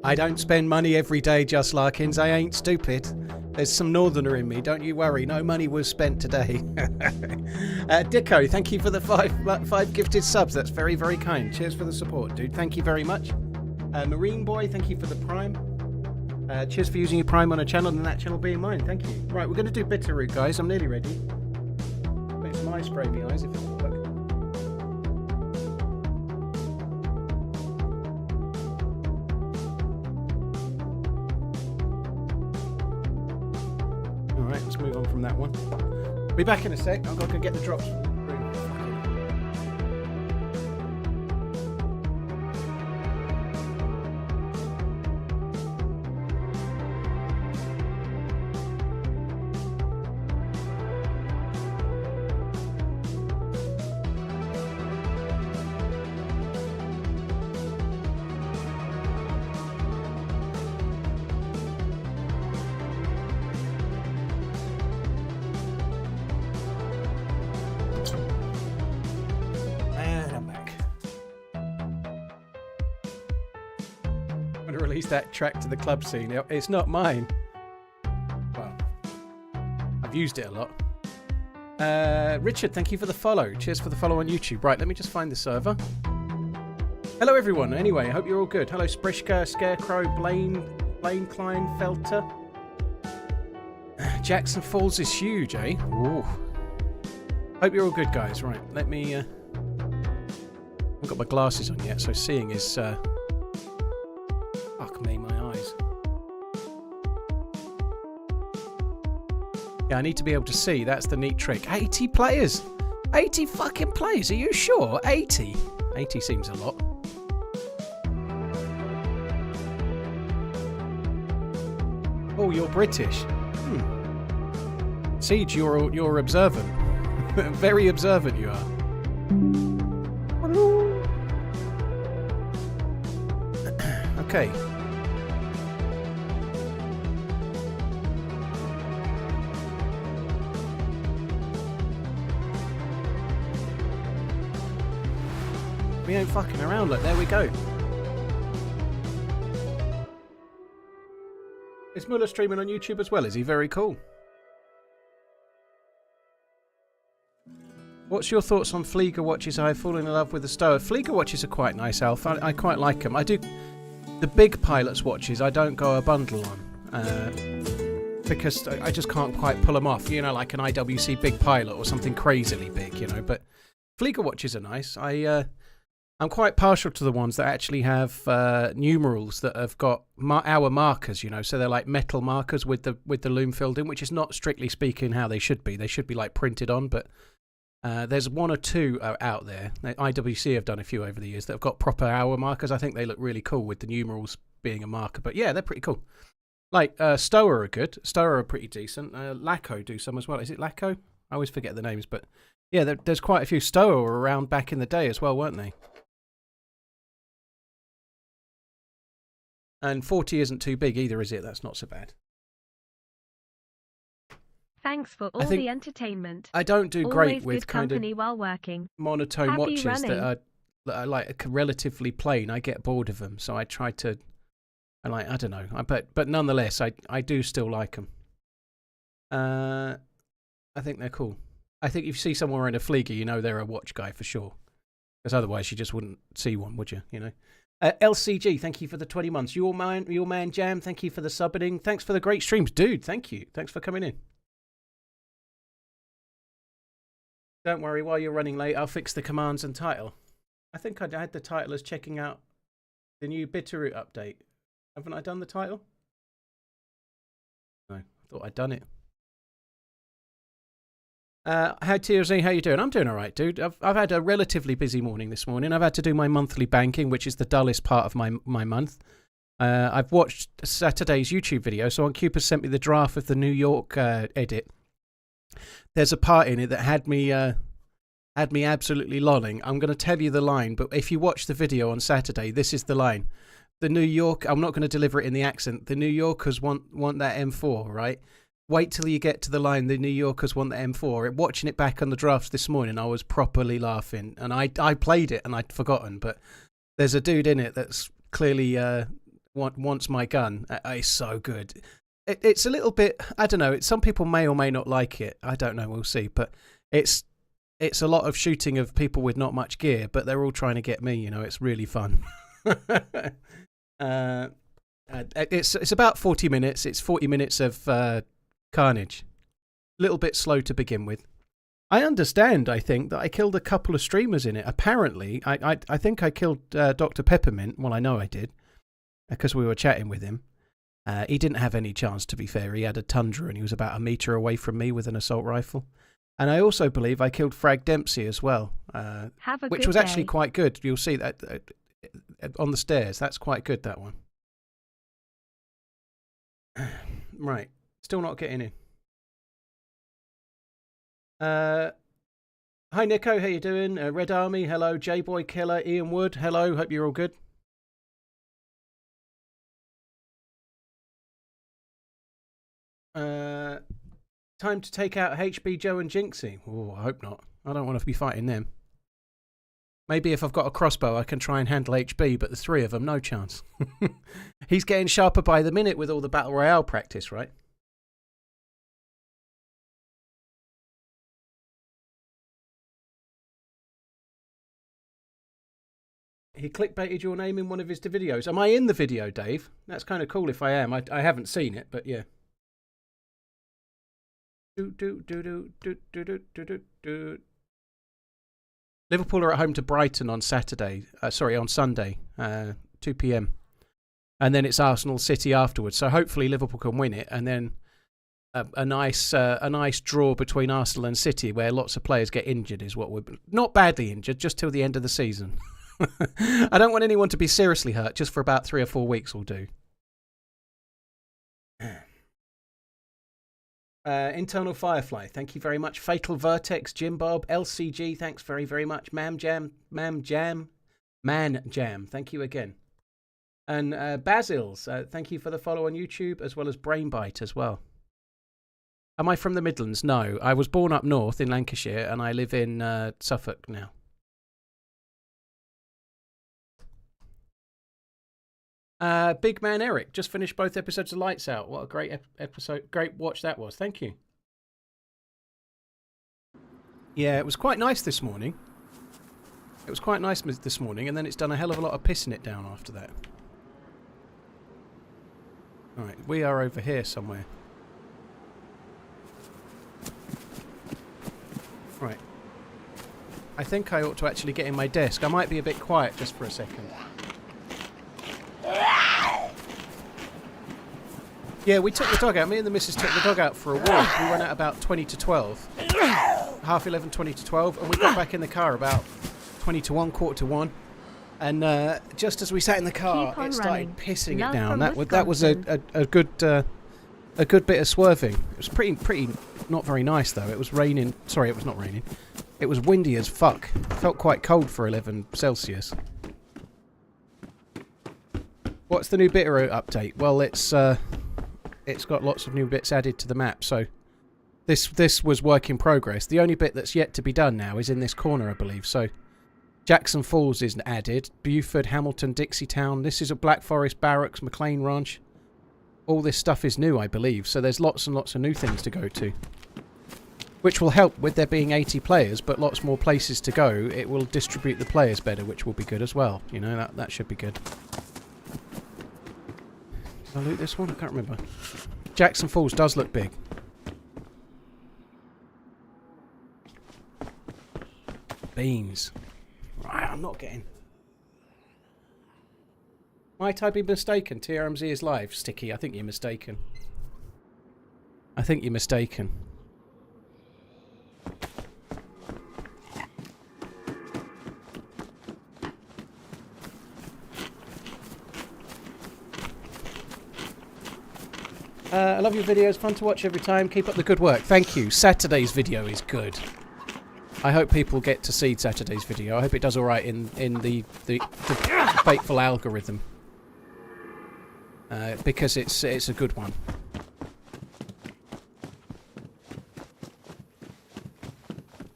I don't spend money every day, Just Larkins. I ain't stupid. There's some northerner in me. Don't you worry. No money was spent today. Dicko, thank you for the five gifted subs. That's very, very kind. Cheers for the support, dude. Thank you very much. Marine Boy, thank you for the Prime. Cheers for using your Prime on a channel and that channel being mine. Thank you. Right, we're going to do Bitterroot, guys. I'm nearly ready. Make some eye spray in my eyes if it will work. Alright, let's move on from that one. Be back in a sec. I've got to go get the drops. That track to the club scene. It's not mine. Well, I've used it a lot. Richard, thank you for the follow. Cheers for the follow on YouTube. Right, let me just find the server. Hello, everyone. Anyway, I hope you're all good. Hello, Sprishka, Scarecrow, Blaine Kleinfelter. Jackson Falls is huge, eh? Ooh. Hope you're all good, guys. Right, let me... I've got my glasses on yet, so seeing is... Fuck me, my eyes. Yeah, I need to be able to see. That's the neat trick. 80 players! 80 fucking players, are you sure? 80? 80 seems a lot. Oh, you're British. Siege, you're observant. Very observant you are. Okay. We ain't fucking around. Look, there we go. Is Muller streaming on YouTube as well? Is he very cool? What's your thoughts on Flieger watches? I have fallen in love with the Stower. Flieger watches are quite nice, Alf. I quite like them. I do. The big pilot's watches, I don't go a bundle on. Because I just can't quite pull them off. You know, like an IWC Big Pilot or something crazily big, you know. But Flieger watches are nice. I'm quite partial to the ones that actually have numerals that have got hour markers, you know. So they're like metal markers with the loom filled in, which is not strictly speaking how they should be. They should be like printed on, but there's one or two out there. IWC have done a few over the years that have got proper hour markers. I think they look really cool with the numerals being a marker. But yeah, they're pretty cool. Like Stower are good. Stower are pretty decent. Laco do some as well. Is it Laco? I always forget the names, but yeah, there's quite a few. Stower were around back in the day as well, weren't they? And 40 isn't too big either, is it? That's not so bad. Thanks for all the entertainment. I don't do great with kind of while working. monotone watches that are like relatively plain. I get bored of them, so I try to. I don't know. But nonetheless, I do still like them. I think they're cool. I think if you see someone wearing a Flieger, you know they're a watch guy for sure. Because otherwise, you just wouldn't see one, would you? You know. LCG, thank you for the 20 months. Your man Jam, thank you for the subbing. Thanks for the great streams, dude. Thank you. Thanks for coming in. Don't worry, while you're running late, I'll fix the commands and title. I think I had the title as checking out the new Bitterroot update. Haven't I done the title? No, I thought I'd done it. Hi TRMZ, how you doing? I'm doing all right, dude. I've had a relatively busy morning this morning. I've had to do my monthly banking, which is the dullest part of my month. I've watched Saturday's YouTube video, so on Cupid sent me the draft of the New York edit. There's a part in it that had me absolutely lolling. I'm going to tell you the line, but if you watch the video on Saturday, this is the line. The New York, I'm not going to deliver it in the accent. The New Yorkers want that M4, right? Wait till you get to the line, the New Yorkers want the M4. Watching it back on the drafts this morning, I was properly laughing. And I played it and I'd forgotten, but there's a dude in it that's clearly wants my gun. It's so good. It's a little bit, I don't know, some people may or may not like it. I don't know, we'll see. But it's a lot of shooting of people with not much gear, but they're all trying to get me, you know, it's really fun. It's about 40 minutes. It's 40 minutes of carnage. A little bit slow to begin with. I understand, I think, that I killed a couple of streamers in it. Apparently, I think I killed Dr. Peppermint. Well, I know I did, because we were chatting with him. He didn't have any chance, to be fair. He had a Tundra and he was about a metre away from me with an assault rifle. And I also believe I killed Frag Dempsey as well, which was actually quite good. You'll see that on the stairs. That's quite good, that one. Right. Still not getting in. Hi, Nico. How you doing? Red Army, hello. J-Boy Killer, Ian Wood, hello. Hope you're all good. Time to take out HB, Joe and Jinxie. Oh, I hope not. I don't want to be fighting them. Maybe if I've got a crossbow, I can try and handle HB, but the three of them, no chance. He's getting sharper by the minute with all the Battle Royale practice, right? He clickbaited your name in one of his videos. Am I in the video, Dave? That's kind of cool if I am. I haven't seen it, but yeah. Liverpool are at home to Brighton on Saturday. On Sunday, 2 p.m. And then it's Arsenal City afterwards. So hopefully Liverpool can win it, and then a nice draw between Arsenal and City, where lots of players get injured, is what we're not badly injured, just till the end of the season. I don't want anyone to be seriously hurt. Just for about 3 or 4 weeks will do. Internal Firefly, thank you very much. Fatal Vertex, Jim Bob, LCG, thanks very, very much. Man Jam, thank you again. And Basils, thank you for the follow on YouTube, as well as Brainbite as well. Am I from the Midlands? No, I was born up north in Lancashire, and I live in Suffolk now. Big Man Eric just finished both episodes of Lights Out. What a great episode, great watch that was. Thank you. Yeah, it was quite nice this morning. It was quite nice this morning, and then it's done a hell of a lot of pissing it down after that. Alright, we are over here somewhere. Right. I think I ought to actually get in my desk. I might be a bit quiet just for a second. Yeah, we took the dog out. Me and the missus took the dog out for a walk. We went out about 20 to 12. Half 11, 20 to 12. And we got back in the car about 20 to 1, quarter to 1. And just as we sat in the car, it started pissing it down. That was a good bit of swerving. It was pretty not very nice, though. It was raining. Sorry, it was not raining. It was windy as fuck. Felt quite cold for 11 Celsius. What's the new Bitterroot update? Well, it's got lots of new bits added to the map, so this was work in progress. The only bit that's yet to be done now is in this corner, I believe. So Jackson Falls is added, Beaufort, Hamilton, Dixietown. This is a Black Forest Barracks, McLean Ranch. All this stuff is new, I believe, so there's lots and lots of new things to go to, which will help with there being 80 players, but lots more places to go. It will distribute the players better, which will be good as well. You know, that should be good. Did I loot this one? I can't remember. Jackson Falls does look big. Beans. Right, I'm not getting... Might I be mistaken? TRMZ is live. Sticky, I think you're mistaken. I think you're mistaken. I love your videos, fun to watch every time. Keep up the good work. Thank you. Saturday's video is good. I hope people get to see Saturday's video. I hope it does alright in the fateful algorithm. Because it's a good one.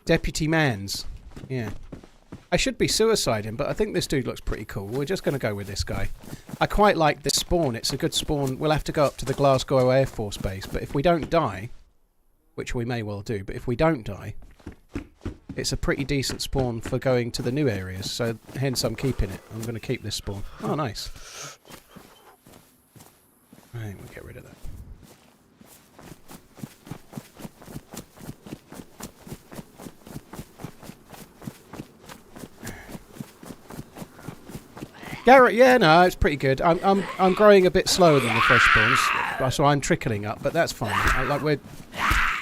Deputy Manz. Yeah. I should be suiciding, but I think this dude looks pretty cool. We're just going to go with this guy. I quite like this spawn. It's a good spawn. We'll have to go up to the Glasgow Air Force Base, but if we don't die, which we may well do, but if we don't die, it's a pretty decent spawn for going to the new areas, so hence I'm keeping it. I'm going to keep this spawn. Oh, nice. Right, we'll get rid of that. Garrett, yeah, no, it's pretty good. I'm growing a bit slower than the fresh spawns, so I'm trickling up, but that's fine.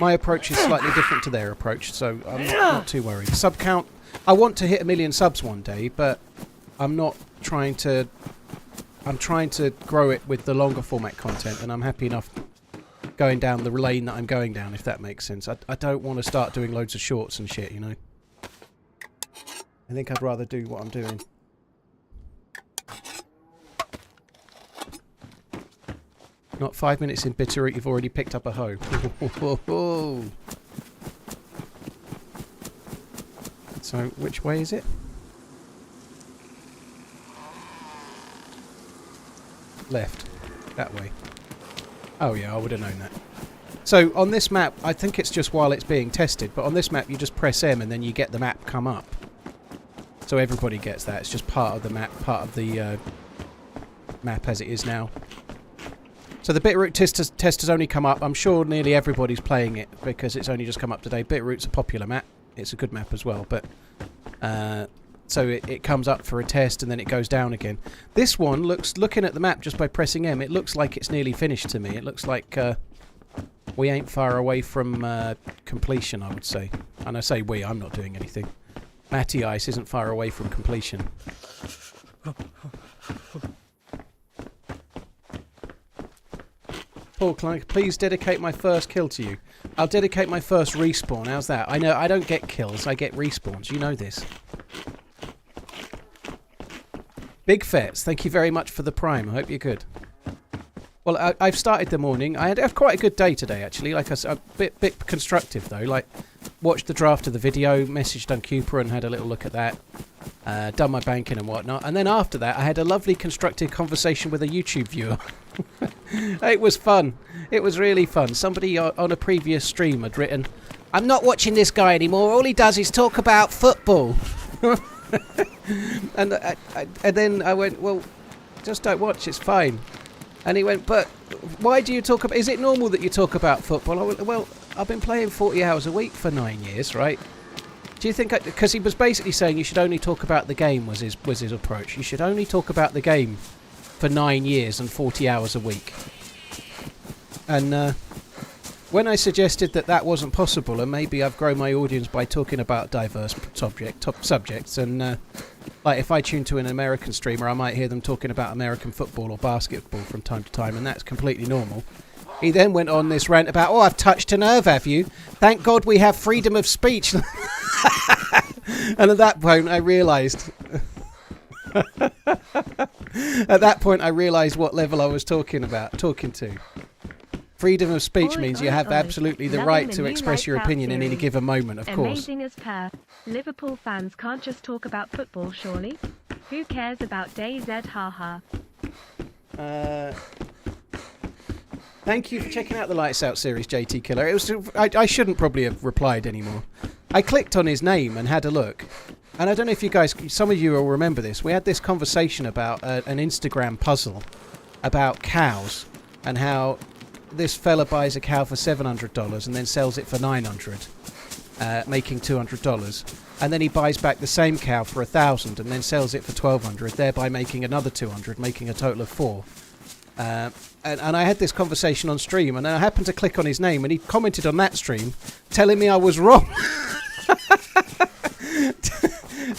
My approach is slightly different to their approach, so I'm not too worried. Sub count, I want to hit 1 million subs one day, but I'm not trying to. I'm trying to grow it with the longer format content, and I'm happy enough going down the lane that I'm going down, if that makes sense. I don't want to start doing loads of shorts and shit, you know. I think I'd rather do what I'm doing. Not 5 minutes in Bitterroot, you've already picked up a hoe. So, which way is it? Left. That way. Oh yeah, I would have known that. So, on this map, I think it's just while it's being tested, but on this map you just press M and then you get the map come up. So everybody gets that. It's just part of the map, part of the map as it is now. So the Bitterroot test has only come up. I'm sure nearly everybody's playing it because it's only just come up today. Bitterroot's a popular map. It's a good map as well. But so it comes up for a test and then it goes down again. This one looking at the map just by pressing M, it looks like it's nearly finished to me. It looks like we ain't far away from completion, I would say. And I say we, I'm not doing anything. Matty Ice isn't far away from completion. Paul Clark, please dedicate my first kill to you. I'll dedicate my first respawn. How's that? I know I don't get kills, I get respawns. You know this. Big Fets, thank you very much for the prime. I hope you're good. Well, I've started the morning. I had quite a good day today, actually. Like a bit constructive, though. Like, watched the draft of the video, messaged Uncooper and had a little look at that. Done my banking and whatnot. And then after that, I had a lovely constructive conversation with a YouTube viewer. It was fun. It was really fun. Somebody on a previous stream had written, "I'm not watching this guy anymore. All he does is talk about football." And then I went, "Well, just don't watch. It's fine." And he went, "But why do you talk about... Is it normal that you talk about football?" I went, "Well, I've been playing 40 hours a week for 9 years, right? Do you think..." Because he was basically saying you should only talk about the game was his approach. You should only talk about the game for 9 years and 40 hours a week. And when I suggested that wasn't possible, and maybe I've grown my audience by talking about diverse subjects, and like if I tune to an American streamer, I might hear them talking about American football or basketball from time to time, and that's completely normal. He then went on this rant about, "Oh, I've touched a nerve, have you? Thank God we have freedom of speech." And at that point I realised... At that point I realised what level I was talking to. Freedom of speech means you have absolutely the right to express your opinion in any given moment, of course. Amazing as per. Liverpool fans can't just talk about football, surely? Who cares about DayZ, haha. Thank you for checking out the Lights Out series, JT Killer. It was I shouldn't probably have replied anymore. I clicked on his name and had a look. And I don't know if you guys, some of you will remember this. We had this conversation about an Instagram puzzle about cows and how this fella buys a cow for $700 and then sells it for $900, making $200. And then he buys back the same cow for $1,000 and then sells it for $1,200, thereby making another $200, making a total of $400. And I had this conversation on stream, and I happened to click on his name, and he commented on that stream, telling me I was wrong.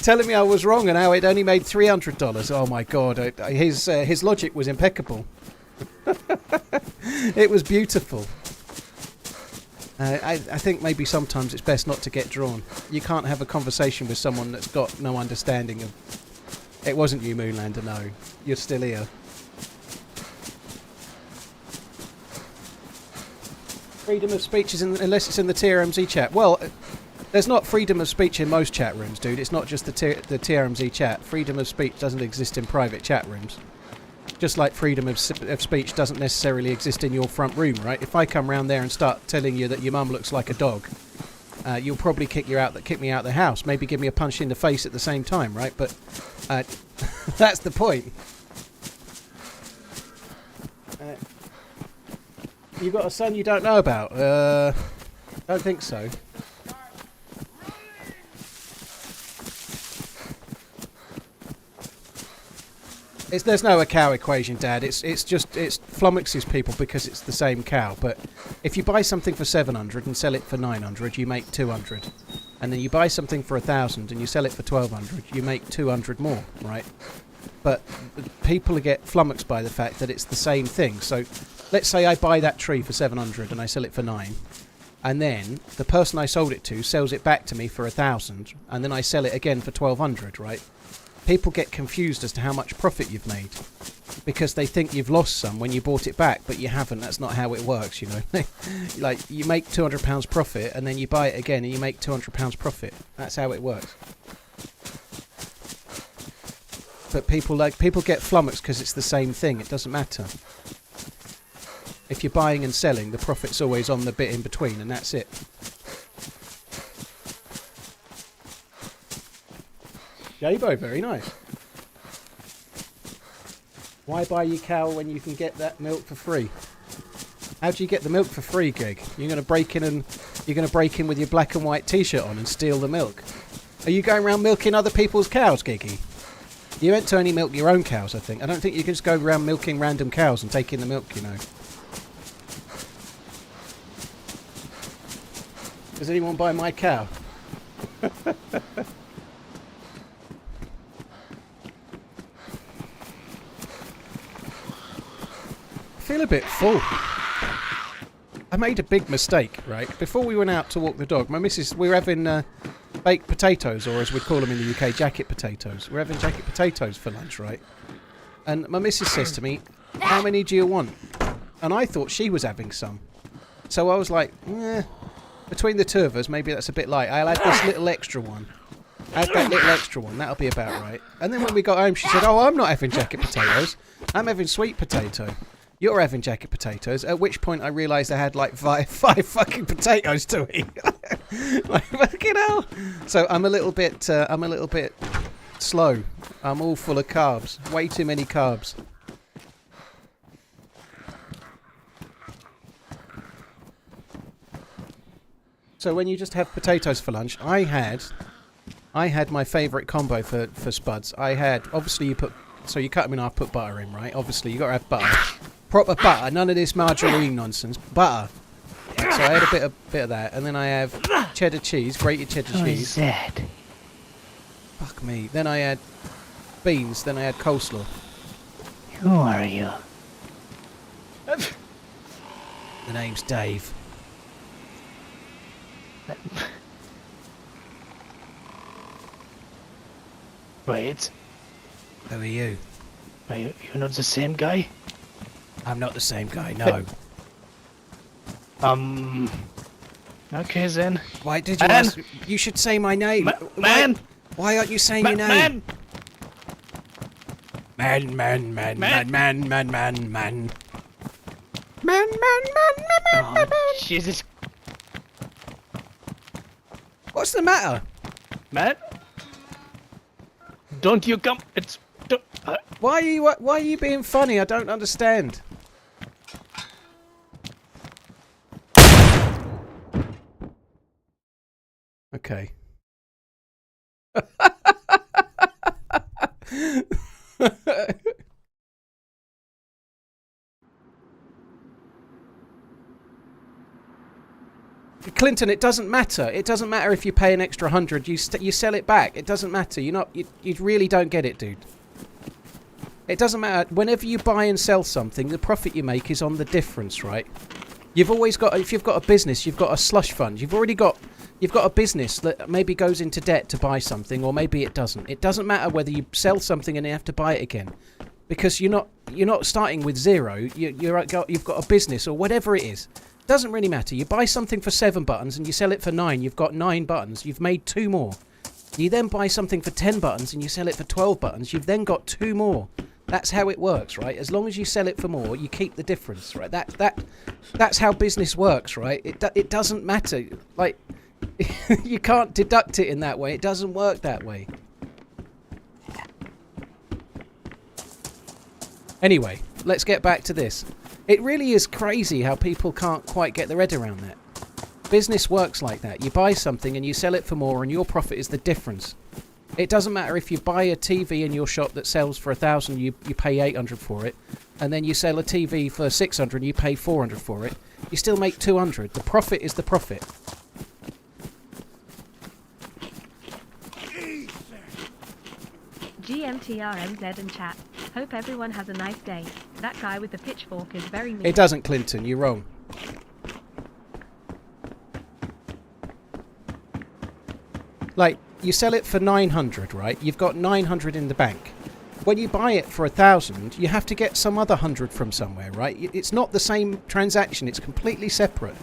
Telling me I was wrong, and how it only made $300. Oh my God, his logic was impeccable. It was beautiful. I think maybe sometimes it's best not to get drawn. You can't have a conversation with someone that's got no understanding of... It wasn't you, Moonlander, no. You're still here. Freedom of speech is unless it's in the TRMZ chat. Well, there's not freedom of speech in most chat rooms, dude. It's not just the TRMZ chat. Freedom of speech doesn't exist in private chat rooms. Just like freedom of speech doesn't necessarily exist in your front room, right? If I come round there and start telling you that your mum looks like a dog, you'll probably kick me out of the house. Maybe give me a punch in the face at the same time, right? But that's the point. You've got a son you don't know about? Don't think so. There's no a cow equation, Dad. It flummoxes people because it's the same cow. But if you buy something for 700 and sell it for 900, you make 200. And then you buy something for 1,000 and you sell it for 1,200, you make 200 more, right? But people get flummoxed by the fact that it's the same thing. So let's say I buy that tree for 700 and I sell it for 9. And then the person I sold it to sells it back to me for 1,000, and then I sell it again for 1,200, right? People get confused as to how much profit you've made because they think you've lost some when you bought it back, but you haven't. That's not how it works, you know. Like, you make £200 profit and then you buy it again and you make £200 profit. That's how it works. But people get flummoxed because it's the same thing. It doesn't matter. If you're buying and selling, the profit's always on the bit in between, and that's it. Jabo, very nice. Why buy your cow when you can get that milk for free? How do you get the milk for free, Gig? You're going to break in with your black and white T-shirt on and steal the milk? Are you going around milking other people's cows, Giggy? You meant to only milk your own cows, I think. I don't think you can just go around milking random cows and taking the milk, you know. Does anyone buy my cow? I feel a bit full. I made a big mistake, right? Before we went out to walk the dog, my missus, we were having baked potatoes, or as we'd call them in the UK, jacket potatoes. We're having jacket potatoes for lunch, right? And my missus says to me, how many do you want? And I thought she was having some. So I was like, between the two of us, maybe that's a bit light. I'll add this little extra one. Add that little extra one. That'll be about right. And then when we got home, she said, oh, I'm not having jacket potatoes. I'm having sweet potato. You're having jacket potatoes. At which point I realised I had like five fucking potatoes to eat. Like, fucking hell. So I'm a little bit slow. I'm all full of carbs. Way too many carbs. So when you just have potatoes for lunch, I had my favourite combo for spuds. I had, obviously you cut them in half, put butter in, right? Obviously you got to have butter. Proper butter, none of this margarine nonsense. Butter. So I had a bit of that, and then I have cheddar cheese, grated cheddar cheese. Fuck me. Then I had beans, then I had coleslaw. Who are you? The name's Dave. Right. Who are you? Are you not the same guy? I'm not the same guy, no. Okay then. Why did you ask? You should say my name. Man! Why aren't you saying your name? Man. Oh, Jesus. What's the matter? Man? Don't you come. It's... Why are you being funny? I don't understand. Okay. Clinton, it doesn't matter. It doesn't matter if you pay an extra 100. You sell it back. It doesn't matter. You really don't get it, dude. It doesn't matter. Whenever you buy and sell something, the profit you make is on the difference, right? You've always got, if you've got a business, you've got a slush fund. You've got a business that maybe goes into debt to buy something, or maybe it doesn't. It doesn't matter whether you sell something and you have to buy it again, because you're not starting with zero. You've got a business or whatever it is. It doesn't really matter. You buy something for 7 buttons and you sell it for 9. You've got 9 buttons. You've made 2 more. You then buy something for 10 buttons and you sell it for 12 buttons. You've then got 2 more. That's how it works, right? As long as you sell it for more, you keep the difference, right? That's how business works, right? It doesn't matter. Like, you can't deduct it in that way. It doesn't work that way. Anyway, let's get back to this. It really is crazy how people can't quite get their head around that. Business works like that. You buy something and you sell it for more and your profit is the difference. It doesn't matter if you buy a TV in your shop that sells for 1,000, you pay 800 for it, and then you sell a TV for 600 and you pay 400 for it. You still make 200. The profit is the profit. GMTRMZ and chat. Hope everyone has a nice day. That guy with the pitchfork is very mean. It doesn't, Clinton. You're wrong. Like, you sell it for 900, right? You've got 900 in the bank. When you buy it for 1,000, you have to get some other 100 from somewhere, right? It's not the same transaction. It's completely separate.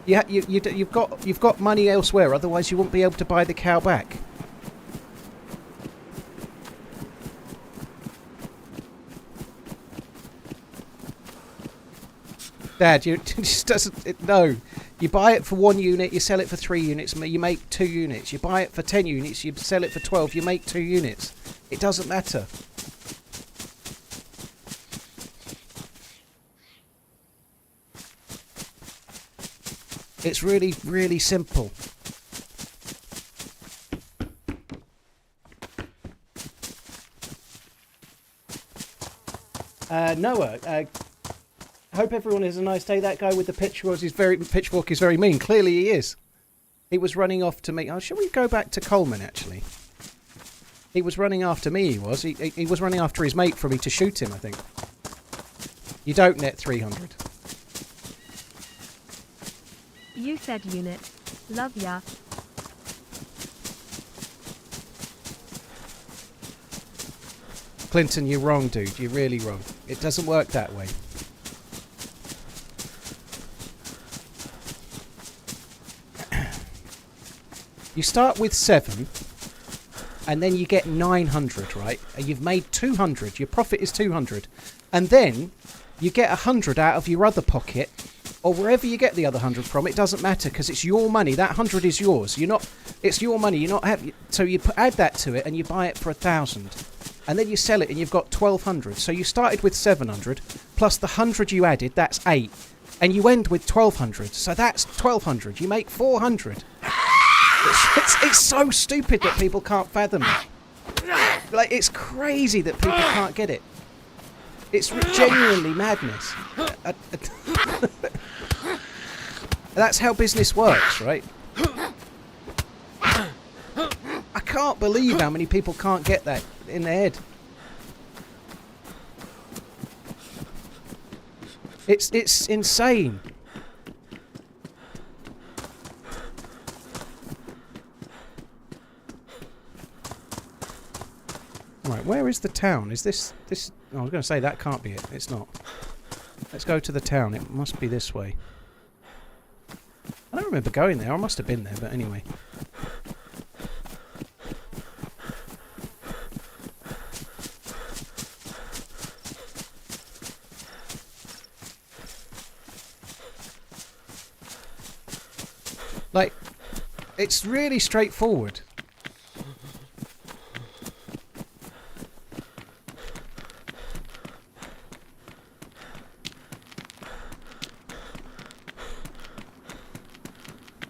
You've got money elsewhere. Otherwise, you won't be able to buy the cow back. Dad, it just doesn't. No. You buy it for 1 unit, you sell it for 3 units, you make 2 units. You buy it for 10 units, you sell it for 12, you make 2 units. It doesn't matter. It's really, really simple. Noah, hope everyone has a nice day. That guy with the pitchfork is very mean. Clearly he is. He was running off to me. Oh, shall we go back to Coleman, actually? He was running after me, he was. He was running after his mate for me to shoot him, I think. You don't net 300. You said unit. Love ya. Clinton, you're wrong, dude. You're really wrong. It doesn't work that way. You start with 7, and then you get 900, right? And you've made 200. Your profit is 200. And then you get 100 out of your other pocket, or wherever you get the other 100 from. It doesn't matter, because it's your money. That 100 is yours. It's your money. You're not having. So you add that to it, and you buy it for 1,000. And then you sell it, and you've got 1,200. So you started with 700, plus the 100 you added, that's 8. And you end with 1,200. So that's 1,200. You make 400. It's so stupid that people can't fathom it. Like, it's crazy that people can't get it. It's genuinely madness. That's how business works, right? I can't believe how many people can't get that in their head. It's insane. Right, where is the town? Is this... Oh, I was going to say that can't be it. It's not. Let's go to the town. It must be this way. I don't remember going there. I must have been there, but anyway. Like, it's really straightforward.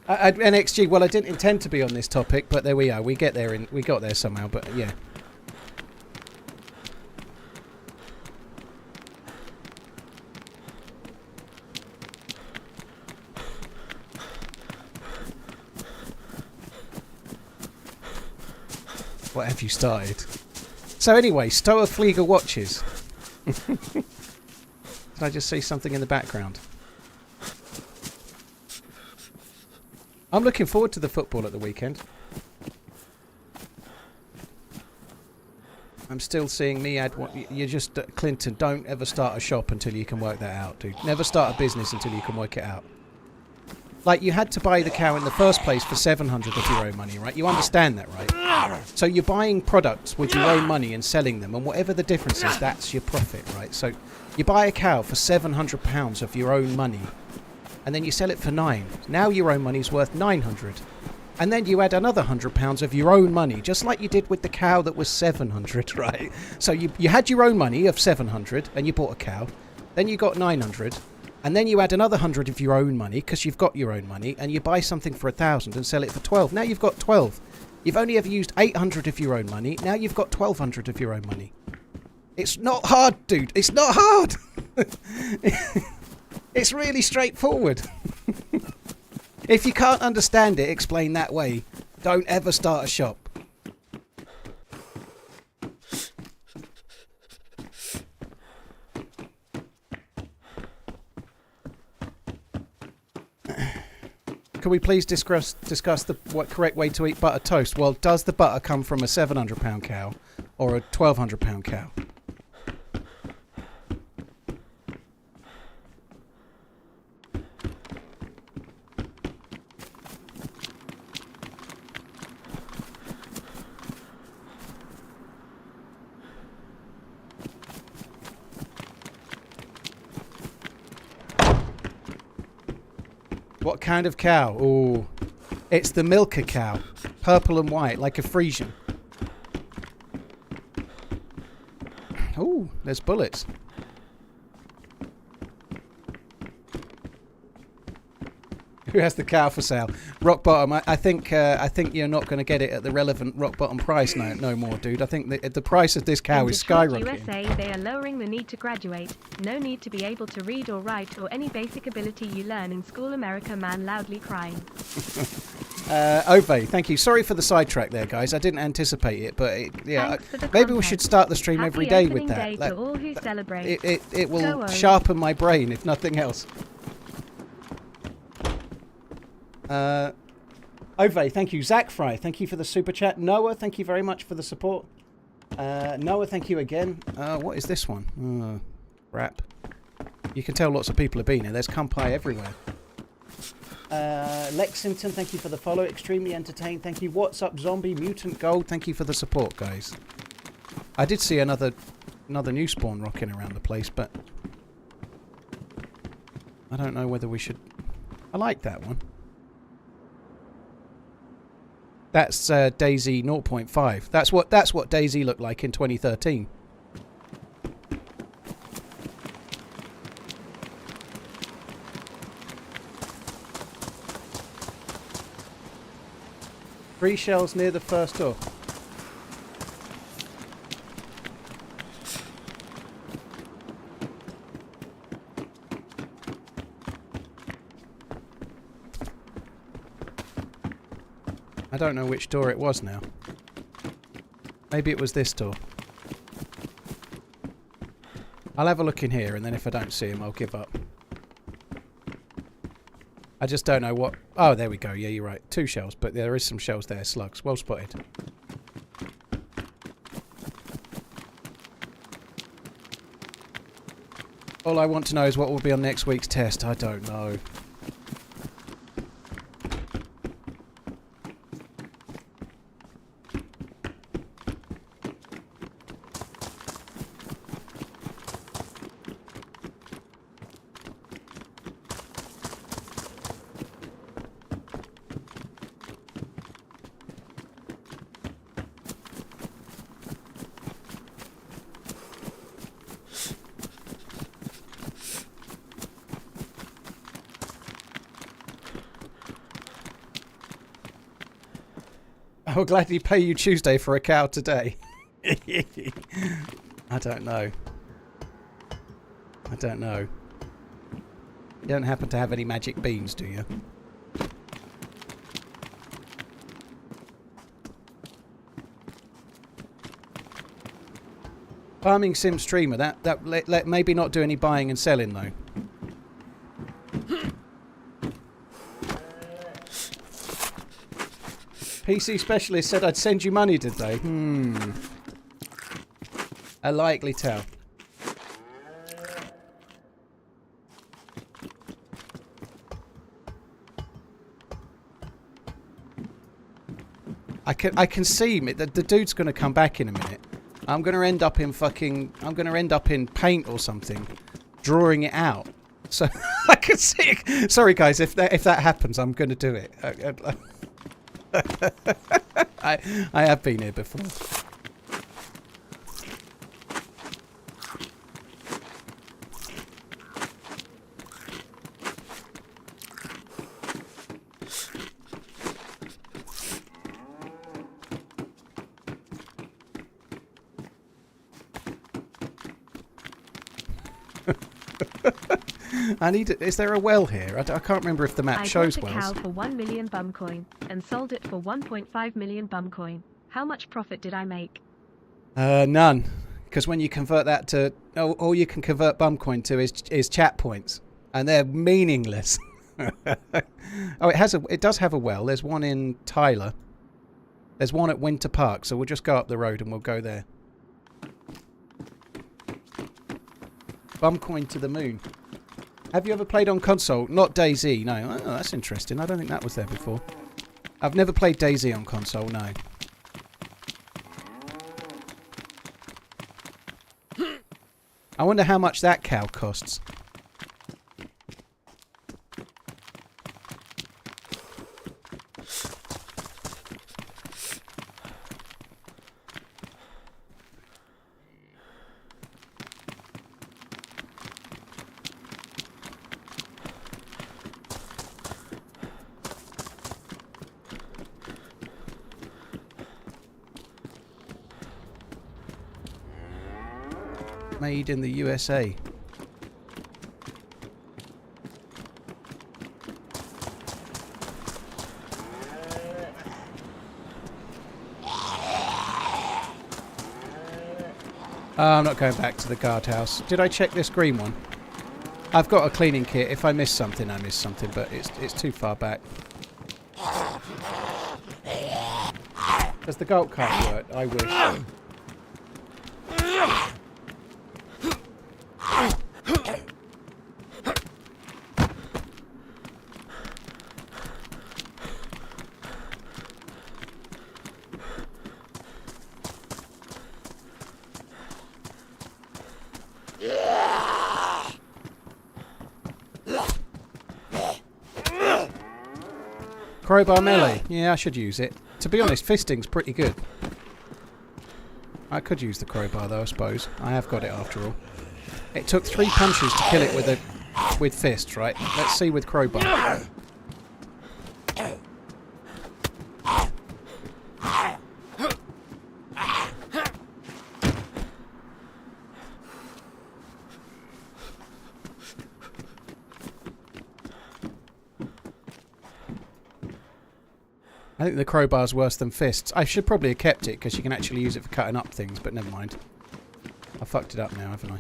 NXG, well, I didn't intend to be on this topic, but there we are. We got there somehow, but yeah. What have you started? So anyway, Stoa Flieger watches. Did I just see something in the background? I'm looking forward to the football at the weekend. I'm still seeing me add what you just... Clinton, don't ever start a shop until you can work that out, dude. Never start a business until you can work it out. Like, you had to buy the cow in the first place for 700 of your own money, right? You understand that, right? So you're buying products with your own money and selling them, and whatever the difference is, that's your profit, right? So you buy a cow for £700 of your own money, and then you sell it for 9. Now your own money's worth 900. And then you add another £100 of your own money, just like you did with the cow that was 700, right? So you had your own money of 700, and you bought a cow. Then you got 900. And then you add another 100 of your own money, because you've got your own money, and you buy something for 1,000 and sell it for 12. Now you've got 12. You've only ever used 800 of your own money. Now you've got 1,200 of your own money. It's not hard, dude. It's not hard. It's really straightforward. If you can't understand it explained that way, don't ever start a shop. Can we please discuss the correct way to eat butter toast? Well, does the butter come from a £700 cow or a £1,200 cow? What kind of cow? Oh, it's the milker cow. Purple and white, like a Frisian. Oh, there's bullets. Who has the cow for sale? Rock bottom. I think you're not going to get it at the relevant rock bottom price no more, dude. I think the price of this cow is skyrocketing. USA, they are lowering the need to graduate. No need to be able to read or write or any basic ability you learn in school. America, man loudly crying. Ove, thank you. Sorry for the sidetrack there, guys. I didn't anticipate it, but yeah, maybe we should start the stream every day with that. Day to all who celebrate. It will sharpen my brain, if nothing else. Ove, thank you. Zach Fry, thank you for the super chat. Noah, thank you very much for the support. Noah, thank you again. What is this one? Crap. You can tell lots of people have been here. There's Kumpai everywhere. Lexington, thank you for the follow. Extremely entertained, thank you. What's up, Zombie? Mutant Gold, thank you for the support, guys. I did see another new spawn rocking around the place, but I don't know whether we should... I like that one. That's DayZ 0.5. That's what DayZ looked like in 2013. Three shells near the first door. I don't know which door it was now. Maybe it was this door. I'll have a look in here, and then if I don't see him, I'll give up. I just don't know what... Oh, there we go. Yeah, you're right. 2 shells, but there is some shells there. Slugs. Well spotted. All I want to know is what will be on next week's test. I don't know. I'll gladly pay you Tuesday for a cow today. I don't know. I don't know. You don't happen to have any magic beans, do you? Farming sim streamer. That maybe not do any buying and selling though. PC specialist said I'd send you money, did they? A likely tell. I can see the dude's going to come back in a minute. I'm going to end up in paint or something, drawing it out. So I can see it. Sorry guys, if that happens, I'm going to do it. I have been here before. Is there a well here? I can't remember if the map shows wells. I bought a cow for 1 million bumcoin and sold it for 1.5 million bumcoin. How much profit did I make? None. Because when you convert that to... all you can convert bumcoin to is chat points. And they're meaningless. Oh, it does have a well. There's one in Tyler. There's one at Winter Park. So we'll just go up the road and we'll go there. Bumcoin to the moon. Have you ever played on console? Not DayZ, no. Oh, that's interesting. I don't think that was there before. I've never played DayZ on console, no. I wonder how much that cow costs. Made in the USA. I'm not going back to the guardhouse. Did I check this green one? I've got a cleaning kit. If I miss something, I miss something, but it's too far back. Does the goat cart work? I wish. Crowbar melee. Yeah, I should use it. To be honest, fisting's pretty good. I could use the crowbar though, I suppose. I have got it after all. It took 3 punches to kill it with fists, right? Let's see with crowbar. I think the crowbar's worse than fists. I should probably have kept it because you can actually use it for cutting up things, but never mind. I fucked it up now, haven't I?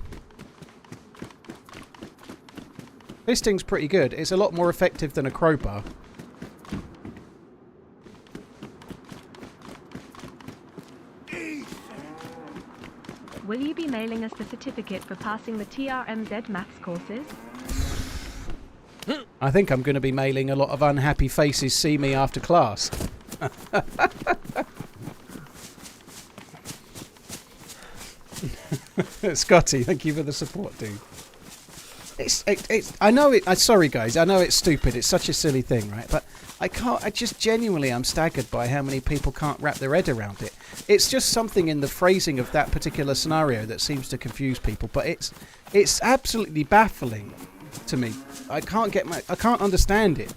Fisting's pretty good. It's a lot more effective than a crowbar. Will you be mailing us the certificate for passing the TRMZ maths courses? I think I'm going to be mailing a lot of unhappy faces see me after class. Scotty, thank you for the support, dude. I know it. Sorry, guys. I know it's stupid. It's such a silly thing, right? But I can't. I'm staggered by how many people can't wrap their head around it. It's just something in the phrasing of that particular scenario that seems to confuse people. But it's absolutely baffling to me. I can't understand it.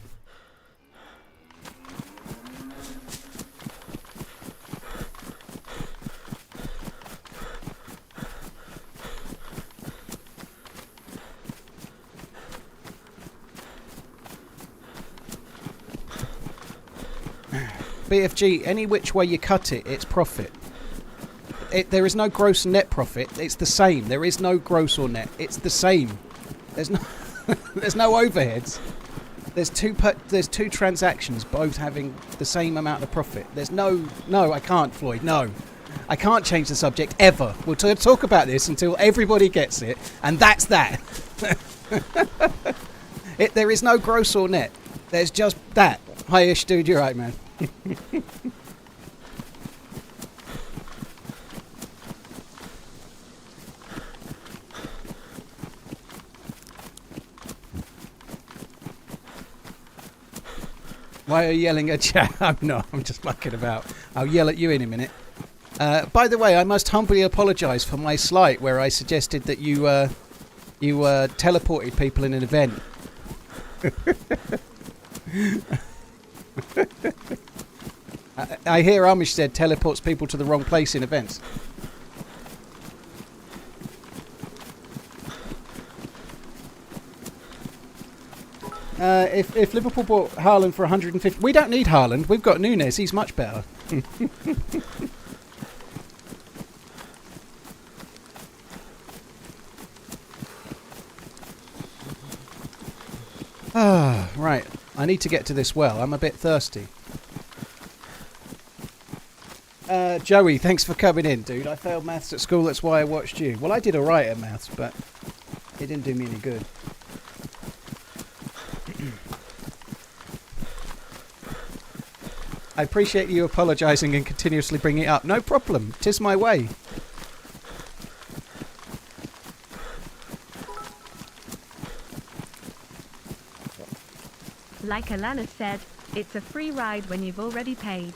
BFG, any which way you cut it, it's profit. There is no gross and net profit. It's the same. There is no gross or net. It's the same. There's no there's no overheads. There's two transactions both having the same amount of profit. There's no I can't, Floyd. No. I can't change the subject ever. We'll talk about this until everybody gets it, and that's that. There is no gross or net. There's just that. Hi-ish, dude. You're right, man. Why are you yelling at chat? I'm not. I'm just mucking about. I'll yell at you in a minute. By the way, I must humbly apologise for my slight where I suggested that you teleported people in an event. I hear Amish said teleports people to the wrong place in events. If Liverpool bought Haaland for 150... We don't need Haaland. We've got Nunes. He's much better. Ah, right. I need to get to this well. I'm a bit thirsty. Joey, thanks for coming in, dude. I failed maths at school. That's why I watched you. Well, I did alright at maths, but it didn't do me any good. I appreciate you apologising and continuously bringing it up. No problem. 'Tis my way. Like Alana said, it's a free ride when you've already paid.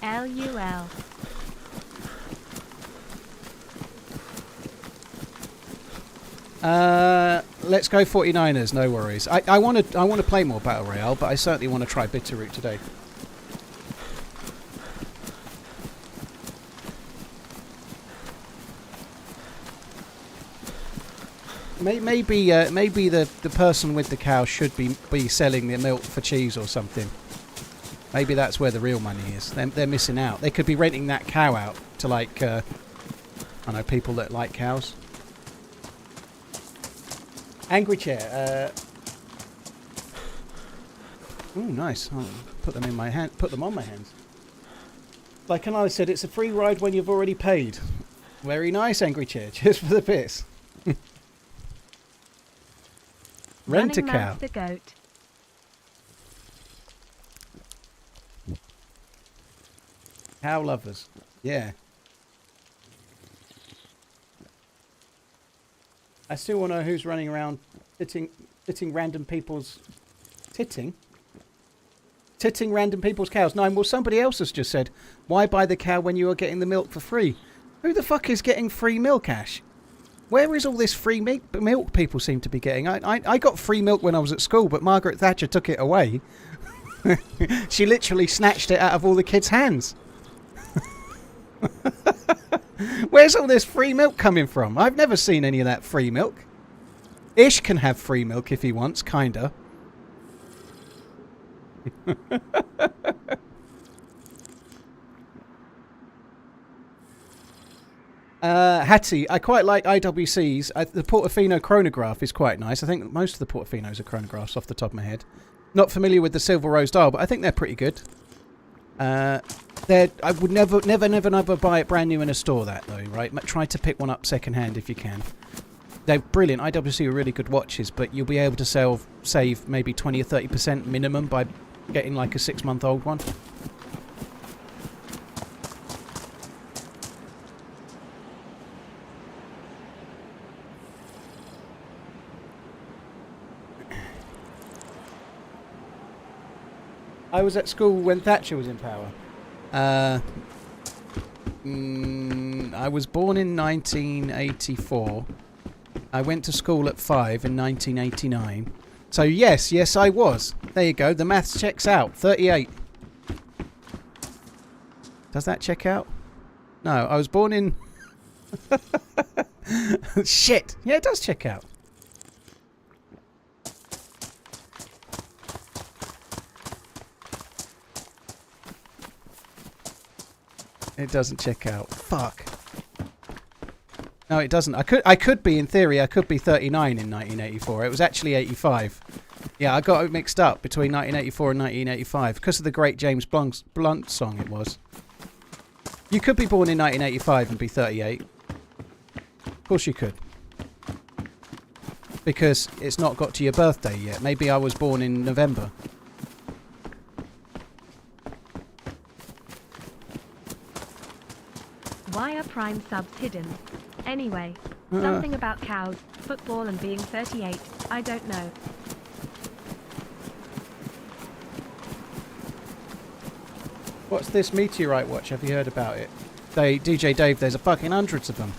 LUL. Let's go 49ers. No worries. I want to play more Battle Royale, but I certainly want to try Bitterroot today. Maybe the person with the cow should be selling their milk for cheese or something. Maybe that's where the real money is. They're missing out. They could be renting that cow out to, like, I don't know, people that like cows. Angry chair. Oh, nice. I'll put them in my hand. Put them on my hands. Like I said, it's a free ride when you've already paid. Very nice, Angry chair. Cheers for the bits. Rent a cow. The goat. Cow lovers. Yeah. I still want to know who's running around titting random people's... Titting random people's cows. No, well, somebody else has just said, why buy the cow when you are getting the milk for free? Who the fuck is getting free milk, Ash? Where is all this free milk people seem to be getting? I got free milk when I was at school, but Margaret Thatcher took it away. She literally snatched it out of all the kids' hands. Where's all this free milk coming from? I've never seen any of that free milk. Ish can have free milk if he wants, kinda. Hattie, I quite like IWCs. The Portofino chronograph is quite nice. I think most of the Portofinos are chronographs off the top of my head. Not familiar with the Silver Rose dial, but I think they're pretty good. I would never buy it brand new in a store, that though, right? Try to pick one up second hand if you can. They're brilliant. IWC are really good watches, but you'll be able to save maybe 20 or 30% minimum by getting like a 6-month-old one. I was at school when Thatcher was in power. I was born in 1984. I went to school at 5 in 1989. So yes, I was. There you go. The maths checks out. 38. Does that check out? No, I was born in... Shit. Yeah, it does check out. It doesn't check out. Fuck. No, it doesn't. I could be, in theory, I could be 39 in 1984. It was actually 85. Yeah, I got it mixed up between 1984 and 1985 because of the great James Blunt song it was. You could be born in 1985 and be 38. Of course you could. Because it's not got to your birthday yet. Maybe I was born in November. Why are Prime subs hidden? Anyway, something about cows, football and being 38, I don't know. What's this meteorite watch? Have you heard about it? DJ Dave, there's a fucking hundreds of them.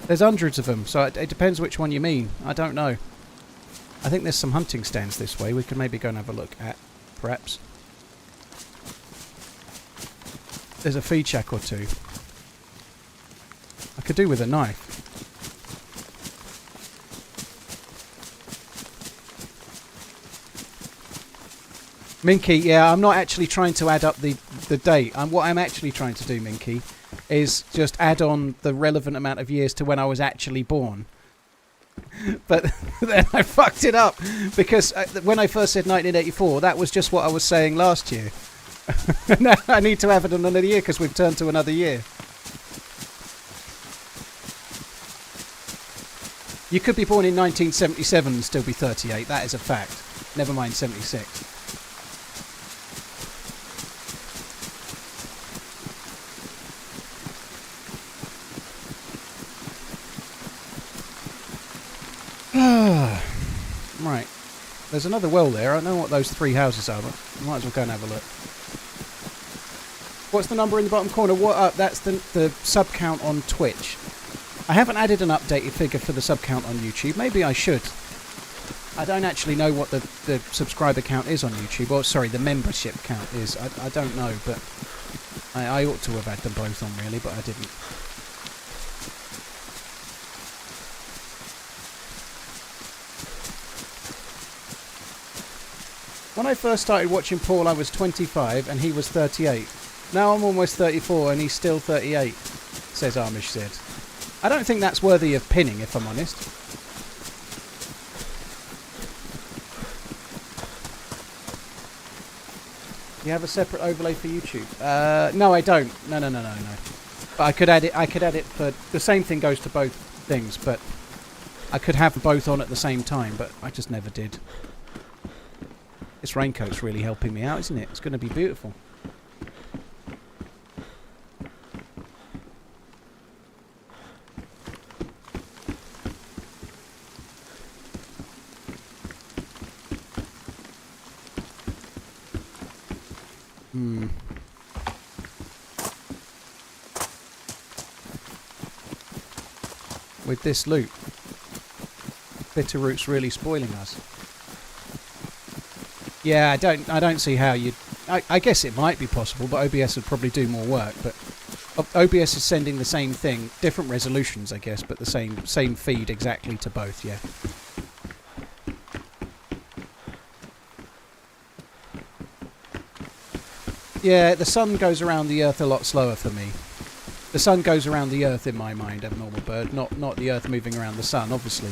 There's hundreds of them, so it depends which one you mean. I don't know. I think there's some hunting stands this way. We could maybe go and have a look at, perhaps. There's a feed shack or two. I could do with a knife. Minky, yeah, I'm not actually trying to add up the date. What I'm actually trying to do, Minky, is just add on the relevant amount of years to when I was actually born. But then I fucked it up because when I first said 1984, that was just what I was saying last year. Now I need to have it on another year because we've turned to another year. You could be born in 1977 and still be 38. That is a fact. Never mind 76. Right. There's another well there. I don't know what those 3 houses are, but I might as well go and have a look. What's the number in the bottom corner? What up? That's the sub count on Twitch. I haven't added an updated figure for the sub count on YouTube. Maybe I should. I don't actually know what the subscriber count is on YouTube. Or, sorry, the membership count is. I don't know, but I ought to have had them both on, really, but I didn't. When I first started watching Paul, I was 25 and he was 38. Now I'm almost 34 and he's still 38, says Amish Sid. I don't think that's worthy of pinning, if I'm honest. You have a separate overlay for YouTube? No, I don't. No. But I could add it for... The same thing goes to both things, but I could have both on at the same time, but I just never did. This raincoat's really helping me out, isn't it? It's going to be beautiful. With this loot, Bitterroot's really spoiling us. Yeah, I don't see how you'd... I guess it might be possible, but OBS would probably do more work. But OBS is sending the same thing, different resolutions, I guess, but the same feed exactly to both. Yeah. Yeah, the sun goes around the Earth a lot slower for me. The sun goes around the Earth in my mind, Abnormal Bird, not the Earth moving around the sun, obviously.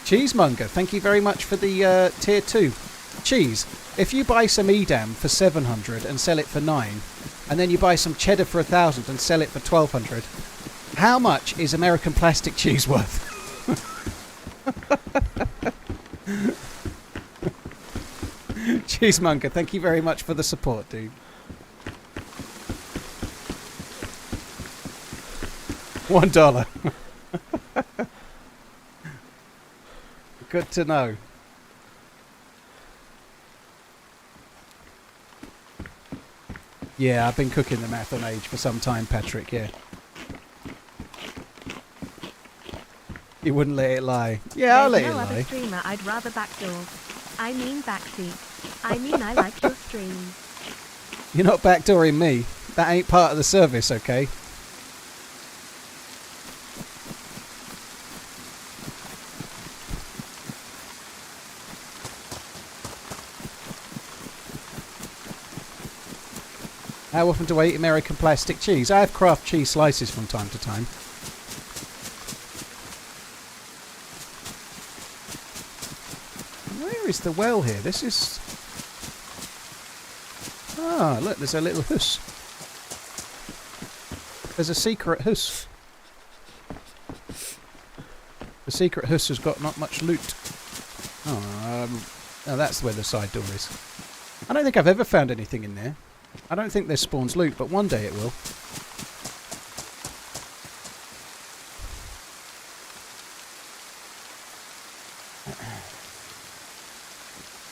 Cheesemonger, thank you very much for the tier 2. Cheese, if you buy some Edam for 700 and sell it for 9, and then you buy some cheddar for 1,000 and sell it for 1,200, how much is American plastic cheese worth? Cheesemonger, thank you very much for the support, dude. $1. Good to know. Yeah, I've been cooking the math on age for some time, Patrick, yeah. You wouldn't let it lie. Yeah, I'll let it lie. There's no other streamer I'd rather backdoor. I mean backseat. I mean I like your streams. You're not backdooring me. That ain't part of the service, okay? How often do I eat American plastic cheese? I have craft cheese slices from time to time. Where is the well here? This is... Ah, look, there's a little hus. There's a secret hus. The secret hus has got not much loot. Oh, that's where the side door is. I don't think I've ever found anything in there. I don't think this spawns loot, but one day it will.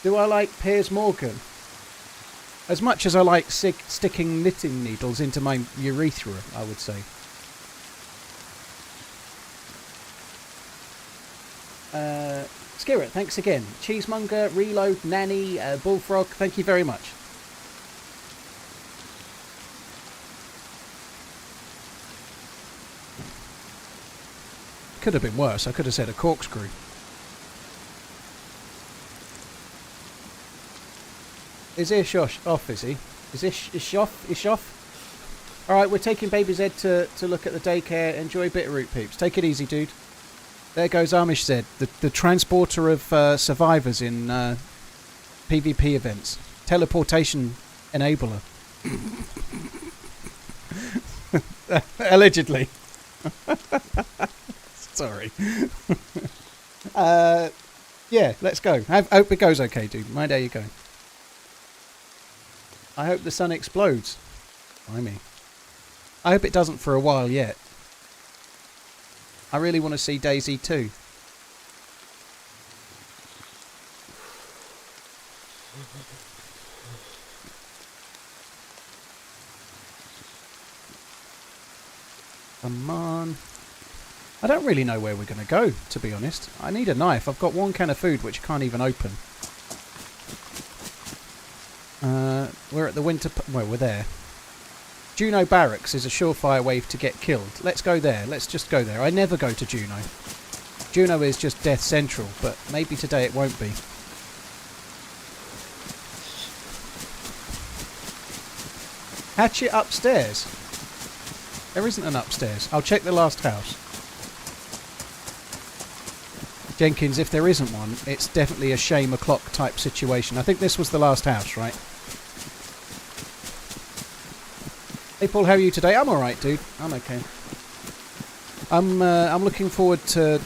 Do I like Piers Morgan? As much as I like sticking knitting needles into my urethra, I would say. Skirret, thanks again. Cheesemonger, Reload, Nanny, Bullfrog, thank you very much. Could have been worse. I could have said a corkscrew. Is Ish off, is he? Is Ish off? Alright, we're taking Baby Z to look at the daycare. Enjoy Bitterroot, peeps. Take it easy, dude. There goes Amish Z, the transporter of survivors in PvP events. Teleportation enabler. Allegedly. Sorry. Yeah, let's go. I hope it goes okay, dude. Mind how you going. I hope the sun explodes. I mean, I hope it doesn't for a while yet. I really want to see DayZ too. Come on. I don't really know where we're going to go, to be honest. I need a knife. I've got one can of food which I can't even open. We're at the winter... Well, we're there. Juno Barracks is a surefire way to get killed. Let's go there. Let's just go there. I never go to Juno. Juno is just death central, but maybe today it won't be. Hatchet upstairs. There isn't an upstairs. I'll check the last house. Jenkins, if there isn't one, it's definitely a shame o'clock type situation. I think this was the last house, right? Hey Paul, how are you today? I'm alright, dude. I'm okay. I'm looking forward to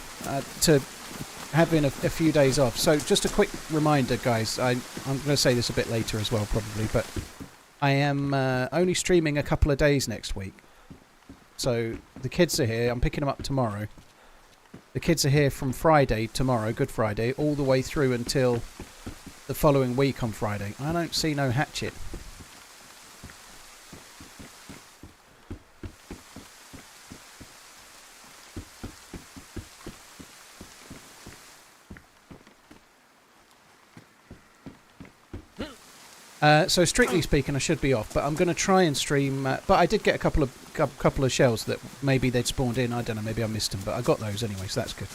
having a few days off. So just a quick reminder, guys. I'm going to say this a bit later as well, probably, but I am only streaming a couple of days next week. So the kids are here. I'm picking them up tomorrow. The kids are here from Friday, tomorrow, Good Friday, all the way through until the following week on Friday. I don't see no hatchet. So strictly speaking, I should be off, but I'm going to try and stream. But I did get a couple of shells that maybe they'd spawned in. I don't know. Maybe I missed them, but I got those anyway, so that's good.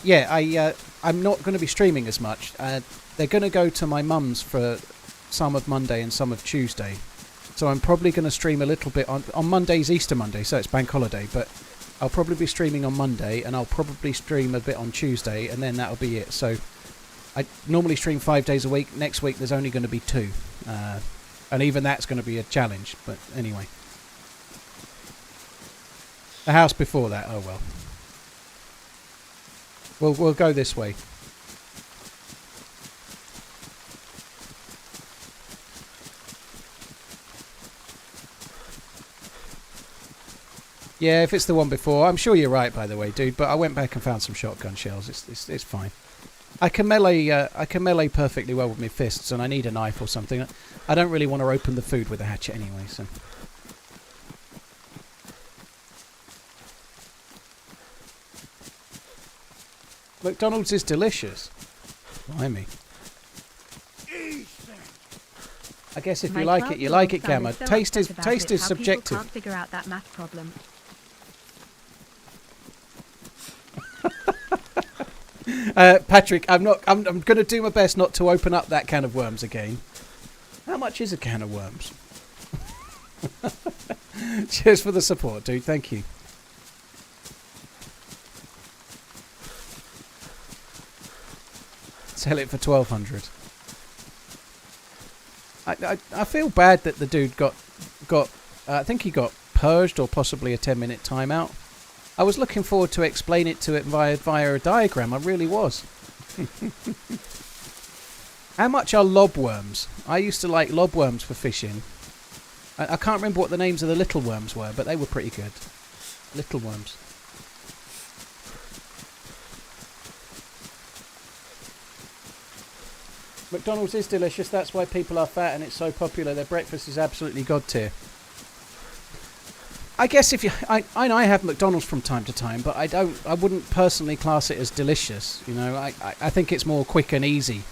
Yeah, I'm not going to be streaming as much. They're going to go to my mum's for some of Monday and some of Tuesday, so I'm probably going to stream a little bit on Monday's Easter Monday, so it's bank holiday. But I'll probably be streaming on Monday, and I'll probably stream a bit on Tuesday, and then that'll be it. So I normally stream 5 days a week. Next week there's only going to be 2. And even that's going to be a challenge. But anyway. The house before that, oh well. We'll go this way. Yeah, if it's the one before. I'm sure you're right, by the way, dude. But I went back and found some shotgun shells. It's fine. I can melee perfectly well with my fists, and I need a knife or something. I don't really want to open the food with a hatchet anyway, so. McDonald's is delicious. Blimey. I guess if you like it, you like it, Gamma. Taste is subjective. Can't figure out that math problem. Patrick, I'm going to do my best not to open up that can of worms again. How much is a can of worms? Cheers for the support, dude. Thank you. Sell it for 1,200. I feel bad that the dude got I think he got purged or possibly a 10-minute timeout. I was looking forward to explain it to it via a diagram. I really was. How much are lobworms? I used to like lobworms for fishing. I can't remember what the names of the little worms were, but they were pretty good. Little worms. McDonald's is delicious. That's why people are fat and it's so popular. Their breakfast is absolutely god tier. I guess if you, I have McDonald's from time to time, but I wouldn't personally class it as delicious. You know, I think it's more quick and easy.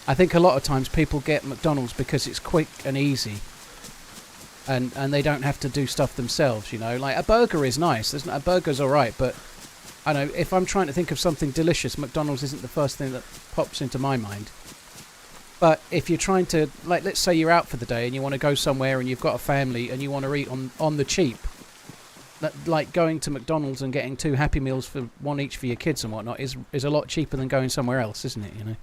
I think a lot of times people get McDonald's because it's quick and easy, and they don't have to do stuff themselves. You know, like a burger is nice. A burger's all right, but I know if I'm trying to think of something delicious, McDonald's isn't the first thing that pops into my mind. But if you're trying to, like, let's say you're out for the day and you want to go somewhere and you've got a family and you want to eat on the cheap, like going to McDonald's and getting 2 Happy Meals for one each for your kids and whatnot is a lot cheaper than going somewhere else, isn't it? You know.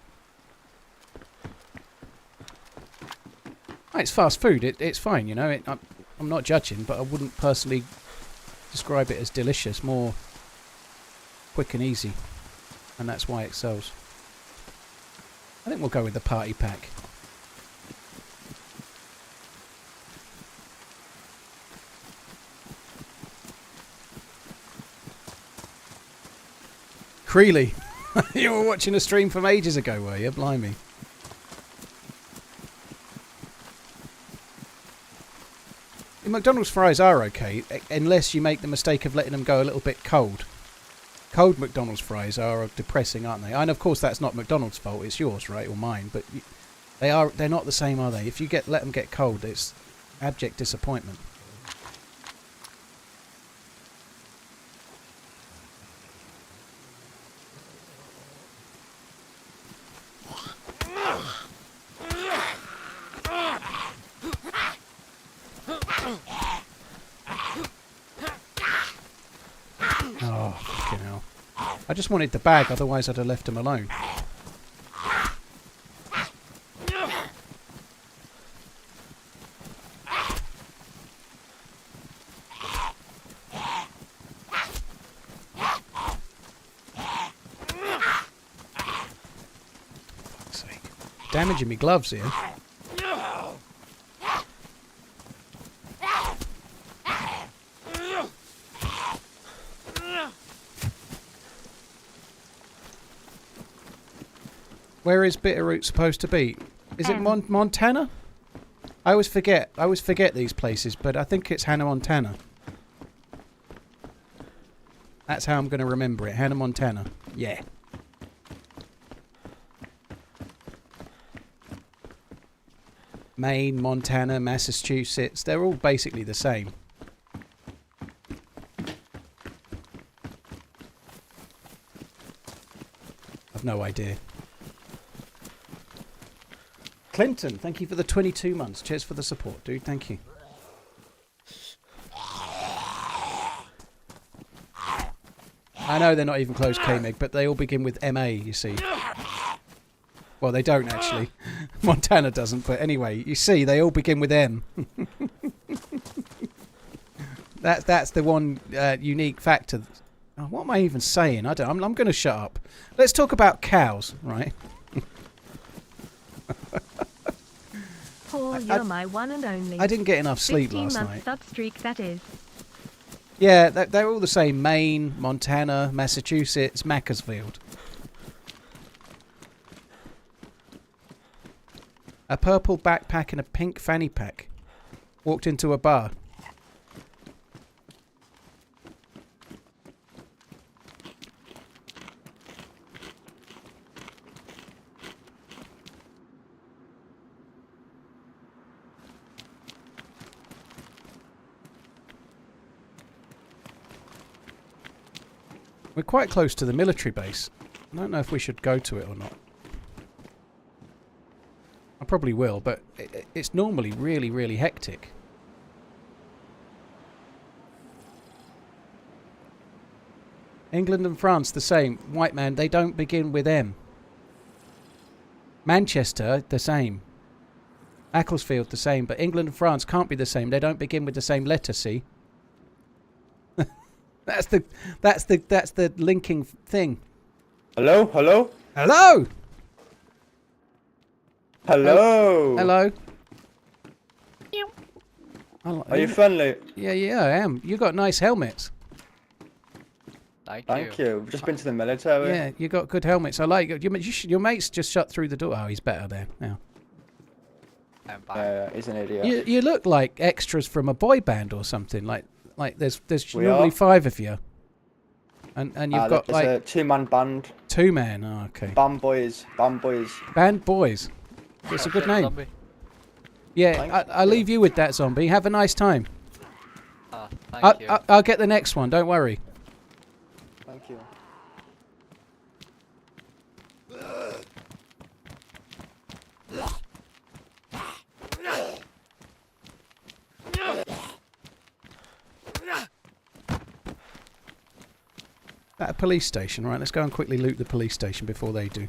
It's fast food. It's fine. You know. I'm not judging, but I wouldn't personally describe it as delicious. More quick and easy, and that's why it sells. I think we'll go with the party pack. Creely, you were watching a stream from ages ago, were you? Blimey. The McDonald's fries are okay, unless you make the mistake of letting them go a little bit cold. Cold McDonald's fries are depressing, aren't they? And of course that's not McDonald's fault, it's yours, right, or mine, but they're not the same, are they? If you let them get cold, it's abject disappointment. Oh, fucking hell. I just wanted the bag, otherwise I'd have left him alone. Fuck's sake. Damaging me gloves here. Where is Bitterroot supposed to be? Is it Montana? I always forget these places, but I think it's Hannah, Montana. That's how I'm going to remember it. Hannah, Montana. Yeah. Maine, Montana, Massachusetts. They're all basically the same. I've no idea. Clinton, thank you for the 22 months. Cheers for the support, dude. Thank you. I know they're not even close, K-Meg, but they all begin with MA, you see. Well, they don't, actually. Montana doesn't, but anyway, you see, they all begin with M. That's the one unique factor. Oh, what am I even saying? I'm going to shut up. Let's talk about cows, right? Paul, you're my one and only. I didn't get enough sleep last 15-month night. sub streak, that is. Yeah, they're all the same. Maine, Montana, Massachusetts, Macclesfield. A purple backpack and a pink fanny pack. Walked into a bar. We're quite close to the military base. I don't know if we should go to it or not. I probably will, but it's normally really, really hectic. England and France, the same. White man, they don't begin with M. Manchester, the same. Macclesfield, the same. But England and France can't be the same. They don't begin with the same letter, see? That's the linking thing. Hello? Hello? Hello! Hello? Hello. Are you friendly? Yeah, I am. You got nice helmets. Thank you. We've just been to the military. Yeah, you got good helmets. I like it. Your mate's just shut through the door. Oh, he's better there now. Yeah, he's an idiot. You look like extras from a boy band or something. Like there's We normally are. 5 of you, and you've got It's like a 2-man band. 2 men. Oh, okay. Band boys. Band boys. Band boys. It's a good name. Zombie. Yeah, I'll leave you with that, zombie. Have a nice time. Thank you. I'll get the next one. Don't worry. Thank you. At a police station, right? Let's go and quickly loot the police station before they do.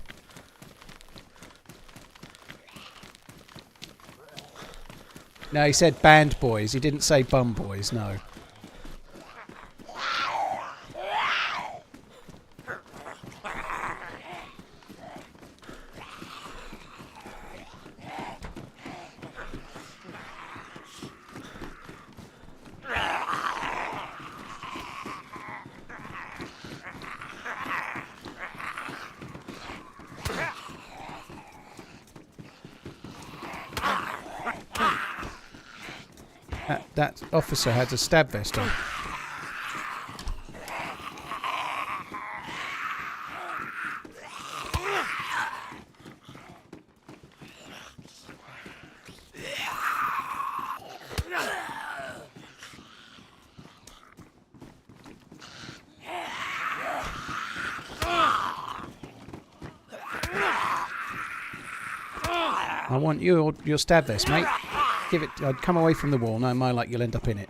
No, he said band boys. He didn't say bum boys. No. That officer had a stab vest on. I want your stab vest, mate. Give it. I'd come away from the wall. No, my like you'll end up in it.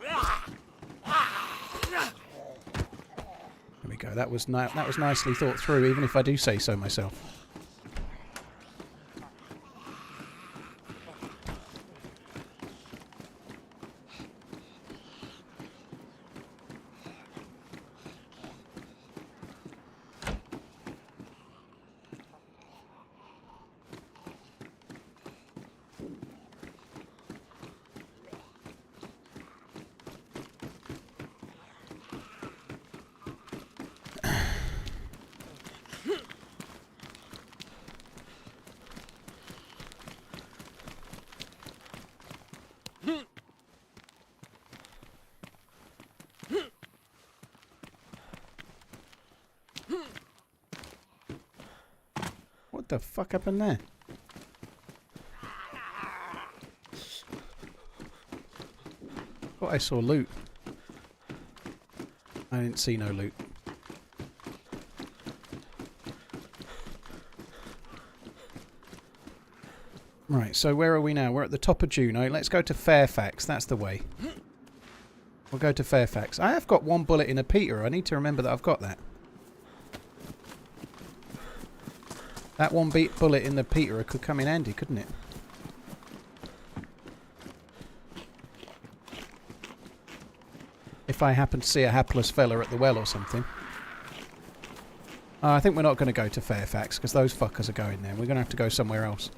There we go. That was nicely thought through, even if I do say so myself. What the fuck happened there? Thought I saw loot. I didn't see no loot. Right, so where are we now? We're at the top of Juneau. Let's go to Fairfax. That's the way. We'll go to Fairfax. I have got 1 bullet in a Peter. I need to remember that I've got that. That 1 bullet in the Peter could come in handy, couldn't it? If I happen to see a hapless fella at the well or something. I think we're not going to go to Fairfax because those fuckers are going there. We're going to have to go somewhere else.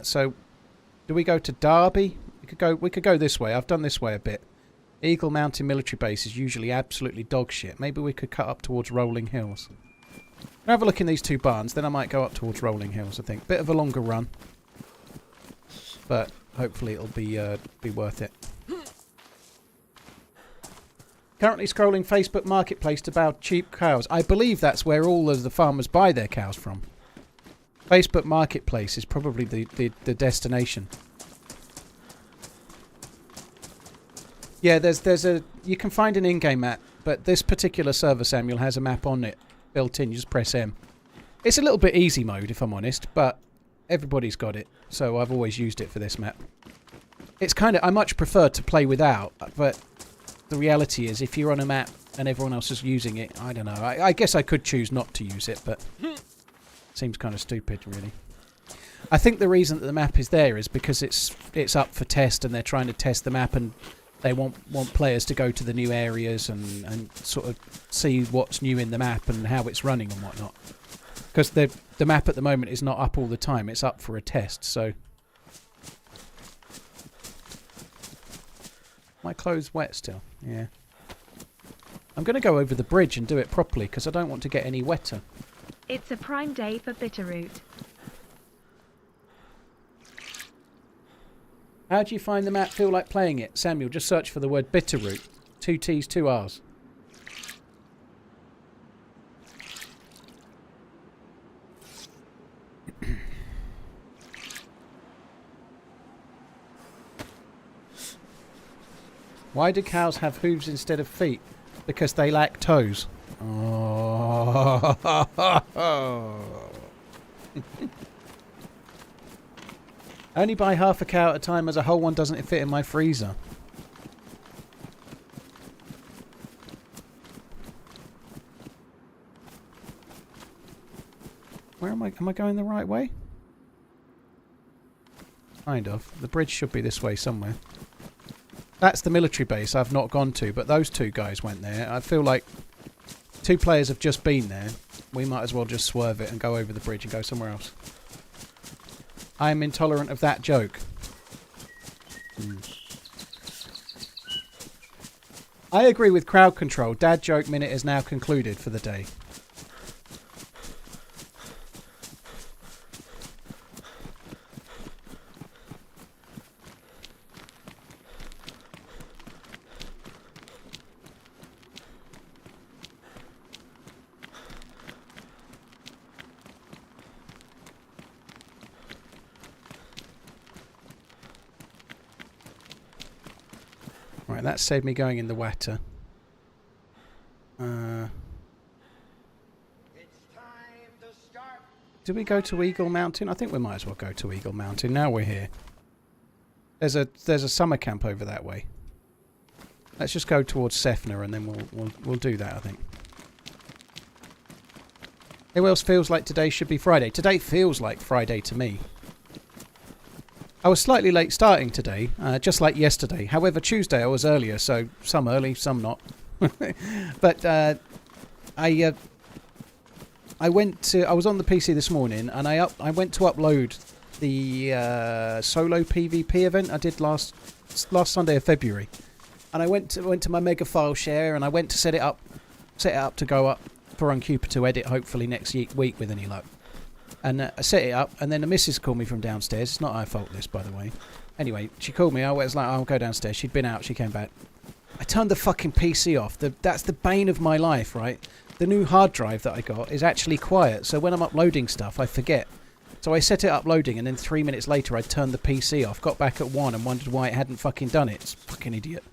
So, do we go to Derby? We could go this way. I've done this way a bit. Eagle Mountain Military Base is usually absolutely dog shit. Maybe we could cut up towards Rolling Hills. I'll have a look in these 2 barns, then I might go up towards Rolling Hills, I think. Bit of a longer run. But hopefully it'll be worth it. Currently scrolling Facebook Marketplace to buy cheap cows. I believe that's where all of the farmers buy their cows from. Facebook Marketplace is probably the destination. Yeah, there's a you can find an in-game map, but this particular server, Samuel, has a map on it built in. You just press M. It's a little bit easy mode, if I'm honest, but everybody's got it, so I've always used it for this map. It's kind of I much prefer to play without, but the reality is, if you're on a map and everyone else is using it, I don't know. I guess I could choose not to use it, but seems kind of stupid, really. I think the reason that the map is there is because it's up for test, and they're trying to test the map, and they want players to go to the new areas and sort of see what's new in the map and how it's running and whatnot. Because the map at the moment is not up all the time; it's up for a test. So My clothes wet still. Yeah. I'm going to go over the bridge and do it properly because I don't want to get any wetter. It's a prime day for Bitterroot. How do you find the map? Feel like playing it? Samuel, just search for the word Bitterroot. 2 T's, 2 R's. Why do cows have hooves instead of feet? Because they lack toes. Oh. I only buy half a cow at a time as a whole one doesn't fit in my freezer. Where am I? Am I going the right way? Kind of. The bridge should be this way somewhere. That's the military base I've not gone to, but those two guys went there. I feel like 2 players have just been there. We might as well just swerve it and go over the bridge and go somewhere else. I am intolerant of that joke. I agree with crowd control. Dad joke minute is now concluded for the day. Right, that saved me going in the wetter. Did we go to Eagle Mountain? I think we might as well go to Eagle Mountain. Now we're here. There's a summer camp over that way. Let's just go towards Sefner and then we'll do that, I think. Who else feels like today should be Friday? Today feels like Friday to me. I was slightly late starting today, just like yesterday. However, Tuesday I was earlier, so some early, some not. But I was on the PC this morning, and I went to upload the solo PvP event I did last Sunday of February, and I went to my mega file share, and I went to set it up to go up for Uncuper to edit hopefully next week with any luck. And I set it up, and then the missus called me from downstairs. It's not her fault, this, by the way. Anyway, she called me. I was like, I'll go downstairs. She'd been out. She came back. I turned the fucking PC off. That's the bane of my life, right? The new hard drive that I got is actually quiet, so when I'm uploading stuff, I forget. So I set it uploading, and then 3 minutes later, I turned the PC off, got back at 1, and wondered why it hadn't fucking done it. It's fucking idiot.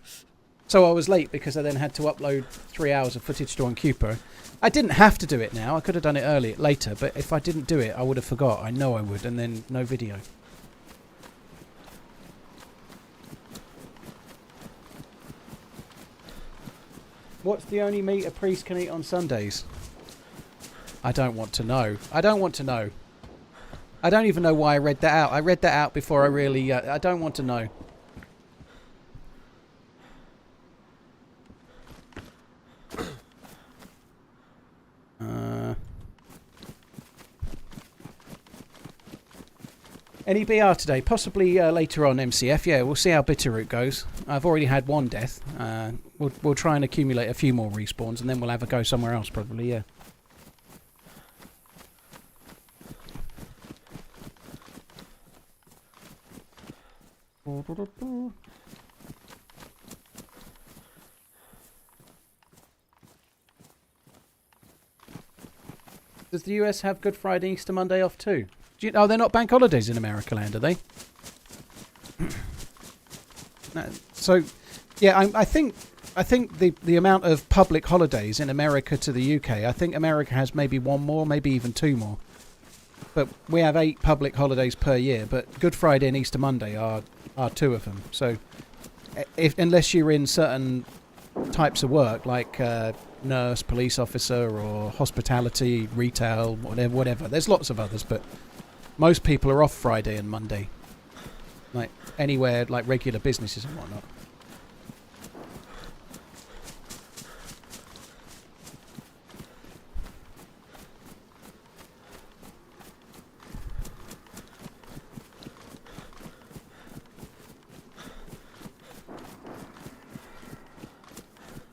So I was late because I then had to upload 3 hours of footage to Uncuper. I didn't have to do it now. I could have done it later, but if I didn't do it, I would have forgot. I know I would, and then no video. What's the only meat a priest can eat on Sundays? I don't want to know. I don't want to know. I don't even know why I read that out. I read that out before I really... I don't want to know. Any BR today? Possibly later on MCF. Yeah, we'll see how Bitterroot goes. I've already had 1 death. We'll try and accumulate a few more respawns, and then we'll have a go somewhere else probably, yeah. Does the US have Good Friday, Easter Monday off too? Oh, they're not bank holidays in America land, are they? So, yeah, I think the amount of public holidays in America to the UK, I think America has maybe 1 more, maybe even 2 more. But we have 8 public holidays per year, but Good Friday and Easter Monday are 2 of them. So, unless you're in certain types of work, like nurse, police officer, or hospitality, retail, whatever. There's lots of others, but most people are off Friday and Monday. Like anywhere, like regular businesses and whatnot.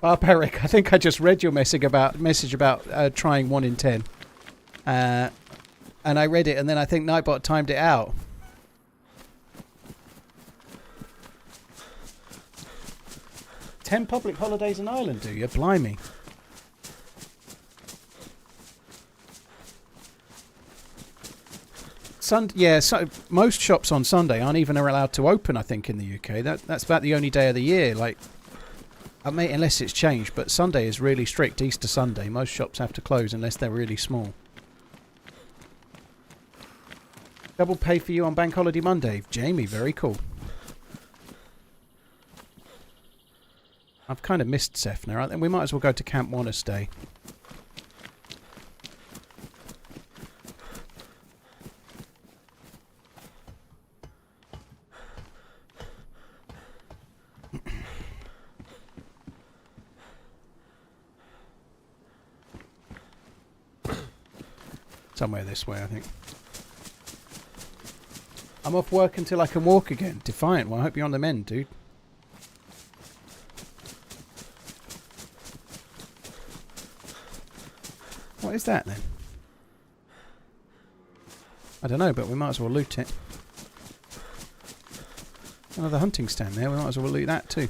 Barbaric, I think I just read your message about trying 1 in 10. And I read it, and then I think Nightbot timed it out. "10 public holidays in Ireland, do you? Blimey." So most shops on Sunday aren't even allowed to open, I think, in the UK. That's about the only day of the year. Like, unless it's changed, but Sunday is really strict. Easter Sunday, most shops have to close unless they're really small. Double pay for you on Bank Holiday Monday, Jamie. Very cool. I've kind of missed Sefner. I think we might as well go to Camp Monastery. Somewhere this way, I think. I'm off work until I can walk again. Defiant. Well, I hope you're on the mend, dude. What is that, then? I don't know, but we might as well loot it. Another hunting stand there. We might as well loot that, too.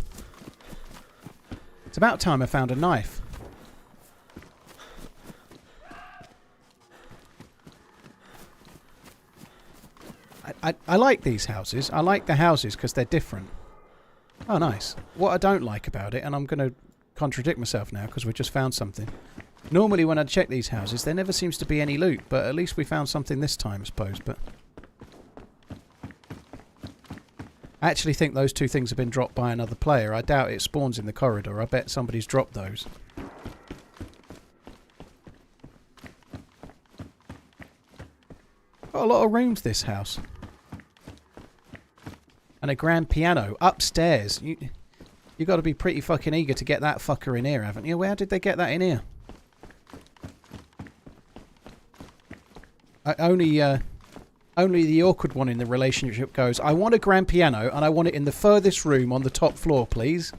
It's about time I found a knife. I like these houses. I like the houses because they're different. Oh, nice. What I don't like about it, and I'm going to contradict myself now because we just found something. Normally when I check these houses, there never seems to be any loot, but at least we found something this time, I suppose. But I actually think those 2 things have been dropped by another player. I doubt it spawns in the corridor. I bet somebody's dropped those. Got a lot of rooms, this house. And a grand piano upstairs. You got to be pretty fucking eager to get that fucker in here, haven't you? Where did they get that in here? Only the awkward one in the relationship goes, "I want a grand piano and I want it in the furthest room on the top floor, please.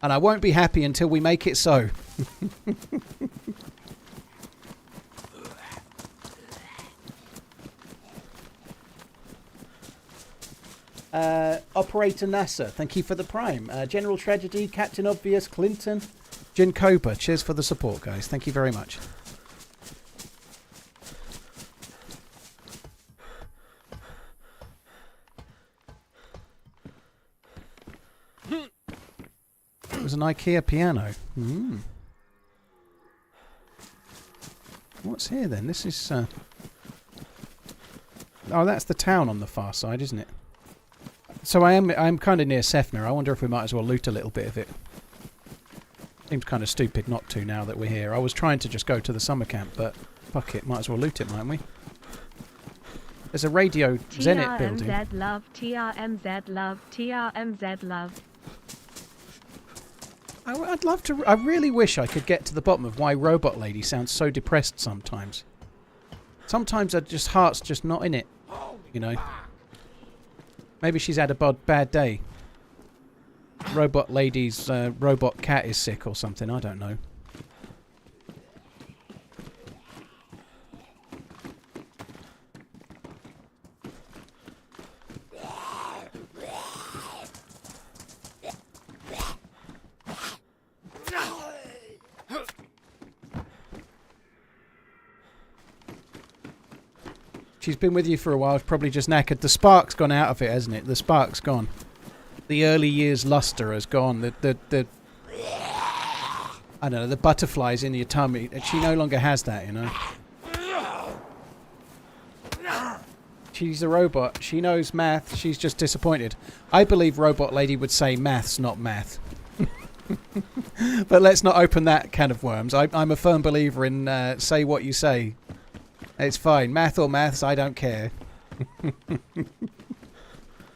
And I won't be happy until we make it so." Operator NASA, thank you for the prime. General Tragedy, Captain Obvious, Clinton, Jin Cobra, cheers for the support, guys. Thank you very much. It was an IKEA piano. What's here then? This is... Oh, that's the town on the far side, isn't it? So I'm kind of near Sefner. I wonder if we might as well loot a little bit of it. Seems kind of stupid not to now that we're here. I was trying to just go to the summer camp, but fuck it, might as well loot it, mightn't we? There's a Radio Zenit building. TRMZ love, TRMZ love, TRMZ love. I'd love to... I really wish I could get to the bottom of why Robot Lady sounds so depressed sometimes. Sometimes her heart's just not in it, you know. Maybe she's had a bad day. Robot Lady's robot cat is sick or something. I don't know. She's been with you for a while, probably just knackered. The spark's gone out of it, hasn't it? The spark's gone. The early years luster has gone. The I don't know, the butterflies in your tummy. She no longer has that, you know. She's a robot. She knows math. She's just disappointed. I believe Robot Lady would say math's not math. But let's not open that can of worms. I'm a firm believer in say what you say. It's fine. Math or maths, I don't care.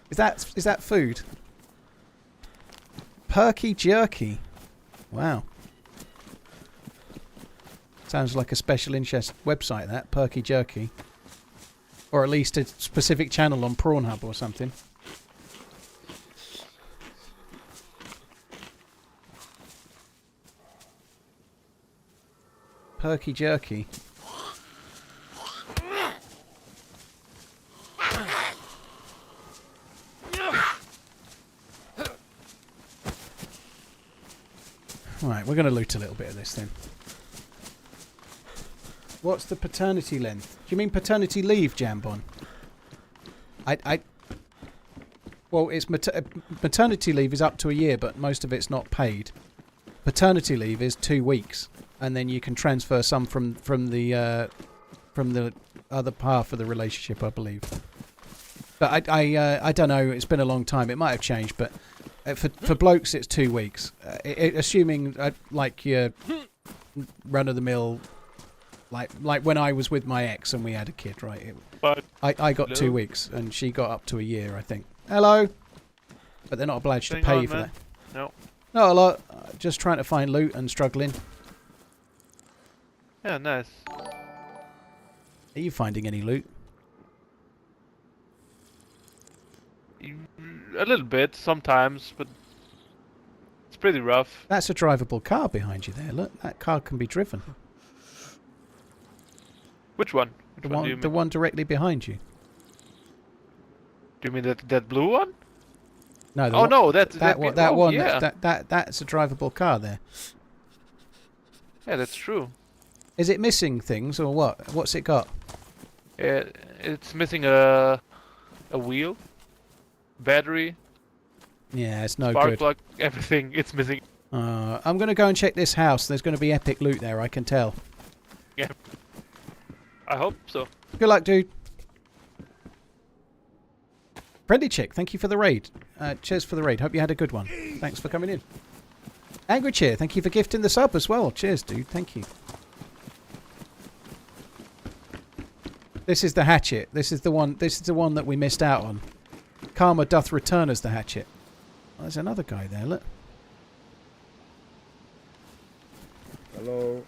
Is that food? Perky jerky. Wow. Sounds like a special interest website, that. Perky jerky. Or at least a specific channel on Pornhub or something. Herky jerky. Right, we're going to loot a little bit of this then. What's the paternity length? Do you mean paternity leave, Jambon? Well, it's maternity leave is up to a year, but most of it's not paid. Paternity leave is 2 weeks, and then you can transfer some from the other half of the relationship, I believe. But I don't know. It's been a long time. It might have changed, but for blokes, it's 2 weeks. Assuming like your run of the mill, like when I was with my ex and we had a kid, right? I got 2 weeks, and she got up to a year, I think. Hello, but they're not obliged to pay you for that. No. Not a lot. Just trying to find loot and struggling. Yeah, nice. Are you finding any loot? A little bit sometimes, but it's pretty rough. That's a drivable car behind you there. Look, that car can be driven. Which one? Which one do you The mean? one directly behind you. Do you mean that blue one? No. Oh no, that's that one. Yeah. That's a drivable car there. Yeah, that's true. Is it missing things or what? What's it got? It's missing a wheel, battery, Yeah, it's no spark good. plug, everything. It's missing. I'm going to go and check this house. There's going to be epic loot there, I can tell. Yeah. I hope so. Good luck, dude. Friendly chick, thank you for the raid. Cheers for the raid. Hope you had a good one. Thanks for coming in. Angry Cheer, thank you for gifting the sub as well. Cheers, dude. Thank you. This is the hatchet. This is the one that we missed out on. Karma doth return as the hatchet. Oh, there's another guy there, look. Hello.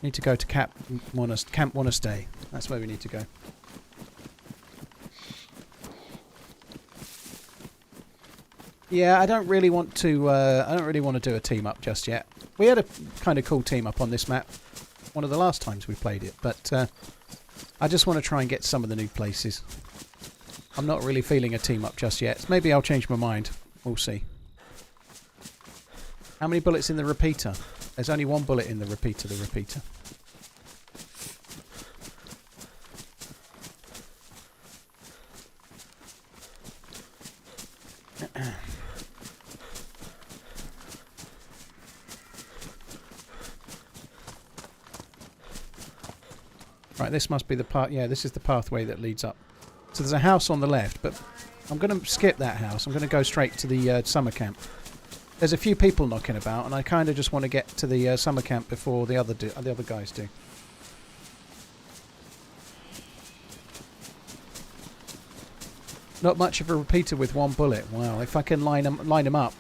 Need to go to Camp Wanna Stay. That's where we need to go. Yeah, I don't really want to. I don't really want to do a team up just yet. We had a kind of cool team up on this map, one of the last times we played it, but I just want to try and get some of the new places. I'm not really feeling a team up just yet. Maybe I'll change my mind. We'll see. How many bullets in the repeater? There's only one bullet in the repeater. Right, this must be the path. Yeah, this is the pathway that leads up. So there's a house on the left, but I'm going to skip that house. I'm going to go straight to the summer camp. There's a few people knocking about, and I kind of just want to get to the summer camp before the other guys do. Not much of a repeater with one bullet. Wow, if I can line them up.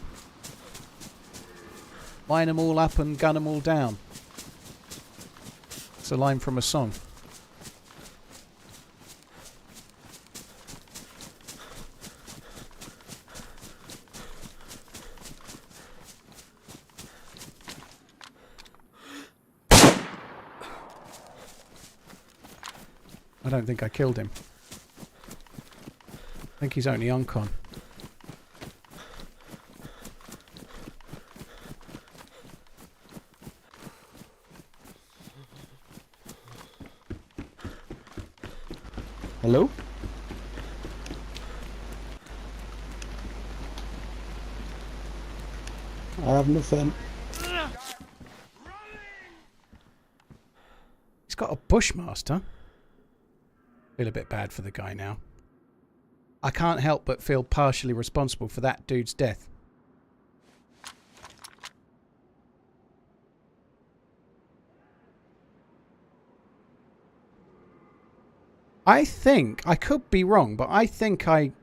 Line them all up and gun them all down. It's a line from a song. I don't think I killed him. I think he's only on con. Hello? I have nothing. He's got a Bushmaster. Feel a bit bad for the guy now. I can't help but feel partially responsible for that dude's death. I think, I could be wrong, but I think I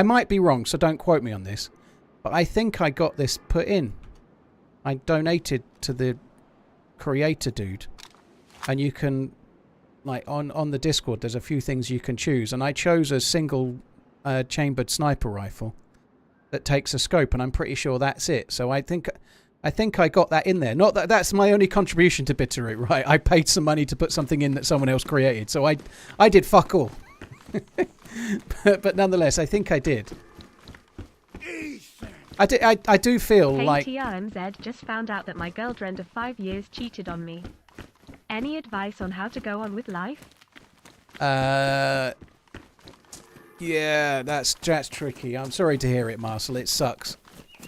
might be wrong, so don't quote me on this. But I think I got this put in. I donated to the creator dude. And you can, like, on the Discord, there's a few things you can choose. And I chose a single chambered sniper rifle that takes a scope, and I'm pretty sure that's it. So I think I got that in there. Not that that's my only contribution to Bitterroot, right? I paid some money to put something in that someone else created, so I did fuck all. but nonetheless, I think I did. I do feel Hey, like TRMZ just found out that my girlfriend of 5 years cheated on me. Any advice on how to go on with life? Yeah, that's tricky. I'm sorry to hear it, Marcel. It sucks.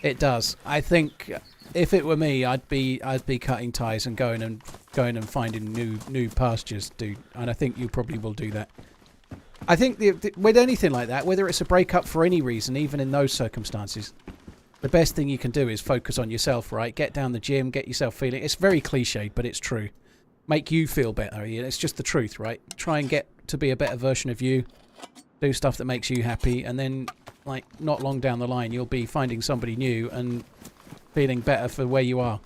It does. I think if it were me, I'd be cutting ties and going and finding new pastures, dude. And I think you probably will do that. I think with anything like that, whether it's a breakup for any reason, even in those circumstances, the best thing you can do is focus on yourself, right? Get down the gym, get yourself feeling. It's very cliched, but it's true. Make you feel better. It's just the truth, right? Try and get to be a better version of you. Do stuff that makes you happy, and then, like, not long down the line, you'll be finding somebody new and feeling better for where you are.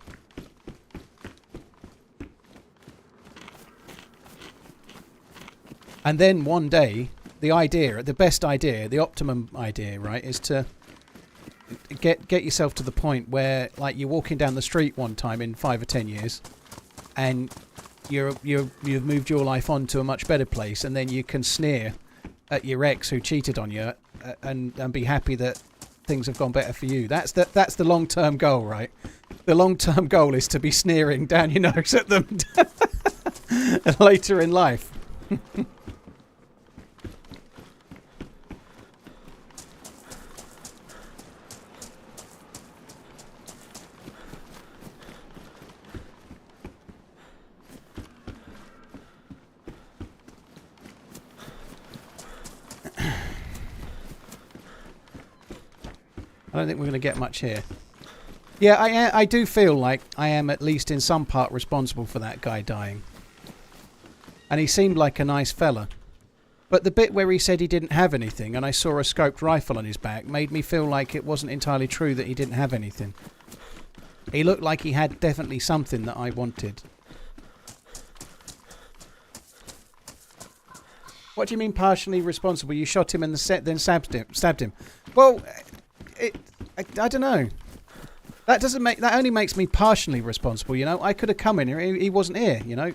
And then one day, the best idea, the optimum idea, right, is to get yourself to the point where, like, you're walking down the street one time in 5 or 10 years, and you've moved your life on to a much better place, and then you can sneer at your ex who cheated on you, and be happy that things have gone better for you. That's the long-term goal, right? The long-term goal is to be sneering down your nose at them later in life. I don't think we're going to get much here. Yeah, I do feel like I am at least in some part responsible for that guy dying. And he seemed like a nice fella. But the bit where he said he didn't have anything and I saw a scoped rifle on his back made me feel like it wasn't entirely true that he didn't have anything. He looked like he had definitely something that I wanted. What do you mean partially responsible? You shot him in the set, then stabbed him. Well, I don't know. That only makes me partially responsible, you know. I could have come in here, he wasn't here, you know.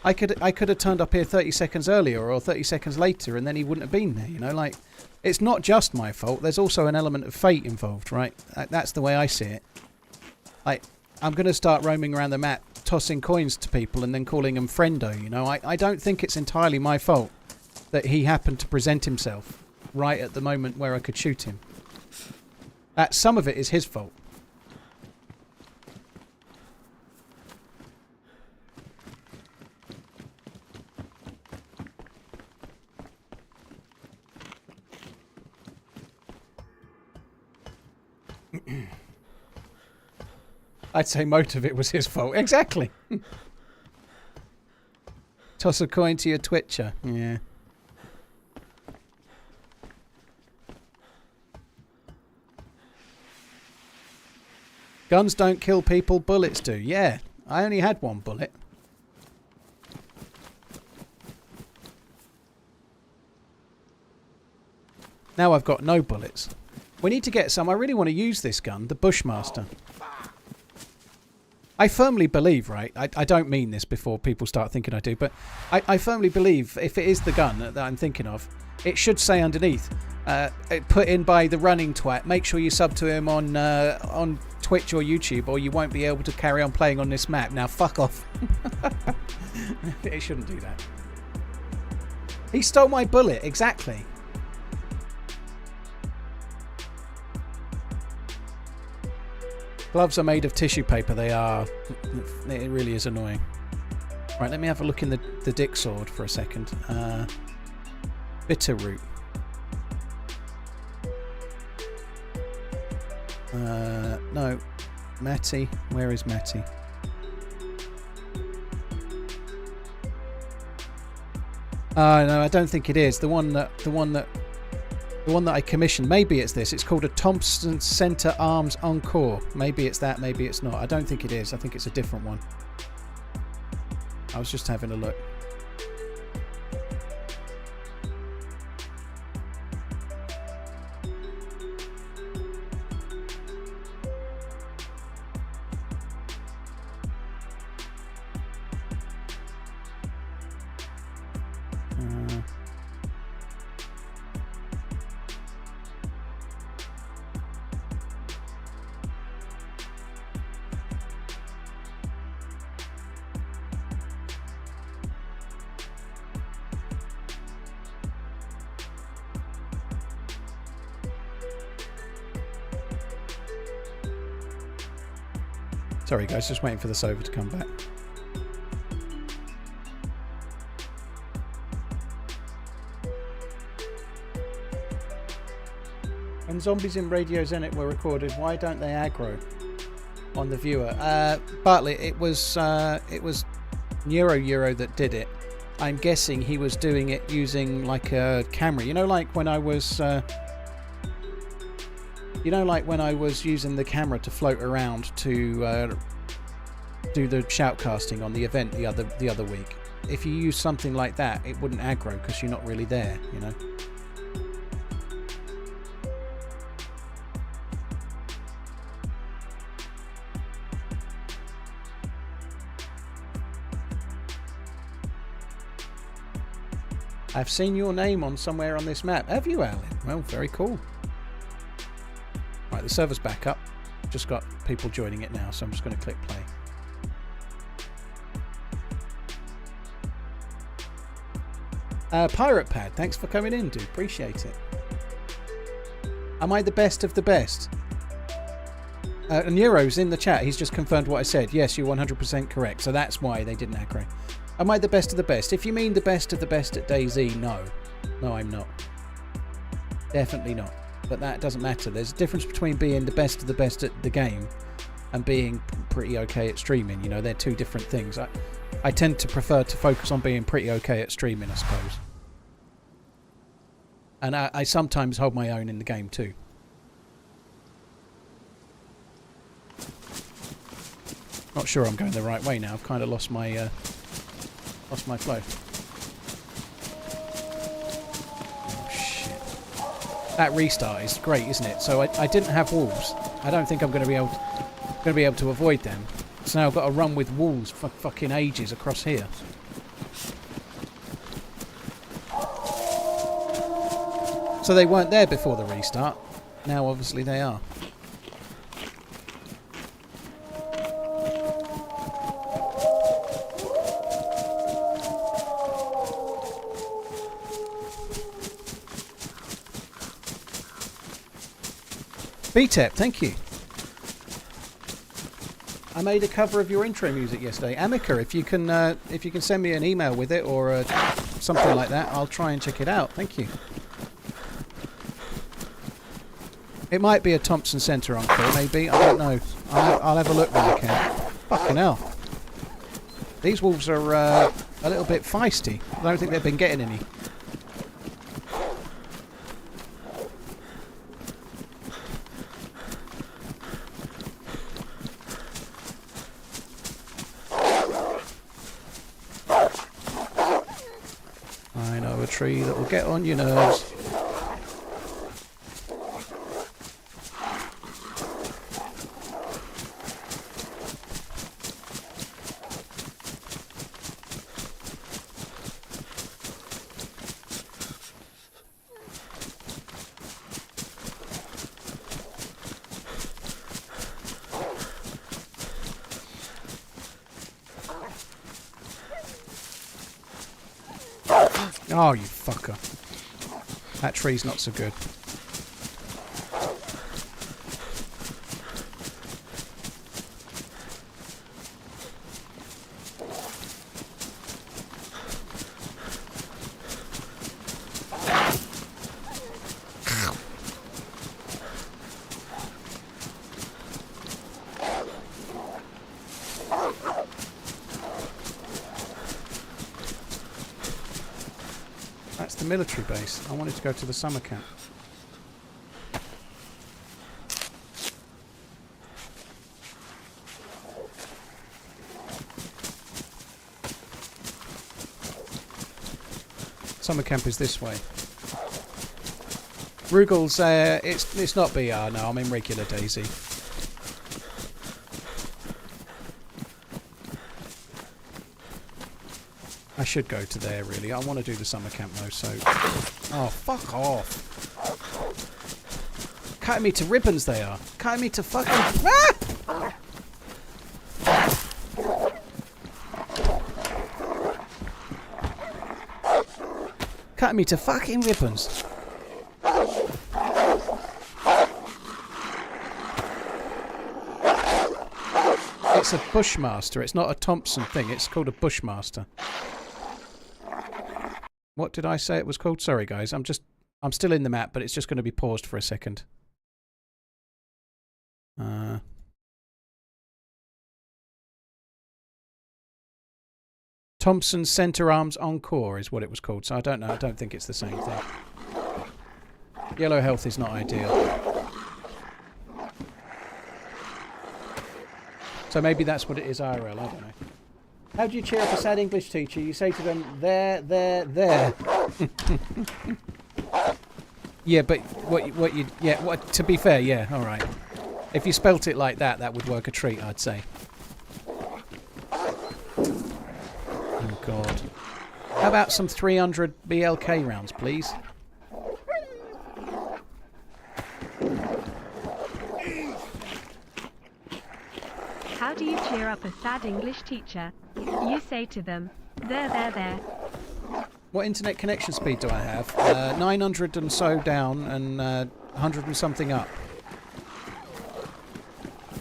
I could have turned up here 30 seconds earlier or 30 seconds later, and then he wouldn't have been there, you know. Like, it's not just my fault. There's also an element of fate involved, right? That's the way I see it. Like, I'm going to start roaming around the map, tossing coins to people and then calling them friendo, you know. I don't think it's entirely my fault that he happened to present himself right at the moment where I could shoot him. Some of it is his fault. I'd say most of it was his fault. Exactly. Toss a coin to your Twitcher. Yeah. Guns don't kill people, bullets do. Yeah, I only had one bullet. Now I've got no bullets. We need to get some. I really want to use this gun, the Bushmaster. I firmly believe, right, I don't mean this before people start thinking I do, but I firmly believe if it is the gun that I'm thinking of, it should say underneath, put in by the running twat. Make sure you sub to him on Twitch or YouTube, or you won't be able to carry on playing on this map. Now fuck off. It shouldn't do that. He stole my bullet, exactly. Gloves are made of tissue paper. They are. It really is annoying. Right, let me have a look in the dick sword for a second. Bitterroot. No. Matty. Where is Matty? No, I don't think it is. The one that I commissioned. Maybe it's this. It's called a Thompson Center Arms Encore. Maybe it's that. Maybe it's not. I don't think it is. I think it's a different one. I was just having a look. Sorry guys, just waiting for the server to come back. When zombies in Radio Zenit were recorded, why don't they aggro on the viewer? Bartley, it was Euro that did it. I'm guessing he was doing it using like a camera. You know, like when I was using the camera to float around to do the shoutcasting on the event the other week. If you use something like that, it wouldn't aggro because you're not really there, you know. I've seen your name on somewhere on this map. Have you, Alan? Well, very cool. Right, the server's back up. Just got people joining it now, so I'm just going to click play. Pirate Pad, thanks for coming in, dude. Appreciate it. Am I the best of the best? Nero's in the chat. He's just confirmed what I said. Yes, you're 100% correct. So that's why they didn't aggro. Am I the best of the best? If you mean the best of the best at DayZ, no. No, I'm not. Definitely not. But that doesn't matter. There's a difference between being the best of the best at the game and being pretty okay at streaming. You know, they're two different things. I tend to prefer to focus on being pretty okay at streaming, I suppose. And I sometimes hold my own in the game too. Not sure I'm going the right way now. I've kind of lost my flow. Oh shit! That restart is great, isn't it? So I didn't have wolves. I don't think I'm going to be able to avoid them. So now I've got to run with wolves for fucking ages across here. So they weren't there before the restart. Now obviously they are. BTEP, thank you. I made a cover of your intro music yesterday. Amica, if you can send me an email with it or something like that, I'll try and check it out. Thank you. It might be a Thompson Centre encore, maybe. I don't know. I'll have a look when I can. Fucking hell. These wolves are a little bit feisty. I don't think they've been getting any. I know a tree that will get on your nerves. Oh, you fucker. That tree's not so good. Military base. I wanted to go to the summer camp. Summer camp is this way. Rugel's, it's not BR, no, I'm in regular DayZ. I should go to there, really. I want to do the summer camp, though, so... Oh, fuck off. Cutting me to ribbons, they are. Cutting me to fucking... Ah! Cutting me to fucking ribbons. It's a Bushmaster. It's not a Thompson thing. It's called a Bushmaster. What did I say it was called? Sorry, guys. I'm still in the map, but it's just going to be paused for a second. Thompson Centre Arms Encore is what it was called. So I don't know. I don't think it's the same thing. Yellow health is not ideal. So maybe that's what it is IRL. I don't know. How do you cheer up a sad English teacher? You say to them, there, there, there. Yeah, but to be fair, yeah, all right. If you spelt it like that, that would work a treat, I'd say. Oh, God. How about some 300 BLK rounds, please? How do you cheer up a sad English teacher? You say to them, there, there, there. What internet connection speed do I have? 900 and so down and 100 and something up.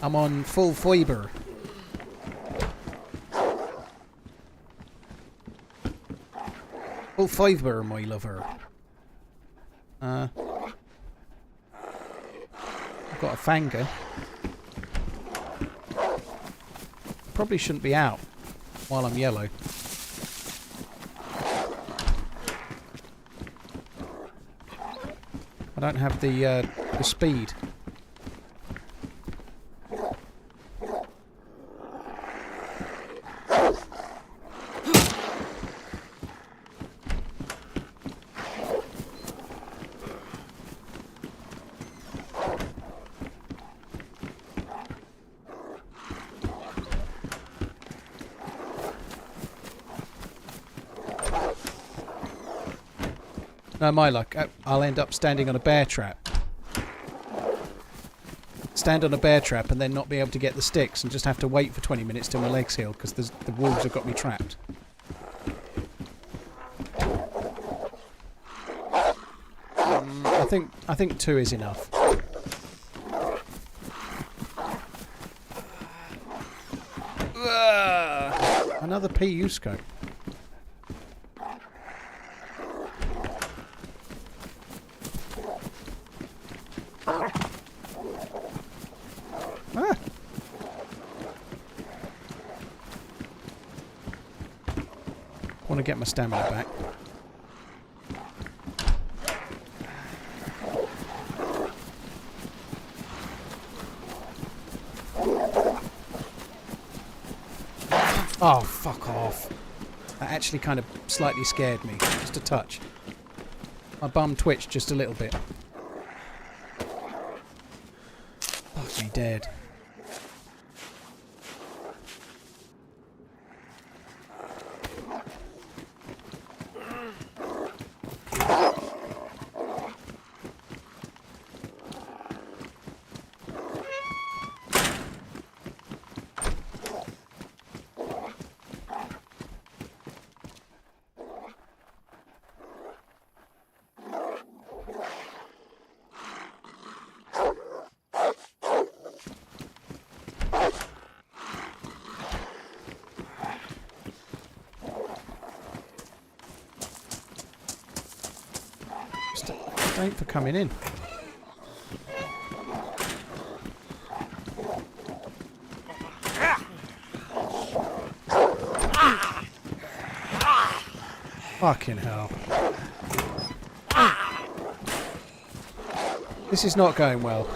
I'm on full fibre. Full fibre, my lover. I've got a Fanger. Probably shouldn't be out while I'm yellow. I don't have the speed. No, my luck. I'll end up standing on a bear trap. Stand on a bear trap and then not be able to get the sticks and just have to wait for 20 minutes till my legs heal because the wolves have got me trapped. I think 2 is enough. Another PU scope. Want to get my stamina back. Oh, fuck off. That actually kind of slightly scared me. Just a touch. My bum twitched just a little bit. Fuck me dead. Thanks for coming in. Fucking hell. This is not going well.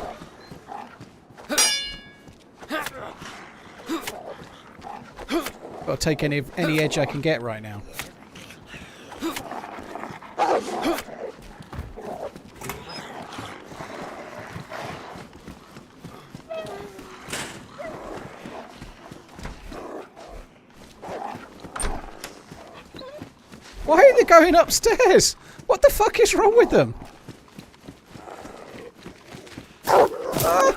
Got to take any edge I can get right now. Why are they going upstairs? What the fuck is wrong with them? Ah!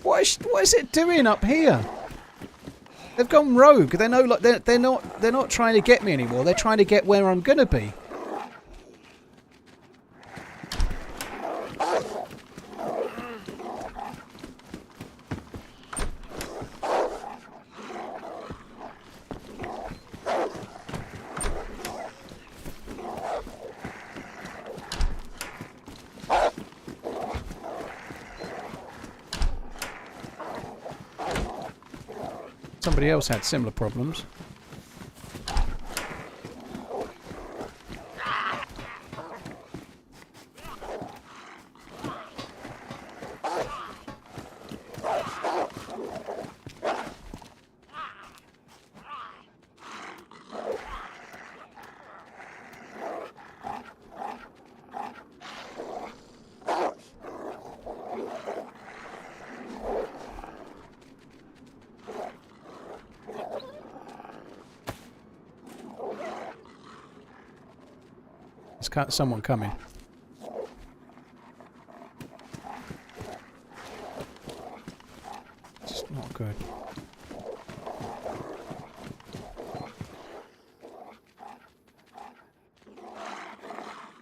What is it doing up here? They've gone rogue. They're not trying to get me anymore. They're trying to get where I'm gonna be. Somebody else had similar problems. There's someone coming. It's not good.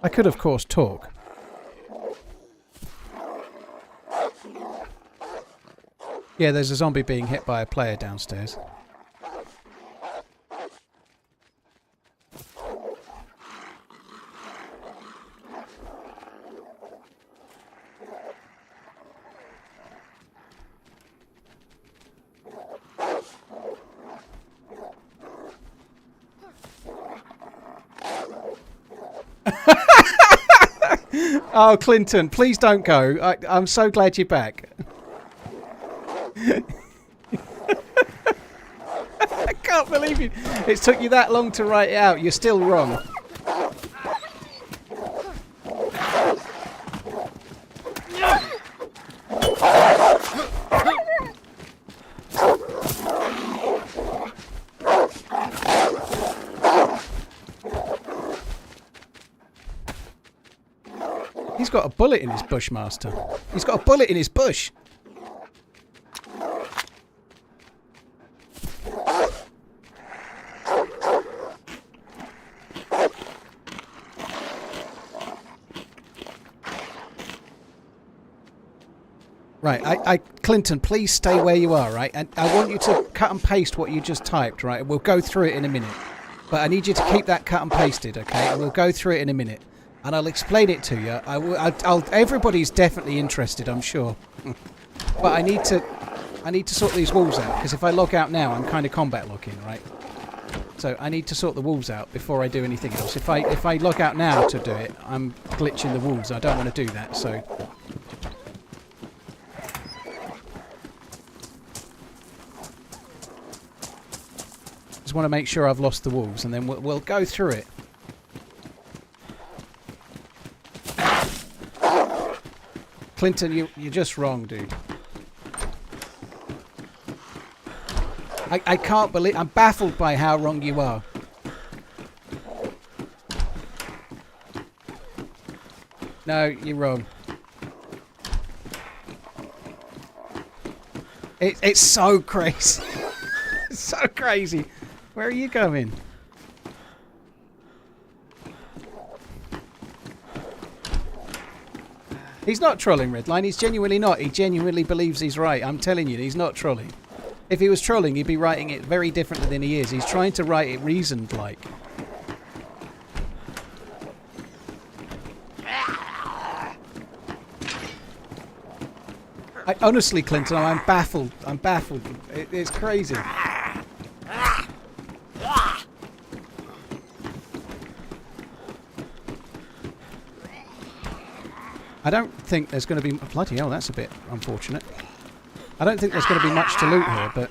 I could, of course, talk. Yeah, there's a zombie being hit by a player downstairs. Oh, Clinton, please don't go. I'm so glad you're back. I can't believe it. It took you that long to write it out. You're still wrong. He's got a bullet in his bushmaster. He's got a bullet in his bush. Right, Clinton, please stay where you are, right? And I want you to cut and paste what you just typed, right? We'll go through it in a minute. But I need you to keep that cut and pasted, okay? And we'll go through it in a minute. And I'll explain it to you. Everybody's definitely interested, I'm sure. But I need to sort these walls out, because if I log out now, I'm kind of combat logging, right? So I need to sort the walls out before I do anything else. If I log out now to do it, I'm glitching the walls. I don't want to do that, so... Just want to make sure I've lost the walls, and then we'll go through it. Clinton, you're just wrong, dude. I can't believe... I'm baffled by how wrong you are. No, you're wrong. It's so crazy. It's so crazy. Where are you going? He's not trolling, Redline. He's genuinely not. He genuinely believes he's right. I'm telling you, he's not trolling. If he was trolling, he'd be writing it very differently than he is. He's trying to write it reasoned like. Honestly, Clinton, I'm baffled. I'm baffled. It's crazy. I don't think there's going to be... Bloody hell, that's a bit unfortunate. I don't think there's going to be much to loot here, but...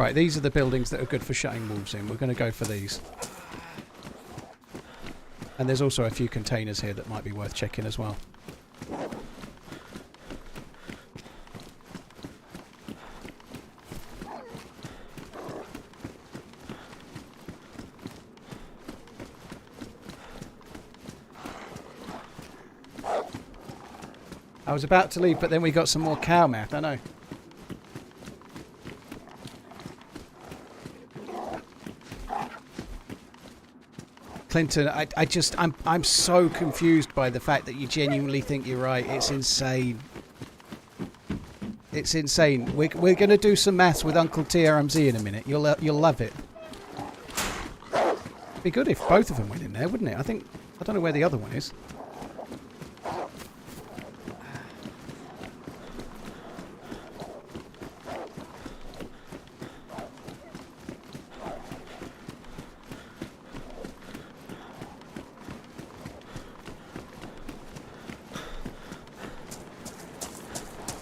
Right, these are the buildings that are good for shutting wolves in. We're going to go for these. And there's also a few containers here that might be worth checking as well. I was about to leave, but then we got some more cow meth, I know. Clinton, I'm so confused by the fact that you genuinely think you're right. It's insane. It's insane. We're going to do some maths with Uncle TRMZ in a minute. You'll love it. It'd be good if both of them went in there, wouldn't it? I don't know where the other one is.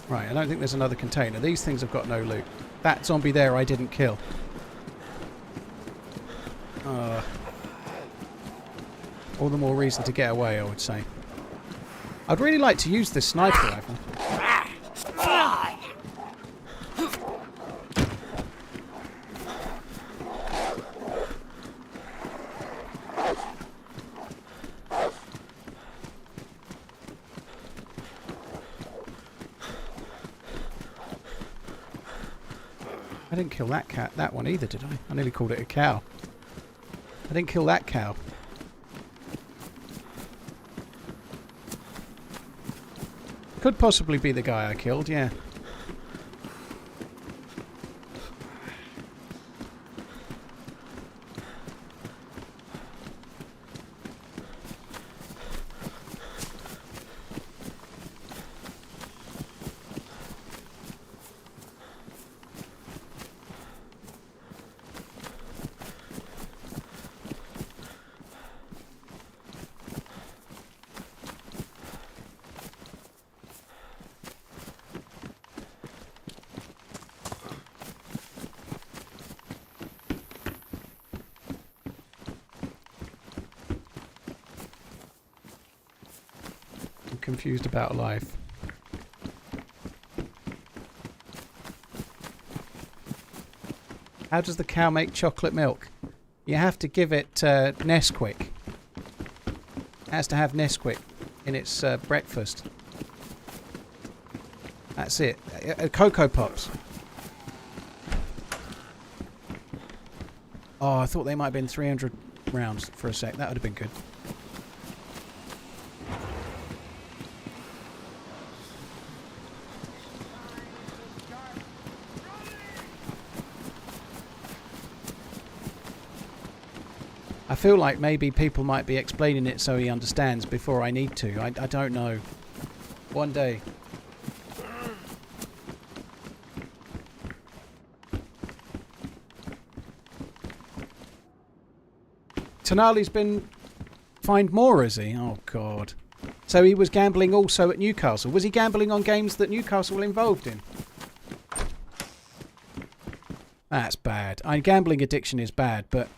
Right, I don't think there's another container. These things have got no loot. That zombie there I didn't kill. All the more reason to get away, I would say. I'd really like to use this sniper rifle. I didn't kill that one either, did I? I nearly called it a cow. I didn't kill that cow. Could possibly be the guy I killed, yeah. Confused about life. How does the cow make chocolate milk? You have to give it Nesquik. It has to have Nesquik in its breakfast. That's it. Cocoa Pops. Oh, I thought they might have been 300 rounds for a sec. That would have been good. I feel like maybe people might be explaining it so he understands before I need to. I don't know. One day. Tonali's been fined more, is he? Oh, God. So he was gambling also at Newcastle. Was he gambling on games that Newcastle were involved in? That's bad. Gambling addiction is bad, but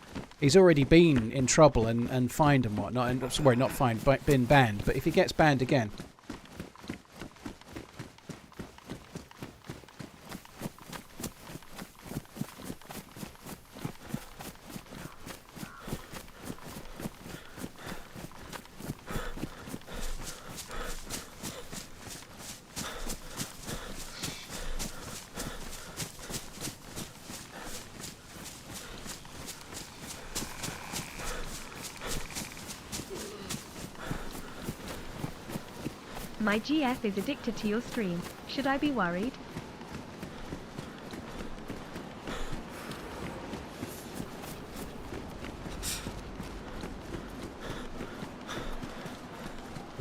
he's already been in trouble and fined and whatnot. And, sorry, not fined, but been banned. But if he gets banned again... My GF is addicted to your stream. Should I be worried?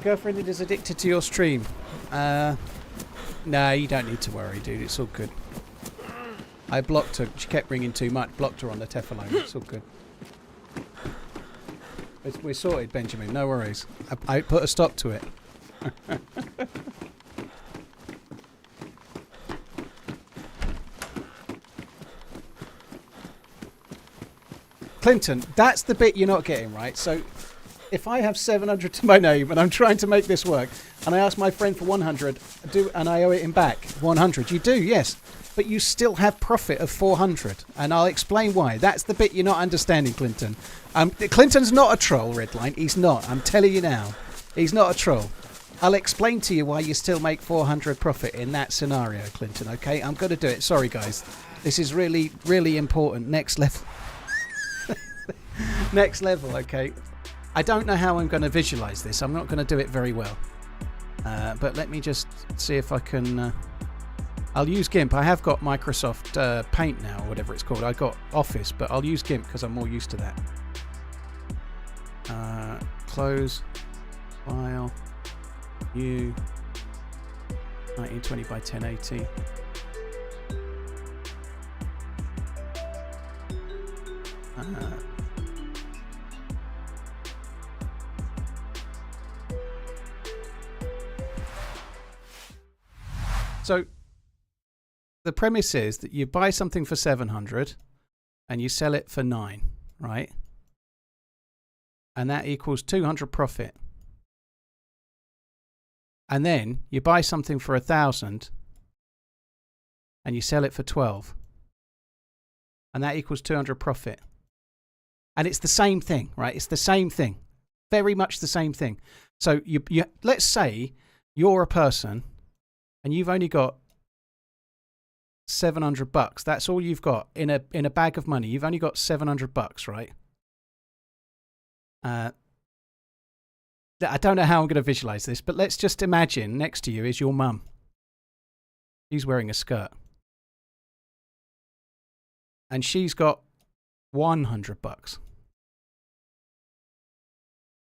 Girlfriend is addicted to your stream. No, you don't need to worry, dude. It's all good. I blocked her. She kept ringing too much. Blocked her on the Tefalone. It's all good. We're sorted, Benjamin. No worries. I put a stop to it. Clinton, that's the bit you're not getting, right? So if I have 700 to my name and I'm trying to make this work and I ask my friend for 100 and I owe it him back 100, you do, yes. But you still have profit of 400. And I'll explain why. That's the bit you're not understanding, Clinton. Clinton's not a troll, Redline. He's not. I'm telling you now. He's not a troll. I'll explain to you why you still make 400 profit in that scenario, Clinton, okay? I'm going to do it. Sorry, guys. This is really, really important. Next level. Next level, okay? I don't know how I'm going to visualize this. I'm not going to do it very well. But let me just see if I can... I'll use GIMP. I have got Microsoft Paint now, or whatever it's called. I got Office, but I'll use GIMP because I'm more used to that. Close. File. New. 1920 by 1080. So the premise is that you buy something for 700 and you sell it for 9, right? And that equals 200 profit. And then you buy something for 1,000 and you sell it for 12. And that equals 200 profit. And it's the same thing, right? It's the same thing. Very much the same thing. So you let's say you're a person and you've only got $700. That's all you've got in a bag of money. You've only got $700, right? I don't know how I'm going to visualize this, but let's just imagine next to you is your mum. She's wearing a skirt. And she's got $100.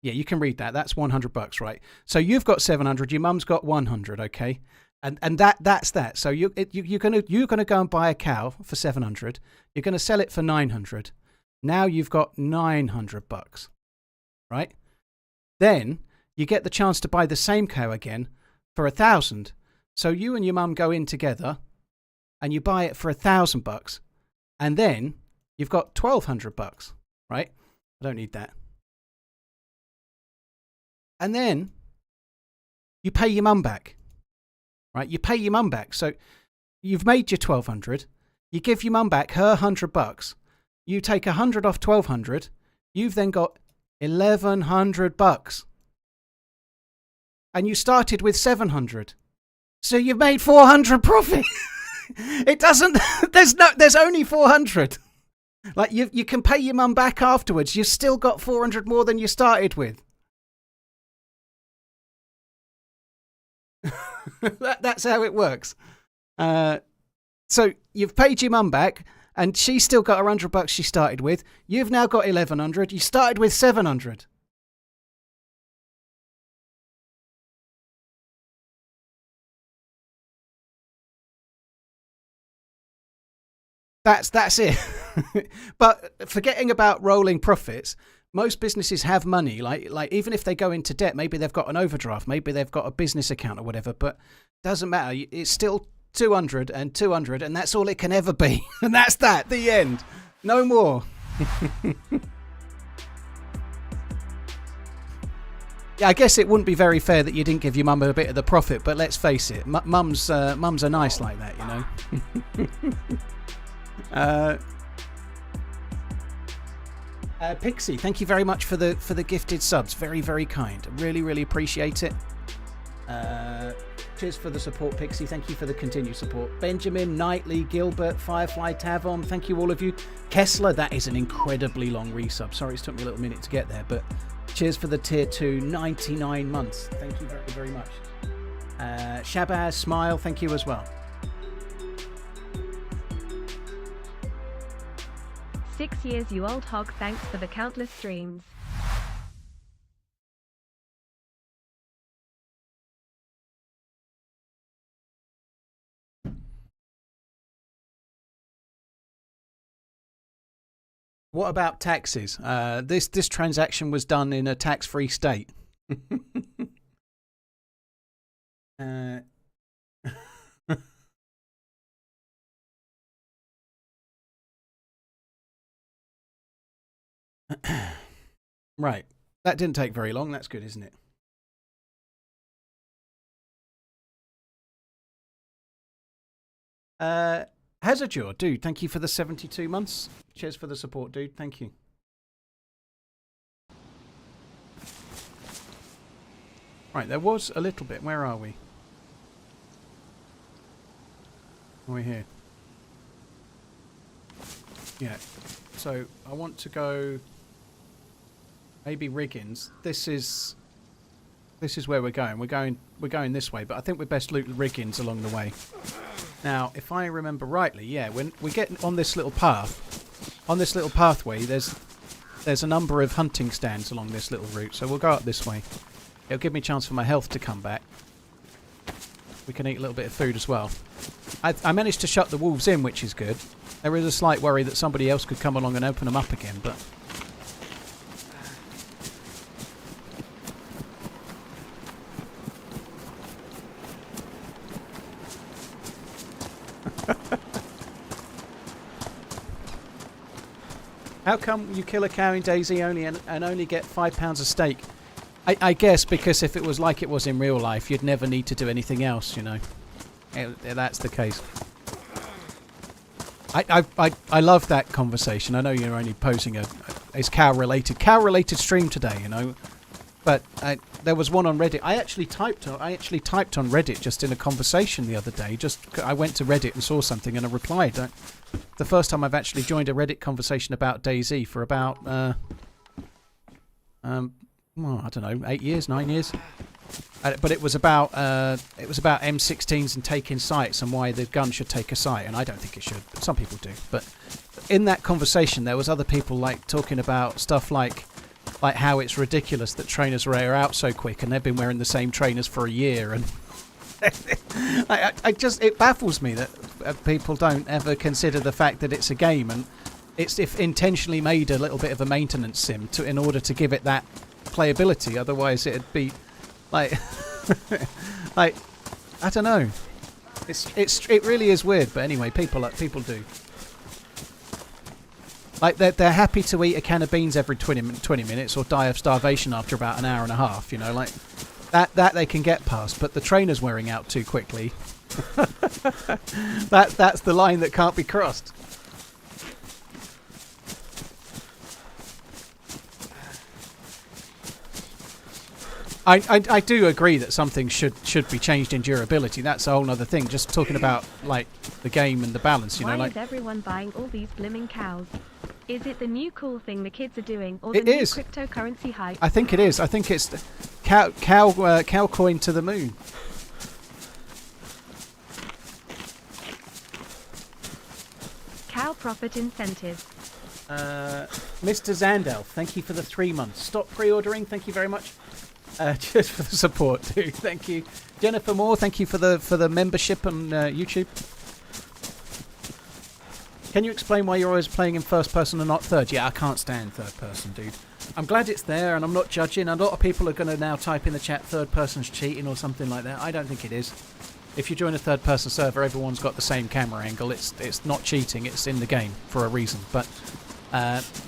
Yeah, you can read that. That's $100, right? So you've got 700. Your mum's got 100. Okay, and that's that. So you're gonna go and buy a cow for 700. You're gonna sell it for 900. Now you've got $900, right? Then you get the chance to buy the same cow again for 1,000. So you and your mum go in together, and you buy it for $1,000, and then you've got $1,200, right? I don't need that. And then you pay your mum back, right? You pay your mum back. So you've made your 1,200. You give your mum back her $100. You take 100 off 1,200. You've then got $1,100. And you started with 700. So you've made 400 profit. It doesn't, there's only 400. Like you can pay your mum back afterwards. You've still got 400 more than you started with. That's how it works. So you've paid your mum back, and she's still got her $100 she started with. You've now got 1,100. You started with 700. That's it. But forgetting about rolling profits, most businesses have money. Like even if they go into debt, maybe they've got an overdraft, maybe they've got a business account or whatever, but doesn't matter. It's still 200 and 200, and that's all it can ever be. And that's that. The end. No more. Yeah, I guess it wouldn't be very fair that you didn't give your mum a bit of the profit, but let's face it, mums are nice like that, you know. Pixie, thank you very much for the gifted subs. Very, very kind. Really, really appreciate it. Cheers for the support, Pixie. Thank you for the continued support. Benjamin, Knightley, Gilbert, Firefly, Tavon, thank you all of you. Kessler, that is an incredibly long resub. Sorry it's took me a little minute to get there, but cheers for the tier 2, 99 months. Thank you very, very much. Shabazz, Smile, thank you as well. 6 years, you old hog. Thanks for the countless streams. What about taxes? This transaction was done in a tax-free state. Right. That didn't take very long. That's good, isn't it? Hazardjaw, dude, thank you for the 72 months. Cheers for the support, dude. Thank you. Right, there was a little bit. Where are we? We're here. Yeah. So I want to go maybe Riggins. This is where we're going. We're going this way, but I think we're best loot Riggins along the way. Now, if I remember rightly, yeah, when we get on this little path, on this little pathway, there's a number of hunting stands along this little route, so we'll go up this way. It'll give me a chance for my health to come back. We can eat a little bit of food as well. I managed to shut the wolves in, which is good. There is a slight worry that somebody else could come along and open them up again, but... How come you kill a cow in DayZ only and only get £5 a steak? I guess because if it was like it was in real life, you'd never need to do anything else, you know. That's the case. I love that conversation. I know you're only posing it's cow related stream today, you know. But there was one on Reddit. I actually typed on Reddit just in a conversation the other day. I went to Reddit and saw something and I replied. The first time I've actually joined a Reddit conversation about DayZ for about well, I don't know, 8 years, 9 years. But it was about M16s and taking sights and why the gun should take a sight, and I don't think it should. But some people do. But in that conversation, there was other people like talking about stuff like how it's ridiculous that trainers wear out so quick, and they've been wearing the same trainers for a year, and it baffles me that people don't ever consider the fact that it's a game, and it's intentionally made a little bit of a maintenance sim in order to give it that playability. Otherwise, it'd be like, like I don't know. It really is weird, but anyway, people do. Like they're happy to eat a can of beans every 20 minutes or die of starvation after about an hour and a half. You know, like that they can get past. But the trainer's wearing out too quickly. That's the line that can't be crossed. I do agree that something should be changed in durability. That's a whole other thing. Just talking about like the game and the balance, you know. Why like is everyone buying all these blimmin' cows? Is it the new cool thing the kids are doing, or it the new is. Cryptocurrency hype? I think it is. I think it's cow coin to the moon. Cow profit incentive. Mr. Zandel, thank you for the 3 months. Stop pre-ordering. Thank you very much. Just for the support too. Thank you. Jennifer Moore, thank you for the membership on YouTube. Can you explain why you're always playing in first person and not third? Yeah, I can't stand third person, dude. I'm glad it's there and I'm not judging. A lot of people are going to now type in the chat third person's cheating or something like that. I don't think it is. If you join a third person server, everyone's got the same camera angle. It's not cheating. It's in the game for a reason. But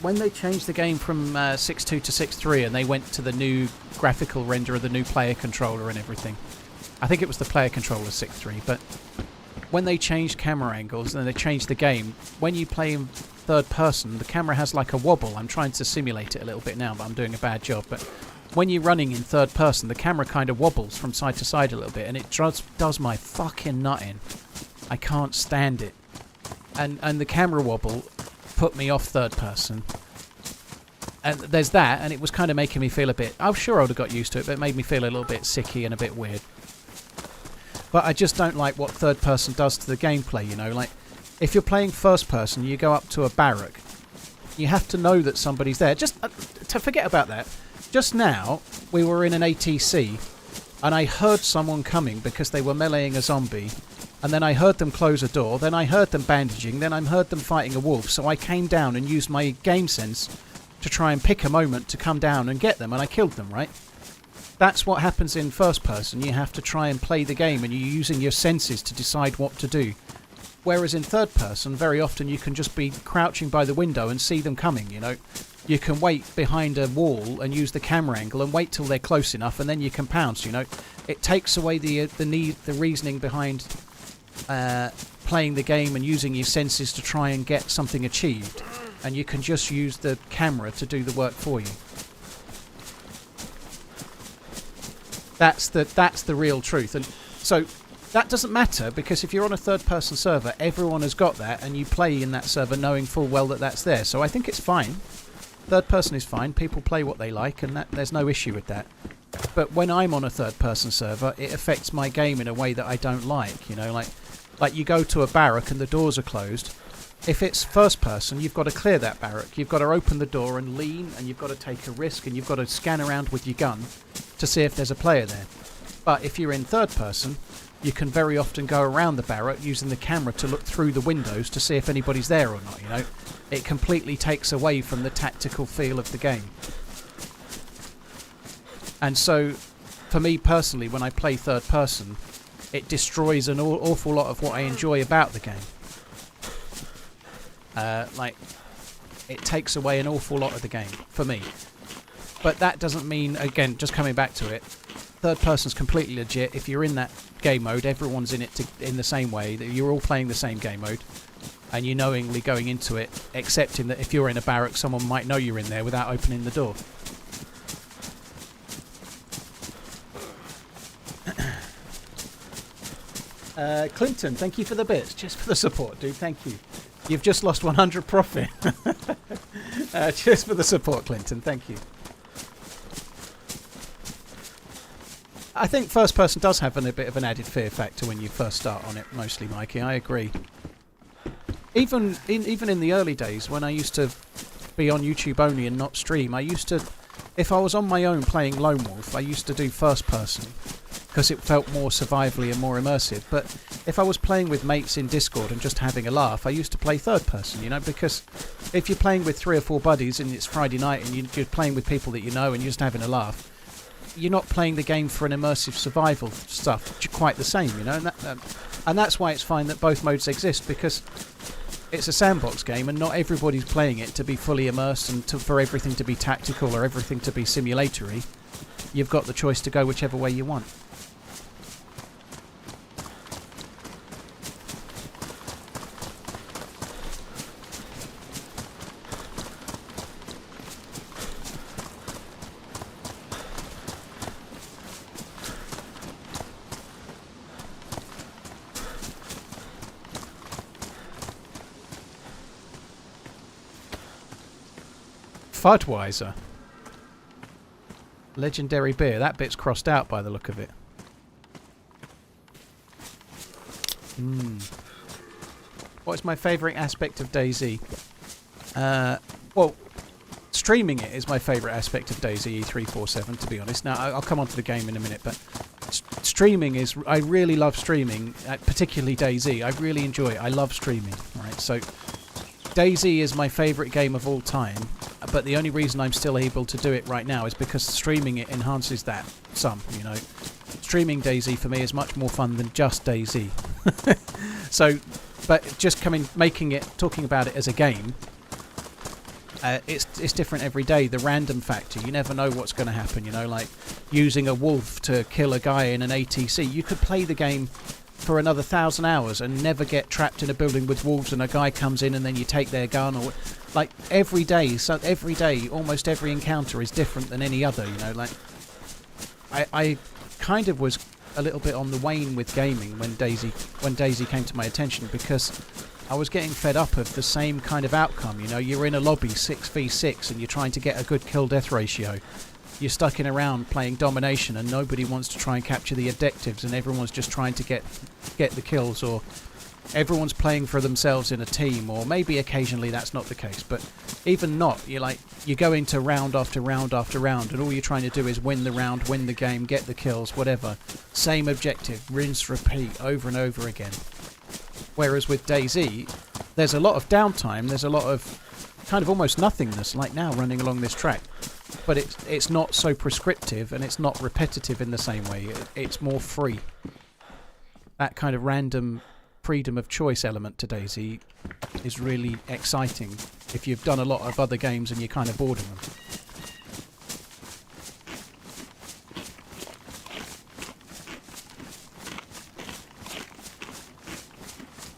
when they changed the game from 6.2 to 6.3 and they went to the new graphical render of the new player controller and everything, I think it was the player controller 6.3, but when they changed camera angles and they changed the game, when you play in third person, the camera has like a wobble. I'm trying to simulate it a little bit now, but I'm doing a bad job. But when you're running in third person, the camera kind of wobbles from side to side a little bit, and it does my fucking nut in. I can't stand it. And the camera wobble put me off third person. And there's that, and it was kind of making me feel a bit... I'm sure I would have got used to it, but it made me feel a little bit sicky and a bit weird. But I just don't like what third person does to the gameplay, you know. Like, if you're playing first person, you go up to a barrack. You have to know that somebody's there. Just to forget about that. Just now, we were in an ATC, and I heard someone coming because they were meleeing a zombie. And then I heard them close a door, then I heard them bandaging, then I heard them fighting a wolf. So I came down and used my game sense to try and pick a moment to come down and get them, and I killed them, right? That's what happens in first person. You have to try and play the game, and you're using your senses to decide what to do. Whereas in third person, very often you can just be crouching by the window and see them coming, you know. you can wait behind a wall and use the camera angle and wait till they're close enough, and then you can pounce. You know, it takes away the reasoning behind playing the game and using your senses to try and get something achieved, and you can just use the camera to do the work for you. That's the real truth. And so that doesn't matter, because if you're on a third-person server, everyone has got that, and you play in that server knowing full well that that's there. So I think it's fine. Third person is fine. People play what they like, and there's no issue with that. But when I'm on a third-person server, it affects my game in a way that I don't like. You know, like you go to a barrack and the doors are closed. If it's first person, you've got to clear that barrack. You've got to open the door and lean, and you've got to take a risk, and you've got to scan around with your gun to see if there's a player there. But if you're in third person, you can very often go around the barrack using the camera to look through the windows to see if anybody's there or not. You know, it completely takes away from the tactical feel of the game. And so, for me personally, when I play third person, it destroys an awful lot of what I enjoy about the game. Like, it takes away an awful lot of the game for me. But that doesn't mean, again, just coming back to it, third person's completely legit. If you're in that game mode, everyone's in it in the same way. You're all playing the same game mode, and you're knowingly going into it, accepting that if you're in a barrack, someone might know you're in there without opening the door. Clinton, thank you for the bits. Just for the support, dude. Thank you. You've just lost 100 profit. Just for the support, Clinton. Thank you. I think first person does have a bit of an added fear factor when you first start on it, mostly, Mikey. I agree. Even in the early days, when I used to be on YouTube only and not stream, I used to, if I was on my own playing Lone Wolf, I used to do first person, because it felt more survivally and more immersive. But if I was playing with mates in Discord and just having a laugh, I used to play third person, you know, because if you're playing with 3 or 4 buddies and it's Friday night and you're playing with people that you know and you're just having a laugh, you're not playing the game for an immersive survival stuff quite the same, you know, and that's why it's fine that both modes exist, because it's a sandbox game and not everybody's playing it to be fully immersed and for everything to be tactical or everything to be simulatory. You've got the choice to go whichever way you want. Fudweiser. Legendary beer. That bit's crossed out by the look of it. What is my favourite aspect of DayZ? Well, streaming it is my favourite aspect of DayZ E347, to be honest. Now, I'll come on to the game in a minute, but streaming is... I really love streaming, particularly DayZ. I really enjoy it. I love streaming, right? So, DayZ is my favourite game of all time, but the only reason I'm still able to do it right now is because streaming it enhances that some, you know. Streaming DayZ for me is much more fun than just DayZ. So, but just talking about it as a game, it's different every day. The random factor, you never know what's going to happen, you know, like using a wolf to kill a guy in an ATC. You could play the game for another 1,000 hours and never get trapped in a building with wolves and a guy comes in and then you take their gun, or like every day, almost every encounter is different than any other, you know. Like I kind of was a little bit on the wane with gaming when DayZ came to my attention, because I was getting fed up of the same kind of outcome, you know. You're in a lobby 6v6 and you're trying to get a good kill-death ratio. You're stuck in around playing domination and nobody wants to try and capture the objectives and everyone's just trying to get the kills, or everyone's playing for themselves in a team, or maybe occasionally that's not the case, but even not, you go into round after round after round and all you're trying to do is win the round, win the game, get the kills, whatever. Same objective, rinse, repeat, over and over again. Whereas with DayZ, there's a lot of downtime, there's a lot of kind of almost nothingness, like now running along this track. But it's not so prescriptive and it's not repetitive in the same way. It's more free. That kind of random freedom of choice element to DayZ is really exciting if you've done a lot of other games and you're kind of bored of them.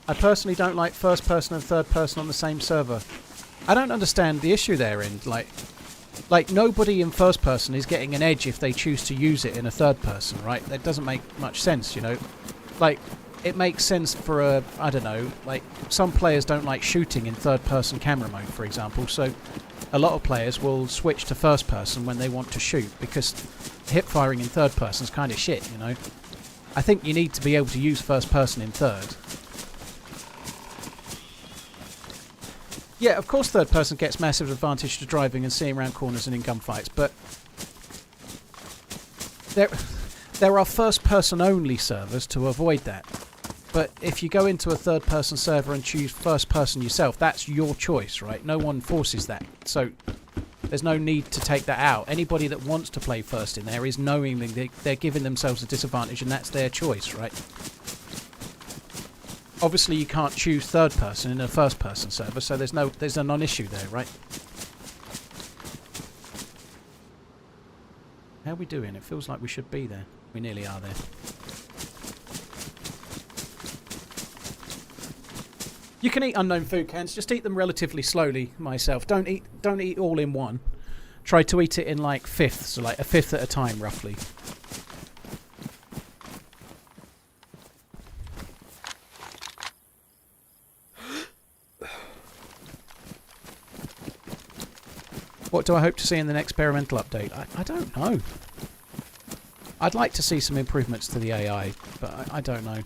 I personally don't like first person and third person on the same server. I don't understand the issue therein. Like nobody in first person is getting an edge if they choose to use it in a third person, right? That doesn't make much sense, you know. Like, it makes sense for a, I don't know, like some players don't like shooting in third person camera mode, for example, so a lot of players will switch to first person when they want to shoot because hip firing in third person is kind of shit, you know. I think you need to be able to use first person in third. Yeah, of course third person gets massive advantage to driving and seeing around corners and in gunfights, but there are first person only servers to avoid that. But if you go into a third person server and choose first person yourself, that's your choice, right? No one forces that. So there's no need to take that out. Anybody that wants to play first in there is knowing that they're giving themselves a disadvantage and that's their choice, right? Obviously you can't choose third person in a first person server, so there's a non-issue there, right? How are we doing? It feels like we should be there. We nearly are there. You can eat unknown food cans, just eat them relatively slowly myself. Don't eat all in one. Try to eat it in like fifths, so like a fifth at a time roughly. What do I hope to see in the next experimental update? I don't know. I'd like to see some improvements to the AI, but I don't know.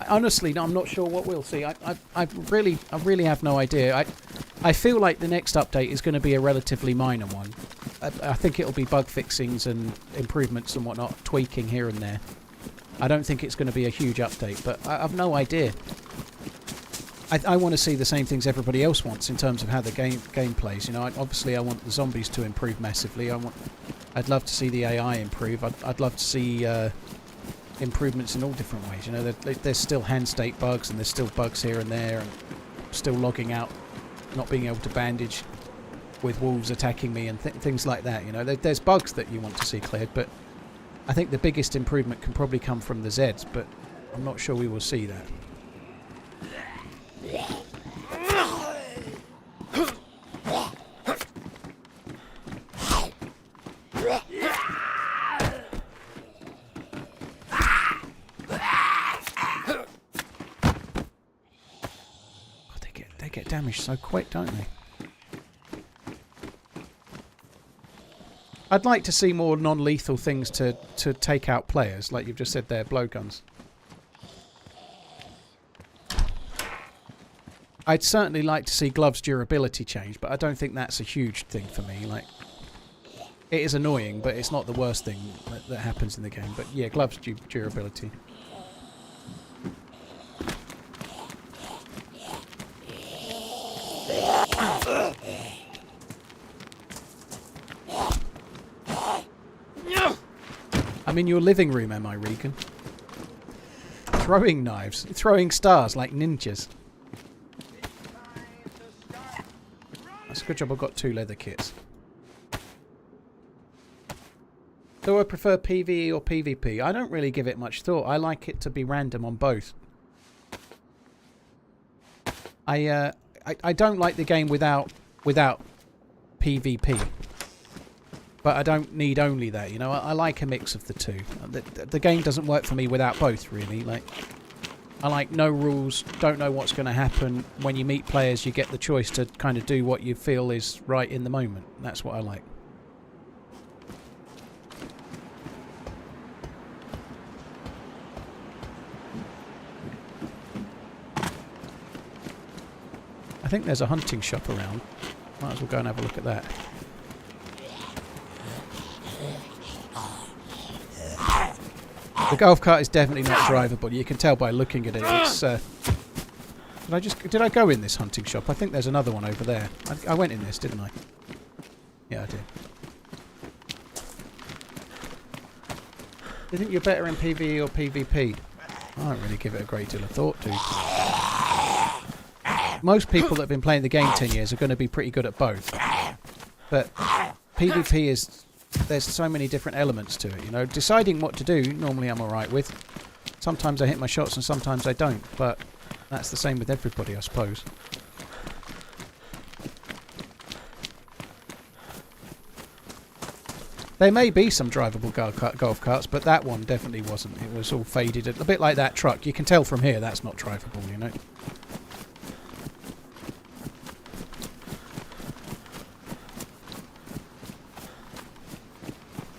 Honestly, I'm not sure what we'll see. I really have no idea. I feel like the next update is going to be a relatively minor one. I think it'll be bug fixings and improvements and whatnot, tweaking here and there. I don't think it's going to be a huge update, but I've no idea. I want to see the same things everybody else wants in terms of how the game plays. You know, obviously I want the zombies to improve massively. I'd love to see the AI improve. I'd love to see improvements in all different ways. You know, there's still hand state bugs and there's still bugs here and there, and still logging out, not being able to bandage with wolves attacking me and things like that. You know, there's bugs that you want to see cleared, but I think the biggest improvement can probably come from the Zeds, but I'm not sure we will see that. They get damaged so quick, don't they? I'd like to see more non-lethal things to take out players, like you've just said there, blowguns. I'd certainly like to see gloves durability change, but I don't think that's a huge thing for me. Like, it is annoying, but it's not the worst thing that happens in the game. But yeah, gloves durability. I'm in your living room, am I, Regan? Throwing knives, throwing stars like ninjas. That's a good job I've got 2 leather kits. Do I prefer PvE or PvP? I don't really give it much thought. I like it to be random on both. I don't like the game without PvP. But I don't need only that, you know. I like a mix of the two. The game doesn't work for me without both, really. Like, I like no rules, don't know what's going to happen. When you meet players, you get the choice to kind of do what you feel is right in the moment. That's what I like. I think there's a hunting shop around. Might as well go and have a look at that. The golf cart is definitely not drivable. You can tell by looking at it. It's. Did I go in this hunting shop? I think there's another one over there. I went in this, didn't I? Yeah, I did. Do you think you're better in PvE or PvP? I don't really give it a great deal of thought, dude. most people that have been playing the game 10 years are going to be pretty good at both. But PvP is... There's so many different elements to it, you know. Deciding what to do, normally I'm alright with. Sometimes I hit my shots and sometimes I don't, but that's the same with everybody, I suppose. There may be some drivable golf carts, but that one definitely wasn't. It was all faded, a bit like that truck. You can tell from here that's not drivable, you know.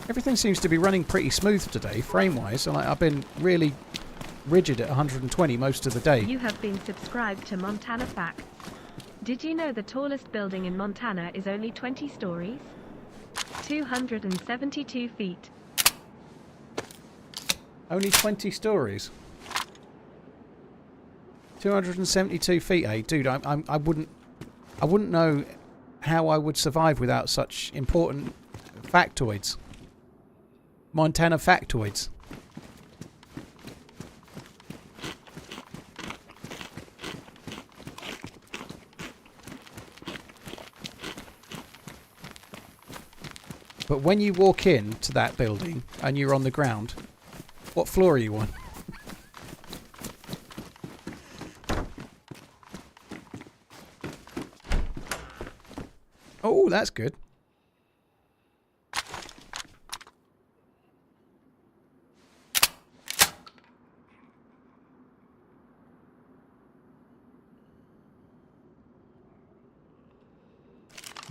Everything seems to be running pretty smooth today, frame-wise. I've been really rigid at 120 most of the day. You have been subscribed to Montana Facts. Did you know the tallest building in Montana is only 20 stories? 272 feet. Only 20 stories. 272 feet, eh? Dude, I wouldn't know how I would survive without such important factoids. Montana factoids. But when you walk into that building and you're on the ground, what floor are you on? Oh, that's good.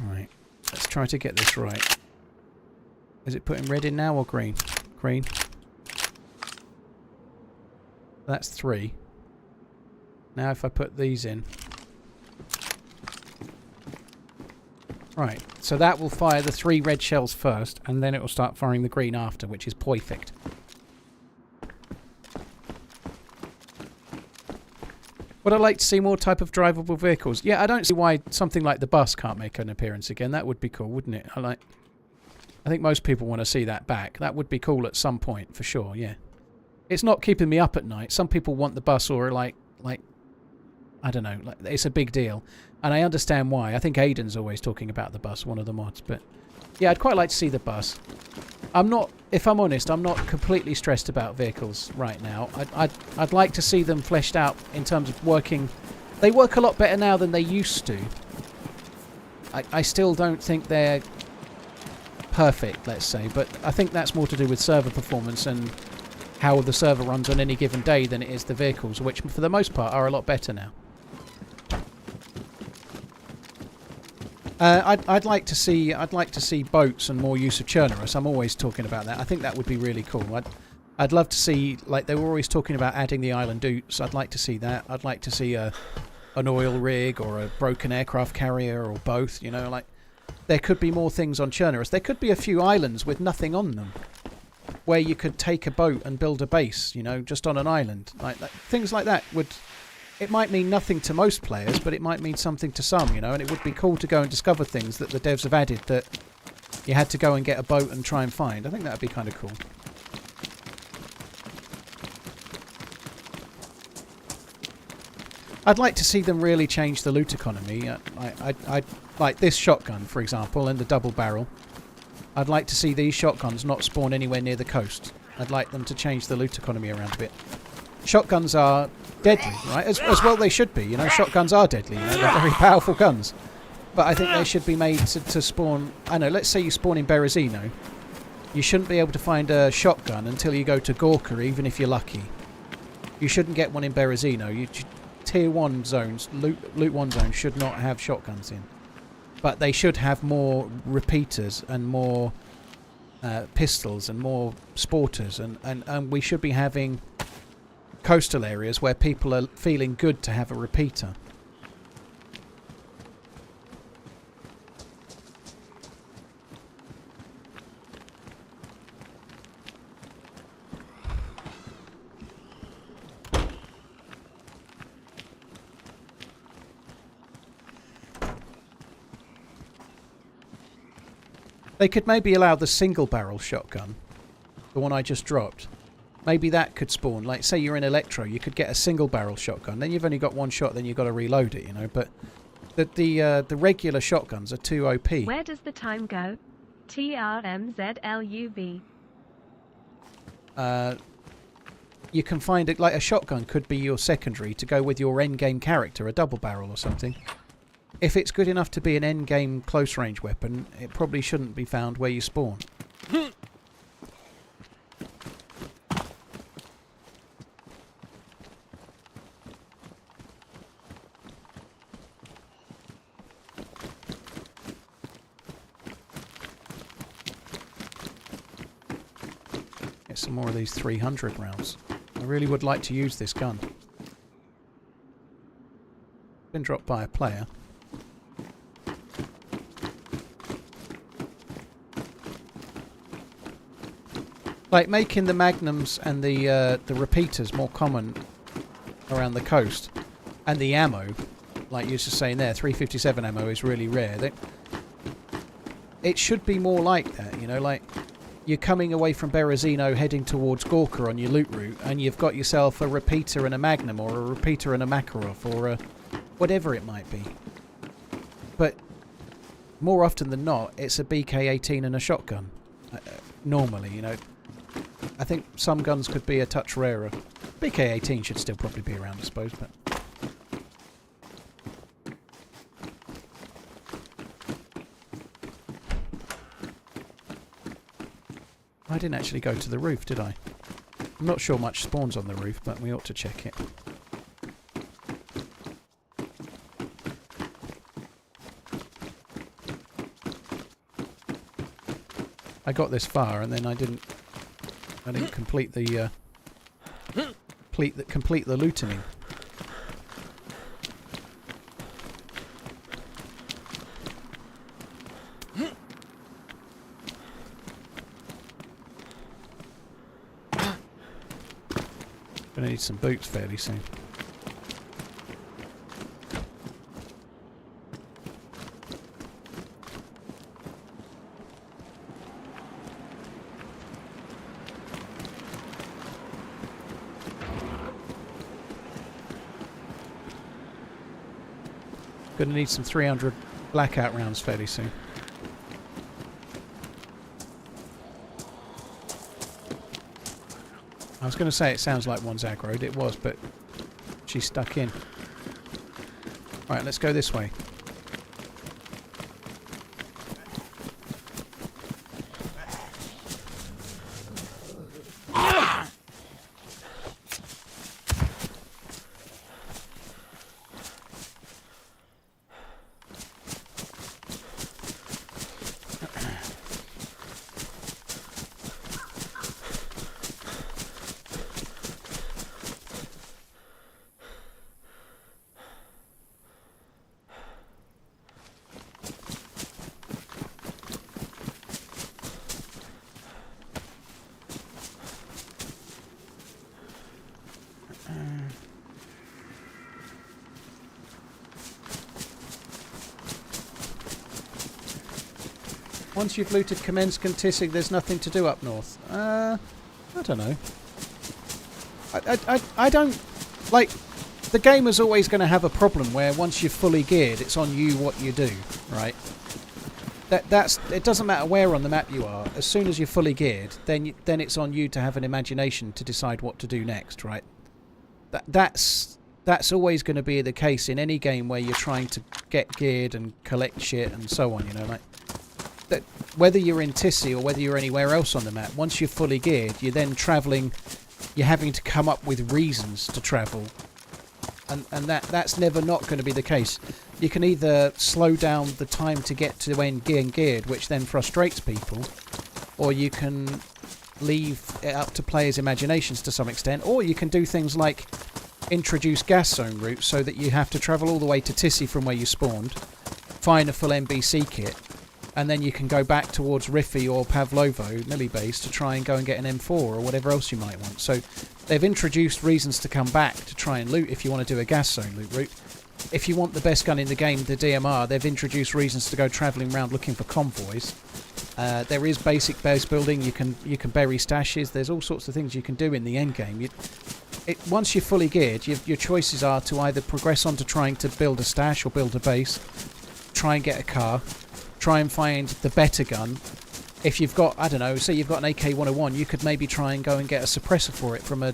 Right, let's try to get this right. Is it putting red in now or green? Green. That's 3. Now if I put these in. Right, so that will fire the 3 red shells first, and then it will start firing the green after, which is perfect. Would I like to see more type of drivable vehicles? Yeah, I don't see why something like the bus can't make an appearance again. That would be cool, wouldn't it? I think most people want to see that back. That would be cool at some point, for sure, yeah. It's not keeping me up at night. Some people want the bus or like I don't know, like, it's a big deal. And I understand why. I think Aiden's always talking about the bus, one of the mods. But yeah, I'd quite like to see the bus. I'm not, if I'm honest, I'm not completely stressed about vehicles right now. I'd like to see them fleshed out in terms of working. They work a lot better now than they used to. I still don't think they're perfect, let's say, but I think that's more to do with server performance and how the server runs on any given day than it is the vehicles, which for the most part are a lot better now. I'd like to see boats and more use of Churnerus. I'm always talking about that. I think that would be really cool. I'd love to see, like they were always talking about adding the island dutes. I'd like to see that. I'd like to see an oil rig or a broken aircraft carrier or both. You know, like there could be more things on Churnerus. There could be a few islands with nothing on them, where you could take a boat and build a base. You know, just on an island. Like things like that would. It might mean nothing to most players, but it might mean something to some, you know, and it would be cool to go and discover things that the devs have added that you had to go and get a boat and try and find. I think that would be kind of cool. I'd like to see them really change the loot economy. I'd like this shotgun, for example, and the double barrel. I'd like to see these shotguns not spawn anywhere near the coast. I'd like them to change the loot economy around a bit. Shotguns are deadly, right? As well they should be, you know. Shotguns are deadly, you know. They're very powerful guns. But I think they should be made to spawn... I know, let's say you spawn in Berezino. You shouldn't be able to find a shotgun until you go to Gorka, even if you're lucky. You shouldn't get one in Berezino. Tier 1 zones, loot 1 zones, should not have shotguns in. But they should have more repeaters and more pistols and more sporters. And we should be having... coastal areas where people are feeling good to have a repeater. They could maybe allow the single barrel shotgun, the one I just dropped. Maybe that could spawn. Like, say you're in Electro, you could get a single barrel shotgun. Then you've only got one shot, then you've got to reload it, you know. But the regular shotguns are too OP. Where does the time go? TRMZ. You can find it, like a shotgun could be your secondary to go with your endgame character, a double barrel or something. If it's good enough to be an endgame close range weapon, it probably shouldn't be found where you spawn. Get some more of these 300 rounds. I really would like to use this gun. Been dropped by a player. Like making the magnums and the repeaters more common around the coast, and the ammo, like you were just saying there, 357 ammo is really rare. It should be more like that, you know, like you're coming away from Berezino heading towards Gorka on your loot route, and you've got yourself a repeater and a magnum, or a repeater and a Makarov, or a whatever it might be. But more often than not, it's a BK-18 and a shotgun. Normally, you know. I think some guns could be a touch rarer. BK-18 should still probably be around, I suppose, but... I didn't actually go to the roof, did I? I'm not sure much spawns on the roof, but we ought to check it. I got this far and then I didn't complete the complete the lootening. Gonna need some boots fairly soon. Gonna need some 300 blackout rounds fairly soon. I was going to say it sounds like one's aggroed. It was, but she's stuck in. Right, let's go this way. Once you've looted Kamensky and Tissig, there's nothing to do up north. I don't know. I don't... Like, the game is always going to have a problem where once you're fully geared, it's on you what you do, right? It doesn't matter where on the map you are. As soon as you're fully geared, then it's on you to have an imagination to decide what to do next, right? That's always going to be the case in any game where you're trying to get geared and collect shit and so on, you know, like... That whether you're in Tissi or whether you're anywhere else on the map, once you're fully geared, you're then travelling, you're having to come up with reasons to travel. And that's never not going to be the case. You can either slow down the time to get to end geared, which then frustrates people, or you can leave it up to players' imaginations to some extent, or you can do things like introduce gas zone routes so that you have to travel all the way to Tissi from where you spawned, find a full NBC kit, and then you can go back towards Riffy or Pavlovo, Nilly Base, to try and go and get an M4 or whatever else you might want. So they've introduced reasons to come back to try and loot if you want to do a gas zone loot route. If you want the best gun in the game, the DMR, they've introduced reasons to go travelling around looking for convoys. There is basic base building. You can bury stashes. There's all sorts of things you can do in the end game. Once you're fully geared, your choices are to either progress on to trying to build a stash or build a base, try and get a car, try and find the better gun. If you've got, I don't know, say you've got an AK-101, you could maybe try and go and get a suppressor for it from a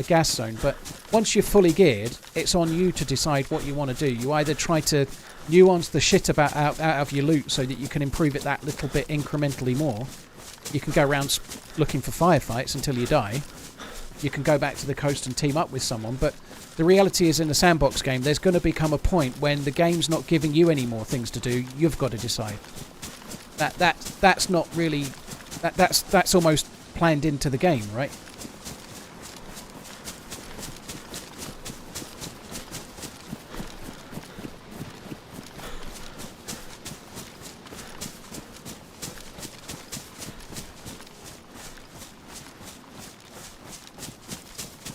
gas zone. But once you're fully geared, it's on you to decide what you want to do. You either try to nuance the shit out of your loot so that you can improve it that little bit incrementally more. You can go around looking for firefights until you die. You can go back to the coast and team up with someone, but the reality is in a sandbox game there's going to become a point when the game's not giving you any more things to do. You've got to decide. That's not really... That's almost planned into the game, right?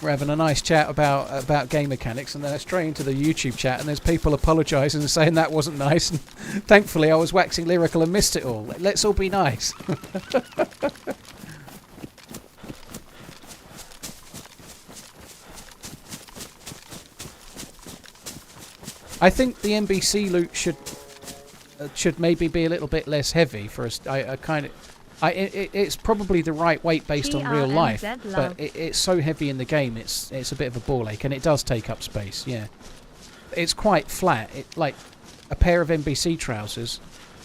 We're having a nice chat about game mechanics, and then straight into the YouTube chat, and there's people apologising and saying that wasn't nice. And thankfully, I was waxing lyrical and missed it all. Let's all be nice. I think the NBC loot should maybe be a little bit less heavy for us. It's probably the right weight based on real life, but it's so heavy in the game. It's a bit of a ball ache, and it does take up space. Yeah, it's quite flat. Like a pair of NBC trousers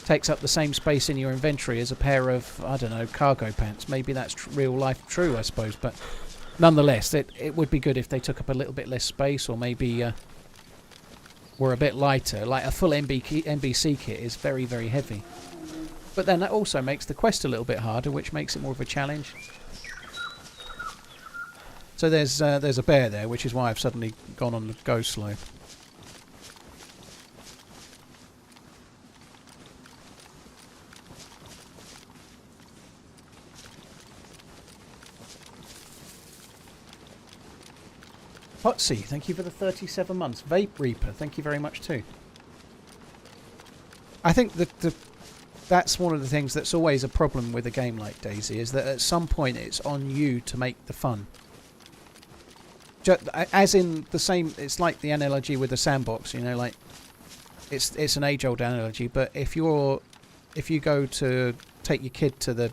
takes up the same space in your inventory as a pair of, I don't know, cargo pants. Maybe that's real life true, I suppose, but nonetheless, it would be good if they took up a little bit less space, or maybe were a bit lighter. Like a full NBC kit is very, very heavy. But then that also makes the quest a little bit harder, which makes it more of a challenge. So there's a bear there, which is why I've suddenly gone on the go slow. Potsy, thank you for the 37 months. Vape Reaper, thank you very much too. I think that's one of the things that's always a problem with a game like DayZ, is that at some point it's on you to make the fun. As in the same, it's like the analogy with the sandbox, you know, like it's an age-old analogy, but if you go to take your kid to the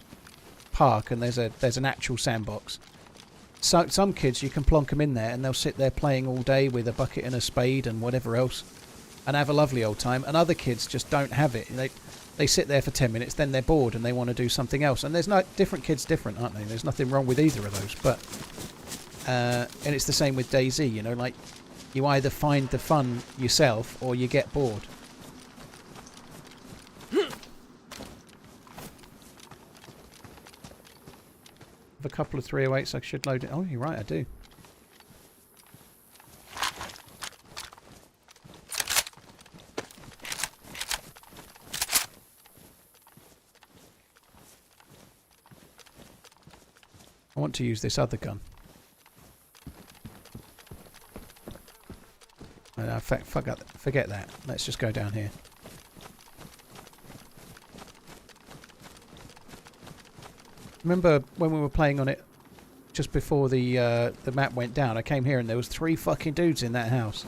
park and there's an actual sandbox, so some kids you can plonk them in there and they'll sit there playing all day with a bucket and a spade and whatever else and have a lovely old time, and other kids just don't have it. They sit there for 10 minutes, then they're bored and they want to do something else. And there's no different kids, different, aren't they? There's nothing wrong with either of those. But and it's the same with DayZ. You know, like you either find the fun yourself or you get bored. Have a couple of 308s. I should load it. Oh, you're right. I do. I want to use this other gun. Forget that. Let's just go down here. Remember when we were playing on it just before the map went down? I came here and there was 3 fucking dudes in that house.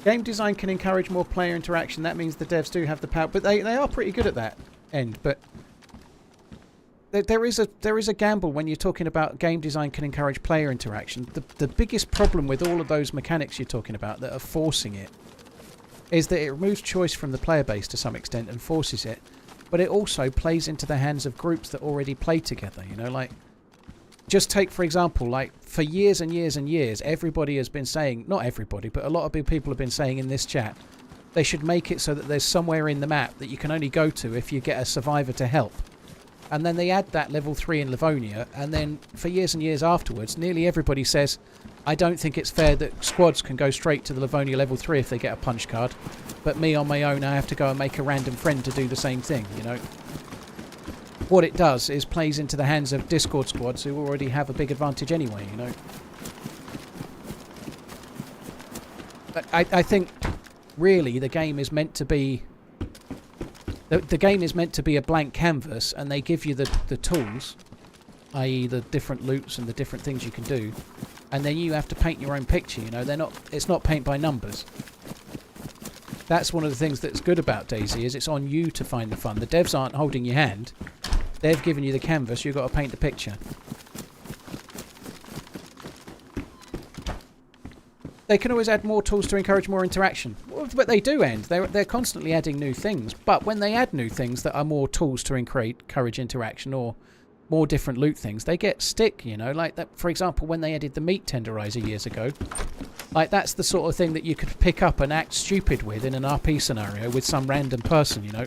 Game design can encourage more player interaction. That means the devs do have the power, but they are pretty good at that end. But there is a gamble when you're talking about game design can encourage player interaction. The biggest problem with all of those mechanics you're talking about that are forcing it is that it removes choice from the player base to some extent and forces it, but it also plays into the hands of groups that already play together. You know, like just take for example, like for years and years and years, everybody has been saying, not everybody, but a lot of people have been saying in this chat, they should make it so that there's somewhere in the map that you can only go to if you get a survivor to help. And then they add that level 3 in Livonia, and then for years and years afterwards, nearly everybody says, I don't think it's fair that squads can go straight to the Livonia level 3 if they get a punch card, but me on my own, I have to go and make a random friend to do the same thing, you know. What it does is plays into the hands of Discord squads who already have a big advantage anyway, you know. I think really the game is meant to be the game is meant to be a blank canvas, and they give you the tools, i.e. the different loots and the different things you can do, and then you have to paint your own picture. You know, it's not paint by numbers. That's one of the things that's good about DayZ, is it's on you to find the fun. The devs aren't holding your hand. They've given you the canvas, you've got to paint the picture. They can always add more tools to encourage more interaction. But they do end. They're constantly adding new things. But when they add new things that are more tools to encourage interaction, or more different loot things, they get stick, you know. Like that, for example, when they added the meat tenderizer years ago. Like, that's the sort of thing that you could pick up and act stupid with in an RP scenario with some random person, you know.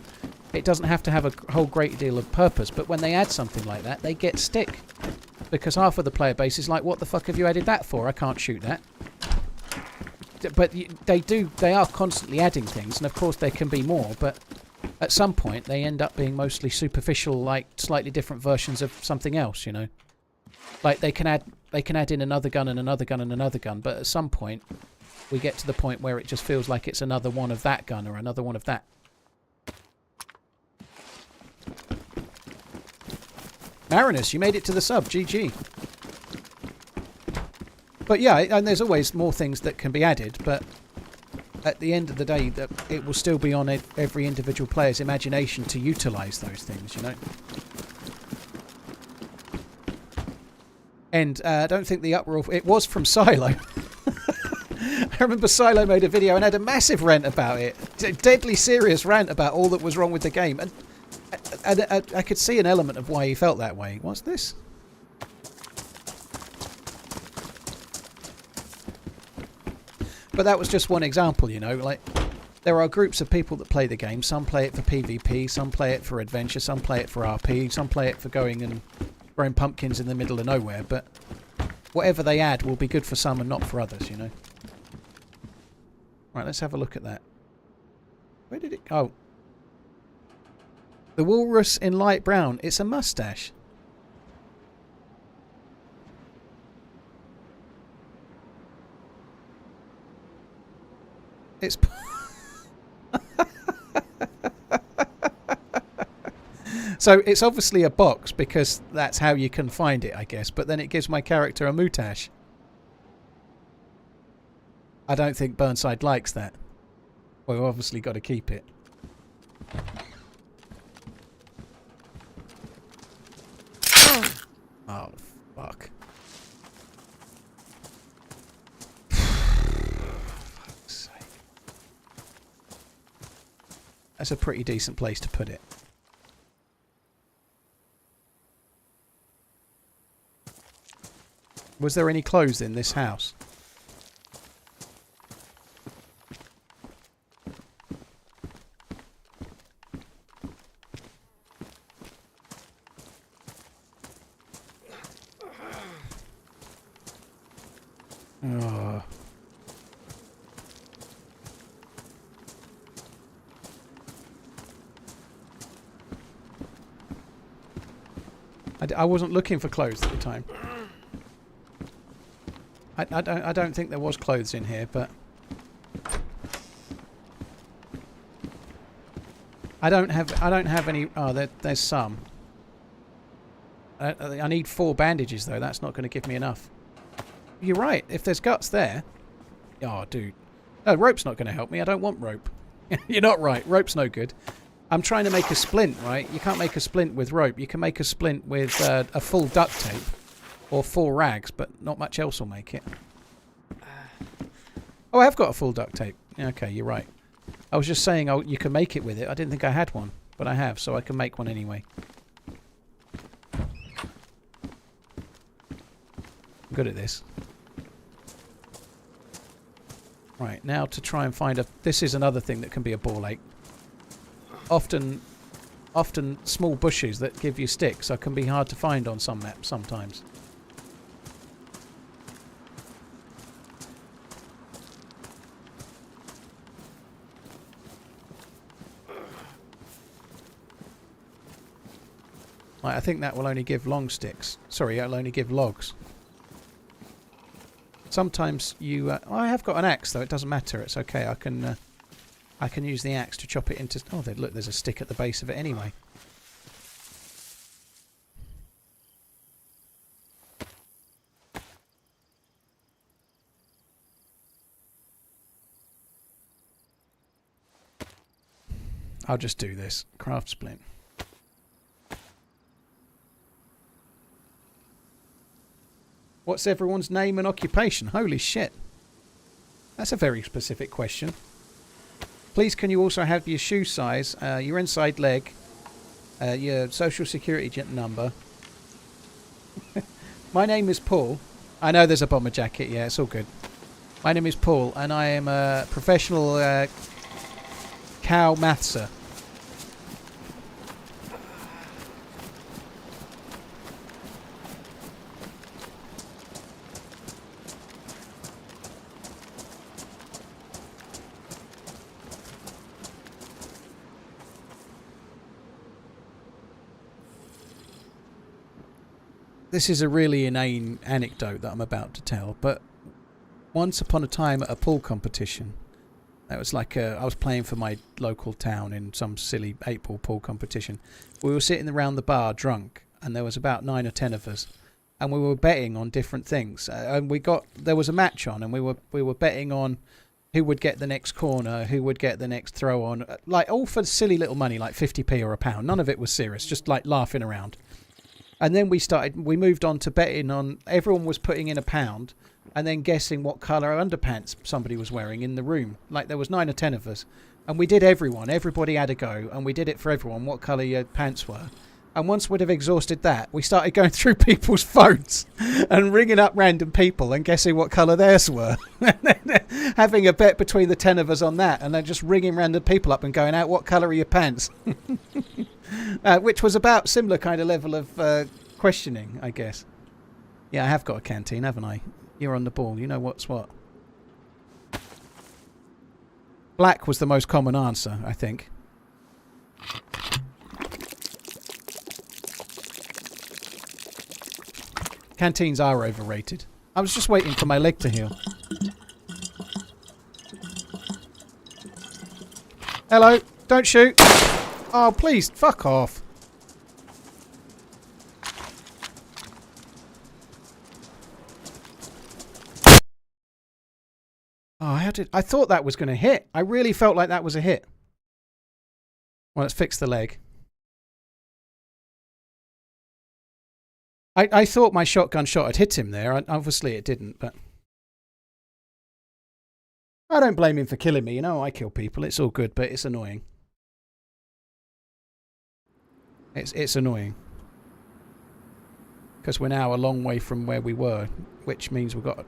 It doesn't have to have a whole great deal of purpose, but when they add something like that, they get stick. Because half of the player base is like, what the fuck have you added that for? I can't shoot that. But they are constantly adding things, and of course there can be more, but at some point they end up being mostly superficial, like slightly different versions of something else, you know. Like they can add in another gun and another gun and another gun, but at some point we get to the point where it just feels like it's another one of that gun or another one of that. Marinus, you made it to the sub, GG. But yeah, and there's always more things that can be added, but at the end of the day, it will still be on every individual player's imagination to utilise those things, you know. And I don't think the uproar... It was from Silo. I remember Silo made a video and had a massive rant about it. Deadly serious rant about all that was wrong with the game. And I could see an element of why he felt that way. What's this? But that was just one example, you know. Like, there are groups of people that play the game. Some play it for PvP, some play it for adventure, some play it for RP, some play it for going and growing pumpkins in the middle of nowhere. But whatever they add will be good for some and not for others, you know. Right, let's have a look at that. Where did it go? Oh. The walrus in light brown. It's a mustache. It's... So it's obviously a box because that's how you can find it, I guess. But then it gives my character a moustache. I don't think Burnside likes that. Well, we've obviously got to keep it. Oh, fuck. That's a pretty decent place to put it. Was there any clothes in this house? Oh. I wasn't looking for clothes at the time. I don't think there was clothes in here, but I don't have any. Oh, there's some. I need 4 bandages though. That's not going to give me enough. You're right. If there's guts there, oh, dude, no, rope's not going to help me. I don't want rope. You're not right. Rope's no good. I'm trying to make a splint, right? You can't make a splint with rope. You can make a splint with a full duct tape or 4 rags, but not much else will make it. Oh, I have got a full duct tape. Okay, you're right. I was just saying, oh, you can make it with it. I didn't think I had one, but I have, so I can make one anyway. I'm good at this. Right, now to try and find a... This is another thing that can be a ball ache. Often small bushes that give you sticks can be hard to find on some maps sometimes. Right, I think that will only give long sticks. Sorry, it'll only give logs. Sometimes you... I have got an axe, though. It doesn't matter. It's okay. I can use the axe to chop it into... Oh, look, there's a stick at the base of it anyway. I'll just do this. Craft splint. What's everyone's name and occupation? Holy shit. That's a very specific question. Please can you also have your shoe size, your inside leg, your social security number. My name is Paul. I know there's a bomber jacket. Yeah, it's all good. My name is Paul and I am a professional cow mathser. This is a really inane anecdote that I'm about to tell, but once upon a time at a pool competition, that was like I was playing for my local town in some silly 8-ball pool competition. We were sitting around the bar drunk, and there was about 9 or 10 of us, and we were betting on different things. And there was a match on, and we were betting on who would get the next corner, who would get the next throw on, like all for silly little money, like 50p or £1. None of it was serious, just like laughing around. And then we moved on to betting on, everyone was putting in £1 and then guessing what colour underpants somebody was wearing in the room. Like there was 9 or 10 of us. And we did everybody had a go, and we did it for everyone, what colour your pants were. And once we'd have exhausted that, we started going through people's phones and ringing up random people and guessing what colour theirs were. Having a bet between the 10 of us on that, and then just ringing random people up and going out, what colour are your pants? Which was about similar kind of level of questioning, I guess. Yeah, I have got a canteen, haven't I? You're on the ball. You know what's what. Black was the most common answer, I think. Canteens are overrated. I was just waiting for my leg to heal. Hello, don't shoot. Oh, please, fuck off. Oh, I thought that was going to hit. I really felt like that was a hit. Well, let's fix the leg. I thought my shotgun shot had hit him there. Obviously it didn't, but... I don't blame him for killing me. You know, I kill people. It's all good, but it's annoying. It's annoying. Because we're now a long way from where we were, which means we've got...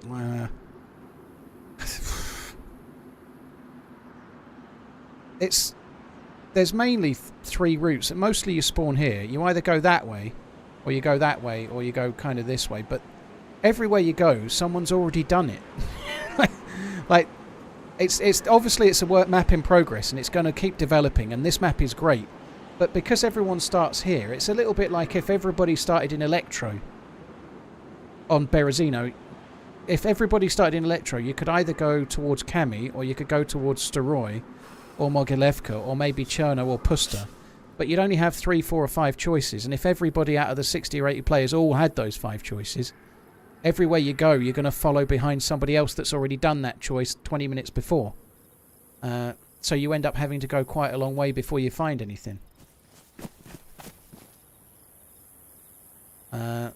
There's mainly 3 routes, and mostly you spawn here. You either go that way, or you go that way, or you go kind of this way. But everywhere you go, someone's already done it. Like, it's obviously it's a map in progress, and it's going to keep developing. And this map is great, but because everyone starts here, it's a little bit like if everybody started in Electro on Berezino. If everybody started in Electro, you could either go towards Kami, or you could go towards Staroy, or Mogilevka, or maybe Cherno or Pusta. But you'd only have 3, 4 or 5 choices, and if everybody out of the 60 or 80 players all had those 5 choices, everywhere you go you're going to follow behind somebody else that's already done that choice 20 minutes before. So you end up having to go quite a long way before you find anything. And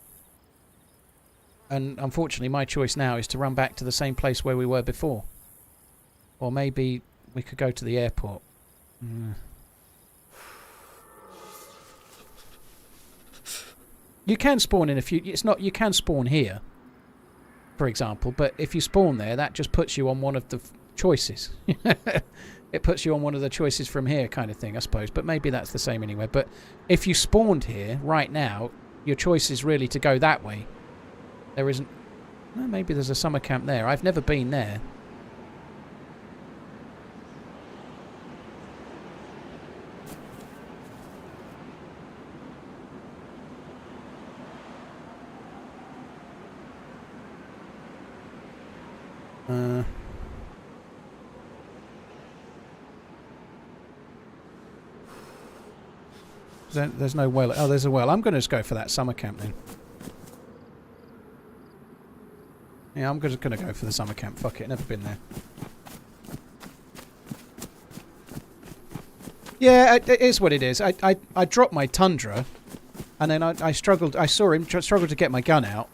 unfortunately my choice now is to run back to the same place where we were before. Or maybe we could go to the airport. You can spawn in a few... You can spawn here, for example, but if you spawn there, that just puts you on one of the choices. It puts you on one of the choices from here kind of thing, I suppose. But maybe that's the same anywhere. But if you spawned here right now, your choice is really to go that way. There isn't... Well, maybe there's a summer camp there. I've never been there. There's no well. Oh, there's a well. I'm going to just go for that summer camp then. Yeah, I'm just going to go for the summer camp. Fuck it, never been there. Yeah, it is what it is. I dropped my Tundra, and then I struggled. I saw him struggle to get my gun out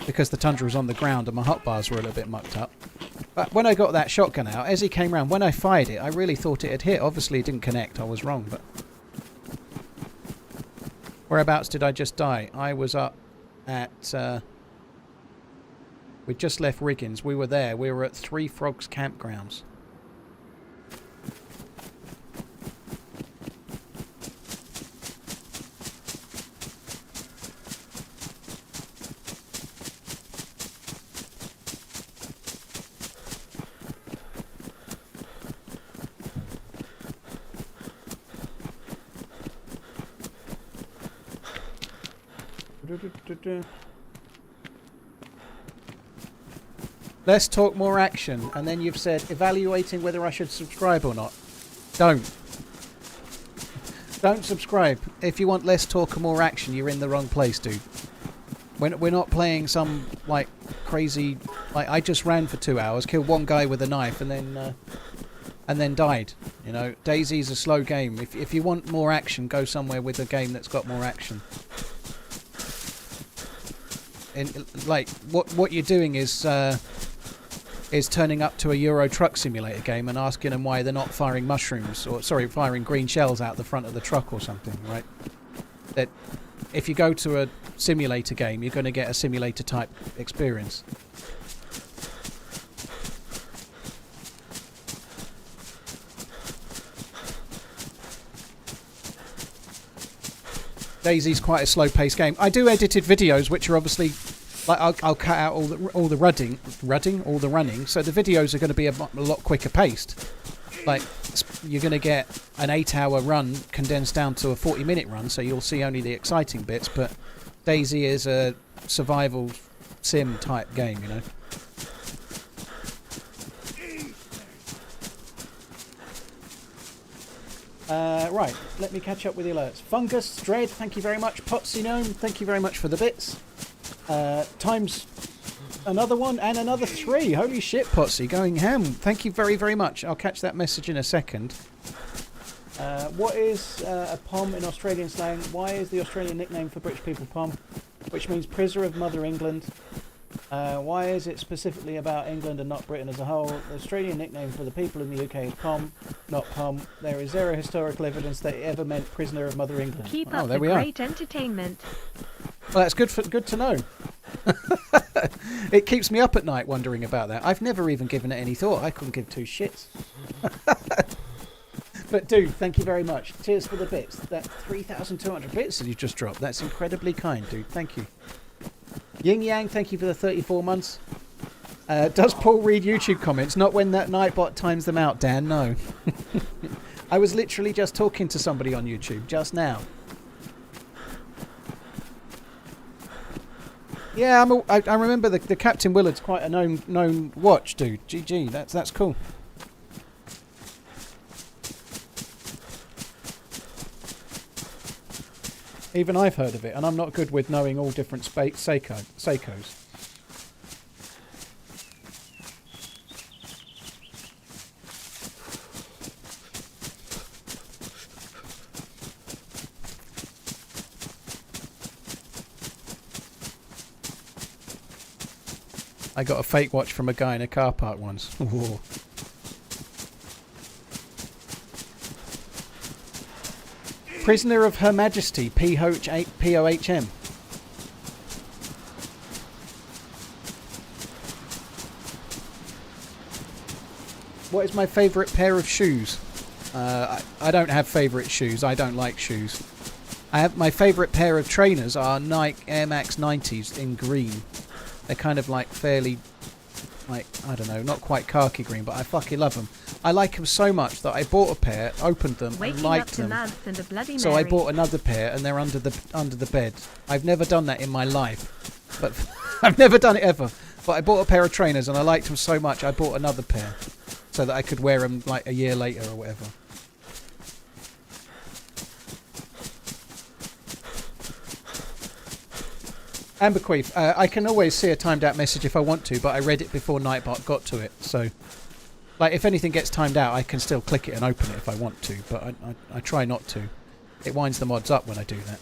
because the Tundra was on the ground and my hotbars were a little bit mucked up. But when I got that shotgun out, as he came round, when I fired it, I really thought it had hit. Obviously, it didn't connect. I was wrong, but... Whereabouts did I just die? I was up at... we just left Riggins. We were there. We were at Three Frogs Campgrounds. Let's talk more action, and then you've said evaluating whether I should subscribe or not. Don't subscribe. If you want less talk and more action, you're in the wrong place, dude. We're not playing some like crazy. Like I just ran for 2 hours, killed one guy with a knife, and then died. You know, DayZ's a slow game. If you want more action, go somewhere with a game that's got more action. And like what you're doing is turning up to a Euro Truck Simulator game and asking them why they're not firing mushrooms or firing green shells out the front of the truck or something, right? That if you go to a simulator game, you're going to get a simulator type experience. DayZ's quite a slow-paced game. I do edited videos, which are obviously like I'll cut out all the running, so the videos are going to be a lot quicker paced. Like you're going to get an 8-hour run condensed down to a 40-minute run, so you'll see only the exciting bits. But DayZ is a survival sim type game, you know. Right, let me catch up with the alerts. Fungus, Dread, thank you very much. Potsy Gnome, thank you very much for the bits. Times another one and another 3. Holy shit, Potsy, going ham. Thank you very, very much. I'll catch that message in a second. What is a POM in Australian slang? Why is the Australian nickname for British people POM? Which means prisoner of Mother England. Why is it specifically about England and not Britain as a whole? The Australian nickname for the people in the UK is POM, not POM. There is zero historical evidence that it ever meant prisoner of Mother England. Keep up the great entertainment. Well, that's good to know. It keeps me up at night wondering about that. I've never even given it any thought. I couldn't give two shits. But dude, thank you very much. Cheers for the bits. That 3,200 bits that you just dropped. That's incredibly kind, dude. Thank you. Yin Yang, thank you for the 34 months. Does Paul read YouTube comments? Not when that Nightbot times them out, Dan. No. I was literally just talking to somebody on YouTube just now. Yeah, I remember the Captain Willard's quite a known watch, dude. GG, that's cool. Even I've heard of it, and I'm not good with knowing all different Seikos. I got a fake watch from a guy in a car park once. Whoa. Prisoner of Her Majesty, POHM. What is my favourite pair of shoes? I don't have favourite shoes. I don't like shoes. My favourite pair of trainers are Nike Air Max 90s in green. They're kind of like fairly, like, I don't know, not quite khaki green, but I fucking love them. I like them so much that I bought a pair, opened them, and liked them. So I bought another pair, and they're under the bed. I've never done that in my life, but I've never done it ever. But I bought a pair of trainers and I liked them so much I bought another pair so that I could wear them like a year later or whatever. Amberqueef, I can always see a timed out message if I want to, but I read it before Nightbot got to it, so like if anything gets timed out I can still click it and open it if I want to, but I try not to. It winds the mods up when I do that.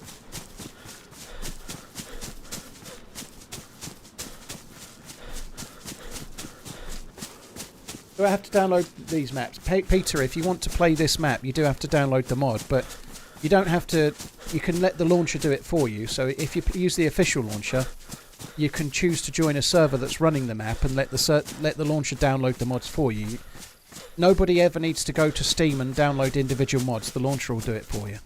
Do I have to download these maps? Peter, if you want to play this map you do have to download the mod, but you don't have to. You can let the launcher do it for you. So if you use the official launcher, you can choose to join a server that's running the map and let the launcher download the mods for you. Nobody ever needs to go to Steam and download individual mods. The launcher will do it for you.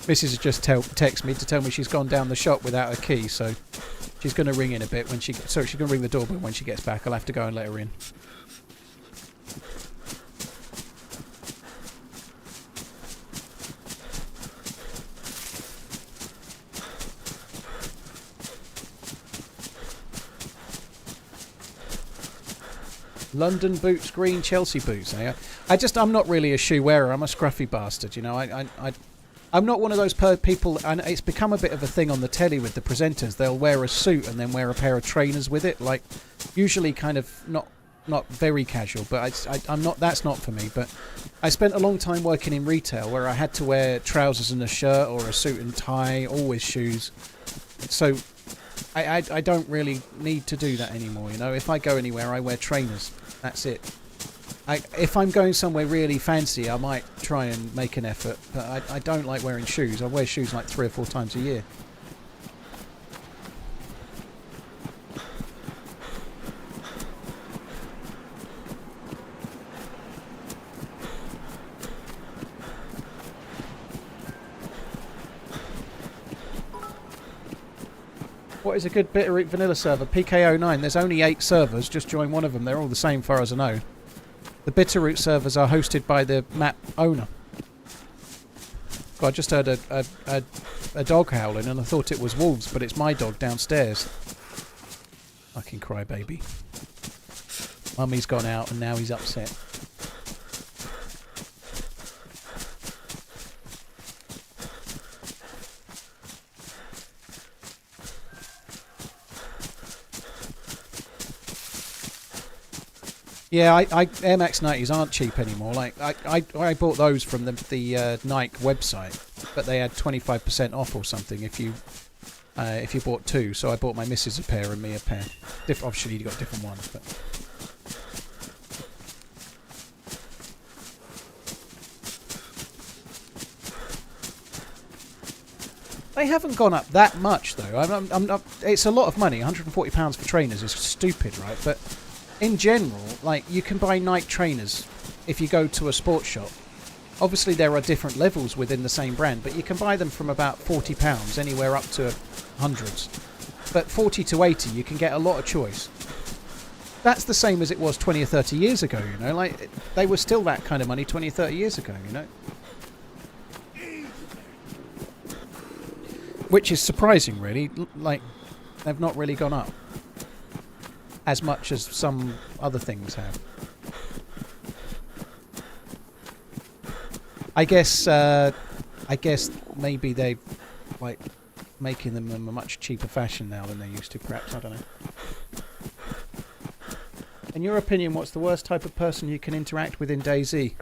Mrs. has just texted me to tell me she's gone down the shop without a key, so she's going to ring in a bit when she... Sorry, she's going to ring the doorbell when she gets back. I'll have to go and let her in. London boots, green Chelsea boots. Eh? I'm not really a shoe wearer. I'm a scruffy bastard, you know. I'm not one of those people, and it's become a bit of a thing on the telly with the presenters. They'll wear a suit and then wear a pair of trainers with it, like usually kind of not very casual. But I'm not. That's not for me. But I spent a long time working in retail where I had to wear trousers and a shirt or a suit and tie, always shoes. So I don't really need to do that anymore. You know, if I go anywhere, I wear trainers. That's it. If I'm going somewhere really fancy, I might try and make an effort, but I don't like wearing shoes. I wear shoes like 3 or 4 times a year. What is a good Bitterroot vanilla server? PK09. There's only 8 servers. Just join one of them. They're all the same, far as I know. The Bitterroot servers are hosted by the map owner. God, I just heard a dog howling and I thought it was wolves, but it's my dog downstairs. Fucking crybaby. Mummy's gone out and now he's upset. Yeah, Air Max 90s aren't cheap anymore. Like I bought those from the Nike website, but they had 25% off or something if you bought 2. So I bought my missus a pair and me a pair. Obviously, you got different ones, but. They haven't gone up that much though. It's a lot of money. £140 for trainers is stupid, right? But in general, like, you can buy Nike trainers if you go to a sports shop. Obviously, there are different levels within the same brand, but you can buy them from about £40, anywhere up to hundreds. But 40 to 80, you can get a lot of choice. That's the same as it was 20 or 30 years ago, you know? Like, they were still that kind of money 20 or 30 years ago, you know? Which is surprising, really. Like, they've not really gone up as much as some other things have. I guess maybe they like making them in a much cheaper fashion now than they used to, perhaps. I don't know. In your opinion, what's the worst type of person you can interact with in DayZ?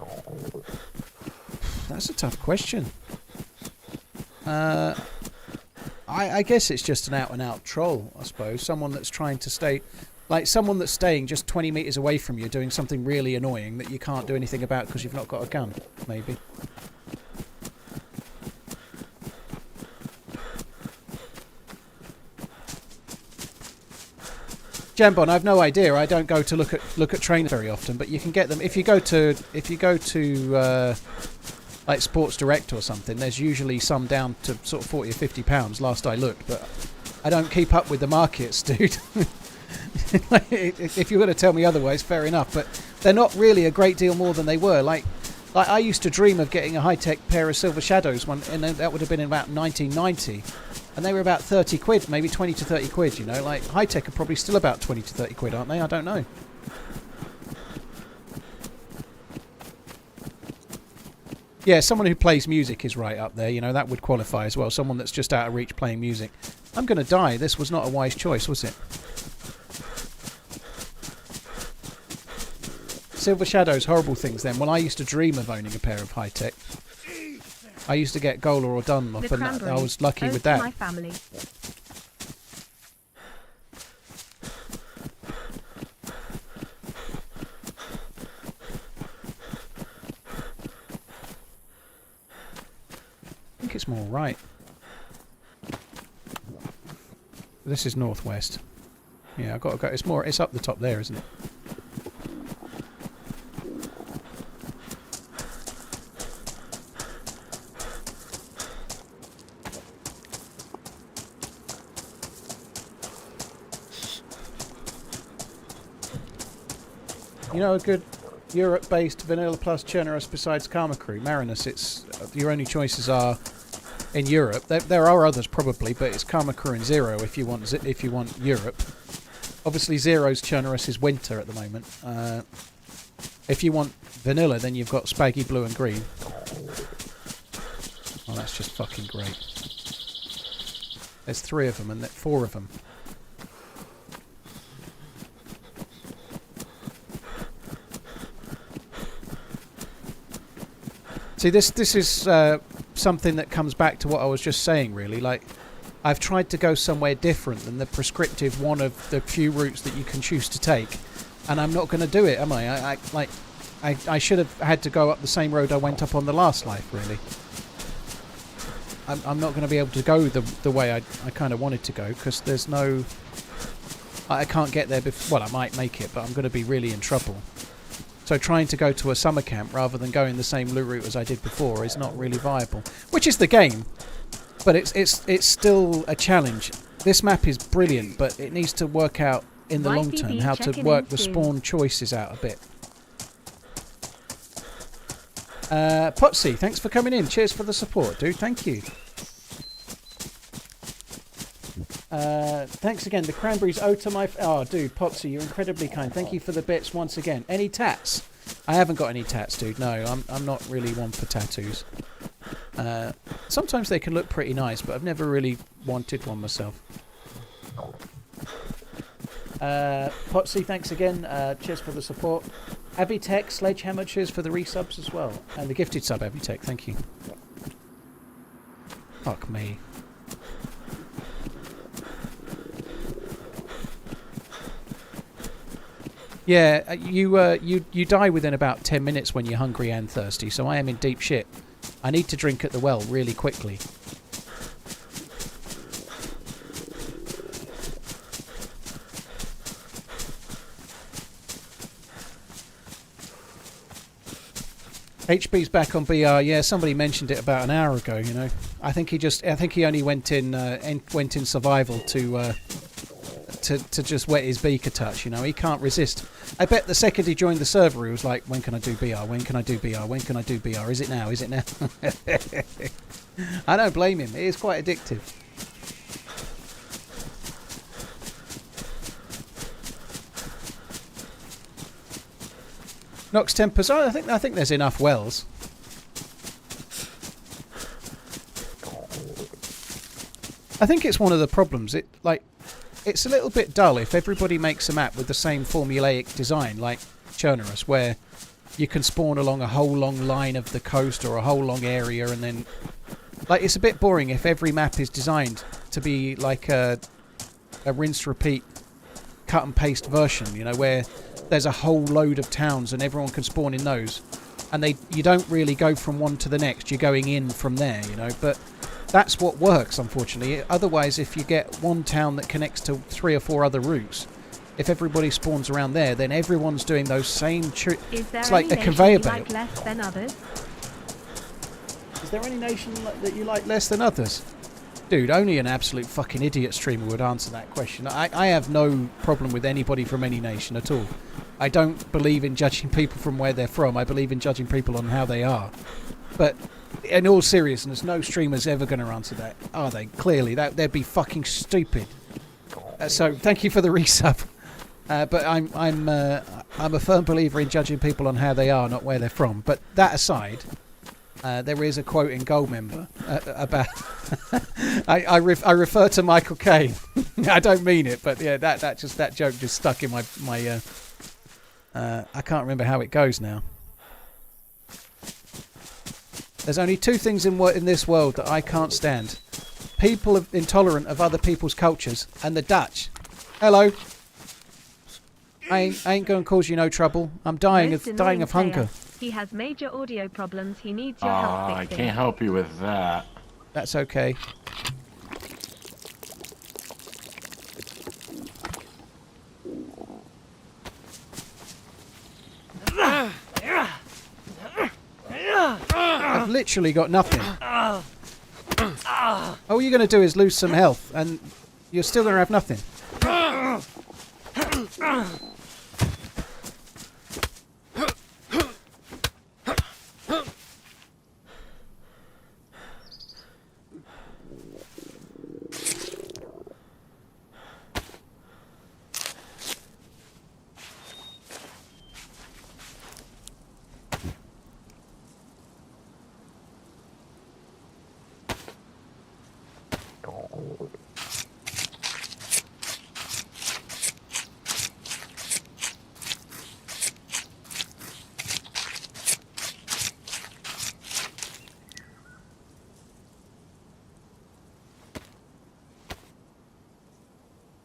That's a tough question. I guess it's just an out-and-out troll, I suppose. Someone that's trying to stay... Like, someone that's staying just 20 metres away from you doing something really annoying that you can't do anything about because you've not got a gun, maybe. Jambon, I've no idea. I don't go to look at trainers very often, but you can get them if you go to like Sports Direct or something. There's usually some down to sort of £40 or £50 last I looked, but I don't keep up with the markets, dude. If you're going to tell me otherwise, fair enough. But they're not really a great deal more than they were. Like I used to dream of getting a high-tech pair of Silver Shadows, and that would have been in about 1990. And they were about 30 quid, maybe 20 to 30 quid, you know. Like, high-tech are probably still about 20 to 30 quid, aren't they? I don't know. Yeah, someone who plays music is right up there, you know, that would qualify as well. Someone that's just out of reach playing music. I'm going to die. This was not a wise choice, was it? Silver Shadows, horrible things then. Well, I used to dream of owning a pair of high-tech. I used to get Gola or Dunlop, and I was lucky with that. My family. I think it's more right. This is northwest. Yeah, I've got to go. It's more. It's up the top there, isn't it? You know, a good Europe-based Vanilla Plus Chernarus besides Karma Crew, Marinus. It's your only choices are in Europe. There are others probably, but it's Karma Crew and Zero if you want Europe. Obviously, Zero's Chernarus is winter at the moment. If you want vanilla, then you've got Spaggy Blue and Green. Oh, that's just fucking great. There's 3 of them and 4 of them. See, this is something that comes back to what I was just saying, really. Like, I've tried to go somewhere different than the prescriptive one of the few routes that you can choose to take, and I'm not going to do it, am I? I should have had to go up the same road I went up on the last life, really. I'm not going to be able to go the way I kind of wanted to go, because there's no... I can't get there before... Well, I might make it, but I'm going to be really in trouble. So trying to go to a summer camp rather than going the same loot route as I did before is not really viable. Which is the game, but it's still a challenge. This map is brilliant, but it needs to work out in the long term how to work the spawn choices out a bit. Potsy, thanks for coming in. Cheers for the support, dude. Thank you. Thanks again. The cranberries owe to my... Oh, dude, Potsy, you're incredibly kind. Thank you for the bits once again. Any tats? I haven't got any tats, dude. No, I'm not really one for tattoos. Sometimes they can look pretty nice, but I've never really wanted one myself. Potsy, thanks again. Cheers for the support. Avitech, Sledgehammer, cheers for the resubs as well. And the gifted sub, Avitech, thank you. Fuck me. Yeah, you die within about 10 minutes when you're hungry and thirsty, so I am in deep shit. I need to drink at the well really quickly. HB's back on BR. Yeah, somebody mentioned it about an hour ago. You know, I think he only went in survival to just wet his beak a touch. You know, he can't resist. I bet the second he joined the server, he was like, "When can I do BR? When can I do BR? When can I do BR? Is it now? Is it now?" I don't blame him. It is quite addictive. Nox Tempest. Oh, I think there's enough wells. I think it's one of the problems. It's a little bit dull if everybody makes a map with the same formulaic design, like Chernarus, where you can spawn along a whole long line of the coast or a whole long area, and then, like, it's a bit boring if every map is designed to be like a rinse repeat cut and paste version, you know, where there's a whole load of towns and everyone can spawn in those, and you don't really go from one to the next, you're going in from there, you know. But that's what works, unfortunately. Otherwise, if you get one town that connects to 3 or 4 other routes, if everybody spawns around there, then everyone's doing those same... It's like a conveyor belt. Like less than others? Is there any nation that you like less than others? Dude, only an absolute fucking idiot streamer would answer that question. I have no problem with anybody from any nation at all. I don't believe in judging people from where they're from. I believe in judging people on how they are. But in all seriousness, no streamer's ever going to answer that, are they? Clearly, they'd be fucking stupid. So thank you for the resub. But I'm a firm believer in judging people on how they are, not where they're from. But that aside, there is a quote in Goldmember about. I refer to Michael Caine. I don't mean it, but yeah, that joke just stuck in my. I can't remember how it goes now. There's only two things in this world that I can't stand: people intolerant of other people's cultures, and the Dutch. Hello. I ain't going to cause you no trouble. I'm dying of hunger. He has major audio problems. He needs your help I fixing. can't help you with that. That's okay. I've literally got nothing. All you're going to do is lose some health, and you're still going to have nothing.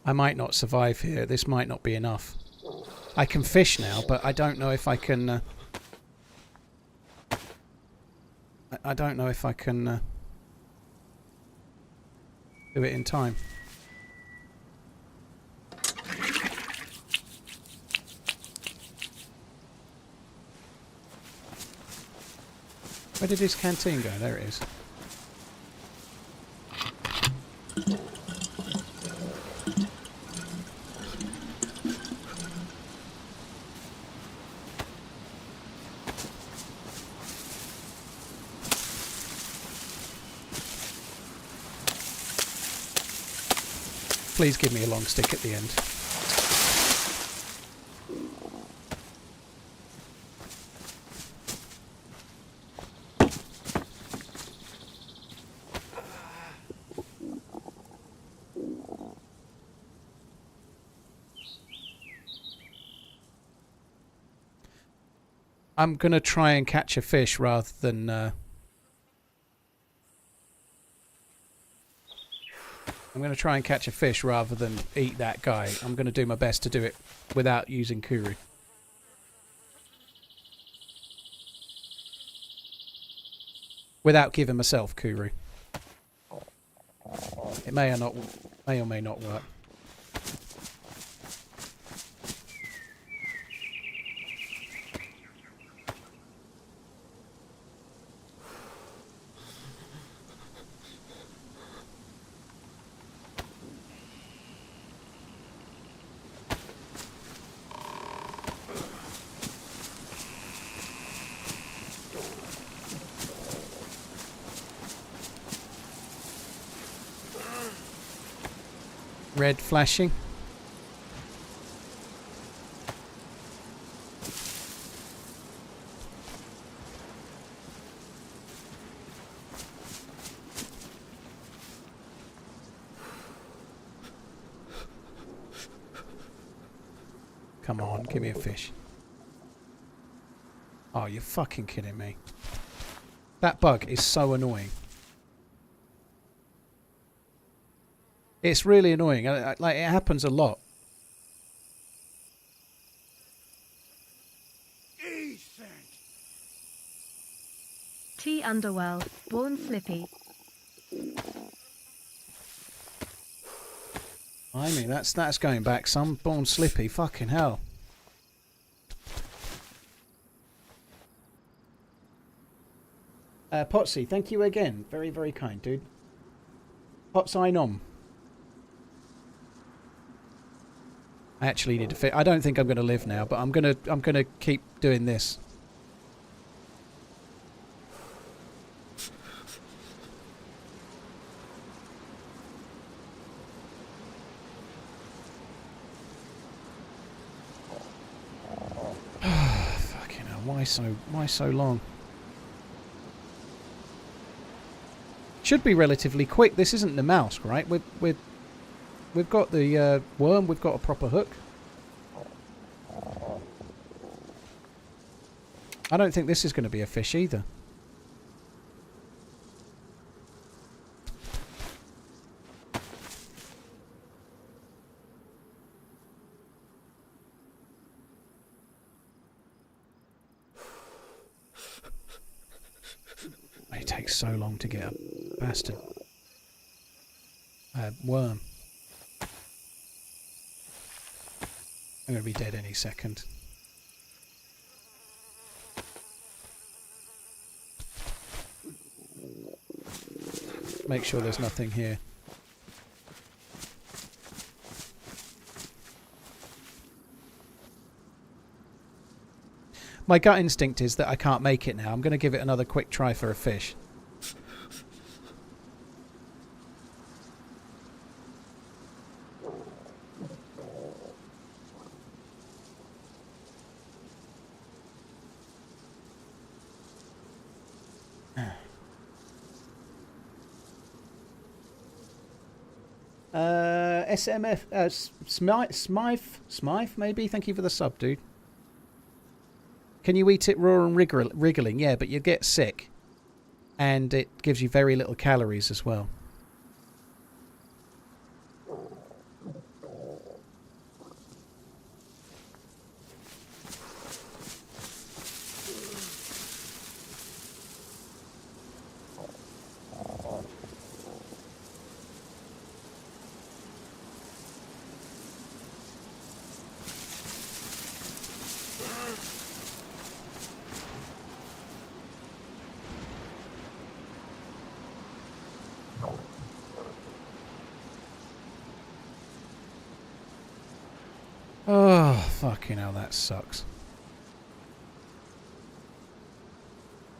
I might not survive here. This might not be enough. I can fish now, but I don't know if I can... I don't know if I can do it in time. Where did his canteen go? There it is. Please give me a long stick at the end. I'm going to try and catch a fish rather than... I'm going to try and catch a fish rather than eat that guy. I'm going to do my best to do it without using Kuru. Without giving myself Kuru. It may or may not work. Red flashing. Come on, give me a fish. Oh, you're fucking kidding me. That bug is so annoying. It's really annoying. Like, it happens a lot. T Underworld, born Slippy. I mean, that's going back some. Born Slippy, fucking hell. Potsy, thank you again. Very, very kind, dude. Hot sign on. I actually need to fit. I don't think I'm going to live now, but I'm gonna keep doing this. Fucking hell! Why so long? Should be relatively quick. This isn't the mouse, right? We've got the worm. We've got a proper hook. I don't think this is going to be a fish either. It takes so long to get a bastard worm. I'm going to be dead any second. Make sure there's nothing here. My gut instinct is that I can't make it now. I'm going to give it another quick try for a fish. SMF, Smythe, maybe? Thank you for the sub, dude. Can you eat it raw and wriggling? Yeah, but you get sick. And it gives you very little calories as well. Oh, fucking hell, that sucks.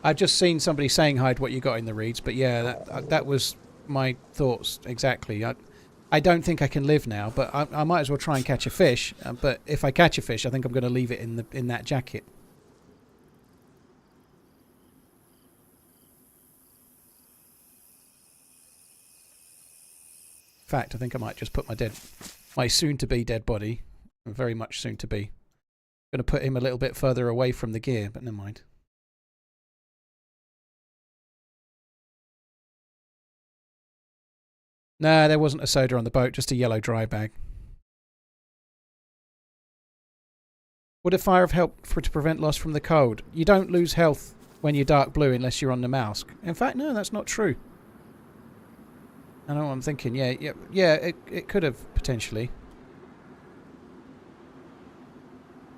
I've just seen somebody saying hide what you got in the reeds, but yeah, that was my thoughts exactly. I don't think I can live now, but I might as well try and catch a fish. But if I catch a fish, I think I'm going to leave it in that jacket. In fact, I think I might just put my soon-to-be dead body. Very much soon to be. I'm going to put him a little bit further away from the gear, but never mind. Nah, there wasn't a soda on the boat, just a yellow dry bag. Would a fire have helped to prevent loss from the cold? You don't lose health when you're dark blue unless you're on the mouse. In fact, no, that's not true. I know what I'm thinking. Yeah, it could have potentially.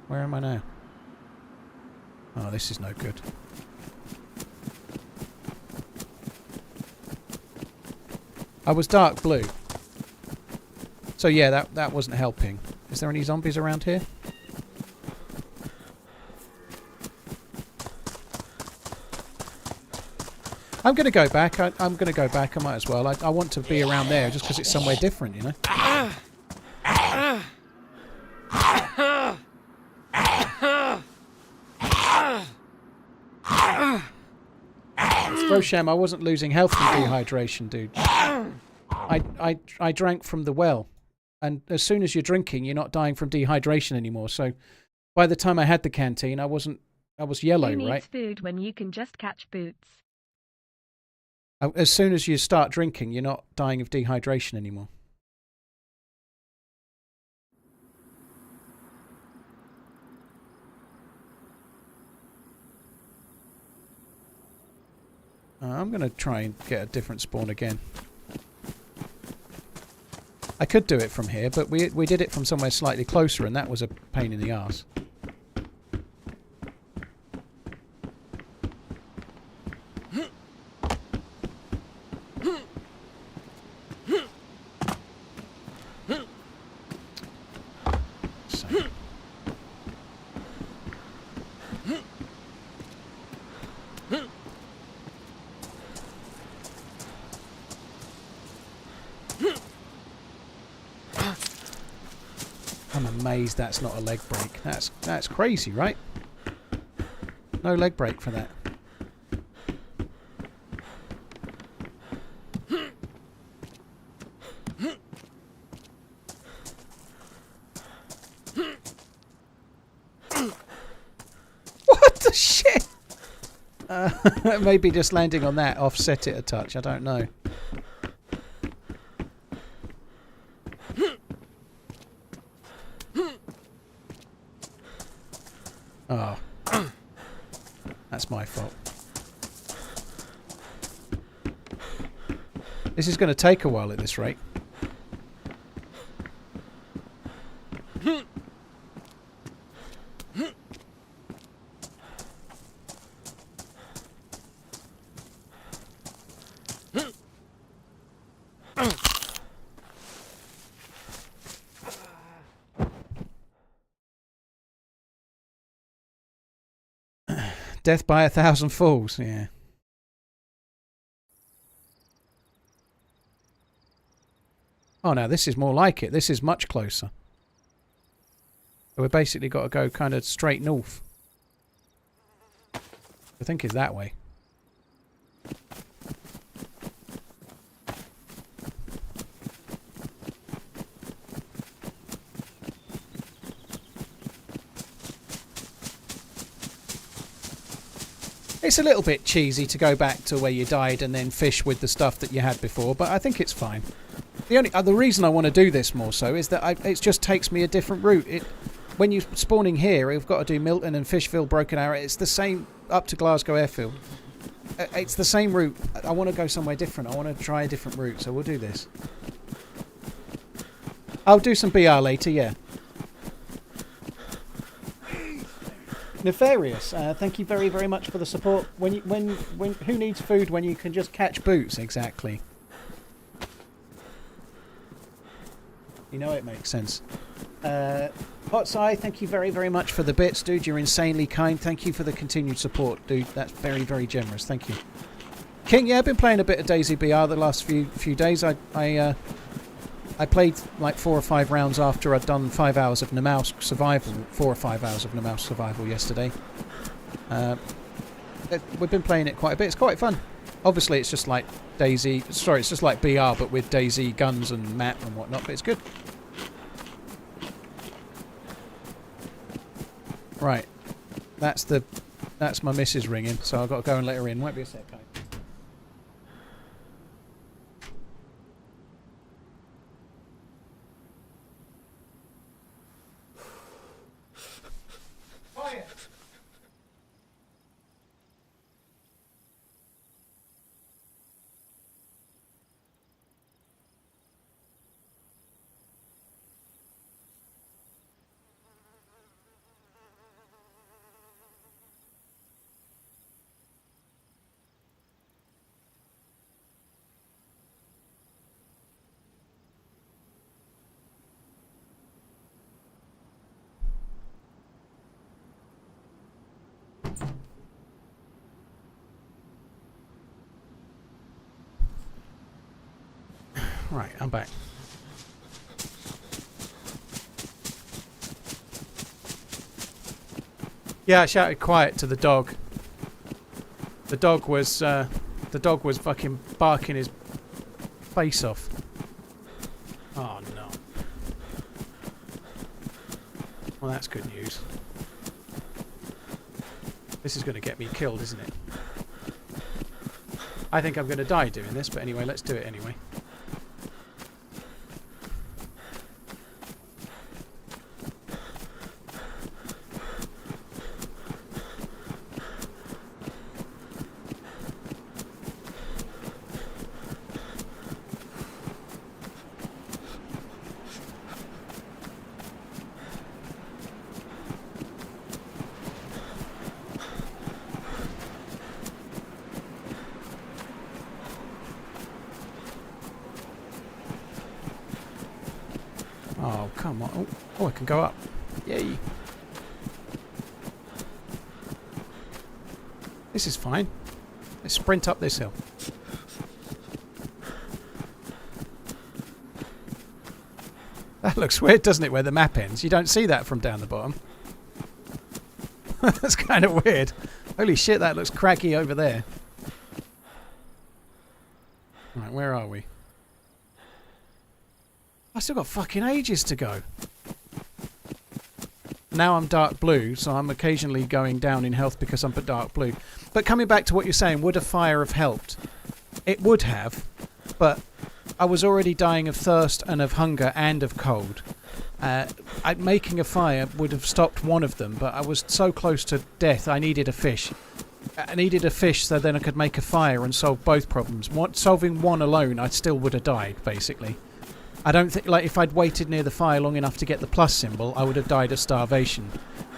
Where am I now? Oh, this is no good. I was dark blue. So yeah, that wasn't helping. Is there any zombies around here? I'm going to go back. I'm going to go back. I might as well. I want to be around there just because it's somewhere different, you know? Rosham, I wasn't losing health from dehydration, dude. I drank from the well. And as soon as you're drinking, you're not dying from dehydration anymore. So by the time I had the canteen, I was yellow, Who needs right? food when you can just catch boots? As soon as you start drinking, you're not dying of dehydration anymore. I'm going to try and get a different spawn again. I could do it from here, but we did it from somewhere slightly closer, and that was a pain in the arse. I'm amazed that's not a leg break. That's crazy, right? No leg break for that. What the shit? Maybe just landing on that offset it a touch. I don't know. Oh. That's my fault. This is going to take a while at this rate. Death by 1,000 falls, yeah. Oh, now this is more like it. This is much closer. So we've basically got to go kind of straight north. I think it's that way. It's a little bit cheesy to go back to where you died and then fish with the stuff that you had before, but I think it's fine. The reason I want to do this more so is that it just takes me a different route. When you're spawning here, we've got to do Milton and Fishville, Broken Arrow. It's the same up to Glasgow Airfield. It's the same route. I want to go somewhere different. I want to try a different route, so we'll do this. I'll do some BR later, yeah. Nefarious, thank you very, very much for the support. Who needs food when you can just catch boots? Exactly. You know it makes sense. Hotsai, thank you very, very much for the bits, dude. You're insanely kind. Thank you for the continued support, dude. That's very, very generous. Thank you. King, yeah, I've been playing a bit of DayZ BR the last few days. I played like 4 or 5 rounds after I'd done 5 hours of Namaus survival, 4 or 5 hours of Namaus survival yesterday. We've been playing it quite a bit. It's quite fun. Obviously, it's just like DayZ. Sorry, it's just like BR, but with DayZ guns and map and whatnot. But it's good. Right, that's my missus ringing, so I've got to go and let her in. Won't be a sec. Right, I'm back. Yeah, I shouted quiet to the dog. The dog was fucking barking his face off. Oh no. Well, that's good news. This is going to get me killed, isn't it? I think I'm going to die doing this, but anyway, let's do it anyway. Oh, come on. Oh, I can go up. Yay. This is fine. Let's sprint up this hill. That looks weird, doesn't it, where the map ends? You don't see that from down the bottom. That's kind of weird. Holy shit, that looks craggy over there. Right, where are we? I still got fucking ages to go. Now I'm dark blue, so I'm occasionally going down in health because I'm dark blue. But coming back to what you're saying, would a fire have helped? It would have, but I was already dying of thirst and of hunger and of cold. Making a fire would have stopped one of them, but I was so close to death I needed a fish. I needed a fish so then I could make a fire and solve both problems. Solving one alone, I still would have died, basically. I don't think, like, if I'd waited near the fire long enough to get the plus symbol, I would have died of starvation.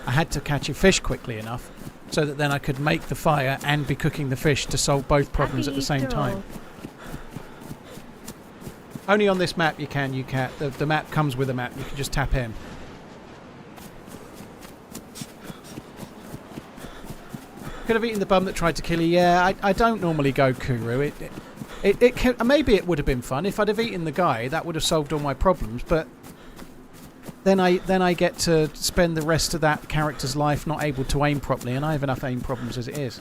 I had to catch a fish quickly enough so that then I could make the fire and be cooking the fish to solve both problems at the same time. Only on this map you can, you can't. The map comes with a map. You can just tap in. Could have eaten the bum that tried to kill you. Yeah, I don't normally go Kuru. Maybe it would have been fun if I'd have eaten the guy. That would have solved all my problems. But then I get to spend the rest of that character's life not able to aim properly, and I have enough aim problems as it is.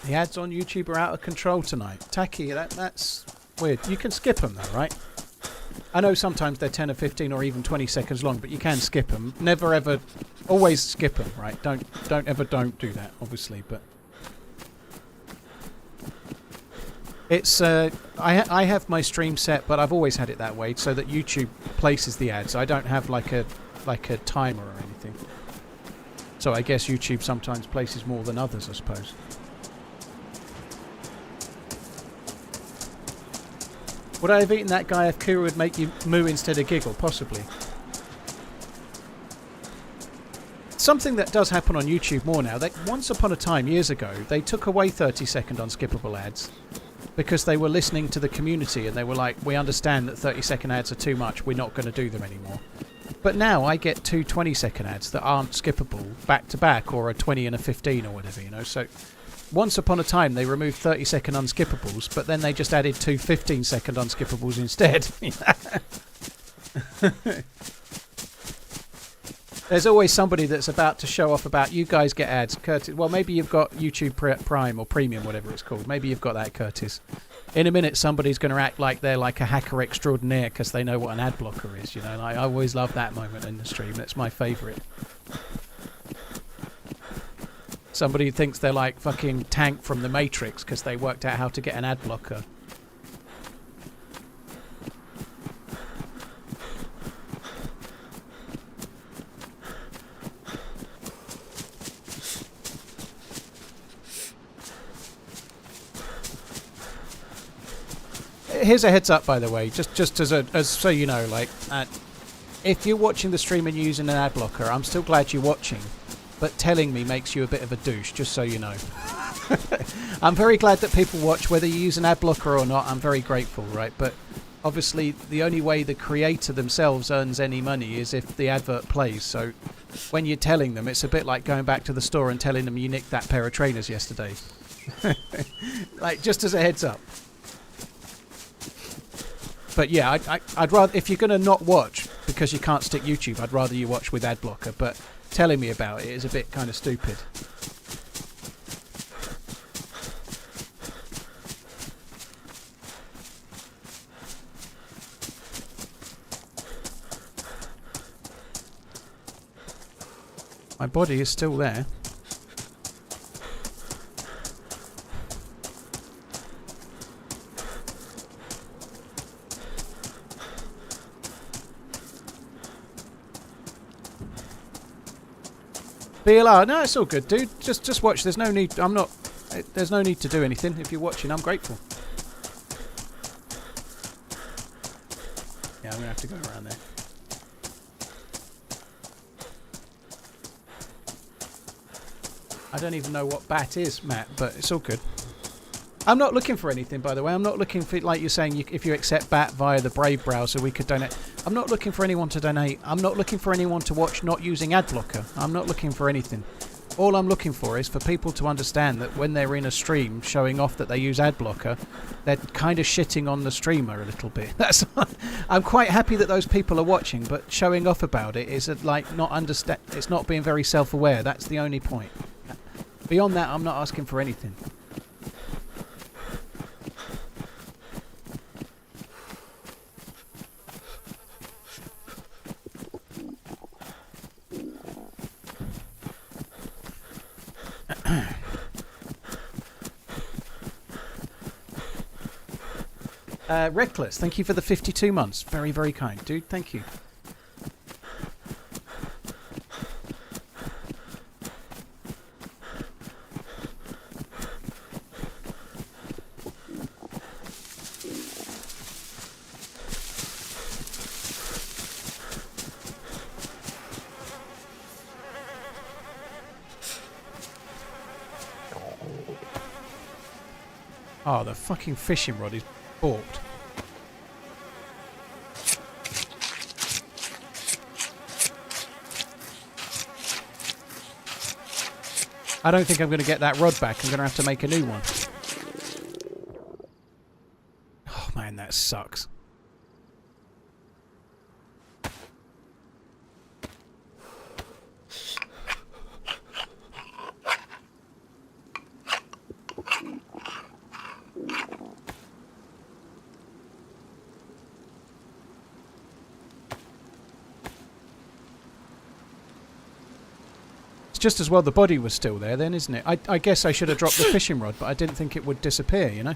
The ads on YouTube are out of control tonight. Tacky, that's weird. You can skip them though, right? I know sometimes they're 10 or 15 or even 20 seconds long, but you can skip them. Never ever, always skip them, right? Don't do that, obviously, but it's I have my stream set, but I've always had it that way so that YouTube places the ads. I don't have like a timer or anything. So I guess YouTube sometimes places more than others, I suppose. Would I have eaten that guy if Kuru would make you moo instead of giggle? Possibly. Something that does happen on YouTube more now. Once upon a time, years ago, they took away 30-second unskippable ads because they were listening to the community and they were like, we understand that 30-second ads are too much, we're not going to do them anymore. But now I get two 20-second ads that aren't skippable back to back, or a 20 and a 15 or whatever, you know. So once upon a time they removed 30-second unskippables, but then they just added two 15-second unskippables instead. There's always somebody that's about to show off about, you guys get ads, Curtis. Well, maybe you've got YouTube Prime or Premium, whatever it's called. Maybe you've got that, Curtis. In a minute, somebody's going to act like they're like a hacker extraordinaire because they know what an ad blocker is, you know. And I always love that moment in the stream. That's my favourite. Somebody thinks they're like fucking Tank from the Matrix because they worked out how to get an ad blocker. Here's a heads up, by the way, just as so you know, like, if you're watching the stream and you're using an ad blocker, I'm still glad you're watching, but telling me makes you a bit of a douche, just so you know. I'm very glad that people watch, whether you use an ad blocker or not. I'm very grateful, right? But obviously, the only way the creator themselves earns any money is if the advert plays. So when you're telling them, it's a bit like going back to the store and telling them you nicked that pair of trainers yesterday. Like, just as a heads up. But yeah, I'd rather, if you're going to not watch because you can't stick YouTube, I'd rather you watch with ad blocker. But telling me about it is a bit kind of stupid. My body is still there. BLR, no, it's all good, dude. Just watch. There's no need. I'm not There's no need to do anything. If you're watching, I'm grateful. Yeah, I'm going to have to go around there. I don't even know what bat is, Matt, but it's all good. I'm not looking for anything, by the way. I'm not looking for, like you're saying, if you accept bat via the Brave browser, we could donate. I'm not looking for anyone to donate. I'm not looking for anyone to watch not using ad blocker. I'm not looking for anything. All I'm looking for is for people to understand that when they're in a stream showing off that they use ad blocker, they're kind of shitting on the streamer a little bit. That's. I'm quite happy that those people are watching, but showing off about it is like not understand. It's not being very self-aware. That's the only point. Beyond that, I'm not asking for anything. Reckless, thank you for the 52 months. Very, very kind, dude. Thank you. Oh, the fucking fishing rod is balked. I don't think I'm going to get that rod back. I'm going to have to make a new one. Oh man, that sucks. Just as well the body was still there then, isn't it? I guess I should have dropped the fishing rod, but I didn't think it would disappear, you know?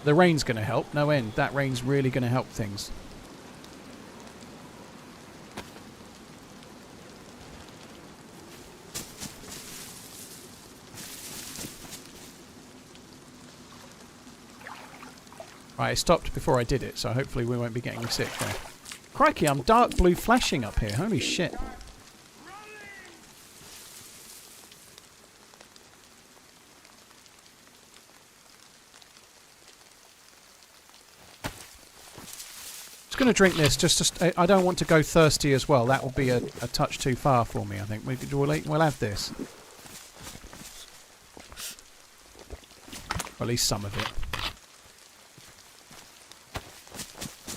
The rain's going to help, no end. That rain's really going to help things. Right, it stopped before I did it, so hopefully we won't be getting sick there. Crikey, I'm dark blue flashing up here. Holy shit. Just going to drink this. I don't want to go thirsty as well. That will be a touch too far for me, I think. We'll have this. Or at least some of it.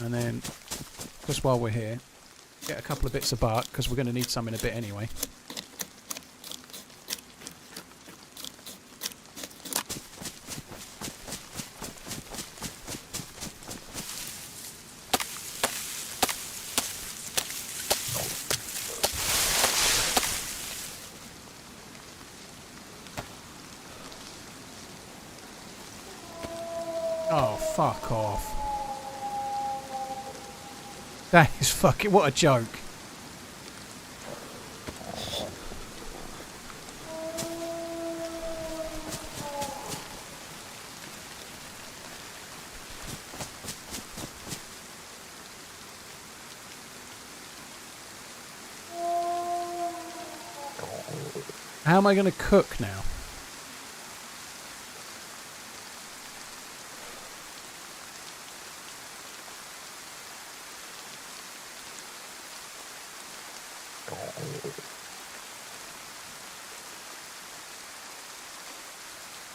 And then, just while we're here, get a couple of bits of bark, because we're going to need some in a bit anyway. Oh, fuck off. That is fucking... what a joke. How am I going to cook now?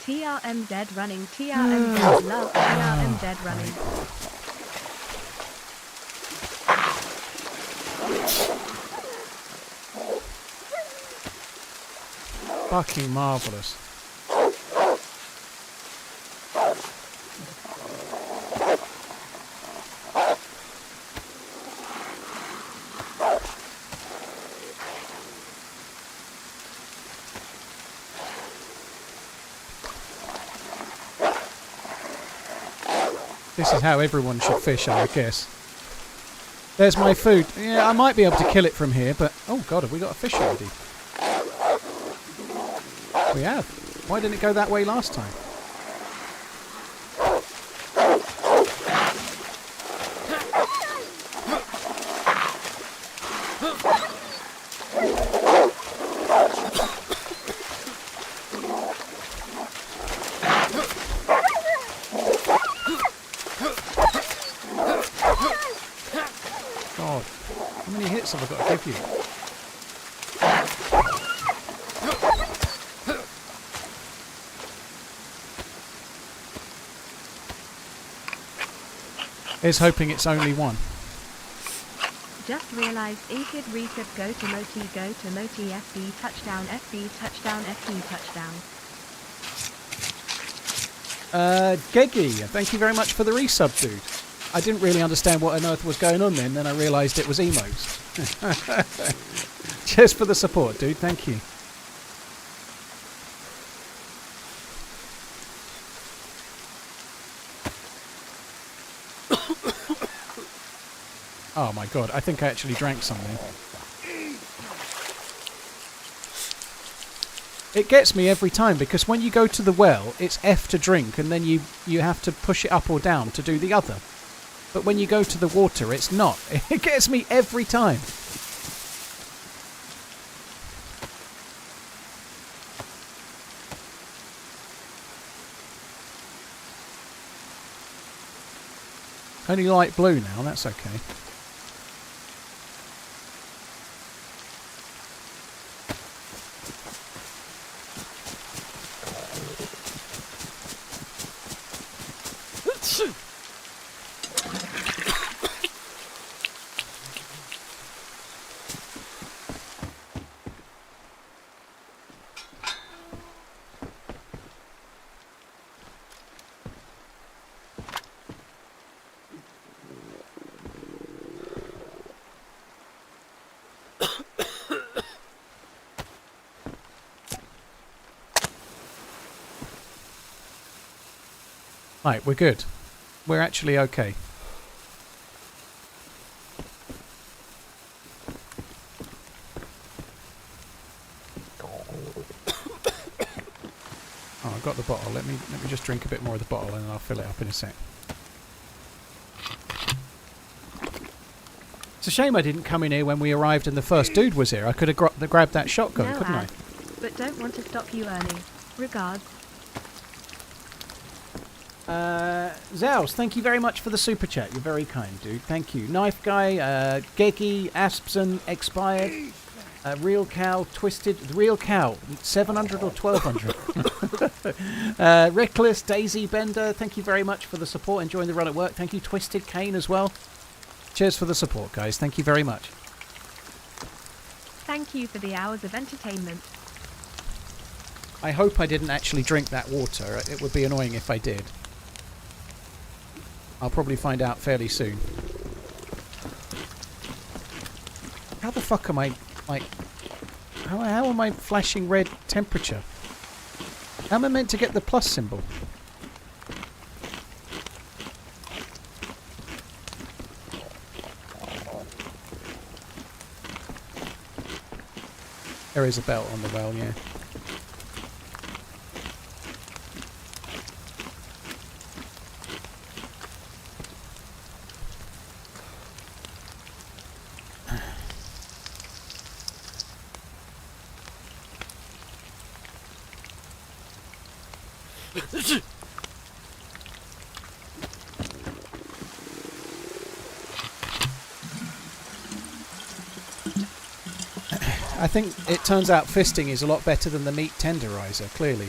TRMZ running, TRMZ love, TRMZ running. Fucking marvellous. This is how everyone should fish, I guess. There's my food. Yeah, I might be able to kill it from here, but... Oh, God, have we got a fish already? We have. Why didn't it go that way last time? God, how many hits have I got to give you? Is hoping it's only one. Just realised Inkid Resub go to Moti FB touchdown FB touchdown. Geggy, thank you very much for the resub, dude. I didn't really understand what on earth was going on then I realised it was emotes. Cheers for the support, dude. Thank you. Oh my god, I think I actually drank something. It gets me every time because when you go to the well, it's F to drink and then you have to push it up or down to do the other. But when you go to the water, it's not. It gets me every time. Only light blue now, that's okay. Right, we're good. We're actually okay. Oh, I've got the bottle. Let me just drink a bit more of the bottle and I'll fill it up in a sec. It's a shame I didn't come in here when we arrived and the first dude was here. I could have grabbed that shotgun, couldn't I? But don't want to stop you earning. Regards. Zaus, thank you very much for the super chat. You're very kind, dude. Thank you. Knife Guy, Geggy, Aspson, Expired, Real Cow, Twisted, Real Cow, 700 or 1200. Reckless, Daisy Bender, thank you very much for the support. Enjoying the run at work. Thank you, Twisted Kane as well. Cheers for the support, guys. Thank you very much. Thank you for the hours of entertainment. I hope I didn't actually drink that water. It would be annoying if I did. I'll probably find out fairly soon. How the fuck am I, like... How am I flashing red temperature? How am I meant to get the plus symbol? There is a belt on the well, yeah. I think it turns out fisting is a lot better than the meat tenderizer, clearly.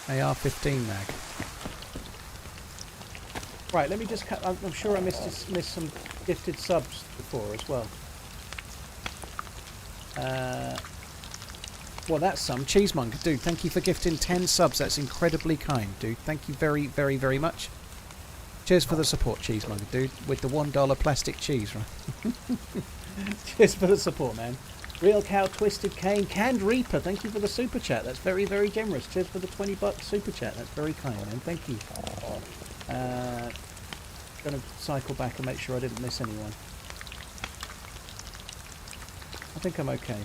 AR-15 mag. Right, let me just cut... I'm sure I missed some gifted subs before as well. Well, that's some. Cheesemonger, dude, thank you for gifting 10 subs. That's incredibly kind, dude. Thank you very, very, very much. Cheers for the support, Cheesemonger, dude. With the $1 plastic cheese, right? Cheers for the support, man. Real Cow, Twisted Cane, Canned Reaper, thank you for the super chat. That's very, very generous. Cheers for the $20 super chat. That's very kind, man. Thank you. going to cycle back and make sure I didn't miss anyone. I think I'm okay.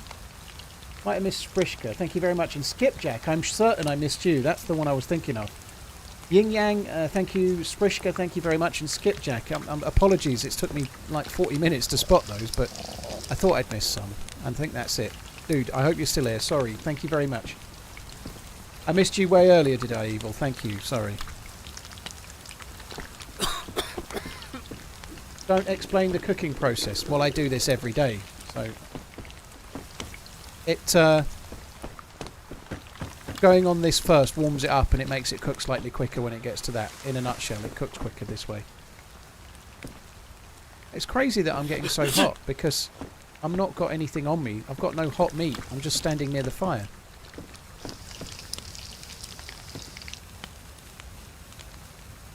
Might have missed Sprishka. Thank you very much. And Skipjack, I'm certain I missed you. That's the one I was thinking of. Yin Yang, thank you. Sprishka, thank you very much. And Skipjack, apologies. It's took me like 40 minutes to spot those, but I thought I'd missed some. I think that's it. Dude, I hope you're still here. Sorry. Thank you very much. I missed you way earlier, did I, Evil? Thank you. Sorry. Don't explain the cooking process. Well, I do this every day, so... Going on this first warms it up and it makes it cook slightly quicker when it gets to that. In a nutshell, it cooks quicker this way. It's crazy that I'm getting so hot because I'm not got anything on me. I've got no hot meat. I'm just standing near the fire.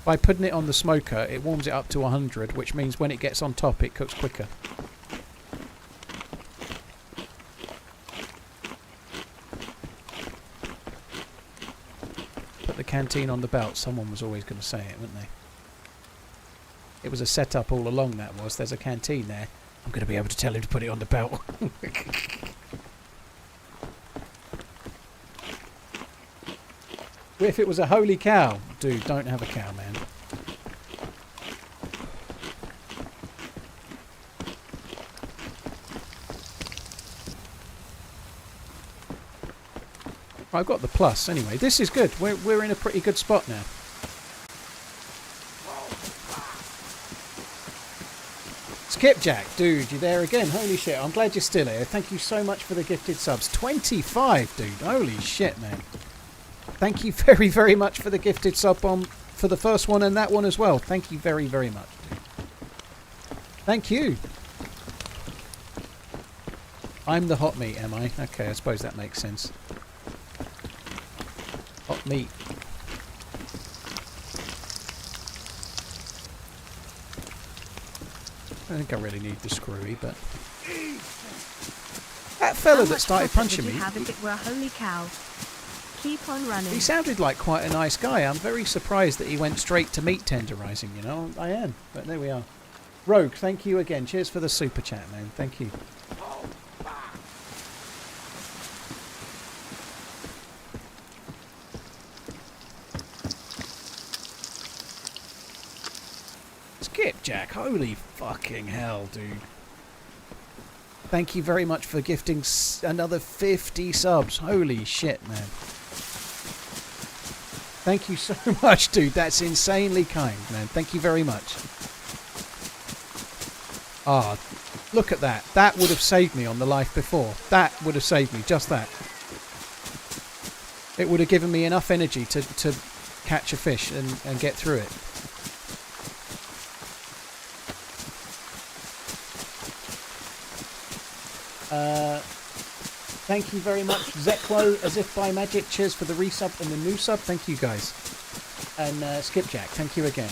By putting it on the smoker, it warms it up to 100, which means when it gets on top, it cooks quicker. Put the canteen on the belt. Someone was always going to say it, wouldn't they? It was a setup all along, that was. There's a canteen there. I'm going to be able to tell him to put it on the belt. If it was a holy cow. Dude, don't have a cow, man. I've got the plus anyway. This is good. We're in a pretty good spot now. Skipjack, dude, you there again? Holy shit, I'm glad you're still here. Thank you so much for the gifted subs. 25, dude. Holy shit, man. Thank you very, very much for the gifted sub bomb for the first one and that one as well. Thank you very, very much. Thank you. I'm the hot meat, am I? Okay, I suppose that makes sense. Hot meat. I don't think I really need the screwy, but... That fella that started punching me... Have if it were a holy cow. Keep on running. He sounded like quite a nice guy. I'm very surprised that he went straight to meat tenderising, you know. I am, but there we are. Rogue, thank you again. Cheers for the super chat, man. Thank you. Skipjack, holy fucking hell, dude. Thank you very much for gifting another 50 subs. Holy shit, man. Thank you so much, dude. That's insanely kind, man. Thank you very much. Ah, look at that. That would have saved me on the life before. That would have saved me, just that. It would have given me enough energy to catch a fish and get through it. Thank you very much, Zeklo, as if by magic. Cheers for the resub and the new sub. Thank you, guys. And Skipjack, thank you again.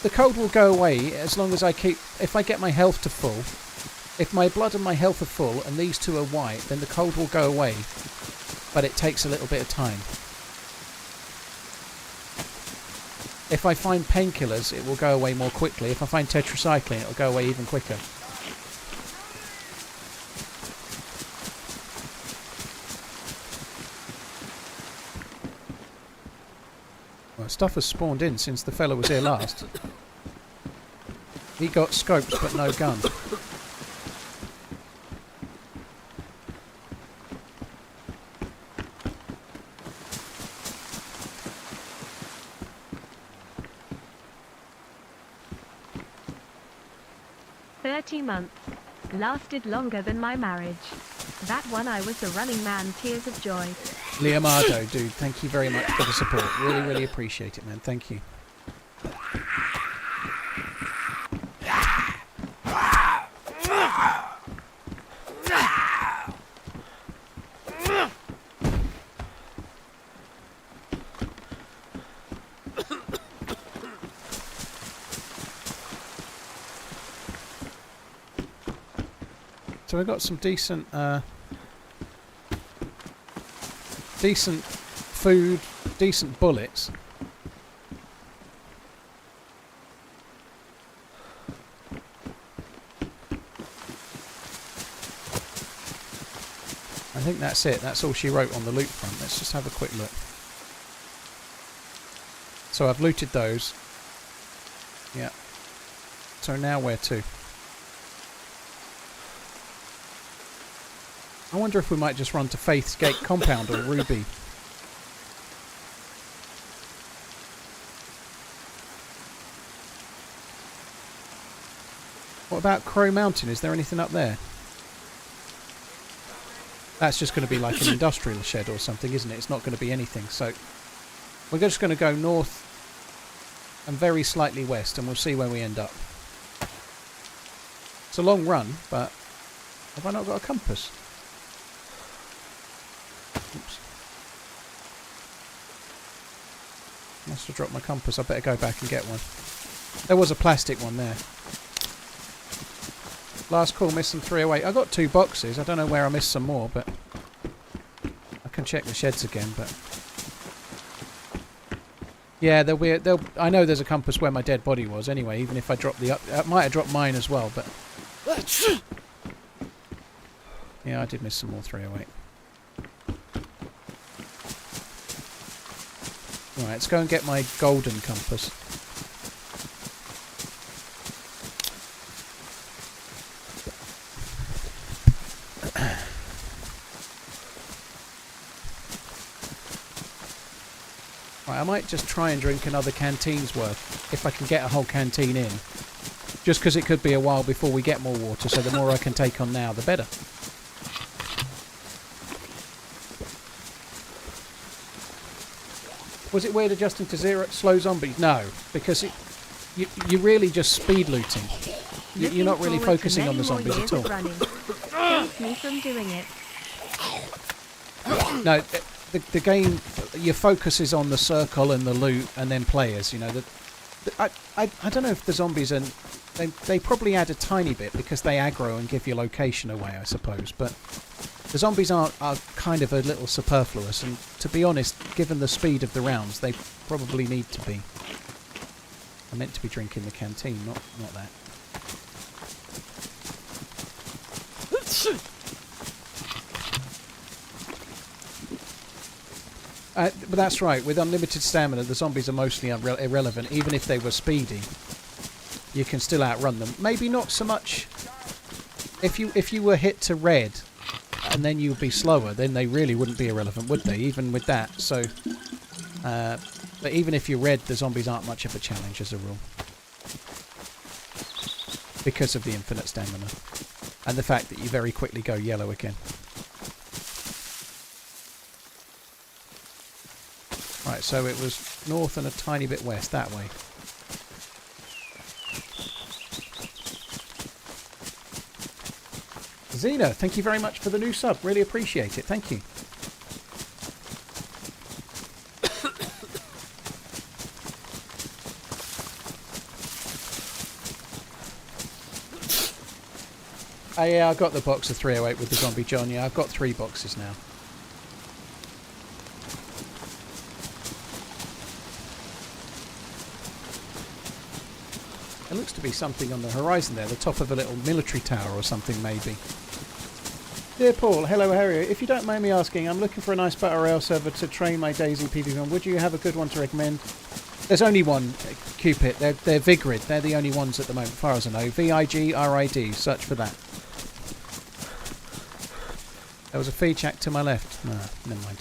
The cold will go away as long as I keep... If I get my health to full, if my blood and my health are full and these two are white, then the cold will go away. But it takes a little bit of time. If I find painkillers, it will go away more quickly. If I find tetracycline, it will go away even quicker. Well, stuff has spawned in since the fella was here last. He got scopes but no gun. months. Lasted longer than my marriage. That one I was the running man, tears of joy. Leonardo, dude, thank you very much for the support. Really, really appreciate it, man. Thank you. So we've got some decent food, decent bullets. I think that's it. That's all she wrote on the loot front. Let's just have a quick look. So I've looted those. Yeah. So now where to? I wonder if we might just run to Faith's Gate Compound or Ruby. What about Crow Mountain? Is there anything up there? That's just going to be like an industrial shed or something, isn't it? It's not going to be anything. So we're just going to go north and very slightly west, and we'll see where we end up. It's a long run, but have I not got a compass? Oops. Must have dropped my compass. I better go back and get one. There was a plastic one there. Last call, missed some 308. I got 2 boxes. I don't know where I missed some more, but I can check the sheds again. But yeah, I know there's a compass where my dead body was. Anyway, even if I dropped I might have dropped mine as well. But yeah, I did miss some more 308. Right, let's go and get my golden compass. Right, I might just try and drink another canteen's worth, if I can get a whole canteen in. Just because it could be a while before we get more water, so the more I can take on now, the better. Was it weird adjusting to zero slow zombies? No, because you're really just speed looting. You're not really focusing on the zombies at all. Stop me from doing it. No, the game, your focus is on the circle and the loot and then players. You know, I don't know if the zombies are. They probably add a tiny bit because they aggro and give your location away, I suppose. But the zombies are kind of a little superfluous, and to be honest, given the speed of the rounds, they probably need to be. I meant to be drinking the canteen, not that. But that's right, with unlimited stamina, the zombies are mostly irrelevant. Even if they were speedy, you can still outrun them. Maybe not so much if you were hit to red and then you'd be slower, then they really wouldn't be irrelevant, would they? Even with that. So, but even if you're red, the zombies aren't much of a challenge as a rule, because of the infinite stamina and the fact that you very quickly go yellow again. Right, so it was north and a tiny bit west, that way. Xena, thank you very much for the new sub. Really appreciate it. Thank you. Yeah, I got the box of 308 with the Zombie John. Yeah, I've got 3 boxes now. There looks to be something on the horizon there, the top of a little military tower or something, maybe. Dear Paul, hello Harry. If you don't mind me asking, I'm looking for a nice battle royale server to train my DayZ PvP on. Would you have a good one to recommend? There's only one, Cupid. They're Vigrid. They're the only ones at the moment, as far as I know. VIGRID. Search for that. There was a feed check to my left. No, never mind.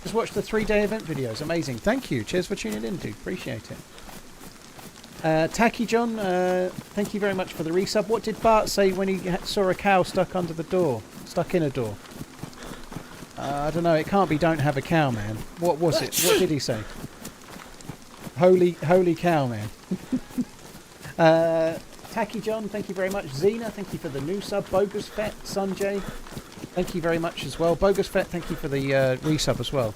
Just watch the 3-day event videos. Amazing. Thank you. Cheers for tuning in, dude. Appreciate it. Tacky John, thank you very much for the resub. What did Bart say when he saw a cow stuck under the door? Stuck in a door? I don't know. It can't be "Don't have a cow, man." What was it? What did he say? Holy cow, man. Tacky John, thank you very much. Xena, thank you for the new sub. Bogus Fett, Sanjay, thank you very much as well. Bogus Fett, thank you for the resub as well.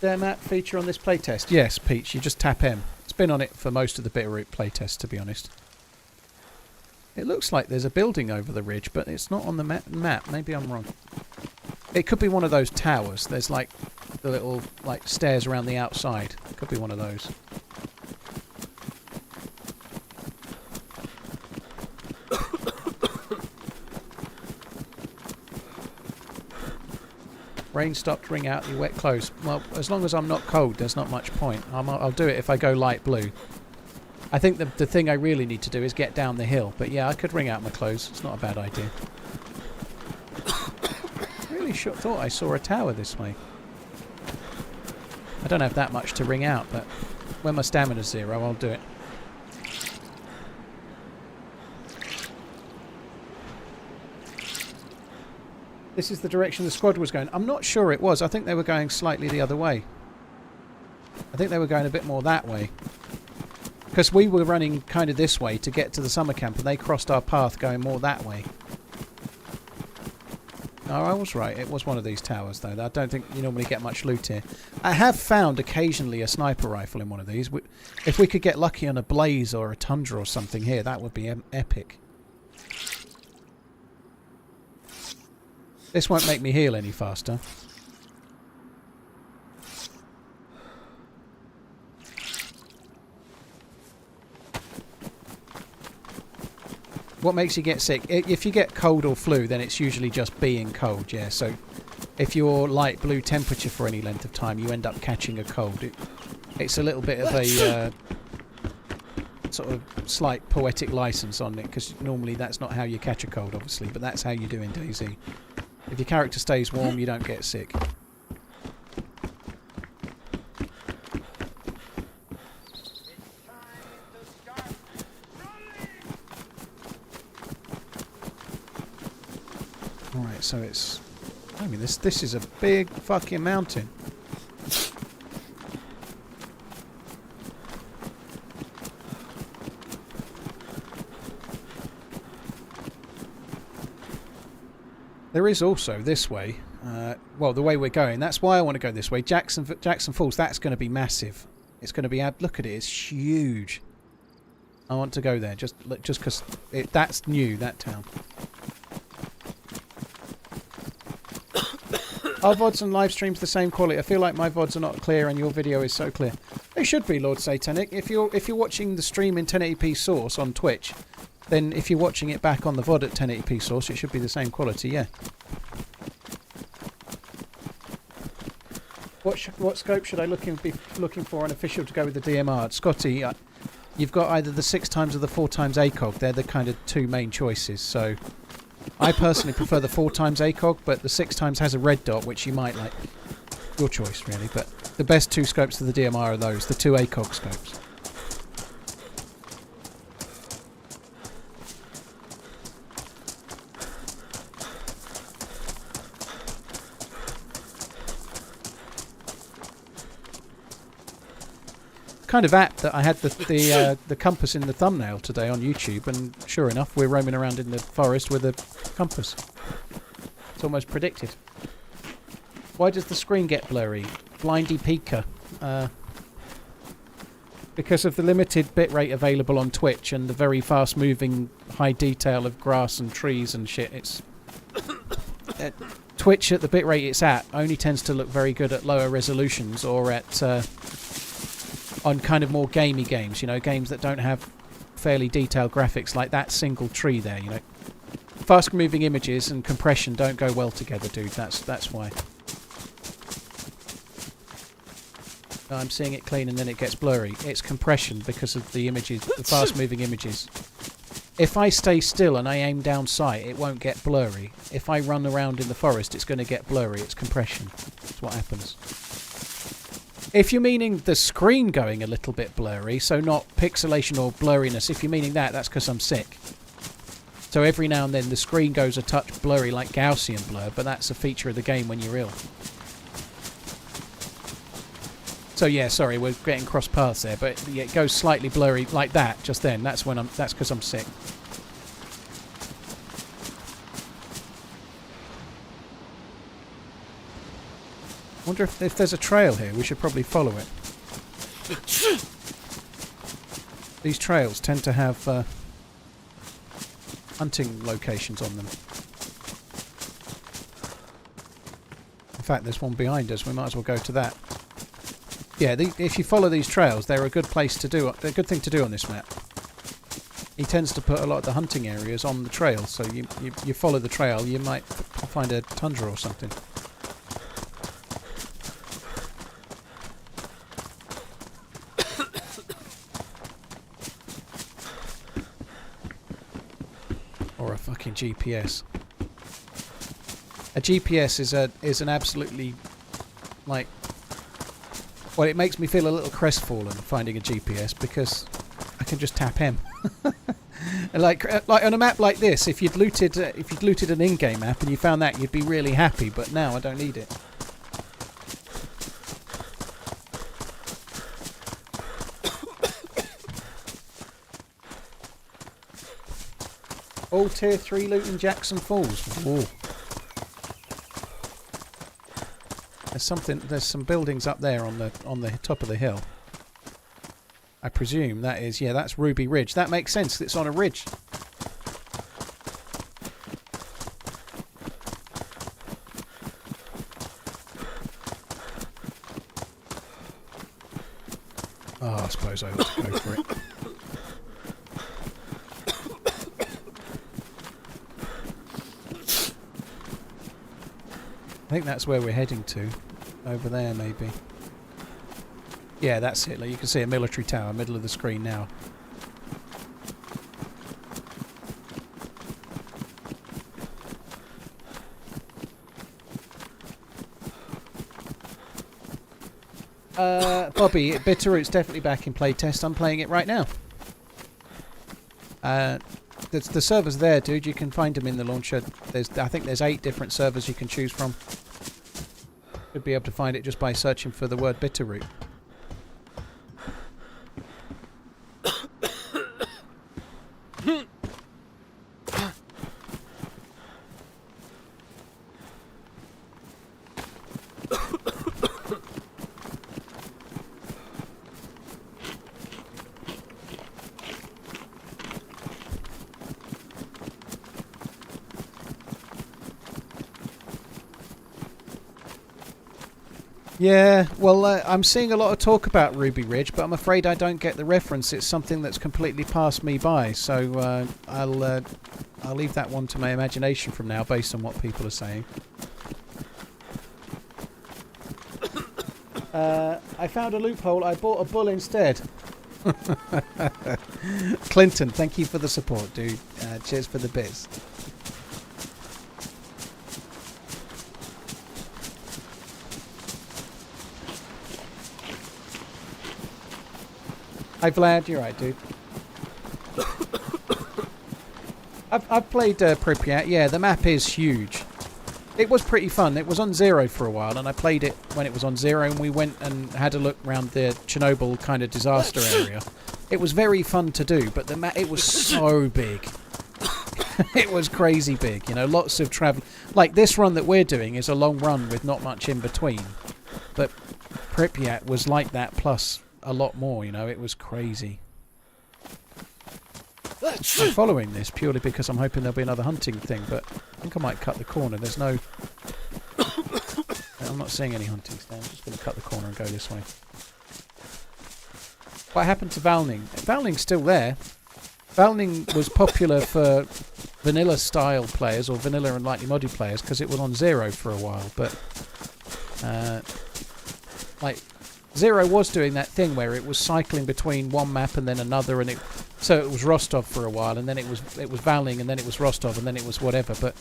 There, Matt, feature on this playtest. Yes, Peach, you just tap M. It's been on it for most of the Bitterroot playtest, to be honest. It looks like there's a building over the ridge, but it's not on the map. Maybe I'm wrong. It could be one of those towers. There's like the little like stairs around the outside. It could be one of those. Rain stopped, wring out your wet clothes. Well, as long as I'm not cold, there's not much point. I'll do it if I go light blue. I think the thing I really need to do is get down the hill. But yeah, I could wring out my clothes. It's not a bad idea. Really thought I saw a tower this way. I don't have that much to wring out, but when my stamina's 0, I'll do it. This is the direction the squad was going. I'm not sure it was. I think they were going slightly the other way. I think they were going a bit more that way. Because we were running kind of this way to get to the summer camp, and they crossed our path going more that way. Oh, I was right. It was one of these towers, though. I don't think you normally get much loot here. I have found occasionally a sniper rifle in one of these. If we could get lucky on a Blaze or a Tundra or something here, that would be epic. This won't make me heal any faster. What makes you get sick? If you get cold or flu, then it's usually just being cold, yeah. So if you're light blue temperature for any length of time, you end up catching a cold. It's a little bit of a sort of slight poetic license on it, because normally that's not how you catch a cold, obviously, but that's how you do in DayZ. If your character stays warm, you don't get sick. Alright, so it's... I mean, this is a big fucking mountain. There is also this way. Well, the way we're going. That's why I want to go this way. Jackson Falls, that's going to be massive. It's going to be... Look at it, it's huge. I want to go there, just because that's new, that town. Are VODs and live streams the same quality? I feel like my VODs are not clear and your video is so clear. They should be, Lord Satanic. If you're watching the stream in 1080p source on Twitch, then if you're watching it back on the VOD at 1080p source, it should be the same quality, yeah. What scope should I be looking for on official to go with the DMR? Scotty, you've got either the 6x or the 4x ACOG. They're the kind of two main choices. So I personally prefer the 4x ACOG, but the 6x has a red dot, which you might like. Your choice, really. But the best two scopes for the DMR are those, the two ACOG scopes. Kind of apt that I had the compass in the thumbnail today on YouTube, and sure enough, we're roaming around in the forest with a compass. It's almost predicted. Why does the screen get blurry? Blindy peeker. Because of the limited bitrate available on Twitch and the very fast-moving high detail of grass and trees and shit. It's Twitch at the bitrate it's at only tends to look very good at lower resolutions or at on kind of more gamey games, you know, games that don't have fairly detailed graphics like that single tree there, you know. Fast moving images and compression don't go well together, dude. That's why. I'm seeing it clean and then it gets blurry. It's compression because of the images, the fast moving images. If I stay still and I aim down sight, it won't get blurry. If I run around in the forest, it's going to get blurry. It's compression. That's what happens. If you're meaning the screen going a little bit blurry, so not pixelation or blurriness, if you're meaning that, that's because I'm sick. So every now and then the screen goes a touch blurry like Gaussian blur, but that's a feature of the game when you're ill. So yeah, sorry, we're getting cross paths there, but yeah, it goes slightly blurry like that just then. That's because I'm sick. I wonder if there's a trail here. We should probably follow it. these trails tend to have hunting locations on them. In fact, there's one behind us. We might as well go to that. Yeah, if you follow these trails, they're a good place to do. They're a good thing to do on this map. He tends to put a lot of the hunting areas on the trail, so you follow the trail, you might find a tundra or something. Or a fucking GPS. A GPS is an absolutely, like, well, it makes me feel a little crestfallen finding a GPS because I can just tap M. like on a map like this, if you'd looted an in-game map and you found that, you'd be really happy. But now I don't need it. All tier 3 loot in Jackson Falls. Ooh. There's some buildings up there on the top of the hill. I presume that is, yeah, that's Ruby Ridge. That makes sense. It's on a ridge. Oh, I suppose I ought to go for it. I think that's where we're heading to. Over there, maybe. Yeah, that's it. Like, you can see a military tower, middle of the screen now. Bobby, Bitterroot's definitely back in playtest. I'm playing it right now. The servers there, dude. You can find them in the launcher. I think there's 8 different servers you can choose from. Should be able to find it just by searching for the word Bitterroot. Yeah, well, I'm seeing a lot of talk about Ruby Ridge, but I'm afraid I don't get the reference. It's something that's completely passed me by, so I'll leave that one to my imagination from now, based on what people are saying. I found a loophole. I bought a bull instead. Clinton, thank you for the support, dude. Cheers for the bits. Hi Vlad, you're right, dude. I've played Pripyat. Yeah, the map is huge. It was pretty fun. It was on 0 for a while, and I played it when it was on 0, and we went and had a look around the Chernobyl kind of disaster area. It was very fun to do, but it was so big. It was crazy big, you know, lots of travel. Like this run that we're doing is a long run with not much in between. But Pripyat was like that plus a lot more, you know, it was crazy. I'm following this purely because I'm hoping there'll be another hunting thing, but I think I might cut the corner. There's no... I'm not seeing any hunting stand. I'm just going to cut the corner and go this way. What happened to Valning? Valning's still there. Valning was popular for vanilla style players or vanilla and lightly modded players because it was on 0 for a while, but like 0 was doing that thing where it was cycling between one map and then another, and so it was Rostov for a while, and then it was Valning, and then it was Rostov, and then it was whatever. But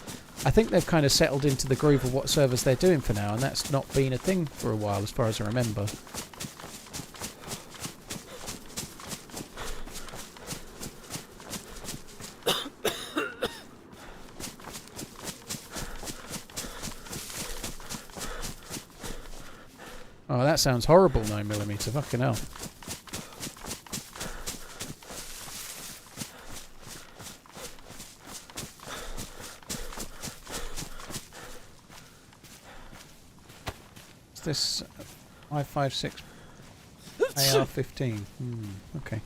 I think they've kind of settled into the groove of what servers they're doing for now, and that's not been a thing for a while as far as I remember. Oh, that sounds horrible, 9mm. Fucking hell. Is this 5.56 AR-15? Okay.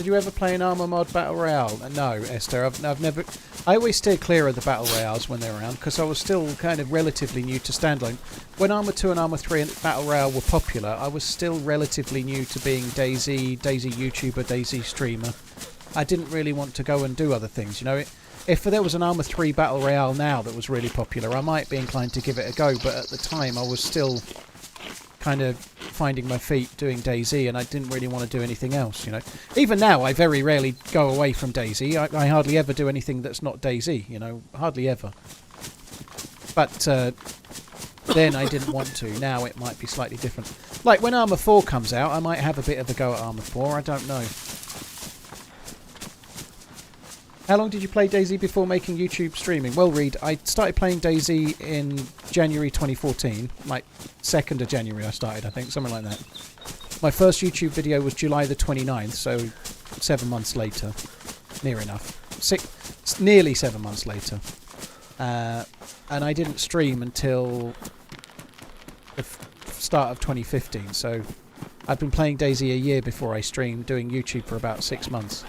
Did you ever play an Armour mod Battle Royale? No, Esther. I've never... I always steer clear of the Battle Royales when they're around because I was still kind of relatively new to standalone. When Armour 2 and Armour 3 and Battle Royale were popular, I was still relatively new to being DayZ YouTuber, DayZ streamer. I didn't really want to go and do other things, you know. If there was an Armour 3 Battle Royale now that was really popular, I might be inclined to give it a go, but at the time I was still kind of finding my feet doing DayZ, and I didn't really want to do anything else, you know. Even now, I very rarely go away from DayZ. I hardly ever do anything that's not DayZ, you know, hardly ever. But then I didn't want to. Now it might be slightly different. Like when Armour 4 comes out, I might have a bit of a go at Armour 4. I don't know. How long did you play DayZ before making YouTube streaming? Well, Reed, I started playing DayZ in January 2014. Like, 2nd of January I started, I think. Something like that. My first YouTube video was July the 29th, so 7 months later. Near enough. Nearly 7 months later. And I didn't stream until the start of 2015, so I'd been playing DayZ a year before I streamed, doing YouTube for about 6 months.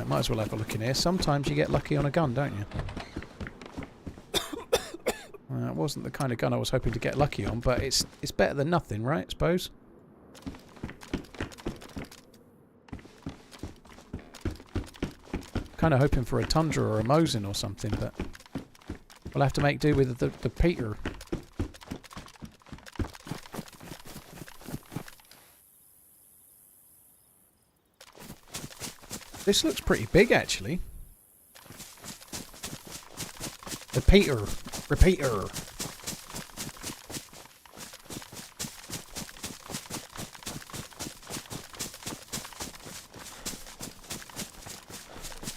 Might as well have a look in here. Sometimes you get lucky on a gun, don't you? Well, that wasn't the kind of gun I was hoping to get lucky on, but it's better than nothing, right? I suppose. Kind of hoping for a Tundra or a Mosin or something, but we'll have to make do with the Peter. This looks pretty big, actually. The Peter. Repeater.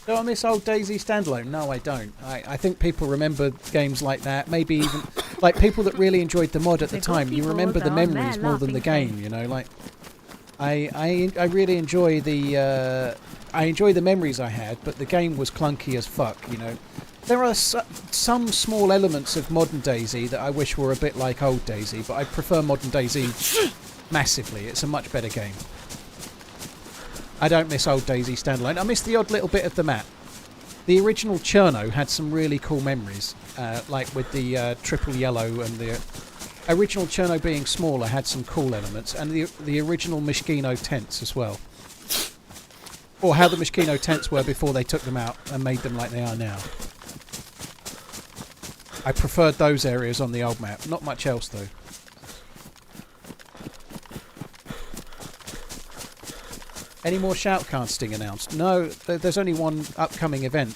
Do I miss old DayZ standalone? No, I don't. I think people remember games like that. Maybe even... like, people that really enjoyed the mod at the time, you remember the memories more than the game, you know? Like, I really enjoy the... I enjoy the memories I had, but the game was clunky as fuck, you know. There are some small elements of modern DayZ that I wish were a bit like old DayZ, but I prefer modern DayZ massively. It's a much better game. I don't miss old DayZ standalone. I miss the odd little bit of the map. The original Cherno had some really cool memories, like with the triple yellow, and the original Cherno being smaller had some cool elements, and the original Mishkino tents as well. Or how the Mishkino tents were before they took them out and made them like they are now. I preferred those areas on the old map. Not much else, though. Any more shoutcasting announced? No, there's only one upcoming event.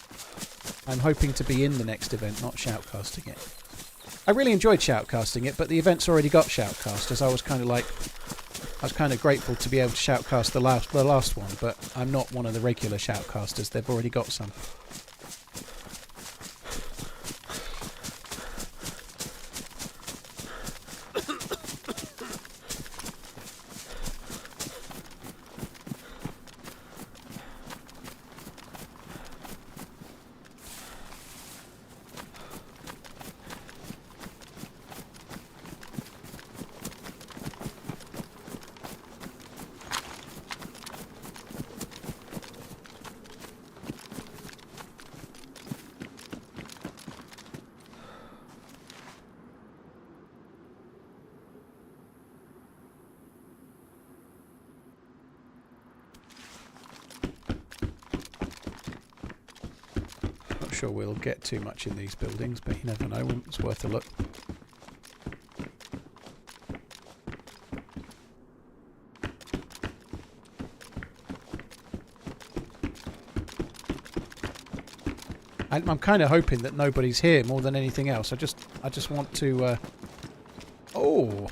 I'm hoping to be in the next event, not shoutcasting it. I really enjoyed shoutcasting it, but the event's already got shoutcasters. I was kind of grateful to be able to shoutcast the last one, but I'm not one of the regular shoutcasters. They've already got some. Sure we'll get too much in these buildings, but you never know. It's worth a look. I'm kind of hoping that nobody's here more than anything else. I just want to. Oh.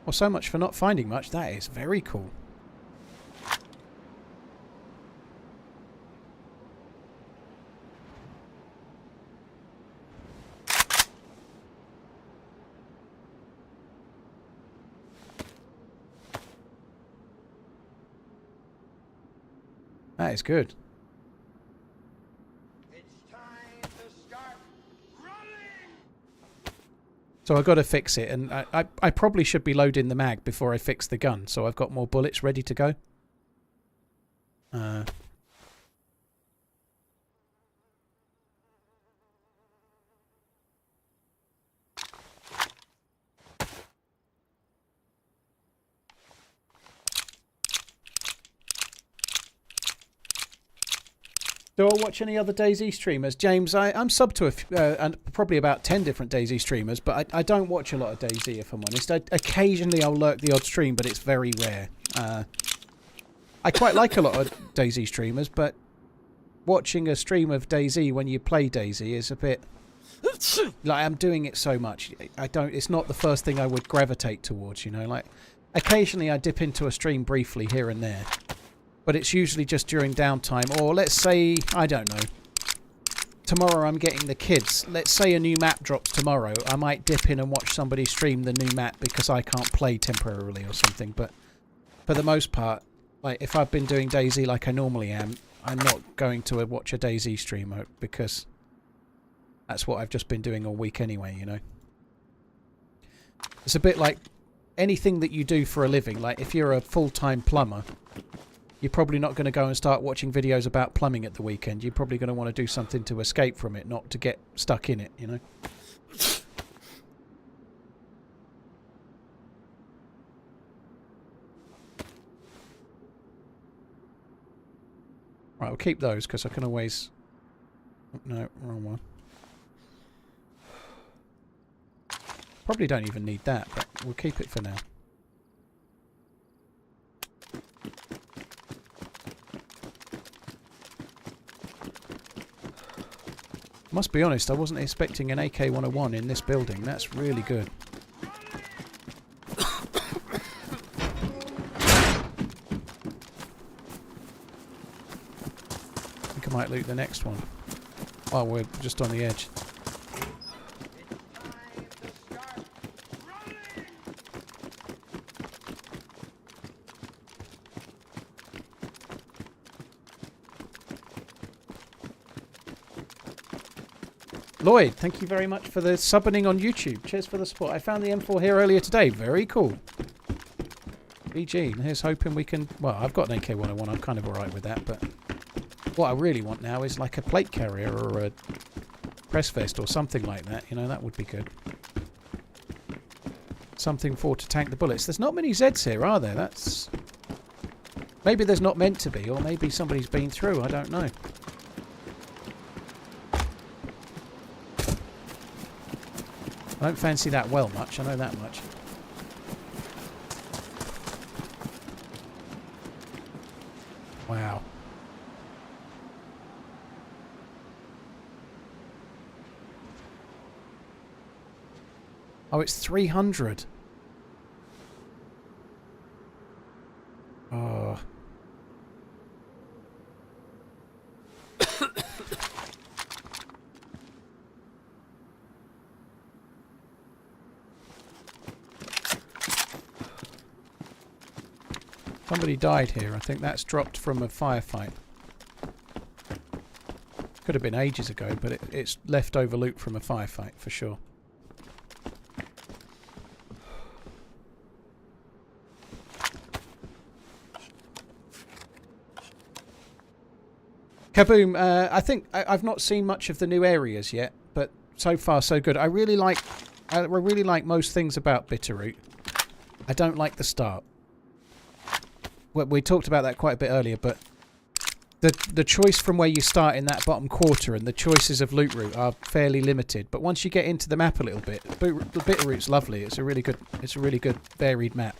Well, so much for not finding much. That is very cool. That is good. So I've got to fix it, and I probably should be loading the mag before I fix the gun, so I've got more bullets ready to go. Do I watch any other DayZ streamers? James, I'm sub to and probably about 10 different DayZ streamers, but I don't watch a lot of DayZ, if I'm honest. Occasionally I'll lurk the odd stream, but it's very rare. I quite like a lot of DayZ streamers, but watching a stream of DayZ when you play DayZ is a bit... like, I'm doing it so much. It's not the first thing I would gravitate towards, you know. Like, occasionally I dip into a stream briefly here and there. But it's usually just during downtime, or let's say, I don't know, tomorrow I'm getting the kids. Let's say a new map drops tomorrow. I might dip in and watch somebody stream the new map because I can't play temporarily or something. But for the most part, like if I've been doing DayZ like I normally am, I'm not going to watch a DayZ streamer because that's what I've just been doing all week anyway, you know. It's a bit like anything that you do for a living. Like if you're a full-time plumber, you're probably not going to go and start watching videos about plumbing at the weekend. You're probably going to want to do something to escape from it, not to get stuck in it, you know? Right, we'll keep those because I can always... No, wrong one. Probably don't even need that, but we'll keep it for now. Must be honest, I wasn't expecting an AK-101 in this building. That's really good. I think I might loot the next one. Oh, we're just on the edge. Lloyd, thank you very much for the subbing on YouTube. Cheers for the support. I found the M4 here earlier today. Very cool. BG. Here's hoping we can... Well, I've got an AK-101. I'm kind of alright with that, but... What I really want now is like a plate carrier or a press vest or something like that. You know, that would be good. Something for to tank the bullets. There's not many Zeds here, are there? That's... Maybe there's not meant to be, or maybe somebody's been through. I don't know. I don't fancy that well much, I know that much. Wow. Oh, it's 300. Oh. Somebody died here. I think that's dropped from a firefight. Could have been ages ago, but it's leftover loot from a firefight for sure. Kaboom! I think I've not seen much of the new areas yet, but so far so good. I really like most things about Bitterroot. I don't like the start. We talked about that quite a bit earlier, but the choice from where you start in that bottom quarter and the choices of loot route are fairly limited. But once you get into the map a little bit, the Bitterroot's lovely. It's a really good varied map.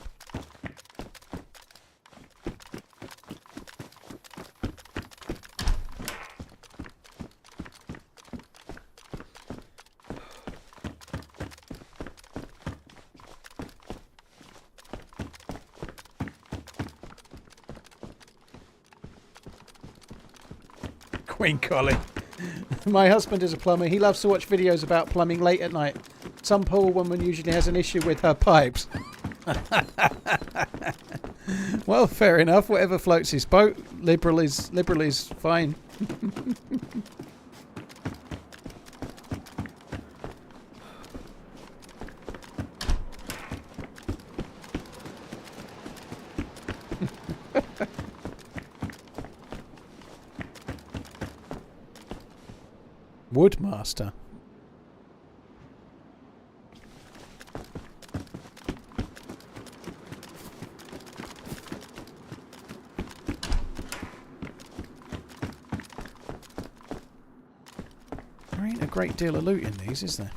Queen Collie. My husband is a plumber. He loves to watch videos about plumbing late at night. Some poor woman usually has an issue with her pipes. Well, fair enough. Whatever floats his boat. Liberal is fine. Woodmaster. There ain't a great deal of loot in these, is there?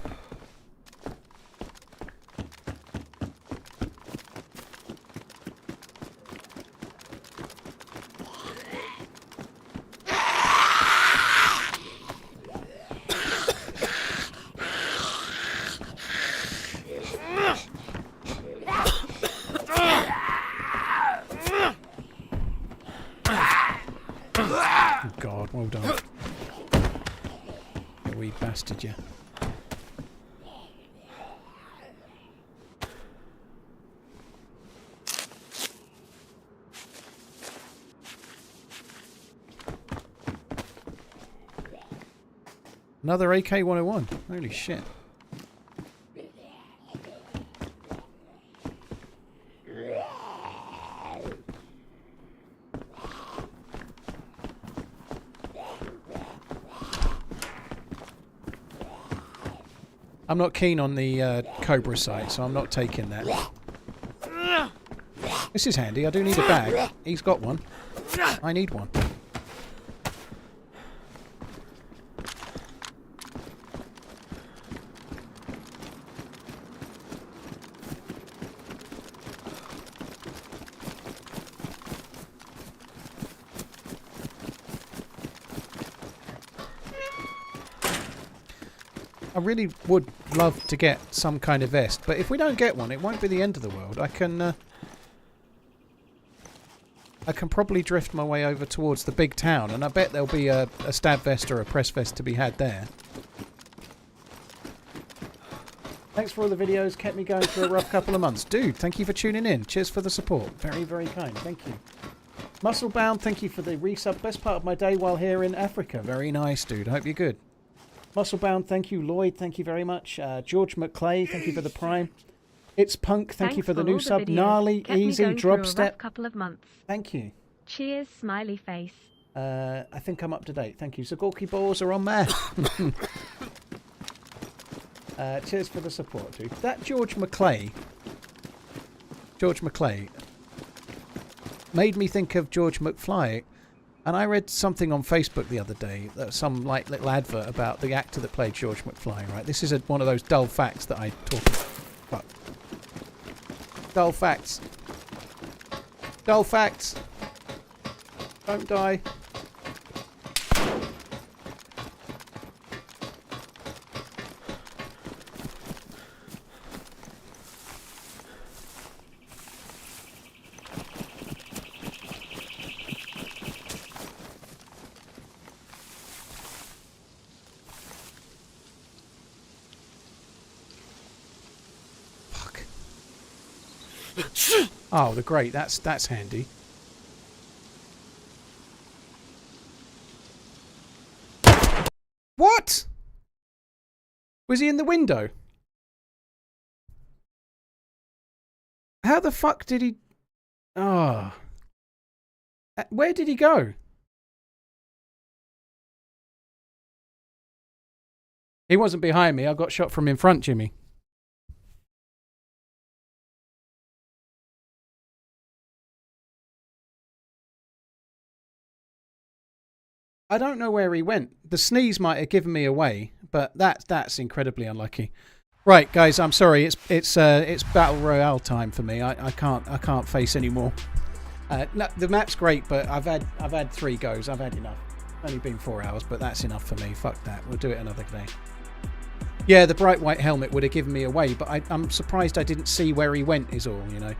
God, well done. You wee bastard, you. Another AK-101. Holy shit. I'm not keen on the Cobra sight, so I'm not taking that. This is handy. I do need a bag. He's got one. I need one. I really would love to get some kind of vest, but if we don't get one, it won't be the end of the world. I can probably drift my way over towards the big town, and I bet there'll be a stab vest or a press vest to be had there. Thanks for all the videos. Kept me going for a rough couple of months. Dude, thank you for tuning in. Cheers for the support. Very, very kind. Thank you. Musclebound, thank you for the resub. Best part of my day while here in Africa. Very nice, dude. I hope you're good. Musclebound, thank you. Lloyd, thank you very much. George McClay, thank you for the prime. It's Punk, thank you for the new sub. Gnarly, Easy, Drop Step. Couple of months. Thank you. Cheers, smiley face. I think I'm up to date. Thank you. Zagorki balls are on there. Cheers for the support, dude. That George McClay made me think of George McFly. And I read something on Facebook the other day, some like little advert about the actor that played George McFly, right? This is one of those dull facts that I talk about. Fuck. Dull facts. Dull facts. Don't die. Oh, the grate. That's handy. What? Was he in the window? How the fuck did he... Oh. Where did he go? He wasn't behind me. I got shot from in front, Jimmy. I don't know where he went. The sneeze might have given me away, but that's incredibly unlucky. Right, guys, I'm sorry. It's battle royale time for me. I can't face anymore. No, the map's great, but I've had 3 goes. I've had enough. Only been 4 hours, but that's enough for me. Fuck that. We'll do it another day. Yeah, the bright white helmet would have given me away, but I'm surprised I didn't see where he went. Is all, you know.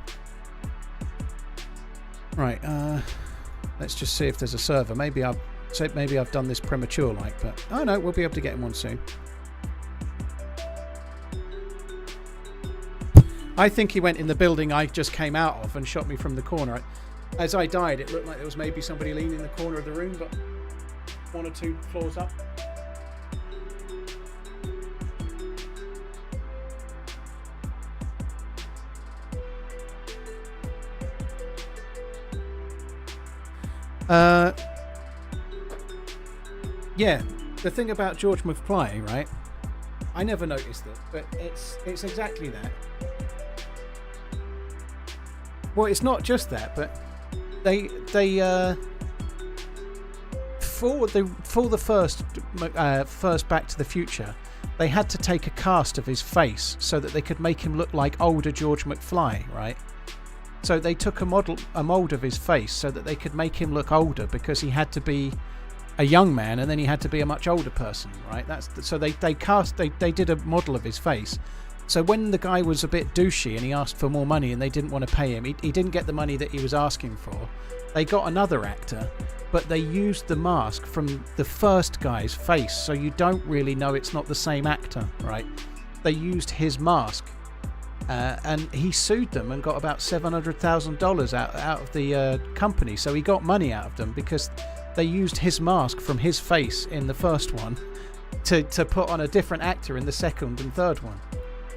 Right. Let's just see if there's a server. Maybe I'll So maybe I've done this premature, like, but oh no, we'll be able to get him on soon. I think he went in the building I just came out of and shot me from the corner. As I died, it looked like there was maybe somebody leaning in the corner of the room, but 1 or 2 floors up. Yeah, the thing about George McFly, right? I never noticed it, but it's exactly that. Well, it's not just that, but they for the first Back to the Future, they had to take a cast of his face so that they could make him look like older George McFly, right? So they took a mold of his face so that they could make him look older, because he had to be a young man and then he had to be a much older person, right? So they did a model of his face. So when the guy was a bit douchey and he asked for more money and they didn't want to pay him, he didn't get the money that he was asking for. They got another actor, but they used the mask from the first guy's face, so you don't really know it's not the same actor, right? They used his mask, and he sued them and got about $700,000 out of the company. So he got money out of them because they used his mask from his face in the first one to put on a different actor in the second and third one,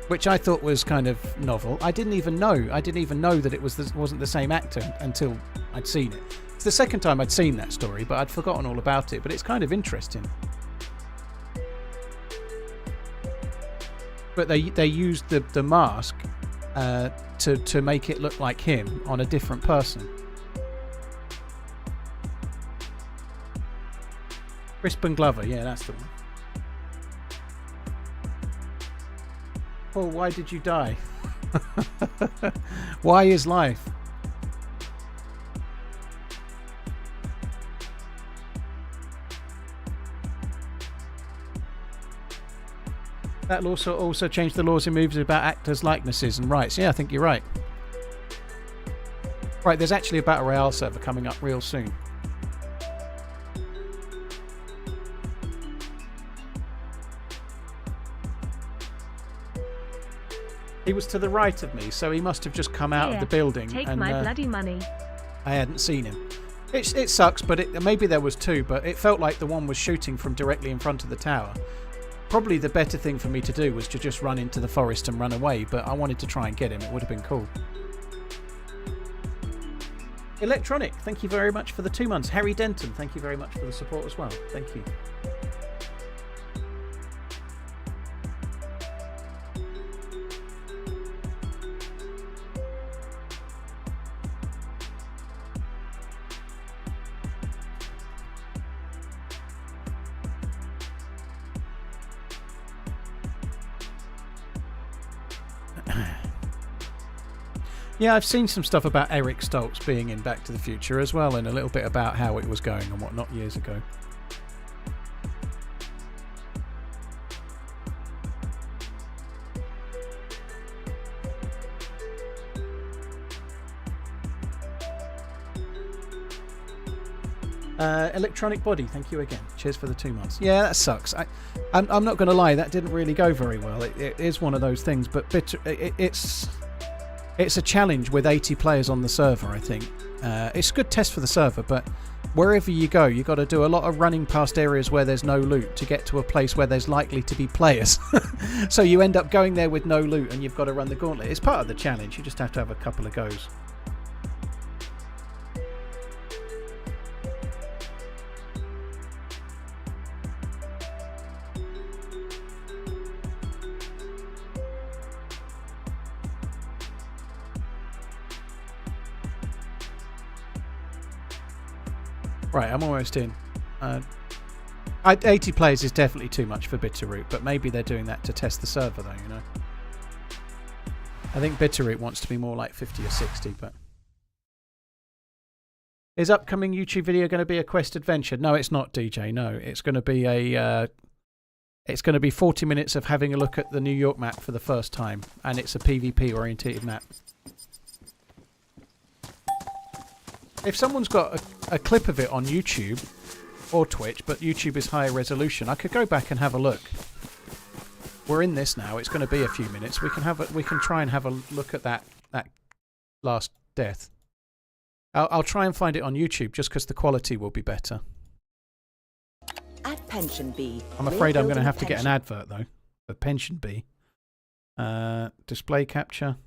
which I thought was kind of novel. I didn't even know that it wasn't the same actor until I'd seen it. It's the second time I'd seen that story, but I'd forgotten all about it. But it's kind of interesting. But they used the mask to make it look like him on a different person. Crispin Glover, yeah, that's the one. Paul, why did you die? Why is life? That law also changed the laws in movies about actors' likenesses and rights. Yeah, I think you're right. Right, there's actually a Battle Royale server coming up real soon. He was to the right of me, so he must have just come out of the building. Take and, my bloody money. I hadn't seen him. It sucks, but maybe there was 2, but it felt like the one was shooting from directly in front of the tower. Probably the better thing for me to do was to just run into the forest and run away, but I wanted to try and get him. It would have been cool. Electronic, thank you very much for the 2 months. Harry Denton, thank you very much for the support as well. Thank you. Yeah, I've seen some stuff about Eric Stoltz being in Back to the Future as well, and a little bit about how it was going and whatnot years ago. Electronic Body, thank you again. Cheers for the 2 months. Yeah, that sucks. I'm not going to lie, that didn't really go very well. It is one of those things, but it's a challenge with 80 players on the server, I think. It's a good test for the server, but wherever you go, you've got to do a lot of running past areas where there's no loot to get to a place where there's likely to be players. So you end up going there with no loot and you've got to run the gauntlet. It's part of the challenge. You just have to have a couple of goes. Right, I'm almost in. 80 players is definitely too much for Bitterroot, but maybe they're doing that to test the server though, you know. I think Bitterroot wants to be more like 50 or 60, but... Is upcoming YouTube video going to be a quest adventure? No, it's not, DJ, no. It's going to be a... it's going to be 40 minutes of having a look at the New York map for the first time, and it's a PvP orientated map. If someone's got a clip of it on YouTube, or Twitch, but YouTube is higher resolution. I could go back and have a look. We're in this now. It's going to be a few minutes. We can try and have a look at that last death. I'll try and find it on YouTube just because the quality will be better. At Pension Bee. I'm afraid I'm going to have to get an advert though for Pension Bee. Display capture.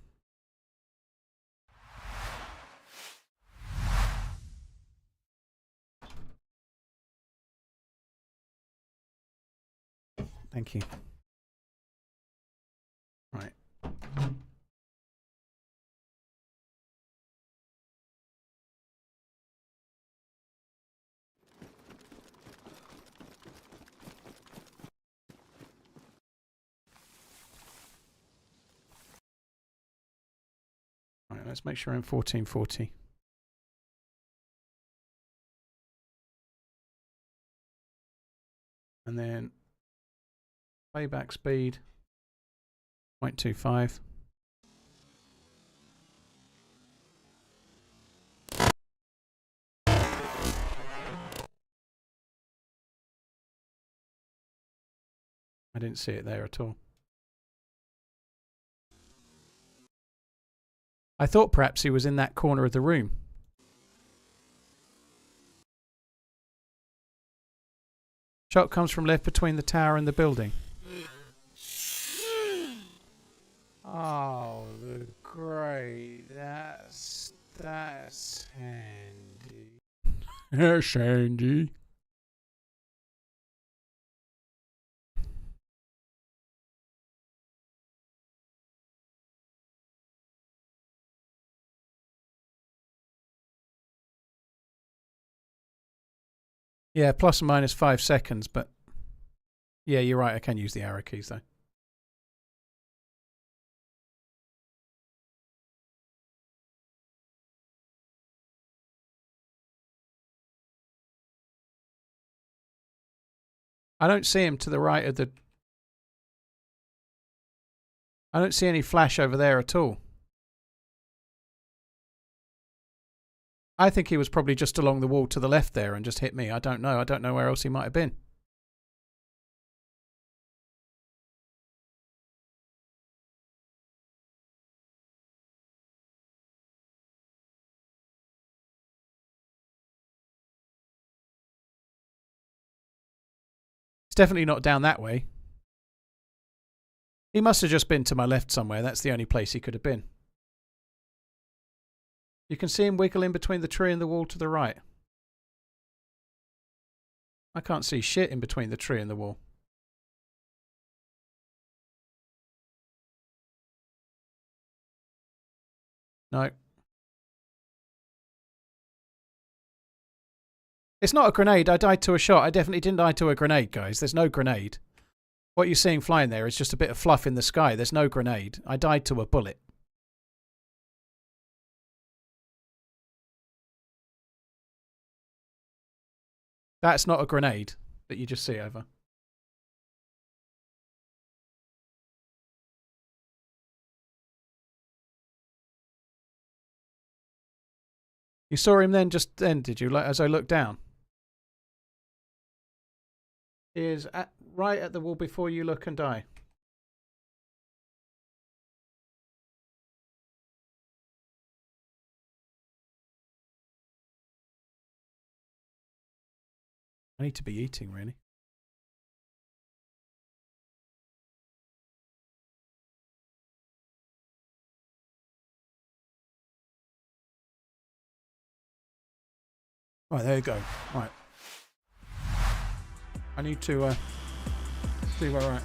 Thank you. Right. Right, let's make sure I'm 1440. And then playback speed 0.25. I didn't see it there at all. I thought perhaps he was in that corner of the room. Shot comes from left between the tower and the building. Oh, great. That's handy. That's handy. Yeah, plus or minus 5 seconds, but yeah, you're right. I can use the arrow keys though. I don't see him to the right of the... I don't see any flash over there at all. I think he was probably just along the wall to the left there and just hit me. I don't know. I don't know where else he might have been. It's definitely not down that way. He must have just been to my left somewhere. That's the only place he could have been. You can see him wiggle in between the tree and the wall to the right. I can't see shit in between the tree and the wall. No. It's not a grenade. I died to a shot. I definitely didn't die to a grenade, guys. There's no grenade. What you're seeing flying there is just a bit of fluff in the sky. There's no grenade. I died to a bullet. That's not a grenade that you just see over. You saw him then, just then, did you? Like, as I looked down. He is right at the wall before you look and die. I need to be eating, really. Right, there you go. Right. I need to see where we're at.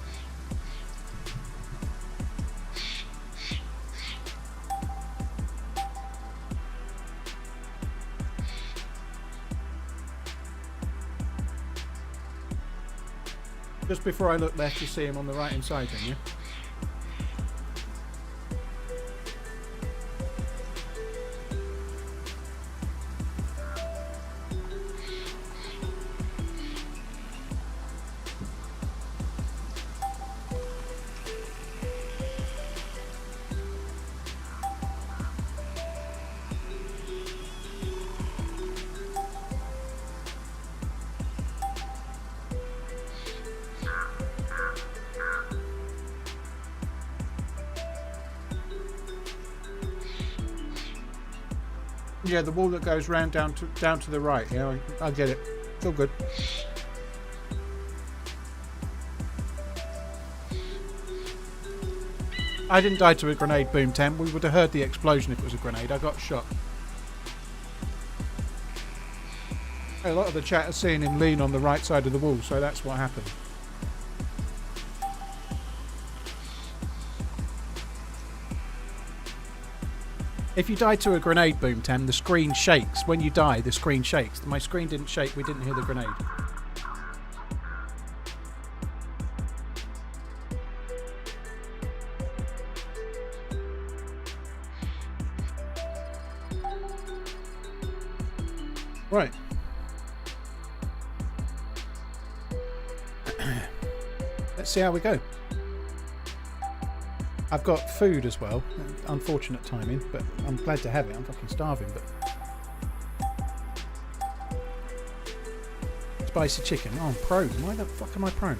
Just before I look left, you see him on the right hand side, don't you? Yeah, the wall that goes round down to the right. Yeah, I get it. It's all good. I didn't die to a grenade boom, Tem. We would have heard the explosion if it was a grenade. I got shot. A lot of the chat are seeing him lean on the right side of the wall, so that's what happened. If you die to a grenade boom, Tem, the screen shakes. When you die, the screen shakes. My screen didn't shake. We didn't hear the grenade. Right. Let's see how we go. I've got food as well. Unfortunate timing, but I'm glad to have it. I'm fucking starving, but... Spicy chicken. Oh, I'm prone. Why the fuck am I prone?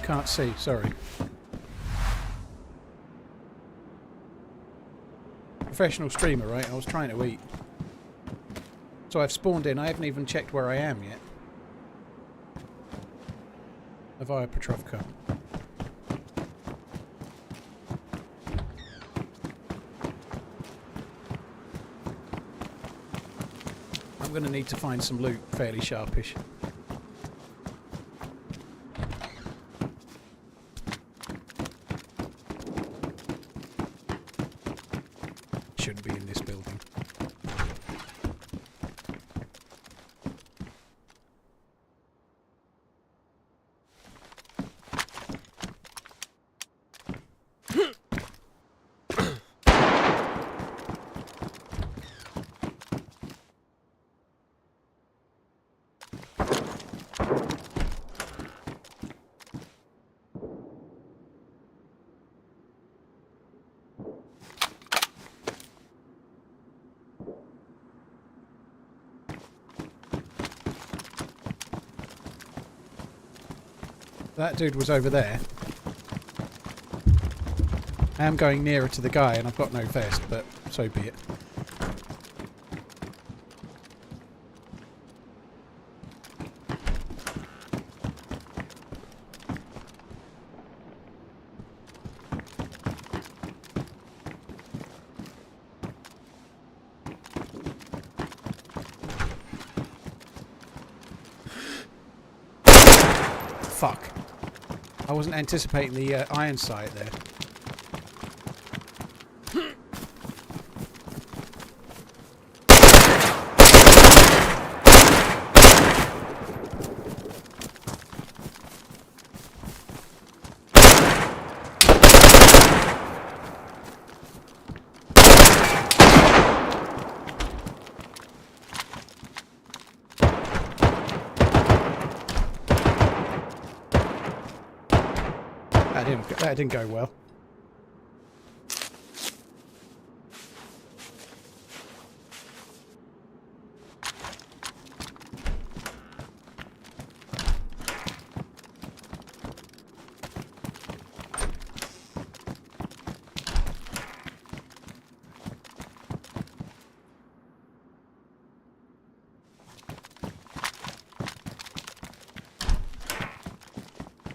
Can't see, sorry. Professional streamer, right? I was trying to eat. So I've spawned in. I haven't even checked where I am yet. Avaya Petrovka. I'm going to need to find some loot fairly sharpish. Shouldn't be in this building. That dude was over there. I am going nearer to the guy and I've got no vest, but so be it. Fuck. I wasn't anticipating the iron sight there. That didn't go well.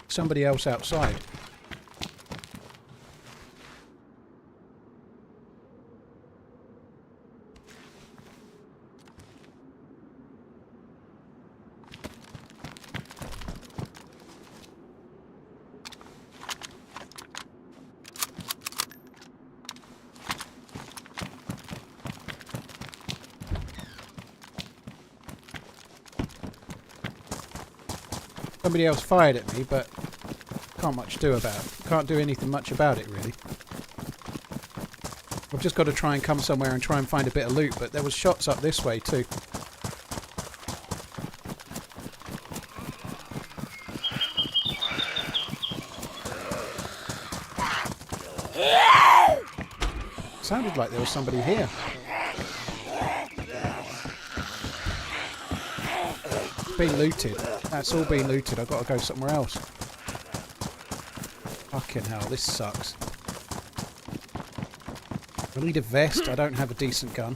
Somebody else outside. Somebody else fired at me, but can't do anything much about it really. I've just got to try and come somewhere and try and find a bit of loot, but there was shots up this way too. Sounded like there was somebody here. been looted. That's all been looted. I've got to go somewhere else. Fucking hell, this sucks. I need a vest. I don't have a decent gun.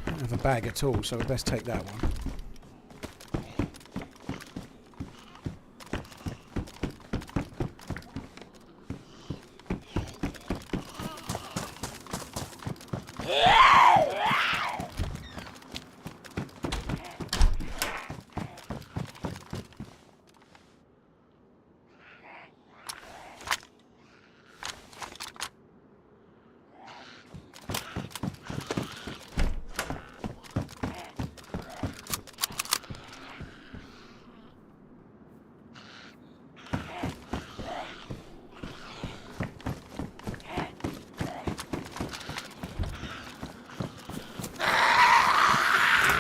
I don't have a bag at all, so I'd best take that one.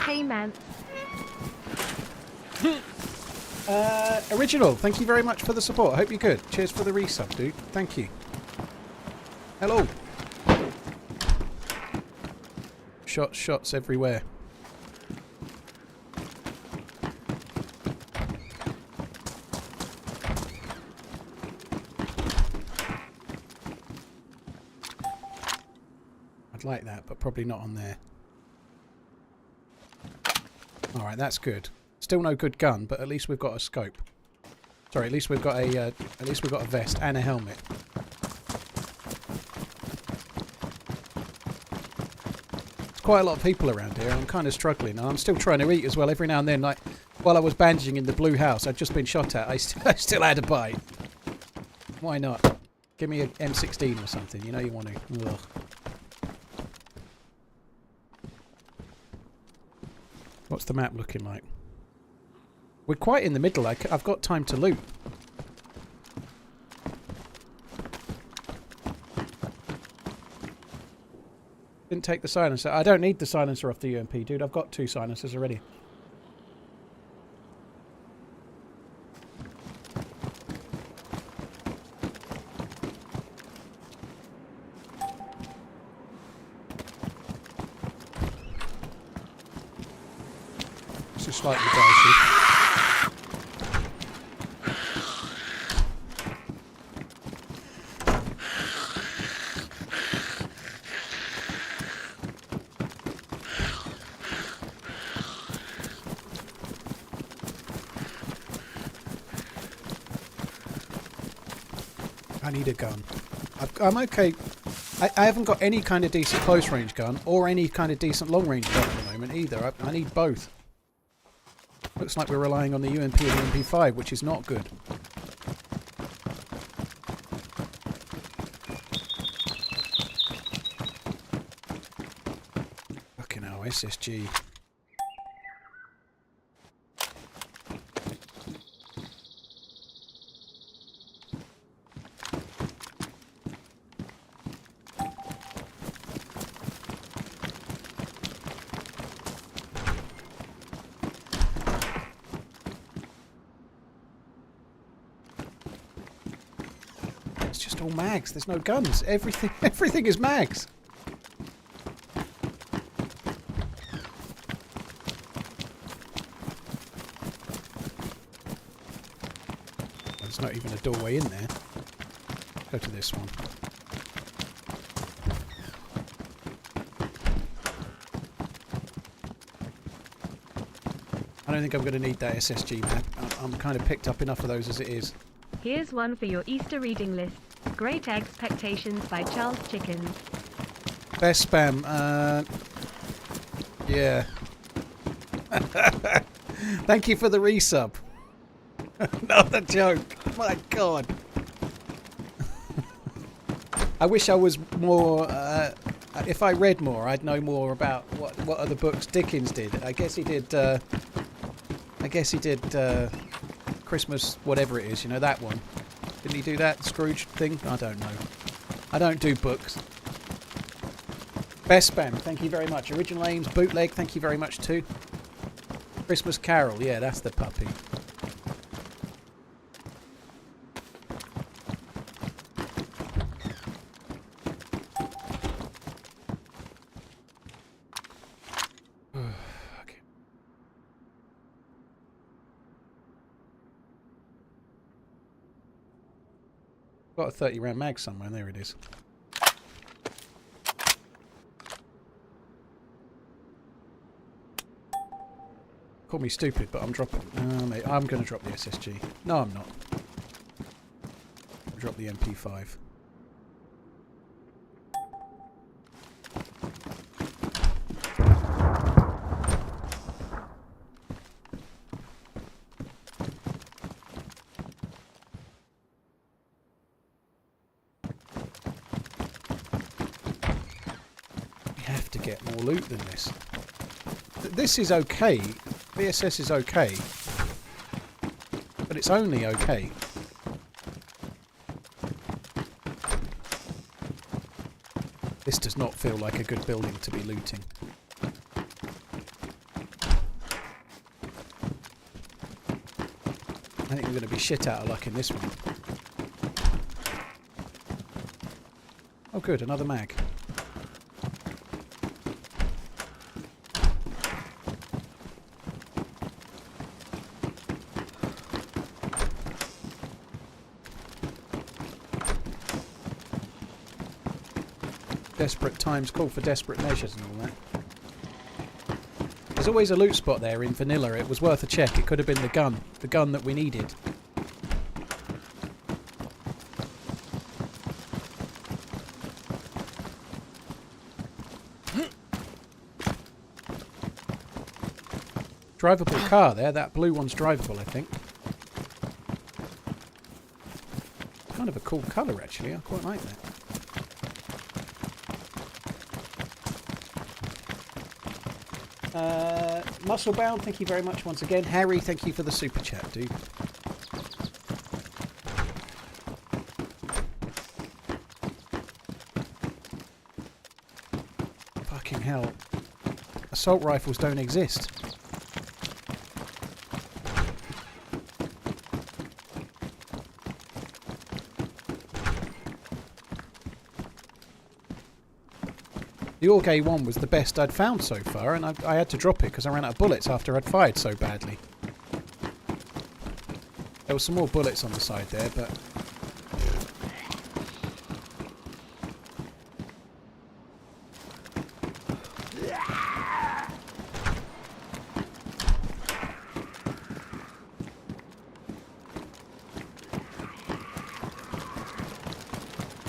Hey man. Original, thank you very much for the support. I hope you're good. Cheers for the resub, dude. Thank you. Hello. Shots everywhere. I'd like that, but probably not on there. Alright, that's good. Still no good gun, but at least we've got a scope. Sorry, at least we've got a vest and a helmet. There's quite a lot of people around here. I'm kind of struggling, and I'm still trying to eat as well. Every now and then, like while I was bandaging in the blue house, I'd just been shot at. I still had a bite. Why not? Give me an M16 or something. You know you want to. Ugh. What's the map looking like? We're quite in the middle. I've got time to loot. Didn't take the silencer. I don't need the silencer off the UMP, dude. I've got 2 silencers already. This is slightly dicey. I need a gun. I'm okay. I haven't got any kind of decent close range gun or any kind of decent long range gun at the moment either. I need both. Looks like we're relying on the UMP and UMP5, which is not good. Fucking hell, SSG. All mags. There's no guns. Everything is mags. There's not even a doorway in there. Go to this one. I don't think I'm going to need that SSG map. I'm kind of picked up enough of those as it is. Here's one for your Easter reading list. Great Expectations by Charles Chickens. Best spam. Yeah. Thank you for the resub. Another joke. My God. I wish I was more. If I read more, I'd know more about what other books Dickens did. I guess he did. Christmas, whatever it is. You know that one. Didn't he do that Scrooge thing? I don't know. I don't do books. Best spam, thank you very much. Original Aims, Bootleg, thank you very much too. Christmas Carol, yeah, that's the puppy. Got a 30 round mag somewhere, and there it is. Call me stupid, but I'm dropping. Mate, I'm going to drop the SSG. No, I'm not. I'll drop the MP5. We have to get more loot than this. This is okay. VSS is okay. But it's only okay. This does not feel like a good building to be looting. I think we're going to be shit out of luck in this one. Oh good, another mag. Desperate times call for desperate measures and all that. There's always a loot spot there in vanilla. It was worth a check. It could have been the gun that we needed. Drivable car there. That blue one's drivable, I think. Kind of a cool colour, actually. I quite like that. Musclebound, thank you very much once again. Harry, thank you for the super chat, dude. Fucking hell. Assault rifles don't exist. The AUG A1 was the best I'd found so far, and I had to drop it because I ran out of bullets after I'd fired so badly. There were some more bullets on the side there, but...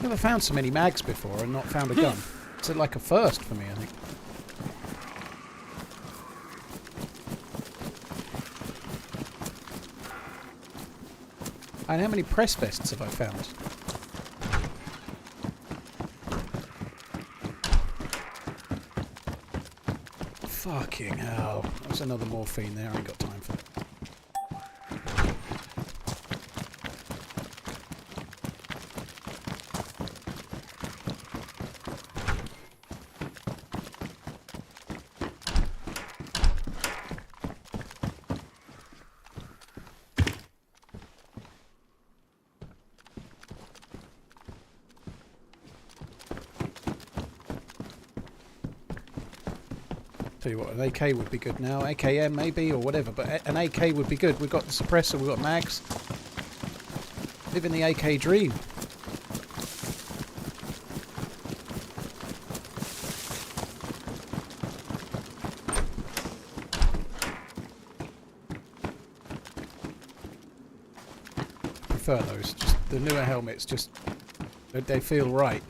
Never found so many mags before and not found a gun. It's like a first for me, I think. And how many press vests have I found? Fucking hell. There's another morphine there. I ain't got time for it. Tell you what, an AK would be good now. AKM maybe, or whatever, but an AK would be good. We've got the suppressor, we've got mags. Living the AK dream. I prefer those. Just the newer helmets, just they feel right.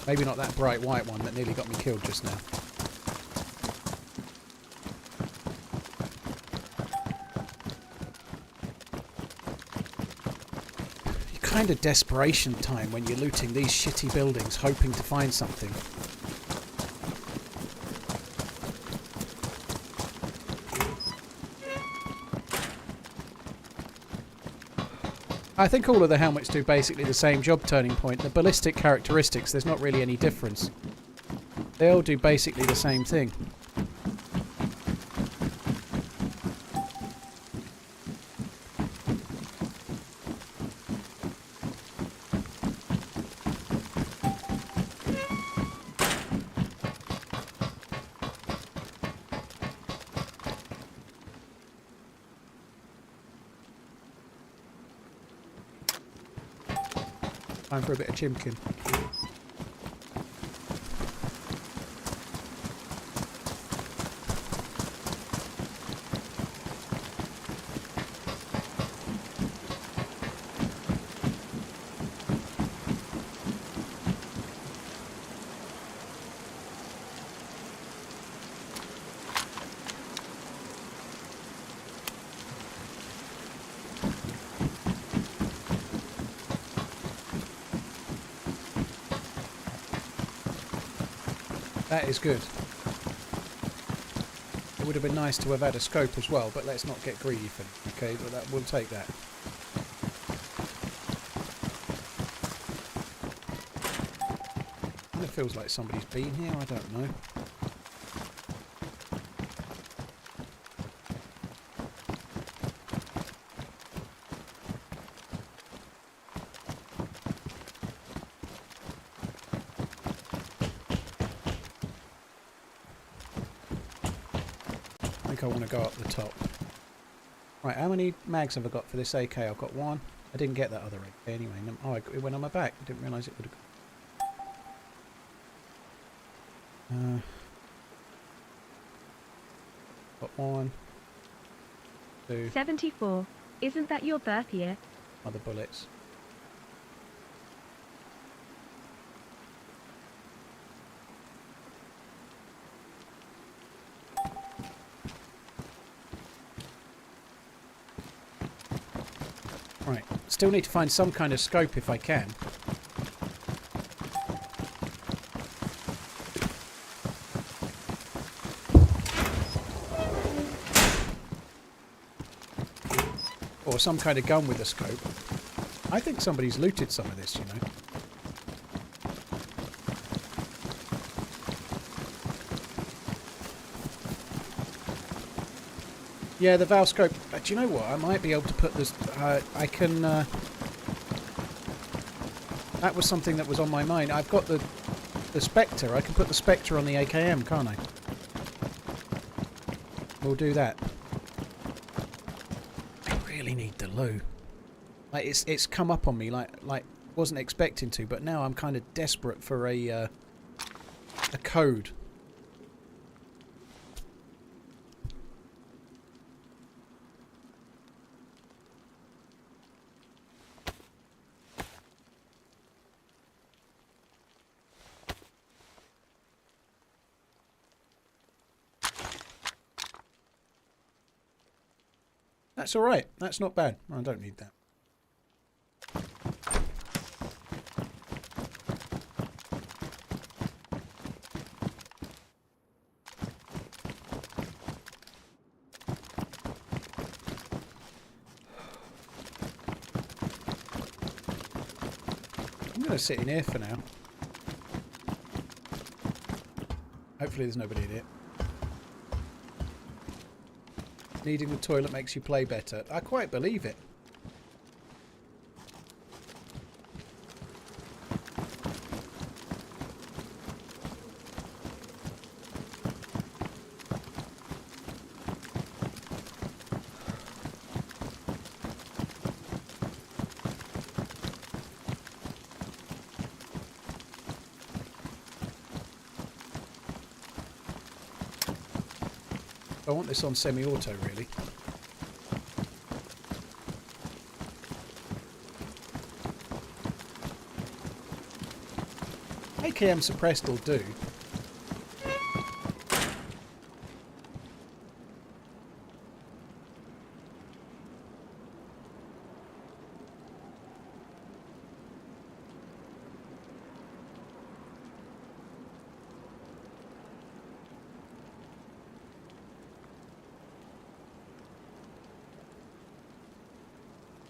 Maybe not that bright white one that nearly got me killed just now. Kind of desperation time when you're looting these shitty buildings hoping to find something. I think all of the helmets do basically the same job, Turning Point. The ballistic characteristics, there's not really any difference. They all do basically the same thing. Time for a bit of chimkin. That is good. It would have been nice to have had a scope as well, but let's not get greedy for it. Okay, but that, we'll take that. Kind of feels like somebody's been here, I don't know. I want to go up the top. Right, how many mags have I got for this AK? I've got one. I didn't get that other AK anyway. Oh, it went on my back. I didn't realise it would have. Got one. Two. 74. Isn't that your birth year? Other bullets. Right, still need to find some kind of scope if I can. Or some kind of gun with a scope. I think somebody's looted some of this, you know. Yeah, the valve scope. Do you know what? I might be able to put this. I can. That was something that was on my mind. I've got the Spectre. I can put the Spectre on the AKM, can't I? We'll do that. I really need the loo. Like it's come up on me like wasn't expecting to, but now I'm kind of desperate for a code. That's alright. That's not bad. I don't need that. I'm going to sit in here for now. Hopefully there's nobody in here. Needing the toilet makes you play better. I quite believe it. I want this on semi-auto, really. AKM suppressed will do.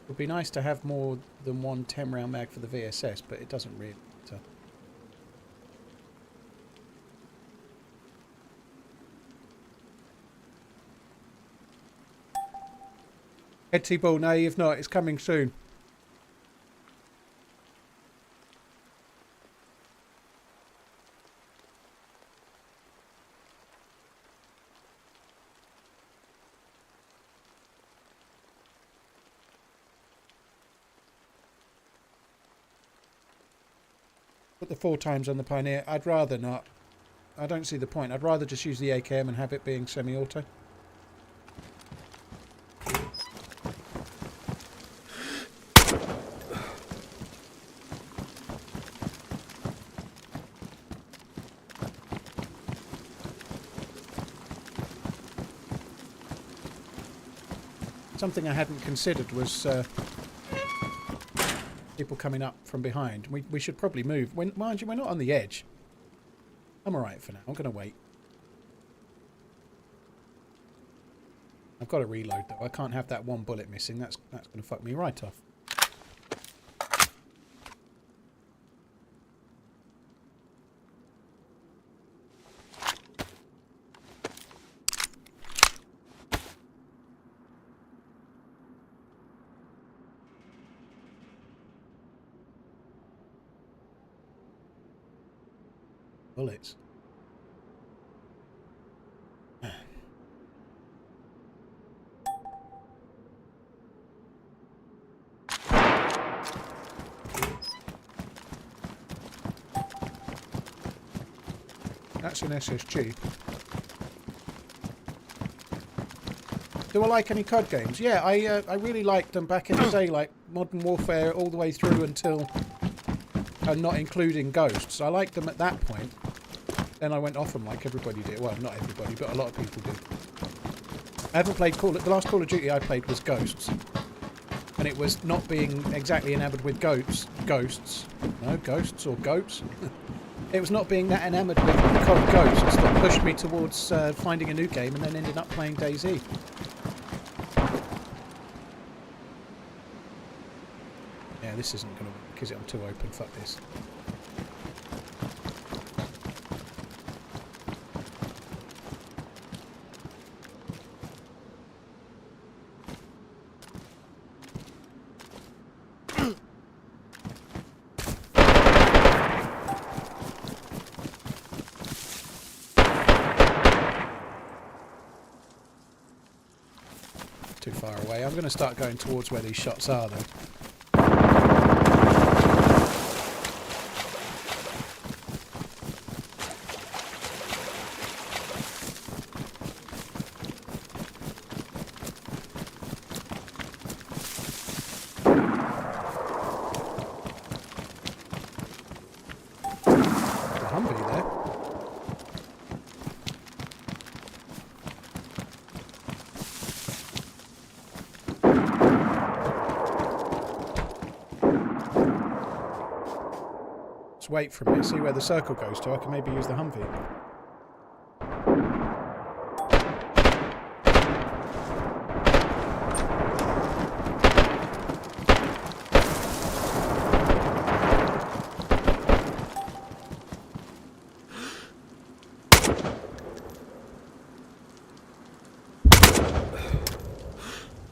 It would be nice to have more than one 10-round mag for the VSS, but it doesn't really matter. Head T-ball, no you've not, it's coming soon. Put the 4 times on the Pioneer. I'd rather not. I don't see the point. I'd rather just use the AKM and have it being semi-auto. Something I hadn't considered was people coming up from behind. We should probably move. Mind you, we're not on the edge. I'm alright for now. I'm going to wait. I've got to reload though. I can't have that 1 bullet missing. That's going to fuck me right off. Bullets. That's an SSG. Do I like any COD games? Yeah, I really liked them back in the day, like Modern Warfare all the way through until, not including Ghosts. I liked them at that point. Then I went off them like everybody did. Well, not everybody, but a lot of people did. I haven't played the last Call of Duty I played was Ghosts. And it was not being exactly enamoured with ghosts. No, ghosts or goats. It was not being that enamoured with COD Ghosts that pushed me towards finding a new game and then ended up playing DayZ. Yeah, this isn't going to work because I'm too open. Fuck this. Too far away. I'm going to start going towards where these shots are, though. The Humvee there. Wait for a minute, see where the circle goes to. I can maybe use the Humvee.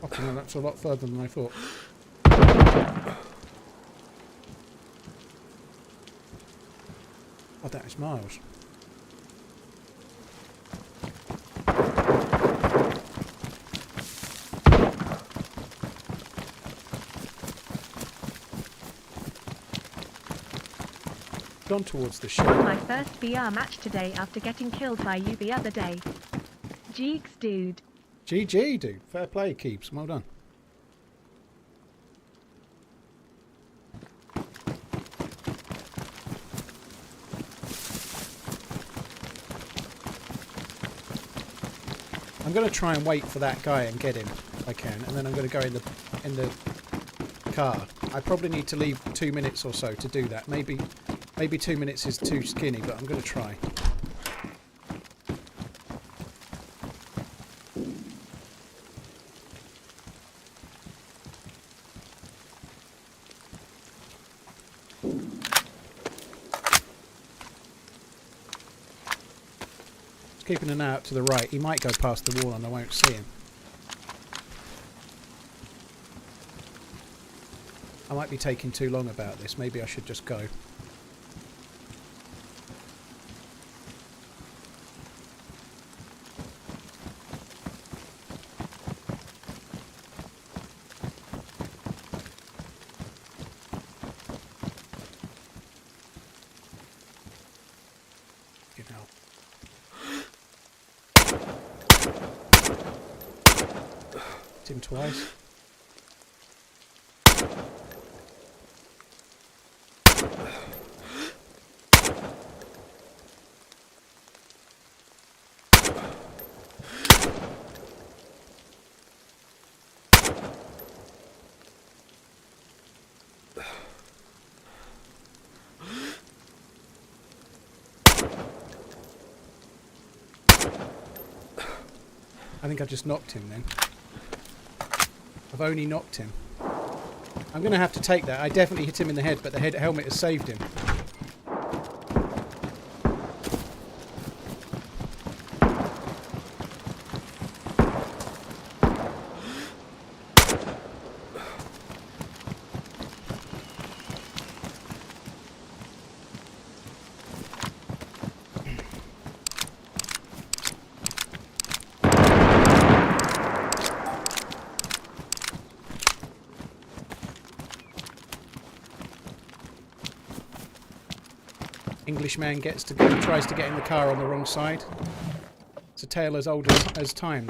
Okay, no, that's a lot further than I thought. Oh, that is miles. Gone towards the ship. My first VR match today after getting killed by you the other day. Jeeks, dude. GG, dude. Fair play, Keeps. Well done. I'm going to try and wait for that guy and get him if I can, and then I'm going to go in the car. I probably need to leave 2 minutes or so to do that. Maybe 2 minutes is too skinny, but I'm going to try. Keeping an eye out to the right. He might go past the wall and I won't see him. I might be taking too long about this. Maybe I should just go. Hit him twice. I think I just knocked him then. I've only knocked him. I'm going to have to take that. I definitely hit him in the head, but the helmet has saved him. Englishman tries to get in the car on the wrong side. It's a tale as old as time.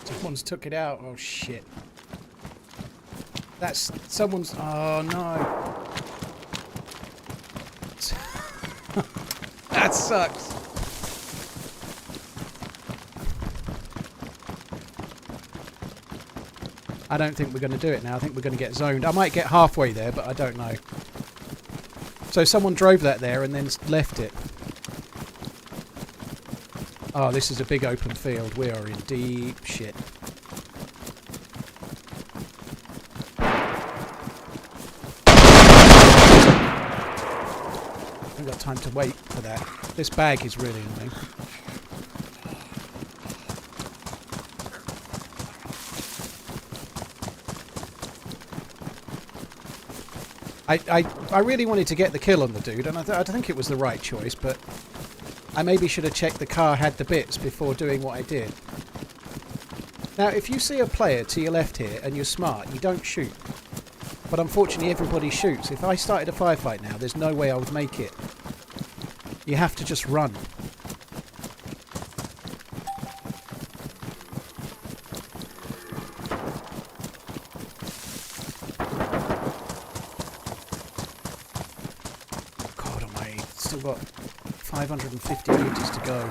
Someone's took it out. Oh shit. That's someone's. Oh no. That sucks. I don't think we're going to do it now. I think we're going to get zoned. I might get halfway there, but I don't know. So someone drove that there and then left it. Oh, this is a big open field. We are in deep shit. I haven't got time to wait for that. This bag is really annoying. I really wanted to get the kill on the dude, and I think it was the right choice, but I maybe should have checked the car had the bits before doing what I did. Now, if you see a player to your left here and you're smart, you don't shoot. But unfortunately, everybody shoots. If I started a firefight now, there's no way I would make it. You have to just run. Got 550 meters to go.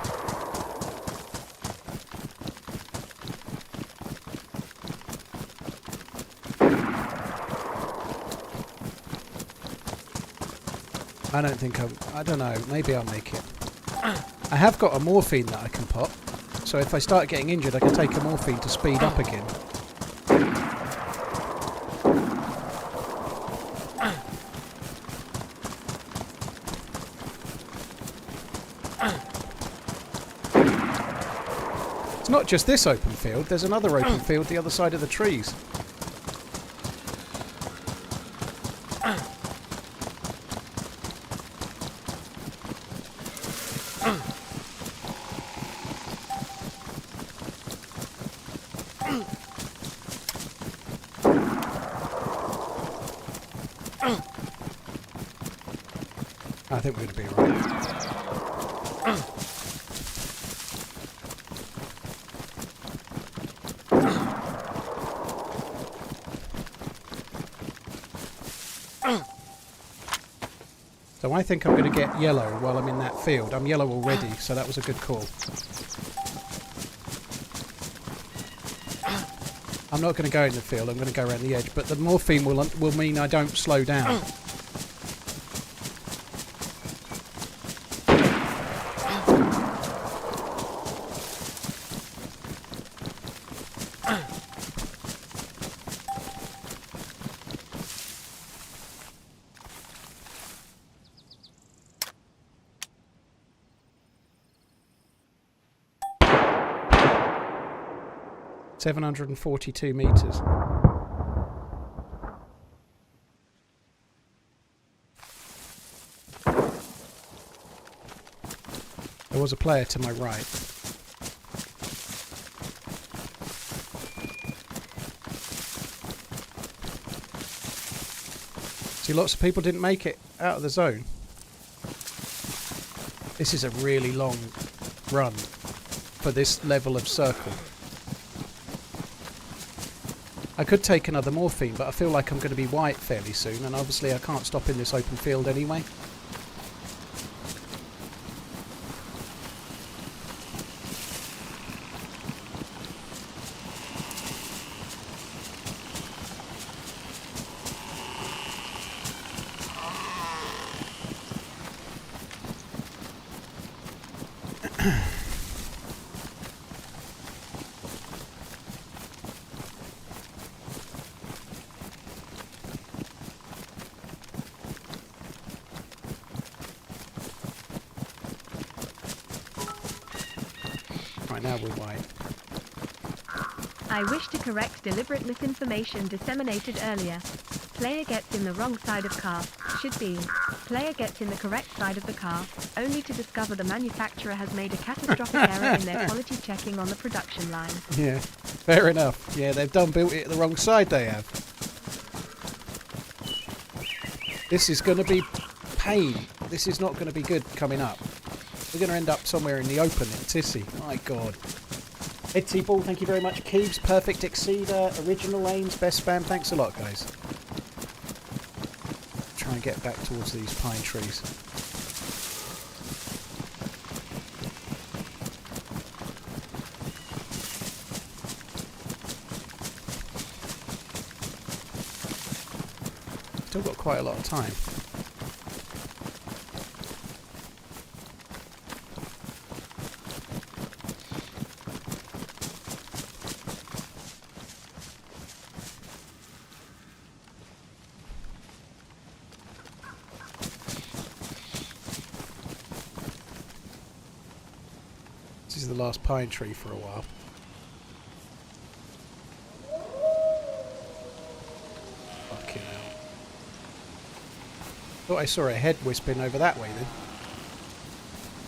I don't think I don't know, maybe I'll make it. I have got a morphine that I can pop, so if I start getting injured I can take a morphine to speed up again. Not just this open field, there's another open field the other side of the trees. I think we're going to be alright. So I think I'm going to get yellow while I'm in that field. I'm yellow already, so that was a good call. I'm not going to go in the field, I'm going to go around the edge, but the morphine will mean I don't slow down. $742 meters. There was a player to my right. See, lots of people didn't make it out of the zone. This is a really long run for this level of circle. I could take another morphine, but I feel like I'm going to be white fairly soon, and obviously I can't stop in this open field anyway. Right, now we're white. I wish to correct deliberate misinformation disseminated earlier. Player gets in the wrong side of car. Should be. Player gets in the correct side of the car, only to discover the manufacturer has made a catastrophic error in their quality checking on the production line. Yeah, fair enough. Yeah, they've done built it the wrong side, they have. This is going to be pain. This is not going to be good coming up. We're going to end up somewhere in the open in Tissy. My God. Etsy Ball, thank you very much. Keebs, Perfect Exceeder, Original Lanes, Best Spam. Thanks a lot, guys. Try and get back towards these pine trees. Still got quite a lot of time. This is the last pine tree for a while. Fucking hell. Thought I saw a head whispering over that way then.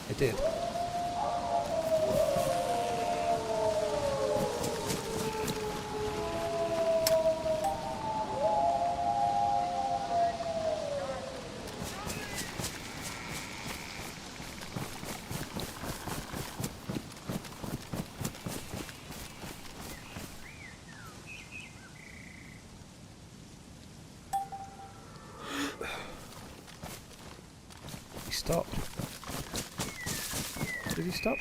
I did. Stop. Did he stop?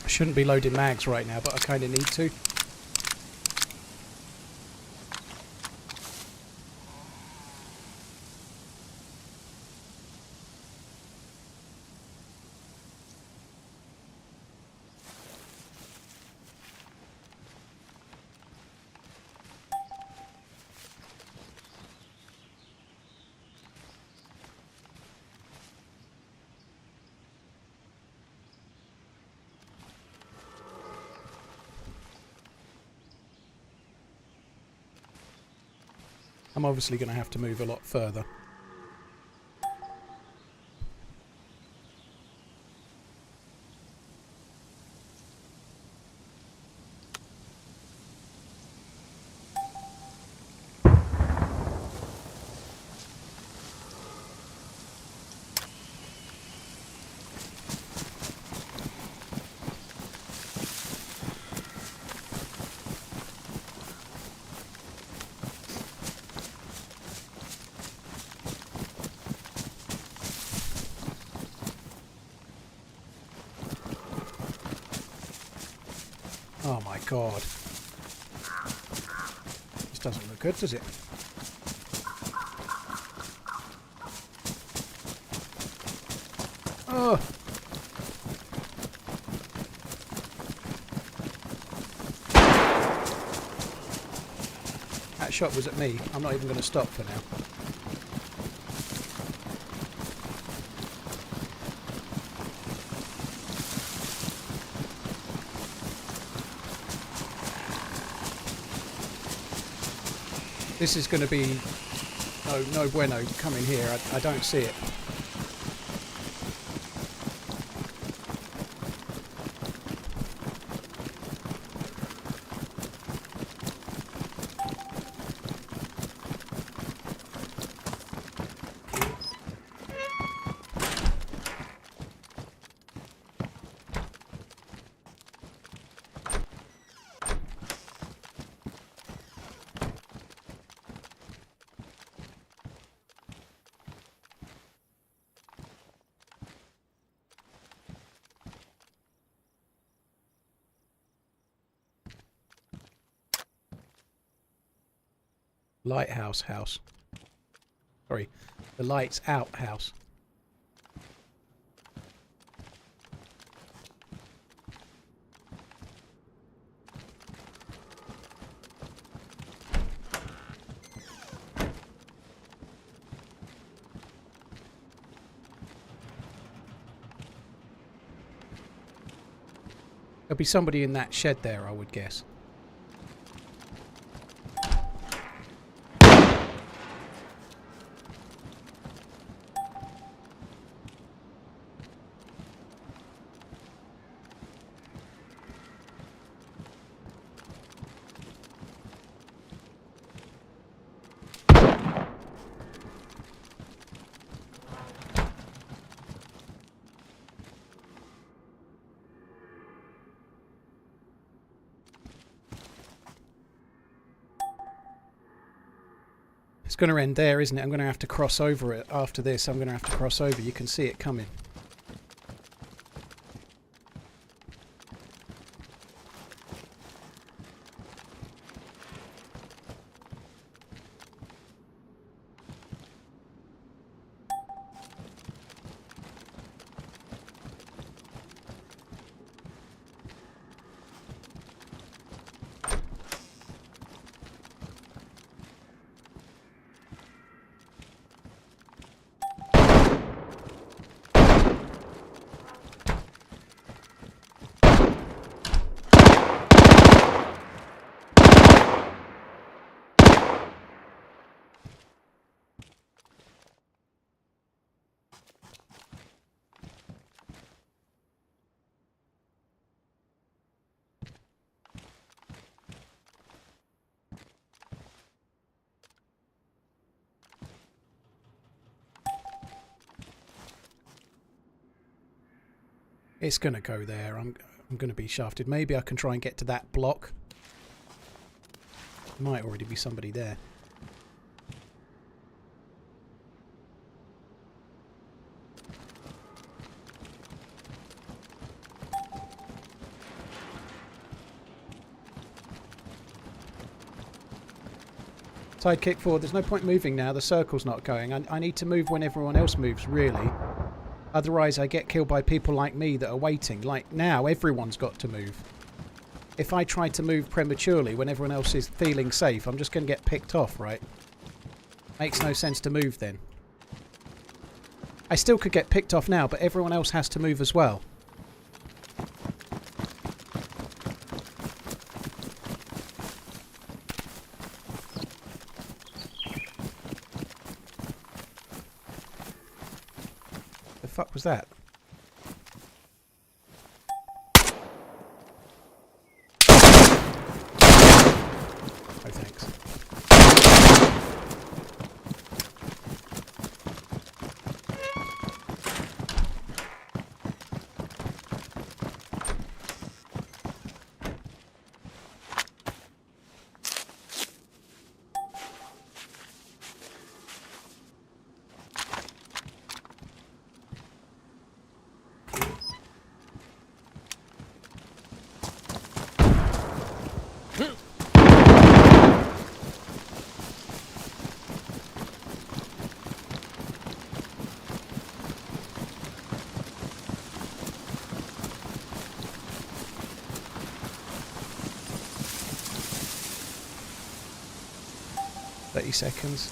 Shouldn't be loading mags right now, but I kind of need to. I'm obviously going to have to move a lot further. God. This doesn't look good, does it? Oh! That shot was at me. I'm not even going to stop for now. This is going to be no bueno coming here. I don't see it. Lighthouse house. Sorry, the lights out house. There'll be somebody in that shed there, I would guess. It's going to end there, isn't it? I'm going to have to cross over it after this. I'm going to have to cross over. You can see it coming. It's going to go there. I'm going to be shafted. Maybe I can try and get to that block. Might already be somebody there. Sidekick forward. There's no point moving now. The circle's not going. I need to move when everyone else moves, really. Otherwise, I get killed by people like me that are waiting. Like now, everyone's got to move. If I try to move prematurely when everyone else is feeling safe, I'm just going to get picked off, right? Makes no sense to move then. I still could get picked off now, but everyone else has to move as well. The fuck was that? Oh, thanks. 30 seconds.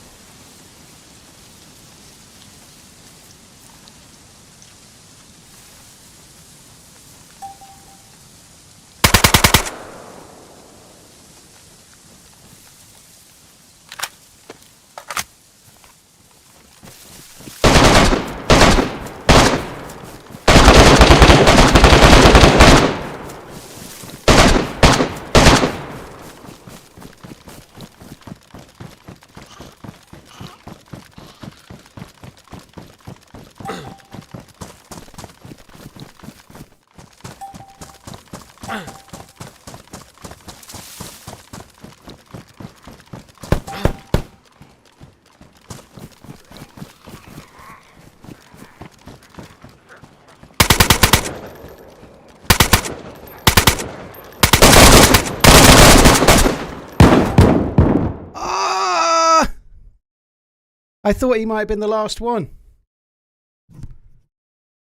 I thought he might have been the last one.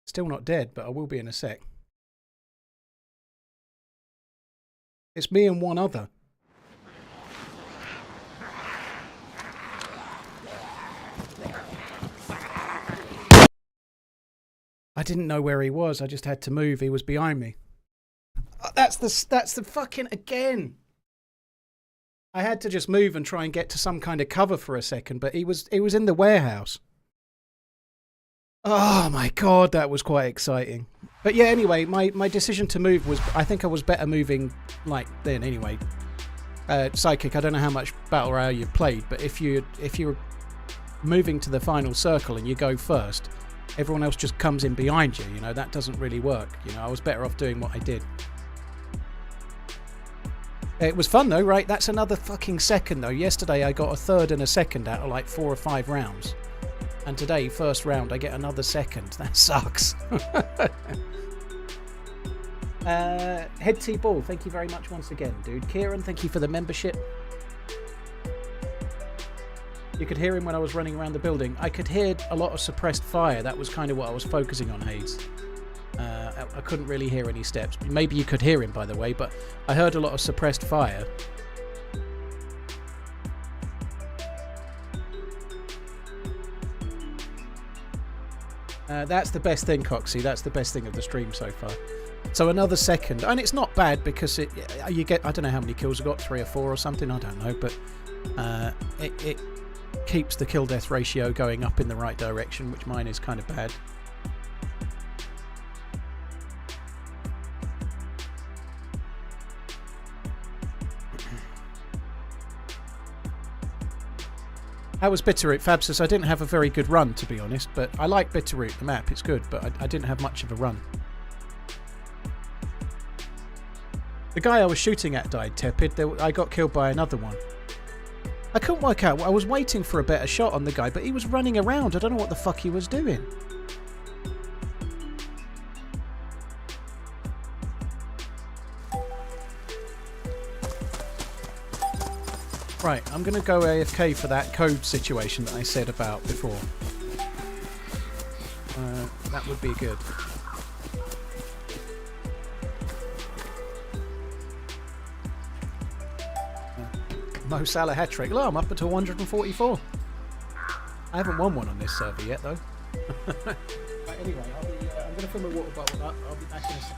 Still not dead, but I will be in a sec. It's me and one other. I didn't know where he was. I just had to move. He was behind me. That's the fucking again. I had to just move and try and get to some kind of cover for a second, but he was in the warehouse. Oh my god, that was quite exciting. But yeah, anyway, my decision to move was, I think I was better moving like then anyway. Psychic, I don't know how much Battle Royale you've played, but if you're moving to the final circle and you go first, everyone else just comes in behind you, you know, that doesn't really work. You know, I was better off doing what I did. It was fun though, right? That's another fucking second though. Yesterday I got a third and a second out of like 4 or 5 rounds. And today, first round, I get another second. That sucks. Head T Ball, thank you very much once again, dude. Kieran, thank you for the membership. You could hear him when I was running around the building. I could hear a lot of suppressed fire. That was kind of what I was focusing on, Hayes. I couldn't really hear any steps. Maybe you could hear him, by the way, but I heard a lot of suppressed fire. That's the best thing, Coxie. That's the best thing of the stream so far. So another second, and it's not bad because you get, I don't know how many kills I got, 3 or 4 or something, I don't know, but it keeps the kill death ratio going up in the right direction, which mine is kind of bad. How was Bitterroot? Fab says, I didn't have a very good run, to be honest, but I like Bitterroot, the map, it's good, but I didn't have much of a run. The guy I was shooting at died, Tepid. I got killed by another one. I couldn't work out. I was waiting for a better shot on the guy, but he was running around. I don't know what the fuck he was doing. Right, I'm going to go AFK for that code situation that I said about before. That would be good. Mo Salah hat-trick. Oh, I'm up to 144. I haven't won one on this server yet, though. Right, anyway, I'm going to fill my water bottle up. I'll be back in a second.